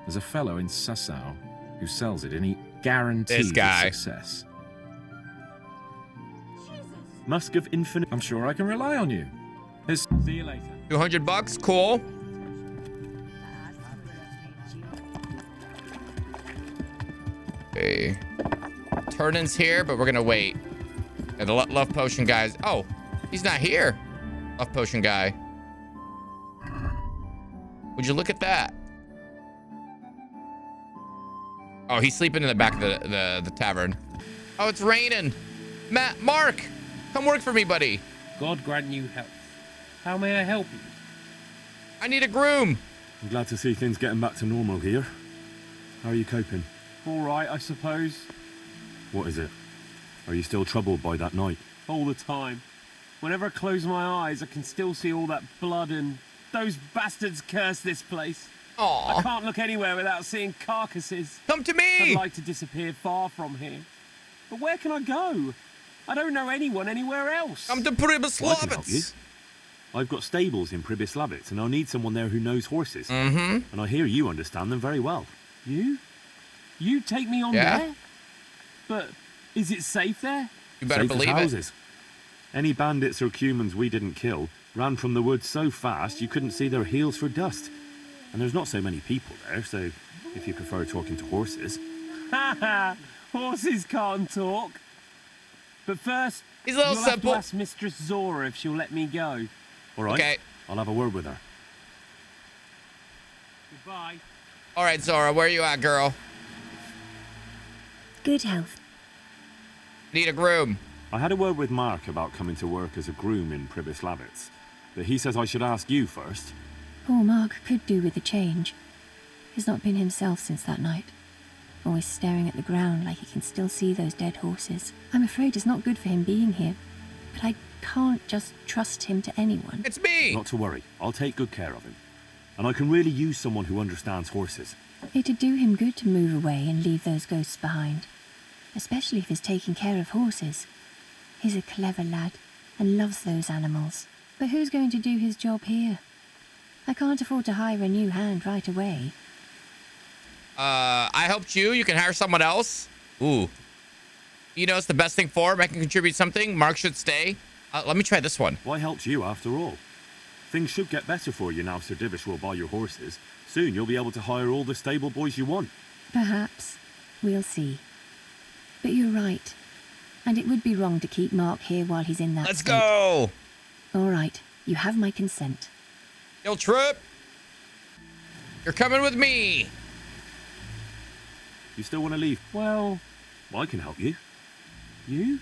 There's a fellow in Sassau who sells it, and he guarantees success. Musk of Infinite... I'm sure I can rely on you. See you later. $200, cool. Okay. Turnin's here, but we're gonna wait. And the love potion guys. Oh, he's not here. Love potion guy. Would you look at that? Oh, he's sleeping in the back of the tavern. Oh, it's raining. Mark, come work for me, buddy. God grant you health. How may I help you? I need a groom. I'm glad to see things getting back to normal here. How are you coping? All right, I suppose. What is it? Are you still troubled by that night? All the time. Whenever I close my eyes, I can still see all that blood and those bastards curse this place. Aww. I can't look anywhere without seeing carcasses. Come to me! I'd like to disappear far from here. But where can I go? I don't know anyone anywhere else. Come to Pribyslavitz. I've got stables in Pribyslavitz, and I'll need someone there who knows horses. Mm-hmm. And I hear you understand them very well. You? You take me on there? But is it safe there? You better safe believe as it. houses. Any bandits or cumans we didn't kill ran from the woods so fast you couldn't see their heels for dust. And there's not so many people there, so if you prefer talking to horses... Ha ha! Horses can't talk. But first, he's a little you'll simple. have to ask Mistress Zora if she'll let me go. All right, okay. I'll have a word with her. Goodbye. All right, Zora, where are you at, girl? Good health. Need a groom. I had a word with Mark about coming to work as a groom in Pribyslavitz, but he says I should ask you first. Poor Mark could do with a change. He's not been himself since that night. Always staring at the ground like he can still see those dead horses. I'm afraid it's not good for him being here, but I can't just trust him to anyone. It's me! Not to worry, I'll take good care of him. And I can really use someone who understands horses. It'd do him good to move away and leave those ghosts behind, especially if he's taking care of horses. He's a clever lad and loves those animals. But who's going to do his job here? I can't afford to hire a new hand right away. I helped you. You can hire someone else. Ooh. You know, it's the best thing for him. I can contribute something. Mark should stay. Let me try this one. Why helped you after all? Things should get better for you now Sir Divish will buy your horses. Soon you'll be able to hire all the stable boys you want. Perhaps. We'll see. But you're right. And it would be wrong to keep Mark here while he's in that Let's state. go! All right. You have my consent. Yo, Trip! You're coming with me! You still want to leave? Well, I can help you. You?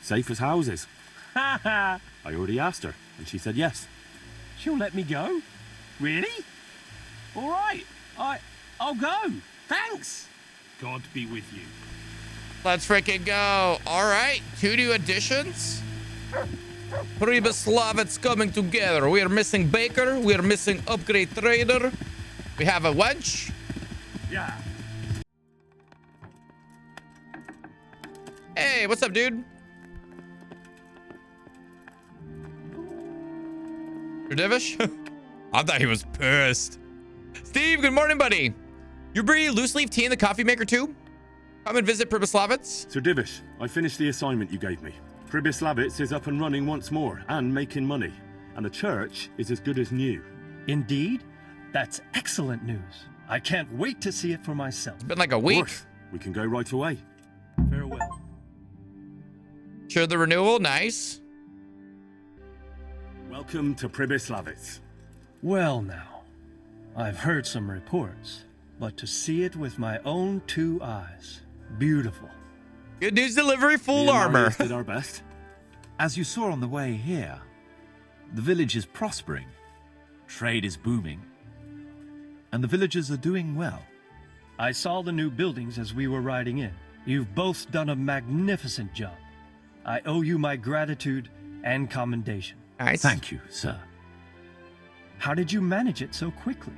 Safe as houses. Ha ha! I already asked her, and she said yes. She'll let me go? Really? All right. I'll go. Thanks. God be with you. Let's freaking go. All right, 2 new additions. Pribyslavitz coming together. We are missing Baker. We are missing Upgrade Trader. We have a wench. Yeah. Hey, what's up, dude? Your Divish? I thought he was pissed. Steve, good morning, buddy. You brew loose leaf tea in the coffee maker too? Come and visit Pribyslavitz. Sir Divish, I finished the assignment you gave me. Pribyslavitz is up and running once more and making money. And the church is as good as new. Indeed? That's excellent news. I can't wait to see it for myself. It's been like a week. We can go right away. Farewell. Sure, the renewal, nice. Welcome to Pribyslavitz. Well now, I've heard some reports, but to see it with my own 2 eyes, beautiful. Good news delivery, full Me and armor. Marius did our best. As you saw on the way here, the village is prospering, trade is booming, and the villagers are doing well. I saw the new buildings as we were riding in. You've both done a magnificent job. I owe you my gratitude and commendation. Nice. Thank you, sir. How did you manage it so quickly?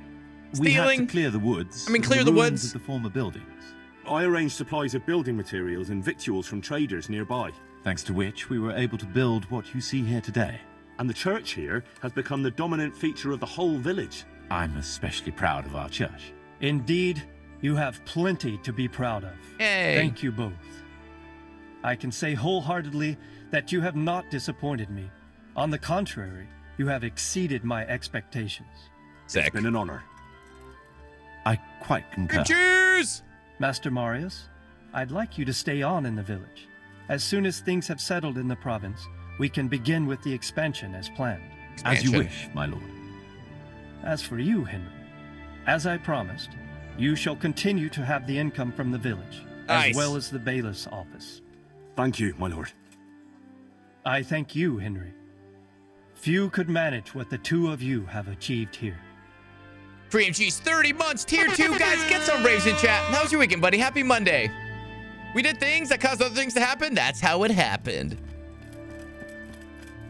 We had Stealing. to clear the woods. Clear the ruins woods. of the former buildings. I arranged supplies of building materials and victuals from traders nearby. Thanks to which we were able to build what you see here today. And the church here has become the dominant feature of the whole village. I'm especially proud of our church. Indeed, you have plenty to be proud of. Yay. Thank you both. I can say wholeheartedly that you have not disappointed me. On the contrary, you have exceeded my expectations. Sick. It's been an honor. I quite concur. Cheers! Master Marius, I'd like you to stay on in the village. As soon as things have settled in the province, we can begin with the expansion as planned. As you wish, my lord. As for you, Henry, as I promised, you shall continue to have the income from the village, Nice. as well as the bailiff's office. Thank you, my lord. I thank you, Henry. Few could manage what the 2 of you have achieved here. PreMG's 30 months, tier 2. Guys, get some raves in chat. How was your weekend, buddy? Happy Monday. We did things that caused other things to happen. That's how it happened.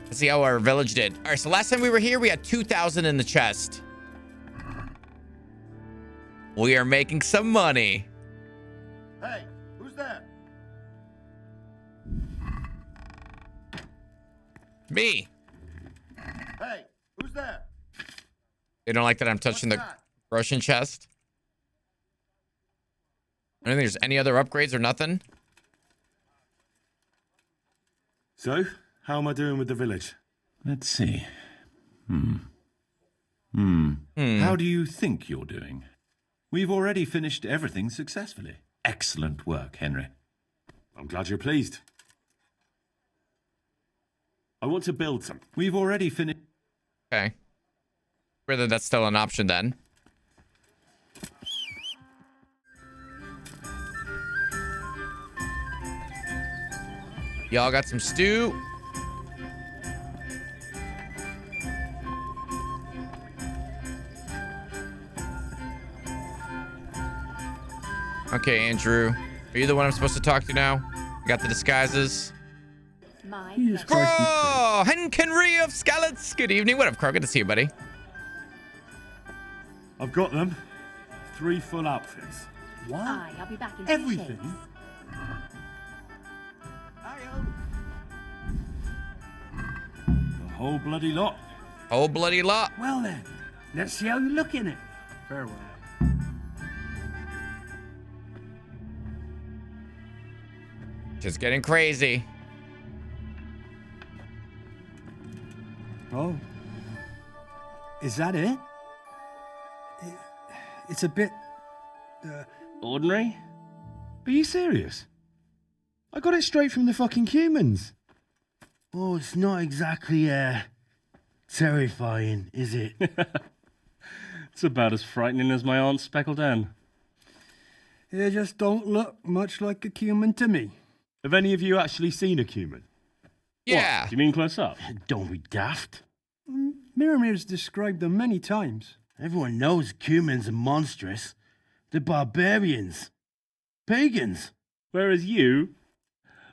Let's see how our village did. All right, so last time we were here, we had 2,000 in the chest. We are making some money. Hey, who's there? Me. Hey, who's there? They don't like that I'm touching the Russian chest. I don't think there's any other upgrades or nothing. So, how am I doing with the village? Let's see. How do you think you're doing? We've already finished everything successfully. Excellent work, Henry. I'm glad you're pleased. I want to build some. We've already finished. Okay. Whether that's still an option then. Y'all got some stew. Okay, Andrew. Are you the one I'm supposed to talk to now? You got the disguises? Oh, Henken of Skalitz. Good evening. What up, Crow? Good to see you, buddy. I've got them. 3 full outfits. What? Aye, I'll be back in Everything? The whole bloody lot. Whole bloody lot. Well then, let's see how you look in it. Farewell. Just getting crazy. Oh. Is that it? It's a bit... Ordinary? Are you serious? I got it straight from the fucking humans. Oh, it's not exactly, terrifying, is it? It's about as frightening as my aunt's speckled hen. They just don't look much like a cumin to me. Have any of you actually seen a cumin? Yeah. What, do you mean close up? Don't be daft. Miramir's described them many times. Everyone knows cumins are monstrous. They're barbarians. Pagans. Whereas you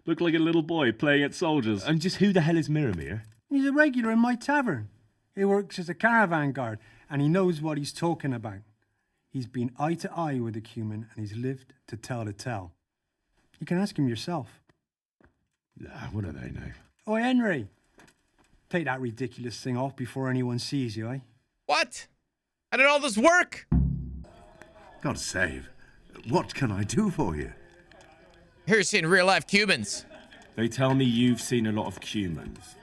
look like a little boy playing at soldiers. And just who the hell is Miramir? He's a regular in my tavern. He works as a caravan guard, and he knows what he's talking about. He's been eye to eye with a cumin, and he's lived to tell the tale. You can ask him yourself. Nah, what do they know? Oi, Henry. Take that ridiculous thing off before anyone sees you, eh? What? How did all this work? God save. What can I do for you? Here's seeing real life Cubans. They tell me you've seen a lot of cumins.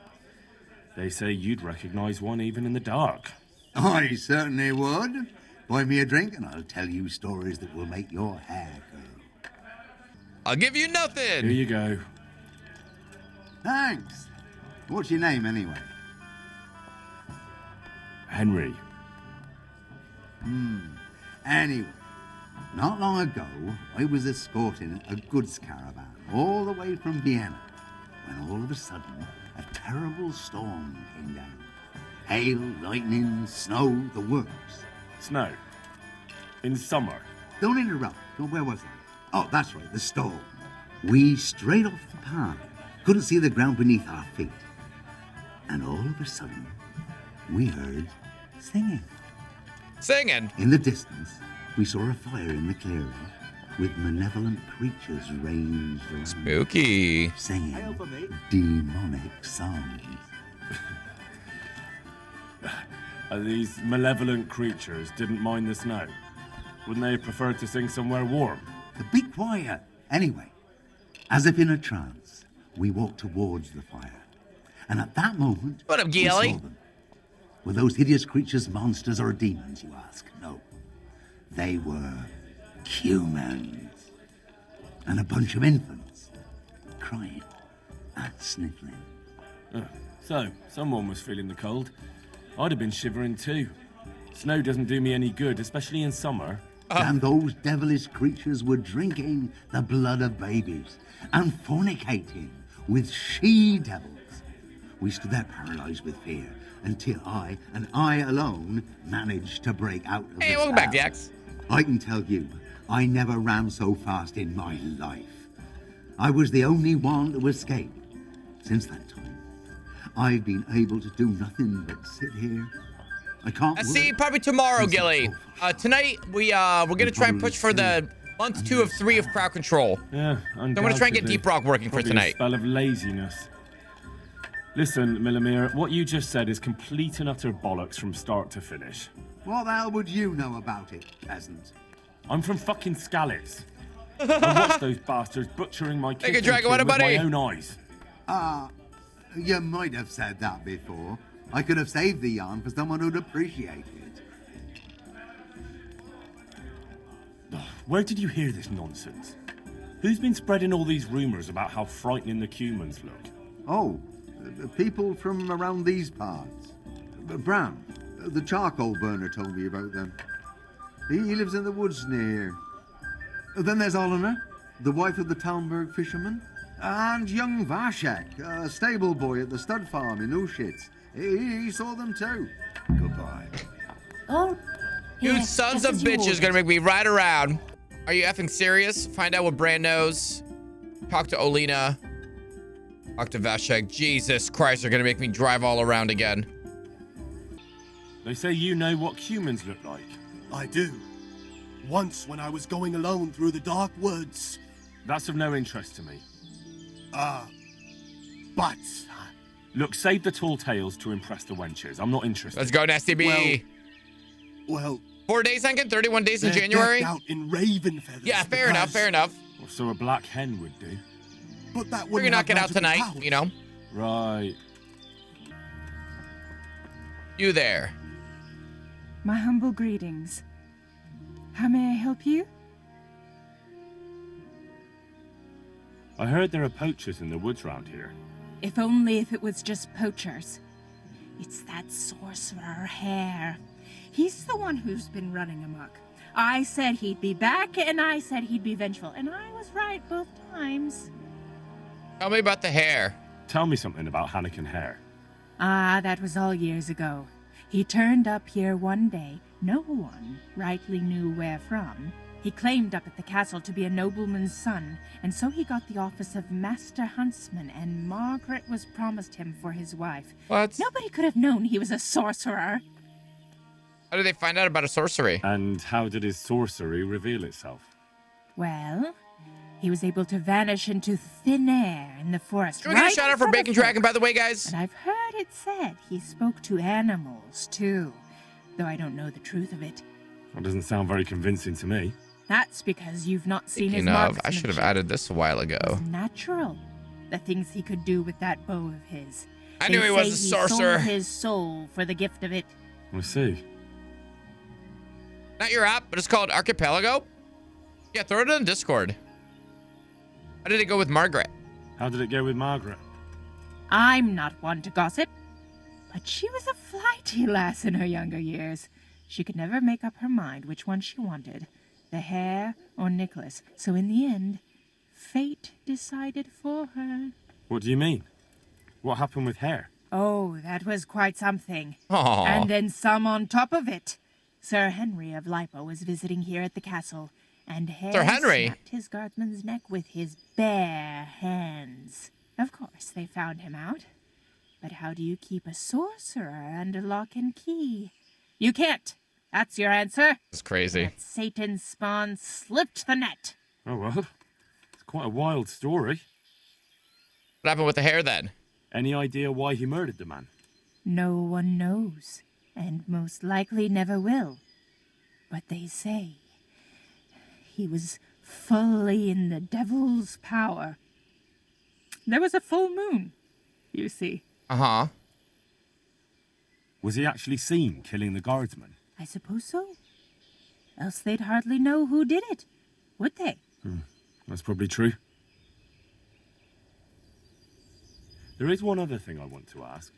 They say you'd recognize one even in the dark. I certainly would. Buy me a drink and I'll tell you stories that will make your hair curl. I'll give you nothing. Here you go. Thanks. What's your name anyway? Henry. Anyway, not long ago, I was escorting a goods caravan all the way from Vienna when all of a sudden a terrible storm came down. Hail, lightning, snow, the works. Snow. In summer. Don't interrupt. Where was I? Oh, that's right, the storm. We straight off the path. Couldn't see the ground beneath our feet. And all of a sudden, we heard singing. Singing? In the distance, we saw a fire in the clearing with malevolent creatures ranged around. Spooky. Singing demonic songs. These malevolent creatures didn't mind the snow. Wouldn't they have preferred to sing somewhere warm? Be quiet. Anyway, as if in a trance, we walked towards the fire. And at that moment, what up, we saw them. Were those hideous creatures monsters or demons, you ask? No. They were humans. And a bunch of infants, crying and sniffling. So, someone was feeling the cold. I'd have been shivering too. Snow doesn't do me any good, especially in summer. And those devilish creatures were drinking the blood of babies and fornicating with she-devils. We stood there paralyzed with fear until I, and I alone, managed to break out of Hey, the welcome back, Jax. I can tell you, I never ran so fast in my life. I was the only one to escape. Since that time, I've been able to do nothing but sit here. I can't See, probably tomorrow, Gilly. Tonight, we're gonna try and push for the month 2 of 3 of crowd control. Yeah, I'm gonna try and get Deep Rock working for tonight. A spell of laziness. Listen, Millimere, what you just said is complete and utter bollocks from start to finish. What the hell would you know about it, peasant? I'm from fucking Skalitz. I watched those bastards butchering my kids with my own eyes. You might have said that before. I could have saved the yarn for someone who'd appreciate it. Where did you hear this nonsense? Who's been spreading all these rumours about how frightening the humans look? Oh, people from around these parts. Bram, the charcoal burner, told me about them. He lives in the woods near here. Then there's Olener, the wife of the Talmberg fisherman. And young Vashek, a stable boy at the stud farm in Ushitz. He saw them too. Goodbye. Oh, You sons of bitches gonna make me ride around. Are you effing serious? Find out what Bran knows. Talk to Olena. Talk to Vashek. Jesus Christ, they're gonna make me drive all around again. They say you know what humans look like. I do. Once when I was going alone through the dark woods. That's of no interest to me. But... Look, save the tall tales to impress the wenches. I'm not interested. Let's go, Nasty B. Well... 4 days, Henken? 31 days in January? Out in raven feathers. Yeah, fair enough, fair enough. Well, so a black hen would do. But that We're wouldn't gonna knock it out tonight, powers. you know? Right. You there. My humble greetings. How may I help you? I heard there are poachers in the woods round here. If only if it was just poachers. It's that sorcerer Hare. He's the one who's been running amok. I said he'd be back, and I said he'd be vengeful, and I was right both times. Tell me about the hair. Tell me something about Henken Hare. Ah, that was all years ago. He turned up here one day. No one rightly knew where from. He claimed up at the castle to be a nobleman's son, and so he got the office of Master Huntsman, and Margaret was promised him for his wife. What? Nobody could have known he was a sorcerer. How did they find out about a sorcery? And how did his sorcery reveal itself? Well, he was able to vanish into thin air in the forest. Can we get a shout out for Bacon Dragon, by the way, guys? And I've heard it said he spoke to animals, too, though I don't know the truth of it. That doesn't sound very convincing to me. That's because you've not seen his Speaking of, I marksmanship. should have added this a while ago. It's natural. The things he could do with that bow of his. I knew he was a sorcerer. He sold his soul for the gift of it. I see. Not your app, but it's called Archipelago. Yeah, throw it in Discord. How did it go with Margaret? How did it go with Margaret? I'm not one to gossip, but she was a flighty lass in her younger years. She could never make up her mind which one she wanted, the hare or Nicholas. So in the end, fate decided for her. What do you mean? What happened with Hare? Oh, that was quite something. Aww. And then some on top of it. Sir Henry of Lipo was visiting here at the castle, and Hare snapped his guardsman's neck with his bare hands. Of course, they found him out. But how do you keep a sorcerer under lock and key? You can't. That's your answer. It's crazy. That Satan's spawn slipped the net. Oh, well. It's quite a wild story. What happened with the Hare then? Any idea why he murdered the man? No one knows, and most likely never will. But they say he was fully in the devil's power. There was a full moon, you see. Uh-huh. Was he actually seen killing the guardsman? I suppose so. Else they'd hardly know who did it, would they? That's probably true. There is one other thing I want to ask.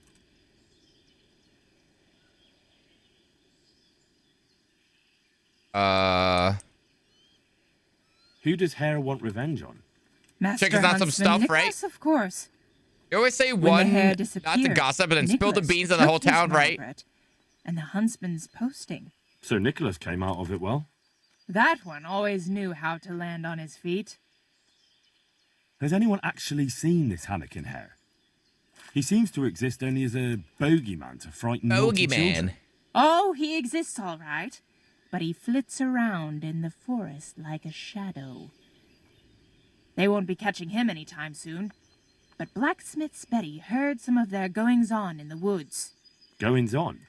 Who does Hare want revenge on? Master Check out some stuff, Nicholas, right? Of course. You always say When the one, Hare not to disappeared, gossip, but then spill the Nicholas beans on the whole took his town, right? Margaret, and the huntsman's posting. So Nicholas came out of it well. That one always knew how to land on his feet. Has anyone actually seen this Henken Hare? He seems to exist only as a bogeyman to frighten naughty children. Oh, he exists all right, but he flits around in the forest like a shadow. They won't be catching him anytime soon, but Blacksmith's Betty heard some of their goings-on in the woods. Goings-on?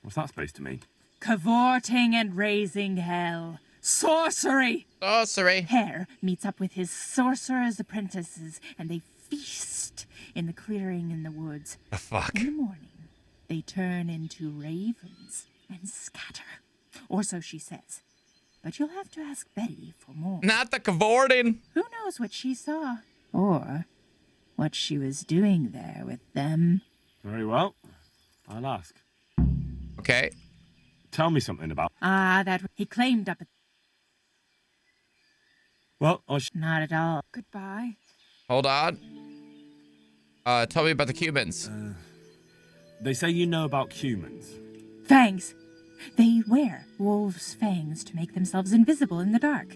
What's that supposed to mean? Cavorting and raising hell. Sorcery! Sorcery. Hare meets up with his sorcerer's apprentices, and they feast in the clearing in the woods. The fuck? In the morning, they turn into ravens and scatter. Or so she says. But you'll have to ask Betty for more. Not the cavorting. Who knows what she saw? Or what she was doing there with them. Very well. I'll ask. Okay. Tell me something about... That he claimed up at... Well, Not at all. Goodbye. Hold on. Tell me about the Cubans. They say you know about humans. Fangs. They wear wolves' fangs to make themselves invisible in the dark.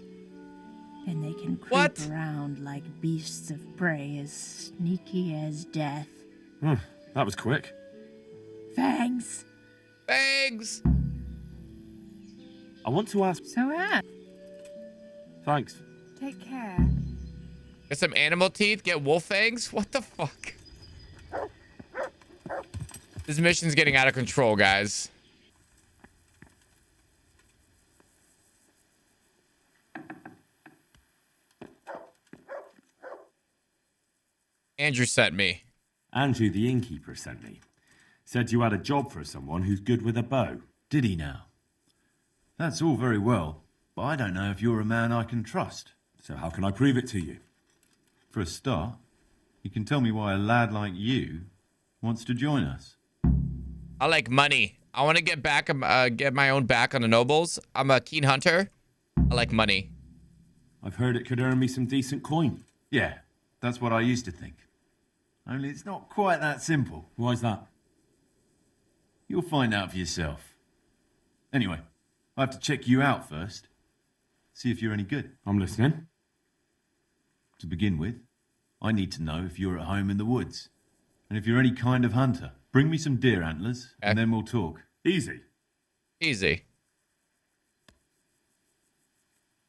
And they can creep around like beasts of prey as sneaky as death. That was quick. Fangs. Fangs. I want to ask... So, Thanks. take care. Get some animal teeth, get wolf fangs? What the fuck? This mission's getting out of control, guys. Andrew sent me. Andrew, the innkeeper, sent me. Said you had a job for someone who's good with a bow. Did he now? That's all very well, but I don't know if you're a man I can trust. So how can I prove it to you? For a start, you can tell me why a lad like you wants to join us. I like money. I want to get back, get my own back on the nobles. I'm a keen hunter. I like money. I've heard it could earn me some decent coin. Yeah, that's what I used to think. Only it's not quite that simple. Why's that? You'll find out for yourself. Anyway, I have to check you out first. See if you're any good. I'm listening. To begin with, I need to know if you're at home in the woods. And if you're any kind of hunter. Bring me some deer antlers, and then we'll talk. Easy. Easy.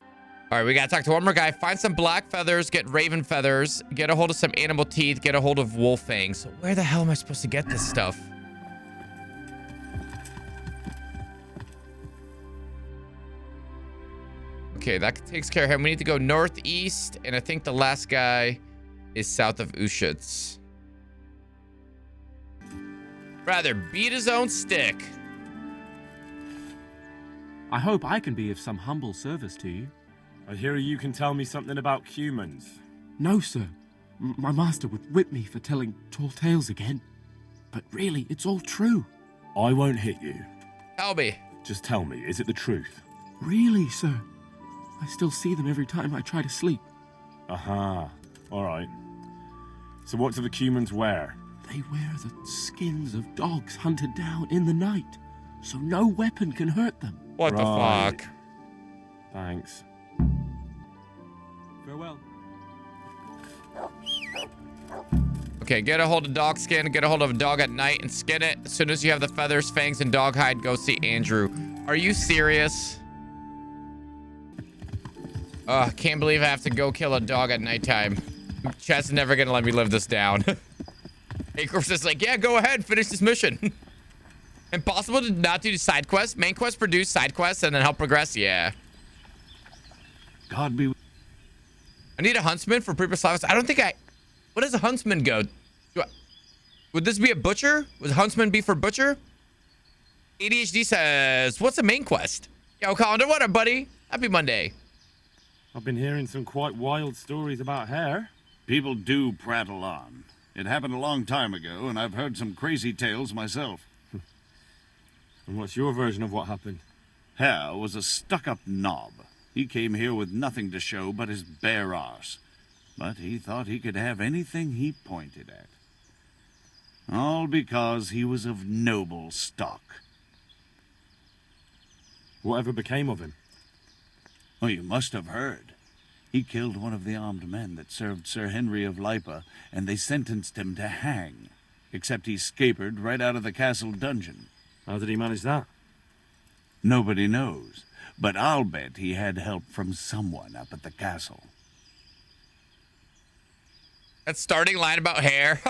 All right, we got to talk to one more guy. Find some black feathers, get raven feathers, get a hold of some animal teeth, get a hold of wolf fangs. Where the hell am I supposed to get this stuff? Okay, that takes care of him. We need to go northeast, and I think the last guy is south of Ushitz. Rather beat his own stick. I hope I can be of some humble service to you. I hear you can tell me something about humans. No, sir. My master would whip me for telling tall tales again. But really, it's all true. I won't hit you. Tell me. Just tell me, is it the truth? Really, sir? I still see them every time I try to sleep. Aha. All right. So what do the humans wear? They wear the skins of dogs hunted down in the night, so no weapon can hurt them. What the fuck? Thanks. Farewell. Okay, get a hold of dog skin, get a hold of a dog at night and skin it. As soon as you have the feathers, fangs, and dog hide, go see Andrew. Are you serious? Can't believe I have to go kill a dog at nighttime. Chat's never gonna let me live this down. Acorp's just like, yeah, go ahead, finish this mission. Impossible to not do side quests? Main quests produce side quests and then help progress? Yeah. God be... I need a huntsman for previous lives. I don't think I... What does a huntsman go? Would this be a butcher? Would a huntsman be for butcher? ADHD says, what's the main quest? Yo, Calendar, what up, buddy? Happy Monday. I've been hearing some quite wild stories about hair. People do prattle on. It happened a long time ago, and I've heard some crazy tales myself. And what's your version of what happened? Hare was a stuck-up knob. He came here with nothing to show but his bare arse. But he thought he could have anything he pointed at. All because he was of noble stock. Whatever became of him? Oh, you must have heard. He killed one of the armed men that served Sir Henry of Lipa, and they sentenced him to hang. Except he scapered right out of the castle dungeon. How did he manage that? Nobody knows, but I'll bet he had help from someone up at the castle. That starting line about hair.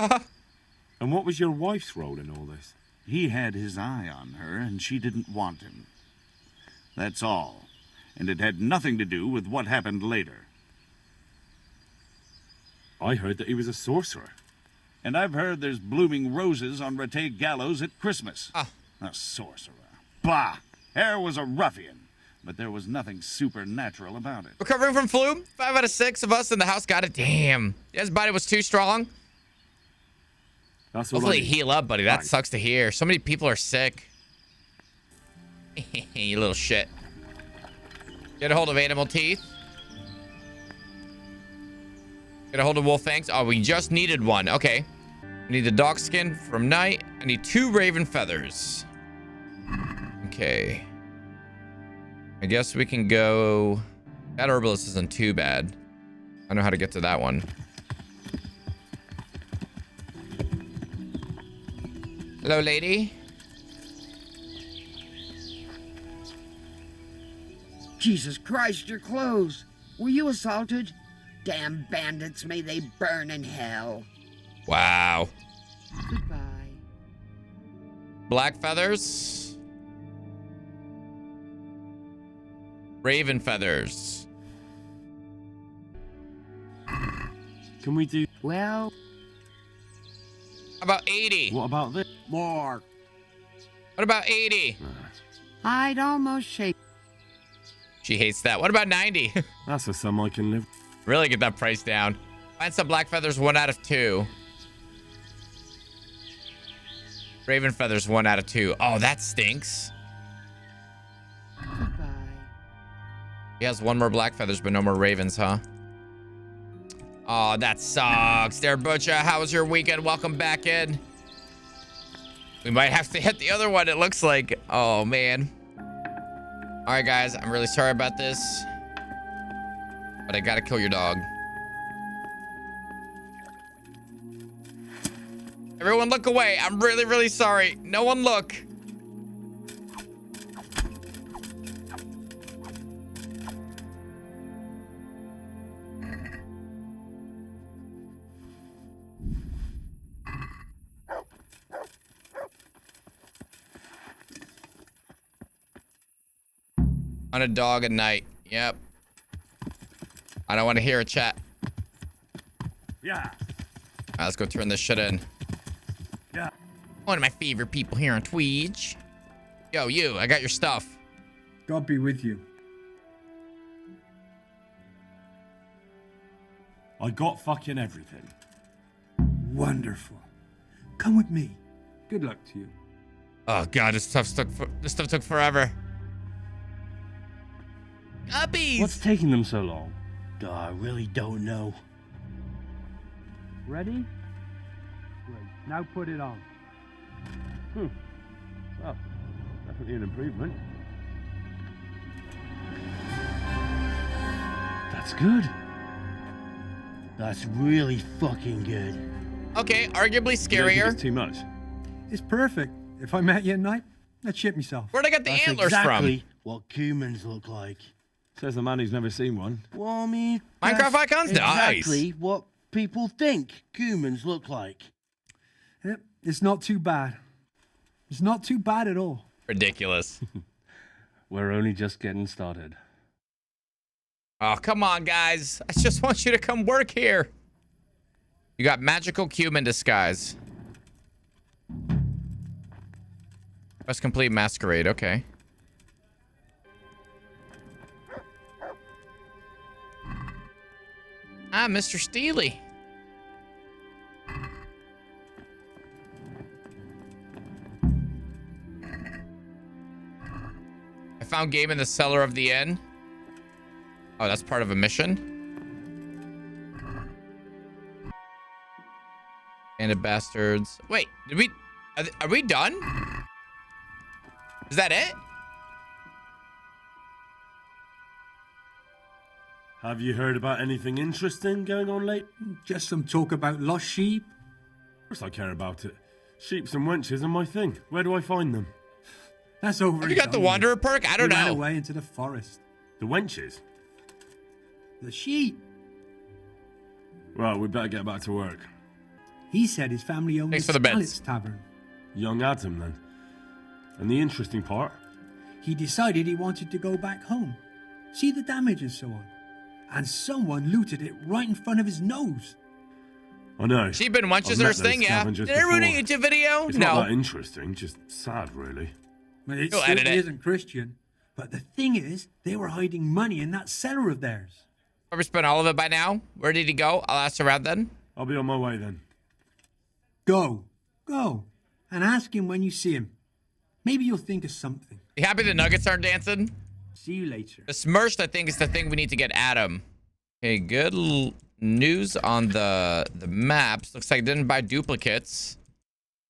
And what was your wife's role in all this? He had his eye on her, and she didn't want him. That's all. And it had nothing to do with what happened later. I heard that he was a sorcerer. And I've heard there's blooming roses on Rattay Gallows at Christmas. A sorcerer. Bah! Hare was a ruffian. But there was nothing supernatural about it. Recovering from flu? 5 out of 6 of us in the house got it. Damn. His body was too strong. Hopefully heal up, buddy. That sucks to hear. So many people are sick. You little shit. Get a hold of animal teeth. Get a hold of wolf fangs. Oh, we just needed one. Okay. I need the dog skin from night. I need 2 raven feathers. Okay. I guess we can go... That herbalist isn't too bad. I know how to get to that one. Hello, lady. Jesus Christ, your clothes. Were you assaulted? Damn bandits, may they burn in hell. Wow. Goodbye. Black feathers. Raven feathers. Can we do... Well... How about 80? What about this? More. What about 80? I'd almost shake. She hates that. What about 90? That's a sum I can live. Really get that price down. Find some black feathers, 1 out of 2. Raven feathers, 1 out of 2. Oh, that stinks. Goodbye. He has 1 more black feathers, but no more ravens, huh? Oh, that sucks. There, Butcher. How was your weekend? Welcome back in. We might have to hit the other one, it looks like. Oh, man. All right, guys. I'm really sorry about this. But I gotta kill your dog. Everyone look away. I'm really, really sorry. No one look. On a dog at night. Yep. I don't want to hear a chat. Yeah. All right, let's go turn this shit in. Yeah. One of my favorite people here on Twitch. Yo, you. I got your stuff. God be with you. I got fucking everything. Wonderful. Come with me. Good luck to you. Oh god, this stuff took forever. Guppies! What's taking them so long? I really don't know. Ready? Great. Now put it on. Well, definitely an improvement. That's good. That's really fucking good. Okay, arguably scarier. It's too much. It's perfect. If I met you at night, I'd shit myself. Where'd I get the That's antlers exactly from? what humans look like. Says the man who's never seen one. Well, I mean, Minecraft that's icons? Nice. exactly what people think humans look like. Yep, it's not too bad. It's not too bad at all. Ridiculous. We're only just getting started. Oh, come on, guys. I just want you to come work here. You got magical human disguise. Press complete masquerade. Okay. Ah, Mr. Steely. I found game in the cellar of the inn. Oh, that's part of a mission. Bandit bastards. Wait, did we? Are we done? Is that it? Have you heard about anything interesting going on late? Just some talk about lost sheep. Of course I care about it. Sheeps and wenches are my thing. Where do I find them? That's over. Have you got the Wanderer perk? I don't He ran know. away into the forest. The wenches? The sheep. Well, we better get back to work. He said his family owned Thanks the for the bits. Skalitz Tavern. Young Adam, then. And the interesting part? He decided he wanted to go back home, see the damage and so on. And someone looted it right in front of his nose. I know. Sheep and wenches I've are met his thing, those yeah. scavengers Did I ruin a before. YouTube video? It's No. not that interesting, just sad, really. Well, it You'll edit certainly it. isn't Christian. But the thing is, they were hiding money in that cellar of theirs. Probably spent all of it by now. Where did he go? I'll ask around then. I'll be on my way then. Go, and ask him when you see him. Maybe you'll think of something. You happy the nuggets aren't dancing? See you later. The smirched, I think, is the thing we need to get Adam. Okay, good news on the maps. Looks like I didn't buy duplicates.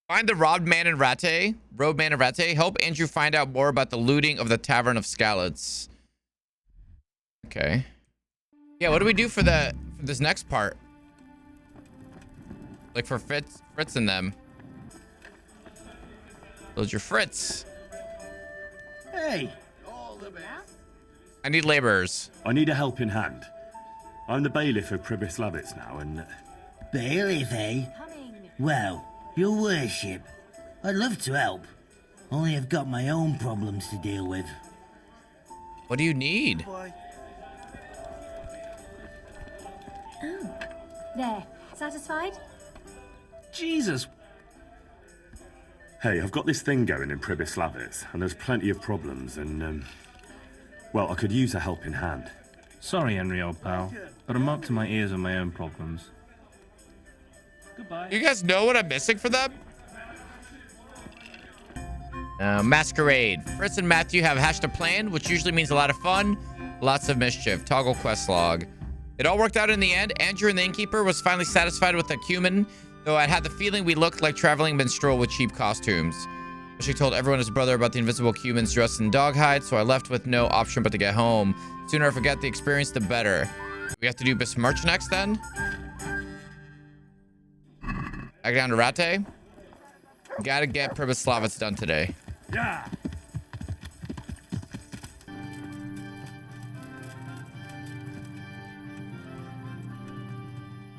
Find the Road Man and Rate. Help Andrew find out more about the looting of the Tavern of Skalitz. Okay. Yeah, what do we do for this next part? Like for Fritz and them. Those are Fritz. Hey. I need laborers. I need a helping hand. I'm the bailiff of Pribyslavitz now, and... Bailiff, eh? Well, your worship, I'd love to help. Only I've got my own problems to deal with. What do you need? Oh. There. Satisfied? Jesus! Hey, I've got this thing going in Pribyslavitz, and there's plenty of problems, and, well, I could use a helping hand. Sorry, Henry, old pal, but I'm up to my ears on my own problems. Goodbye. You guys know what I'm missing for them? Masquerade. Fritz and Matthew have hatched a plan, which usually means a lot of fun, lots of mischief. Toggle quest log. It all worked out in the end. Andrew and the innkeeper was finally satisfied with the cumin, though I had the feeling we looked like traveling minstrel with cheap costumes. She told everyone his brother about the invisible humans dressed in dog hide, so I left with no option but to get home. Sooner I forget the experience, the better. We have to do besmirch next then? Back down to Rate. Gotta get Pribyslavitz done today. Yeah.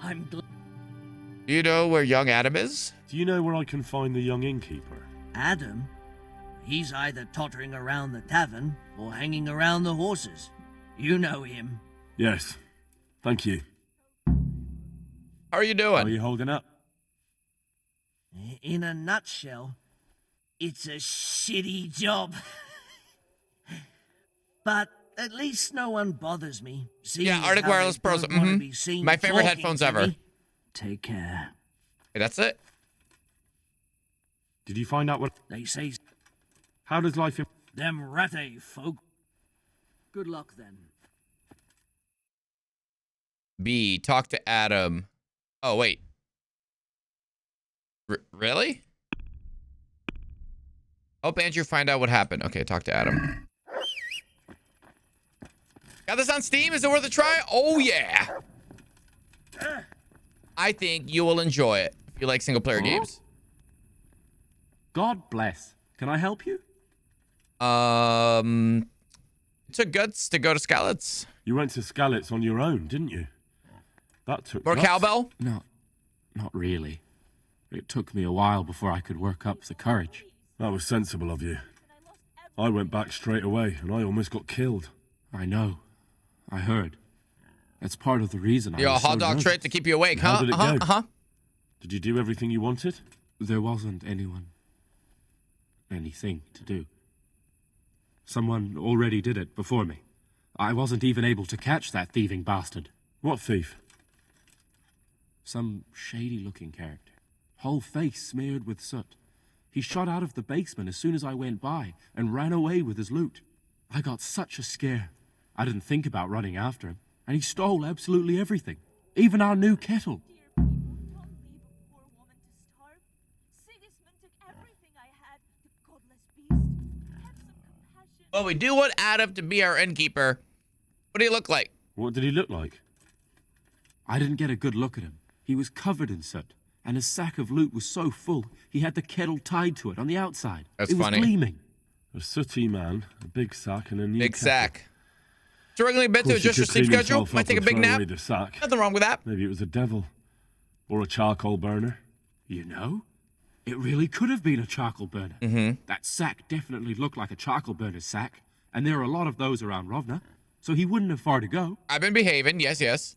I'm Do you know where young Adam is? Do you know where I can find the young innkeeper? Adam? He's either tottering around the tavern or hanging around the horses. You know him. Yes. Thank you. How are you doing? How are you holding up? In a nutshell, it's a shitty job. But at least no one bothers me. Seeing Yeah, as Arctic how they Wireless Pros. don't want to be seen My favorite talking headphones to ever. me. Take care. Okay, that's it. Did you find out what... They say How does life... them ratty folk. Good luck then. B, talk to Adam. Oh, wait. Really? Help Andrew find out what happened. Okay, talk to Adam. Got this on Steam? Is it worth a try? Oh, yeah. I think you will enjoy it if you like single-player games. God bless. Can I help you? It took guts to go to Skalitz. You went to Skalitz on your own, didn't you? That took More guts. cowbell? No, not really. It took me a while before I could work up the courage. That was sensible of you. I went back straight away, and I almost got killed. I know. I heard. That's part of the reason You're I a was so hot dog nervous. trick to keep you awake, huh? How did it go? Uh-huh. Did you do everything you wanted? There wasn't anything to do. Someone already did it before me. I wasn't even able to catch that thieving bastard. What thief? Some shady-looking character. Whole face smeared with soot. He shot out of the basement as soon as I went by and ran away with his loot. I got such a scare. I didn't think about running after him, and he stole absolutely everything, even our new kettle. Well, we do want Adam to be our innkeeper. What do you look like? What did he look like? I didn't get a good look at him. He was covered in soot, and his sack of loot was so full, he had the kettle tied to it on the outside. That's it was funny. gleaming. A sooty man, a big sack, and a new Big kettle. sack. Struggling a bit Of to course, he adjust your could sleep clean schedule? himself Might up take a and big throw nap? away the sack. Nothing wrong with that. Maybe it was a devil. Or a charcoal burner. You know, it really could have been a charcoal burner. That sack definitely looked like a charcoal burner's sack, and there are a lot of those around Rovna, so he wouldn't have far to go. I've been behaving. Yes, yes.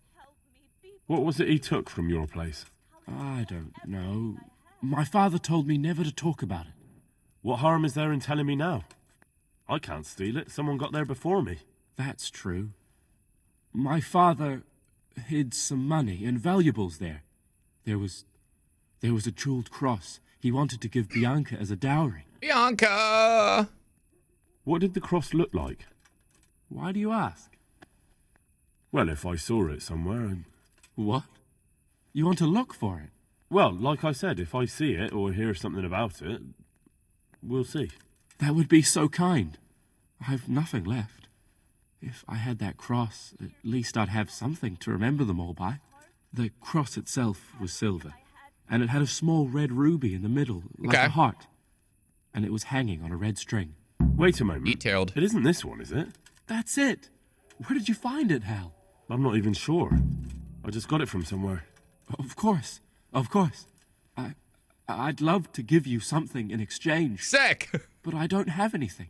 What was it he took from your place? I don't know. My father told me never to talk about it. What harm is there in telling me now? I can't steal it. Someone got there before me. That's true. My father hid some money and valuables there. There was a jeweled cross he wanted to give Bianca as a dowry. Bianca! What did the cross look like? Why do you ask? Well, if I saw it somewhere and... What? You want to look for it? Well, like I said, if I see it or hear something about it, we'll see. That would be so kind. I've nothing left. If I had that cross, at least I'd have something to remember them all by. The cross itself was silver, and it had a small red ruby in the middle, like a heart. And it was hanging on a red string. Wait a moment. Detailed. It isn't this one, is it? That's it. Where did you find it, Hal? I'm not even sure. I just got it from somewhere. Of course. Of course. I'd love to give you something in exchange. Sick! But I don't have anything.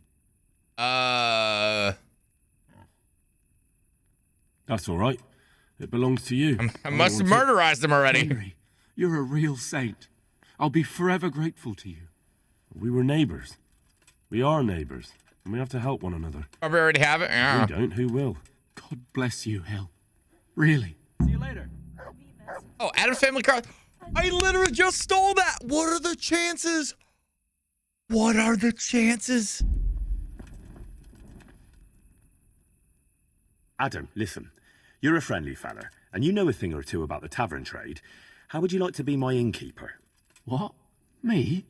That's all right. It belongs to you. I must have murderized them already. Henry, you're a real saint. I'll be forever grateful to you. We were neighbors. We are neighbors, and we have to help one another. Probably already have it. Yeah. We don't. Who will? God bless you, Hal. Really. See you later. Oh, Adam's family car. I literally just stole that. What are the chances? What are the chances? Adam, listen. You're a friendly fella, and you know a thing or two about the tavern trade. How would you like to be my innkeeper? What? Me?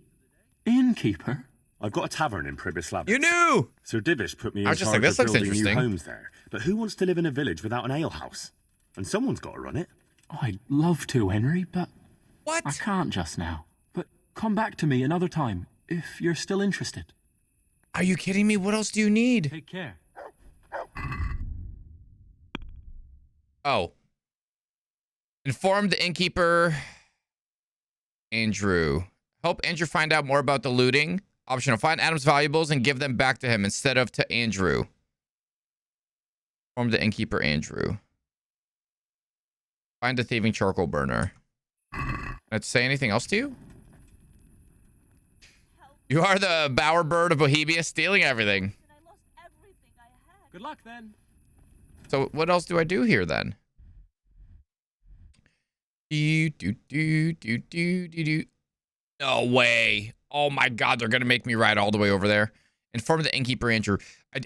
Innkeeper? I've got a tavern in Pribyslavitz. You knew! Sir Divish put me in I was just charge like, this of looks building new interesting. homes there. But who wants to live in a village without an alehouse? And someone's got to run it. I'd love to, Henry, but... What? I can't just now. But come back to me another time, if you're still interested. Are you kidding me? What else do you need? Take care. Oh. Inform the innkeeper, Andrew. Help Andrew find out more about the looting. Optional. Find Adam's valuables and give them back to him instead of to Andrew. Inform the innkeeper, Andrew. Find the thieving charcoal burner. Let's say anything else to you? You are the bower bird of Bohemia, stealing everything. Good luck then. So what else do I do here then? No way. Oh my God, they're gonna make me ride all the way over there. Inform the innkeeper, Andrew.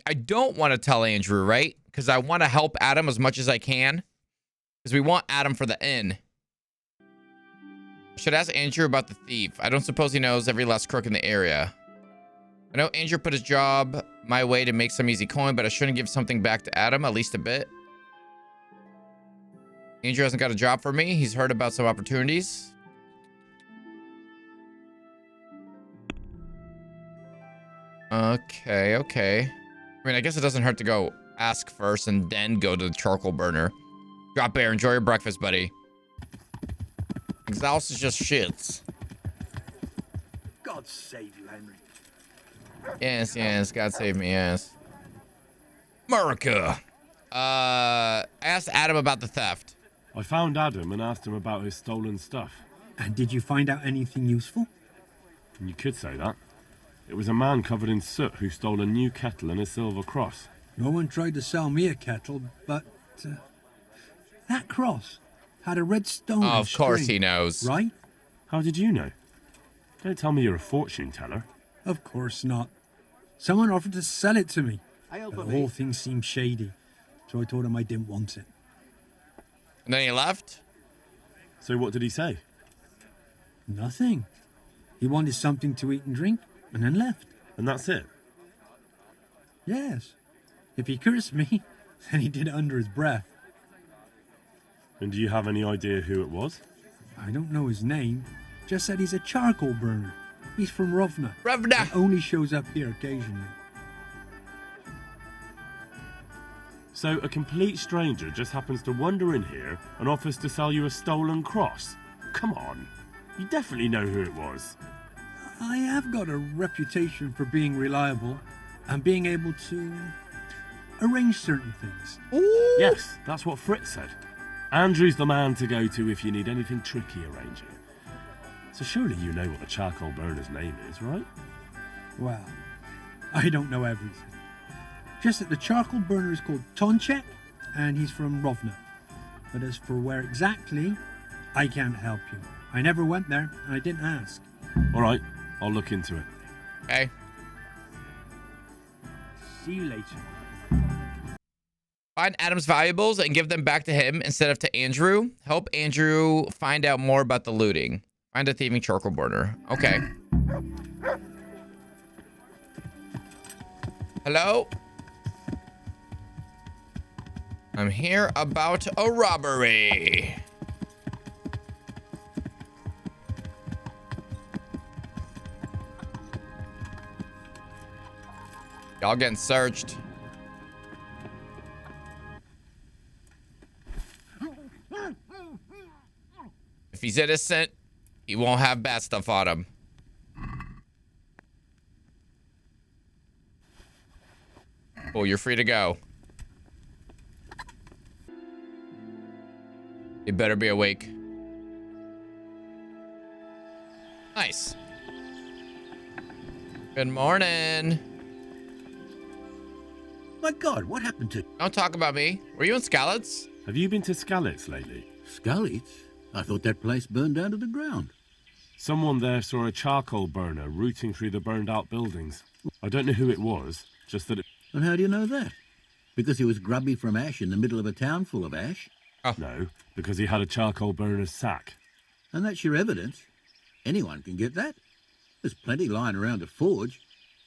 I don't want to tell Andrew, right? Because I want to help Adam as much as I can. Because we want Adam for the inn. I should ask Andrew about the thief. I don't suppose he knows every last crook in the area. I know Andrew put his job my way to make some easy coin, but I shouldn't give something back to Adam, at least a bit. Andrew hasn't got a job for me. He's heard about some opportunities. Okay. I mean, I guess it doesn't hurt to go ask first and then go to the charcoal burner. Drop Bear, enjoy your breakfast, buddy. Exhaust is just shits. God save you, Henry. Yes, God save me, yes. America. I asked Adam about the theft. I found Adam and asked him about his stolen stuff. And did you find out anything useful? You could say that. It was a man covered in soot who stole a new kettle and a silver cross. No one tried to sell me a kettle, but that cross had a red stone. Oh, of course he knows. Right? How did you know? Don't tell me you're a fortune teller. Of course not. Someone offered to sell it to me. The whole thing seemed shady, so I told him I didn't want it. And then he left? So what did he say? Nothing. He wanted something to eat and drink, and then left. And that's it? Yes. If he cursed me, then he did it under his breath. And do you have any idea who it was? I don't know his name. Just said he's a charcoal burner. He's from Rovna. Rovna! He only shows up here occasionally. So a complete stranger just happens to wander in here and offers to sell you a stolen cross? Come on. You definitely know who it was. I have got a reputation for being reliable and being able to arrange certain things. Ooh. Yes, that's what Fritz said. Andrew's the man to go to if you need anything tricky arranging. So surely you know what the charcoal burner's name is, right? Well, I don't know everything. Just that the charcoal burner is called Tonchek, and he's from Rovna. But as for where exactly, I can't help you. I never went there, and I didn't ask. All right, I'll look into it. Okay. See you later. Find Adam's valuables and give them back to him instead of to Andrew. Help Andrew find out more about the looting. Find a thieving charcoal burner. Okay. Hello? I'm here about a robbery. Y'all getting searched. If he's innocent, he won't have bad stuff on him. Oh, you're free to go. You better be awake. Nice. Good morning. My God, what happened to... Don't talk about me. Were you in Skalitz? Have you been to Skalitz lately? Skalitz? I thought that place burned down to the ground. Someone there saw a charcoal burner rooting through the burned-out buildings. I don't know who it was, just that it... And how do you know that? Because he was grubby from ash in the middle of a town full of ash? Oh. No, because he had a charcoal burner's sack. And that's your evidence. Anyone can get that. There's plenty lying around a forge,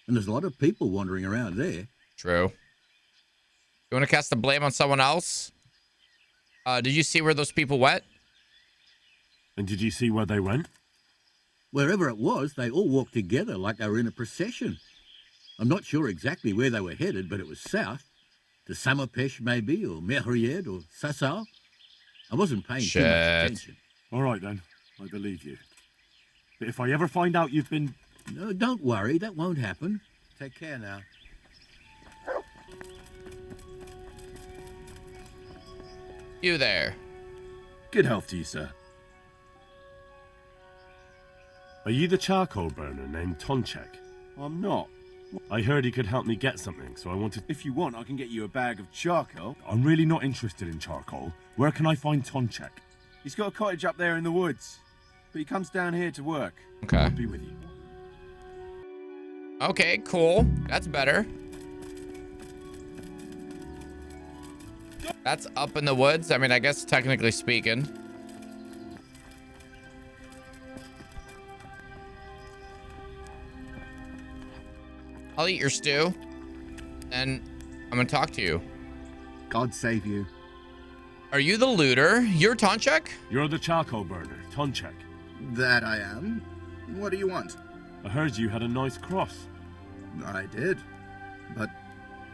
and there's a lot of people wandering around there. True. You want to cast the blame on someone else? Did you see where those people went? And did you see where they went? Wherever it was, they all walked together like they were in a procession. I'm not sure exactly where they were headed, but it was south. To Samopesh, maybe, or Mehried, or Sassau. I wasn't paying too much attention. All right, then. I believe you. But if I ever find out you've been... No, don't worry. That won't happen. Take care now. You there. Good health to you, sir. Are you the charcoal burner named Tonchek? I'm not. I heard he could help me get something, so I wanted... If you want, I can get you a bag of charcoal. I'm really not interested in charcoal. Where can I find Tonchek? He's got a cottage up there in the woods, but he comes down here to work. Okay. I'll be with you. Okay, cool. That's better. That's up in the woods. I mean, I guess technically speaking. I'll eat your stew, and I'm gonna talk to you. God save you. Are you the looter? You're Tonchek? You're the charcoal burner, Tonchek. That I am. What do you want? I heard you had a nice cross. I did. But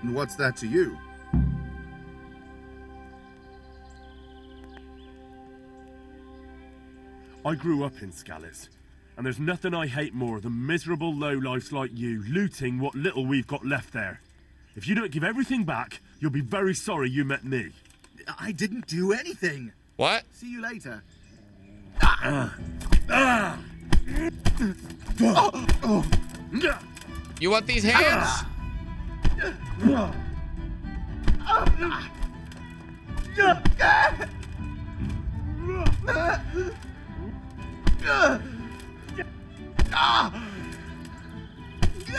what's that to you? I grew up in Skalitz, and there's nothing I hate more than miserable lowlifes like you looting what little we've got left there. If you don't give everything back, you'll be very sorry you met me. I didn't do anything. What? See you later. You want these hands?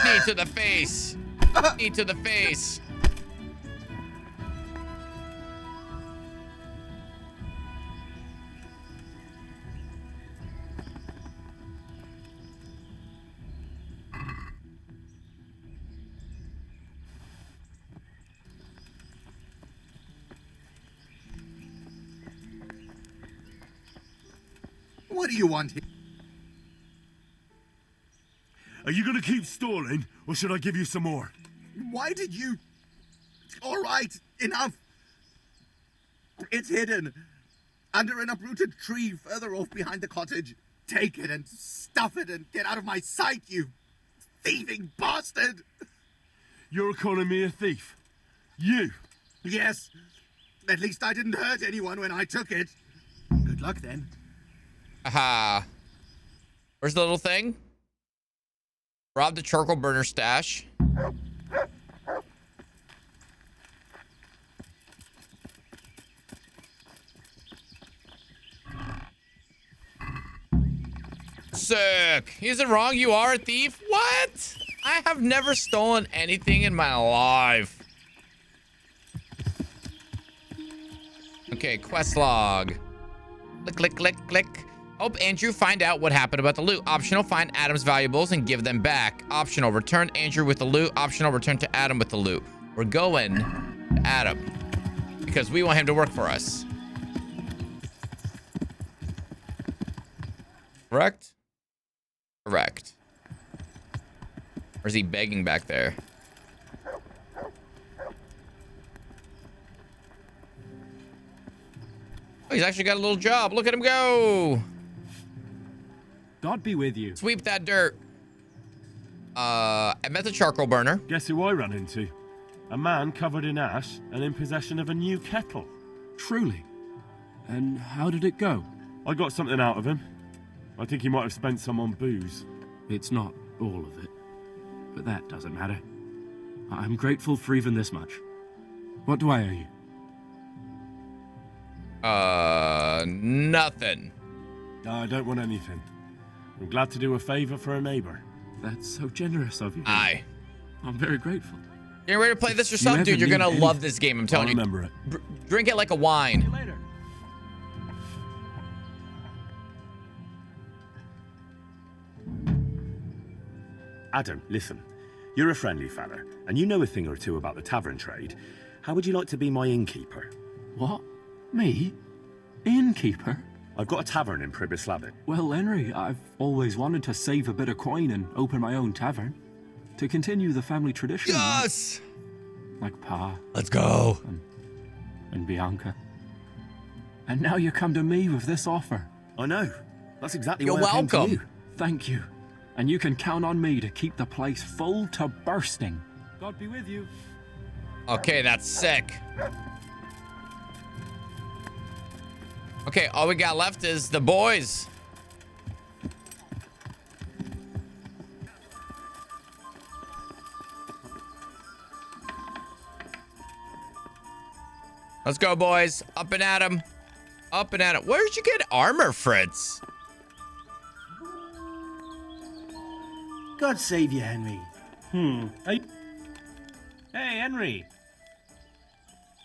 Knee to the face. Knee to the face. What do you want here? Are you gonna keep stalling, or should I give you some more? Why did you... All right, enough. It's hidden. Under an uprooted tree further off behind the cottage. Take it and stuff it and get out of my sight, you thieving bastard! You're calling me a thief? You? Yes. At least I didn't hurt anyone when I took it. Good luck, then. Aha. Where's the little thing? Rob the charcoal burner stash. Sick. Isn't wrong? You are a thief? What? I have never stolen anything in my life. Okay, quest log. Click, click, click, click. Help Andrew find out what happened about the loot. Optional, find Adam's valuables and give them back. Optional, return Andrew with the loot. Optional, return to Adam with the loot. We're going to Adam because we want him to work for us. Correct? Correct. Or is he begging back there? Oh, he's actually got a little job. Look at him go. God be with you. Sweep that dirt. I met the charcoal burner. Guess who I ran into? A man covered in ash and in possession of a new kettle. Truly? And how did it go? I got something out of him. I think he might have spent some on booze. It's not all of it, but that doesn't matter. I'm grateful for even this much. What do I owe you? Nothing. I don't want anything. I'm glad to do a favor for a neighbor. That's so generous of you. Aye. I'm very grateful. You're ready to play this yourself, dude? You're gonna love this game, I'm telling you. Remember it. Drink it like a wine. See you later. Adam, listen. You're a friendly fella, and you know a thing or two about the tavern trade. How would you like to be my innkeeper? What? Me? Innkeeper? I've got a tavern in Pribyslavin. Well, Henry, I've always wanted to save a bit of coin and open my own tavern. To continue the family tradition. Yes! Like Pa. Let's go. And Bianca. And now you come to me with this offer. I know. That's exactly You're why I came to welcome. you. Thank you. And you can count on me to keep the place full to bursting. God be with you. Okay, that's sick. Okay, all we got left is the boys. Let's go, boys. Up and at 'em. Up and at 'em. Where'd you get armor, Fritz? God save you, Henry. Hey, Henry.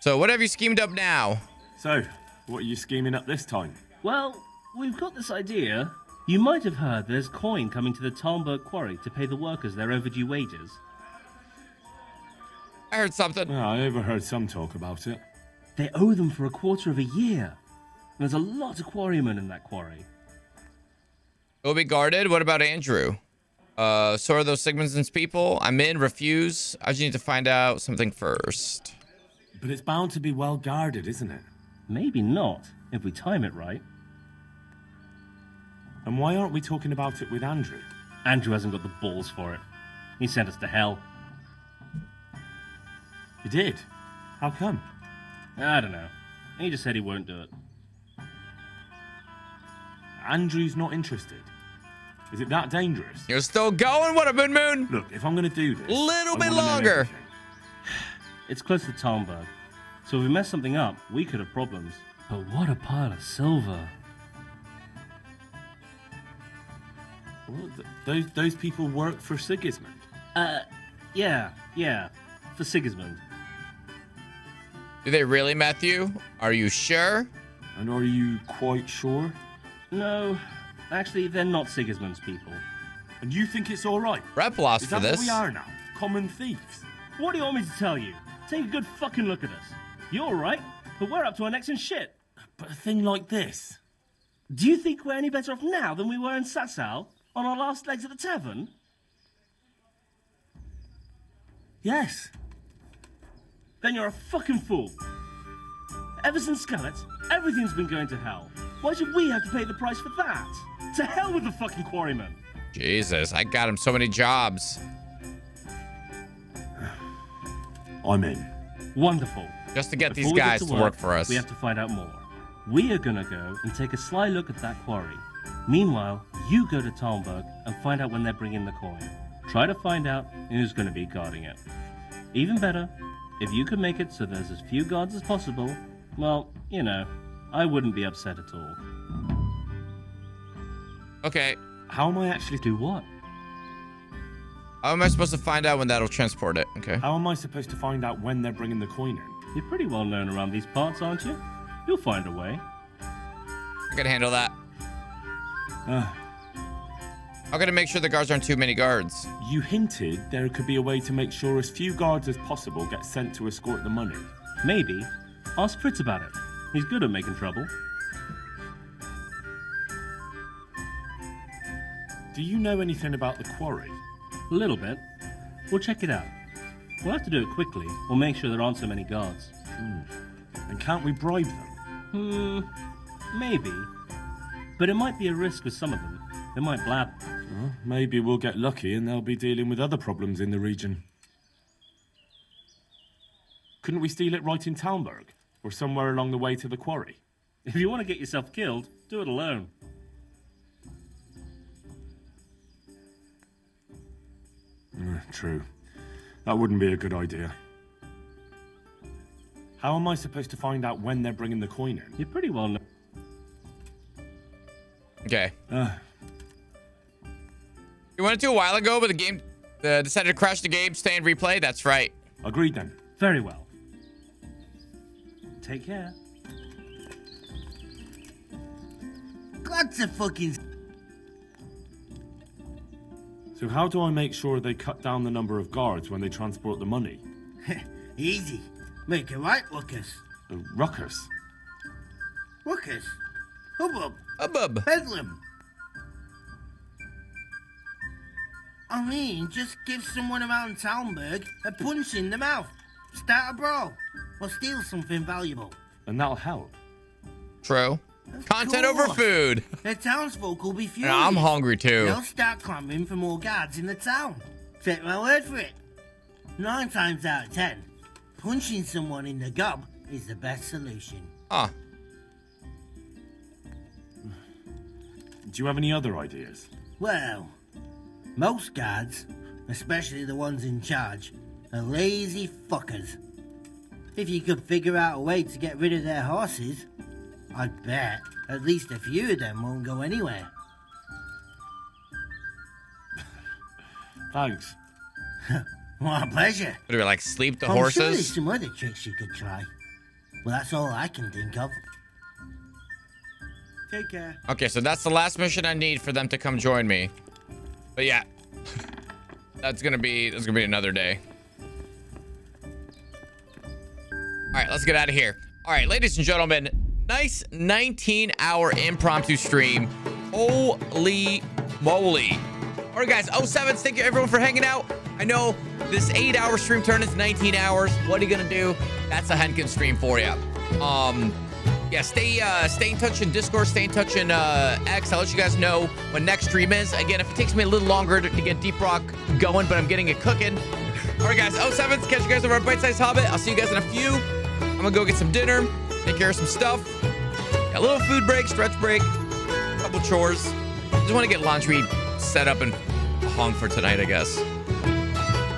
So what have you schemed up now? So, what are you scheming up this time? Well, we've got this idea. You might have heard there's coin coming to the Talmberg quarry to pay the workers their overdue wages. I heard something. Well, I overheard some talk about it. They owe them for a quarter of a year. There's a lot of quarrymen in that quarry. It'll be guarded. What about Andrew? So are those Sigmundson's people? I'm in, refuse. I just need to find out something first. But it's bound to be well guarded, isn't it? Maybe not, if we time it right. And why aren't we talking about it with Andrew? Andrew hasn't got the balls for it. He sent us to hell. He did? How come? I don't know. He just said he won't do it. Andrew's not interested. Is it that dangerous? You're still going? What a moon. Look, if I'm going to do this... Little bit longer. It's close to Talmberg. So if we mess something up, we could have problems. But what a pile of silver. Well, those people work for Sigismund? Yeah. For Sigismund. Do they really, Matthew? Are you sure? And are you quite sure? No, actually, they're not Sigismund's people. And you think it's all right? Rep lost for this. Is that what we are now? Common thieves? What do you want me to tell you? Take a good fucking look at us. You're all right, but we're up to our necks in shit. But a thing like this... Do you think we're any better off now than we were in Sasau, on our last legs at the tavern? Yes. Then you're a fucking fool. Ever since Scarlet, everything's been going to hell. Why should we have to pay the price for that? To hell with the fucking quarrymen. Jesus, I got him so many jobs. I'm in. Wonderful. Just to get these guys to work for us. We have to find out more. We are gonna go and take a sly look at that quarry. Meanwhile, you go to Talmberg and find out when they're bringing the coin. Try to find out who's gonna be guarding it. Even better, if you could make it so there's as few guards as possible, well, you know, I wouldn't be upset at all. Okay. How am I actually do what? How am I supposed to find out when that'll transport it? Okay. How am I supposed to find out when they're bringing the coin in? You're pretty well known around these parts, aren't you? You'll find a way. I can handle that. How can I make sure the guards aren't too many guards? You hinted there could be a way to make sure as few guards as possible get sent to escort the money. Maybe. Ask Fritz about it. He's good at making trouble. Do you know anything about the quarry? A little bit. We'll check it out. We'll have to do it quickly. We'll make sure there aren't so many guards. And can't we bribe them? Maybe. But it might be a risk with some of them. They might blab. Well, maybe we'll get lucky and they'll be dealing with other problems in the region. Couldn't we steal it right in Talmberg? Or somewhere along the way to the quarry? If you want to get yourself killed, do it alone. True. That wouldn't be a good idea. How am I supposed to find out when they're bringing the coin in? You're pretty well known. Okay. You wanted to a while ago, but the game decided to crash the game, stay and replay? That's right. Agreed then. Very well. Take care. Lots of fucking... So how do I make sure they cut down the number of guards when they transport the money? Easy. Make a right ruckus. Ruckus? Ruckus. Hubbub. Hubbub. Bedlam. I mean, just give someone around Talmberg a punch in the mouth. Start a brawl. Or steal something valuable. And that'll help. True. Content over food. The townsfolk will be furious. I'm hungry too. They'll start clamoring for more guards in the town. Take my word for it. 9 times out of 10, punching someone in the gob is the best solution. Ah. Do you have any other ideas? Well, most guards, especially the ones in charge, are lazy fuckers. If you could figure out a way to get rid of their horses, I'd bet at least a few of them won't go anywhere. Thanks. What a pleasure. What do we like sleep the I'm horses? sure there's some other tricks you could try. Well, that's all I can think of. Take care. Okay, so that's the last mission I need for them to come join me. But yeah, that's gonna be another day. All right, let's get out of here. All right, ladies and gentlemen, nice 19-hour impromptu stream. Holy moly. All right, guys, 07s, thank you everyone for hanging out. I know this 8-hour stream turn is 19 hours. What are you gonna do? That's a Henken stream for you. Yeah, stay in touch in Discord, stay in touch in X. I'll let you guys know when next stream is. Again, if it takes me a little longer to get Deep Rock going, but I'm getting it cooking. All right, guys, 07s, catch you guys over at Bite Size Hobbit. I'll see you guys in a few. I'm gonna go get some dinner, take care of some stuff. Yeah, a little food break, stretch break, a couple chores. Just want to get laundry set up and hung for tonight, I guess.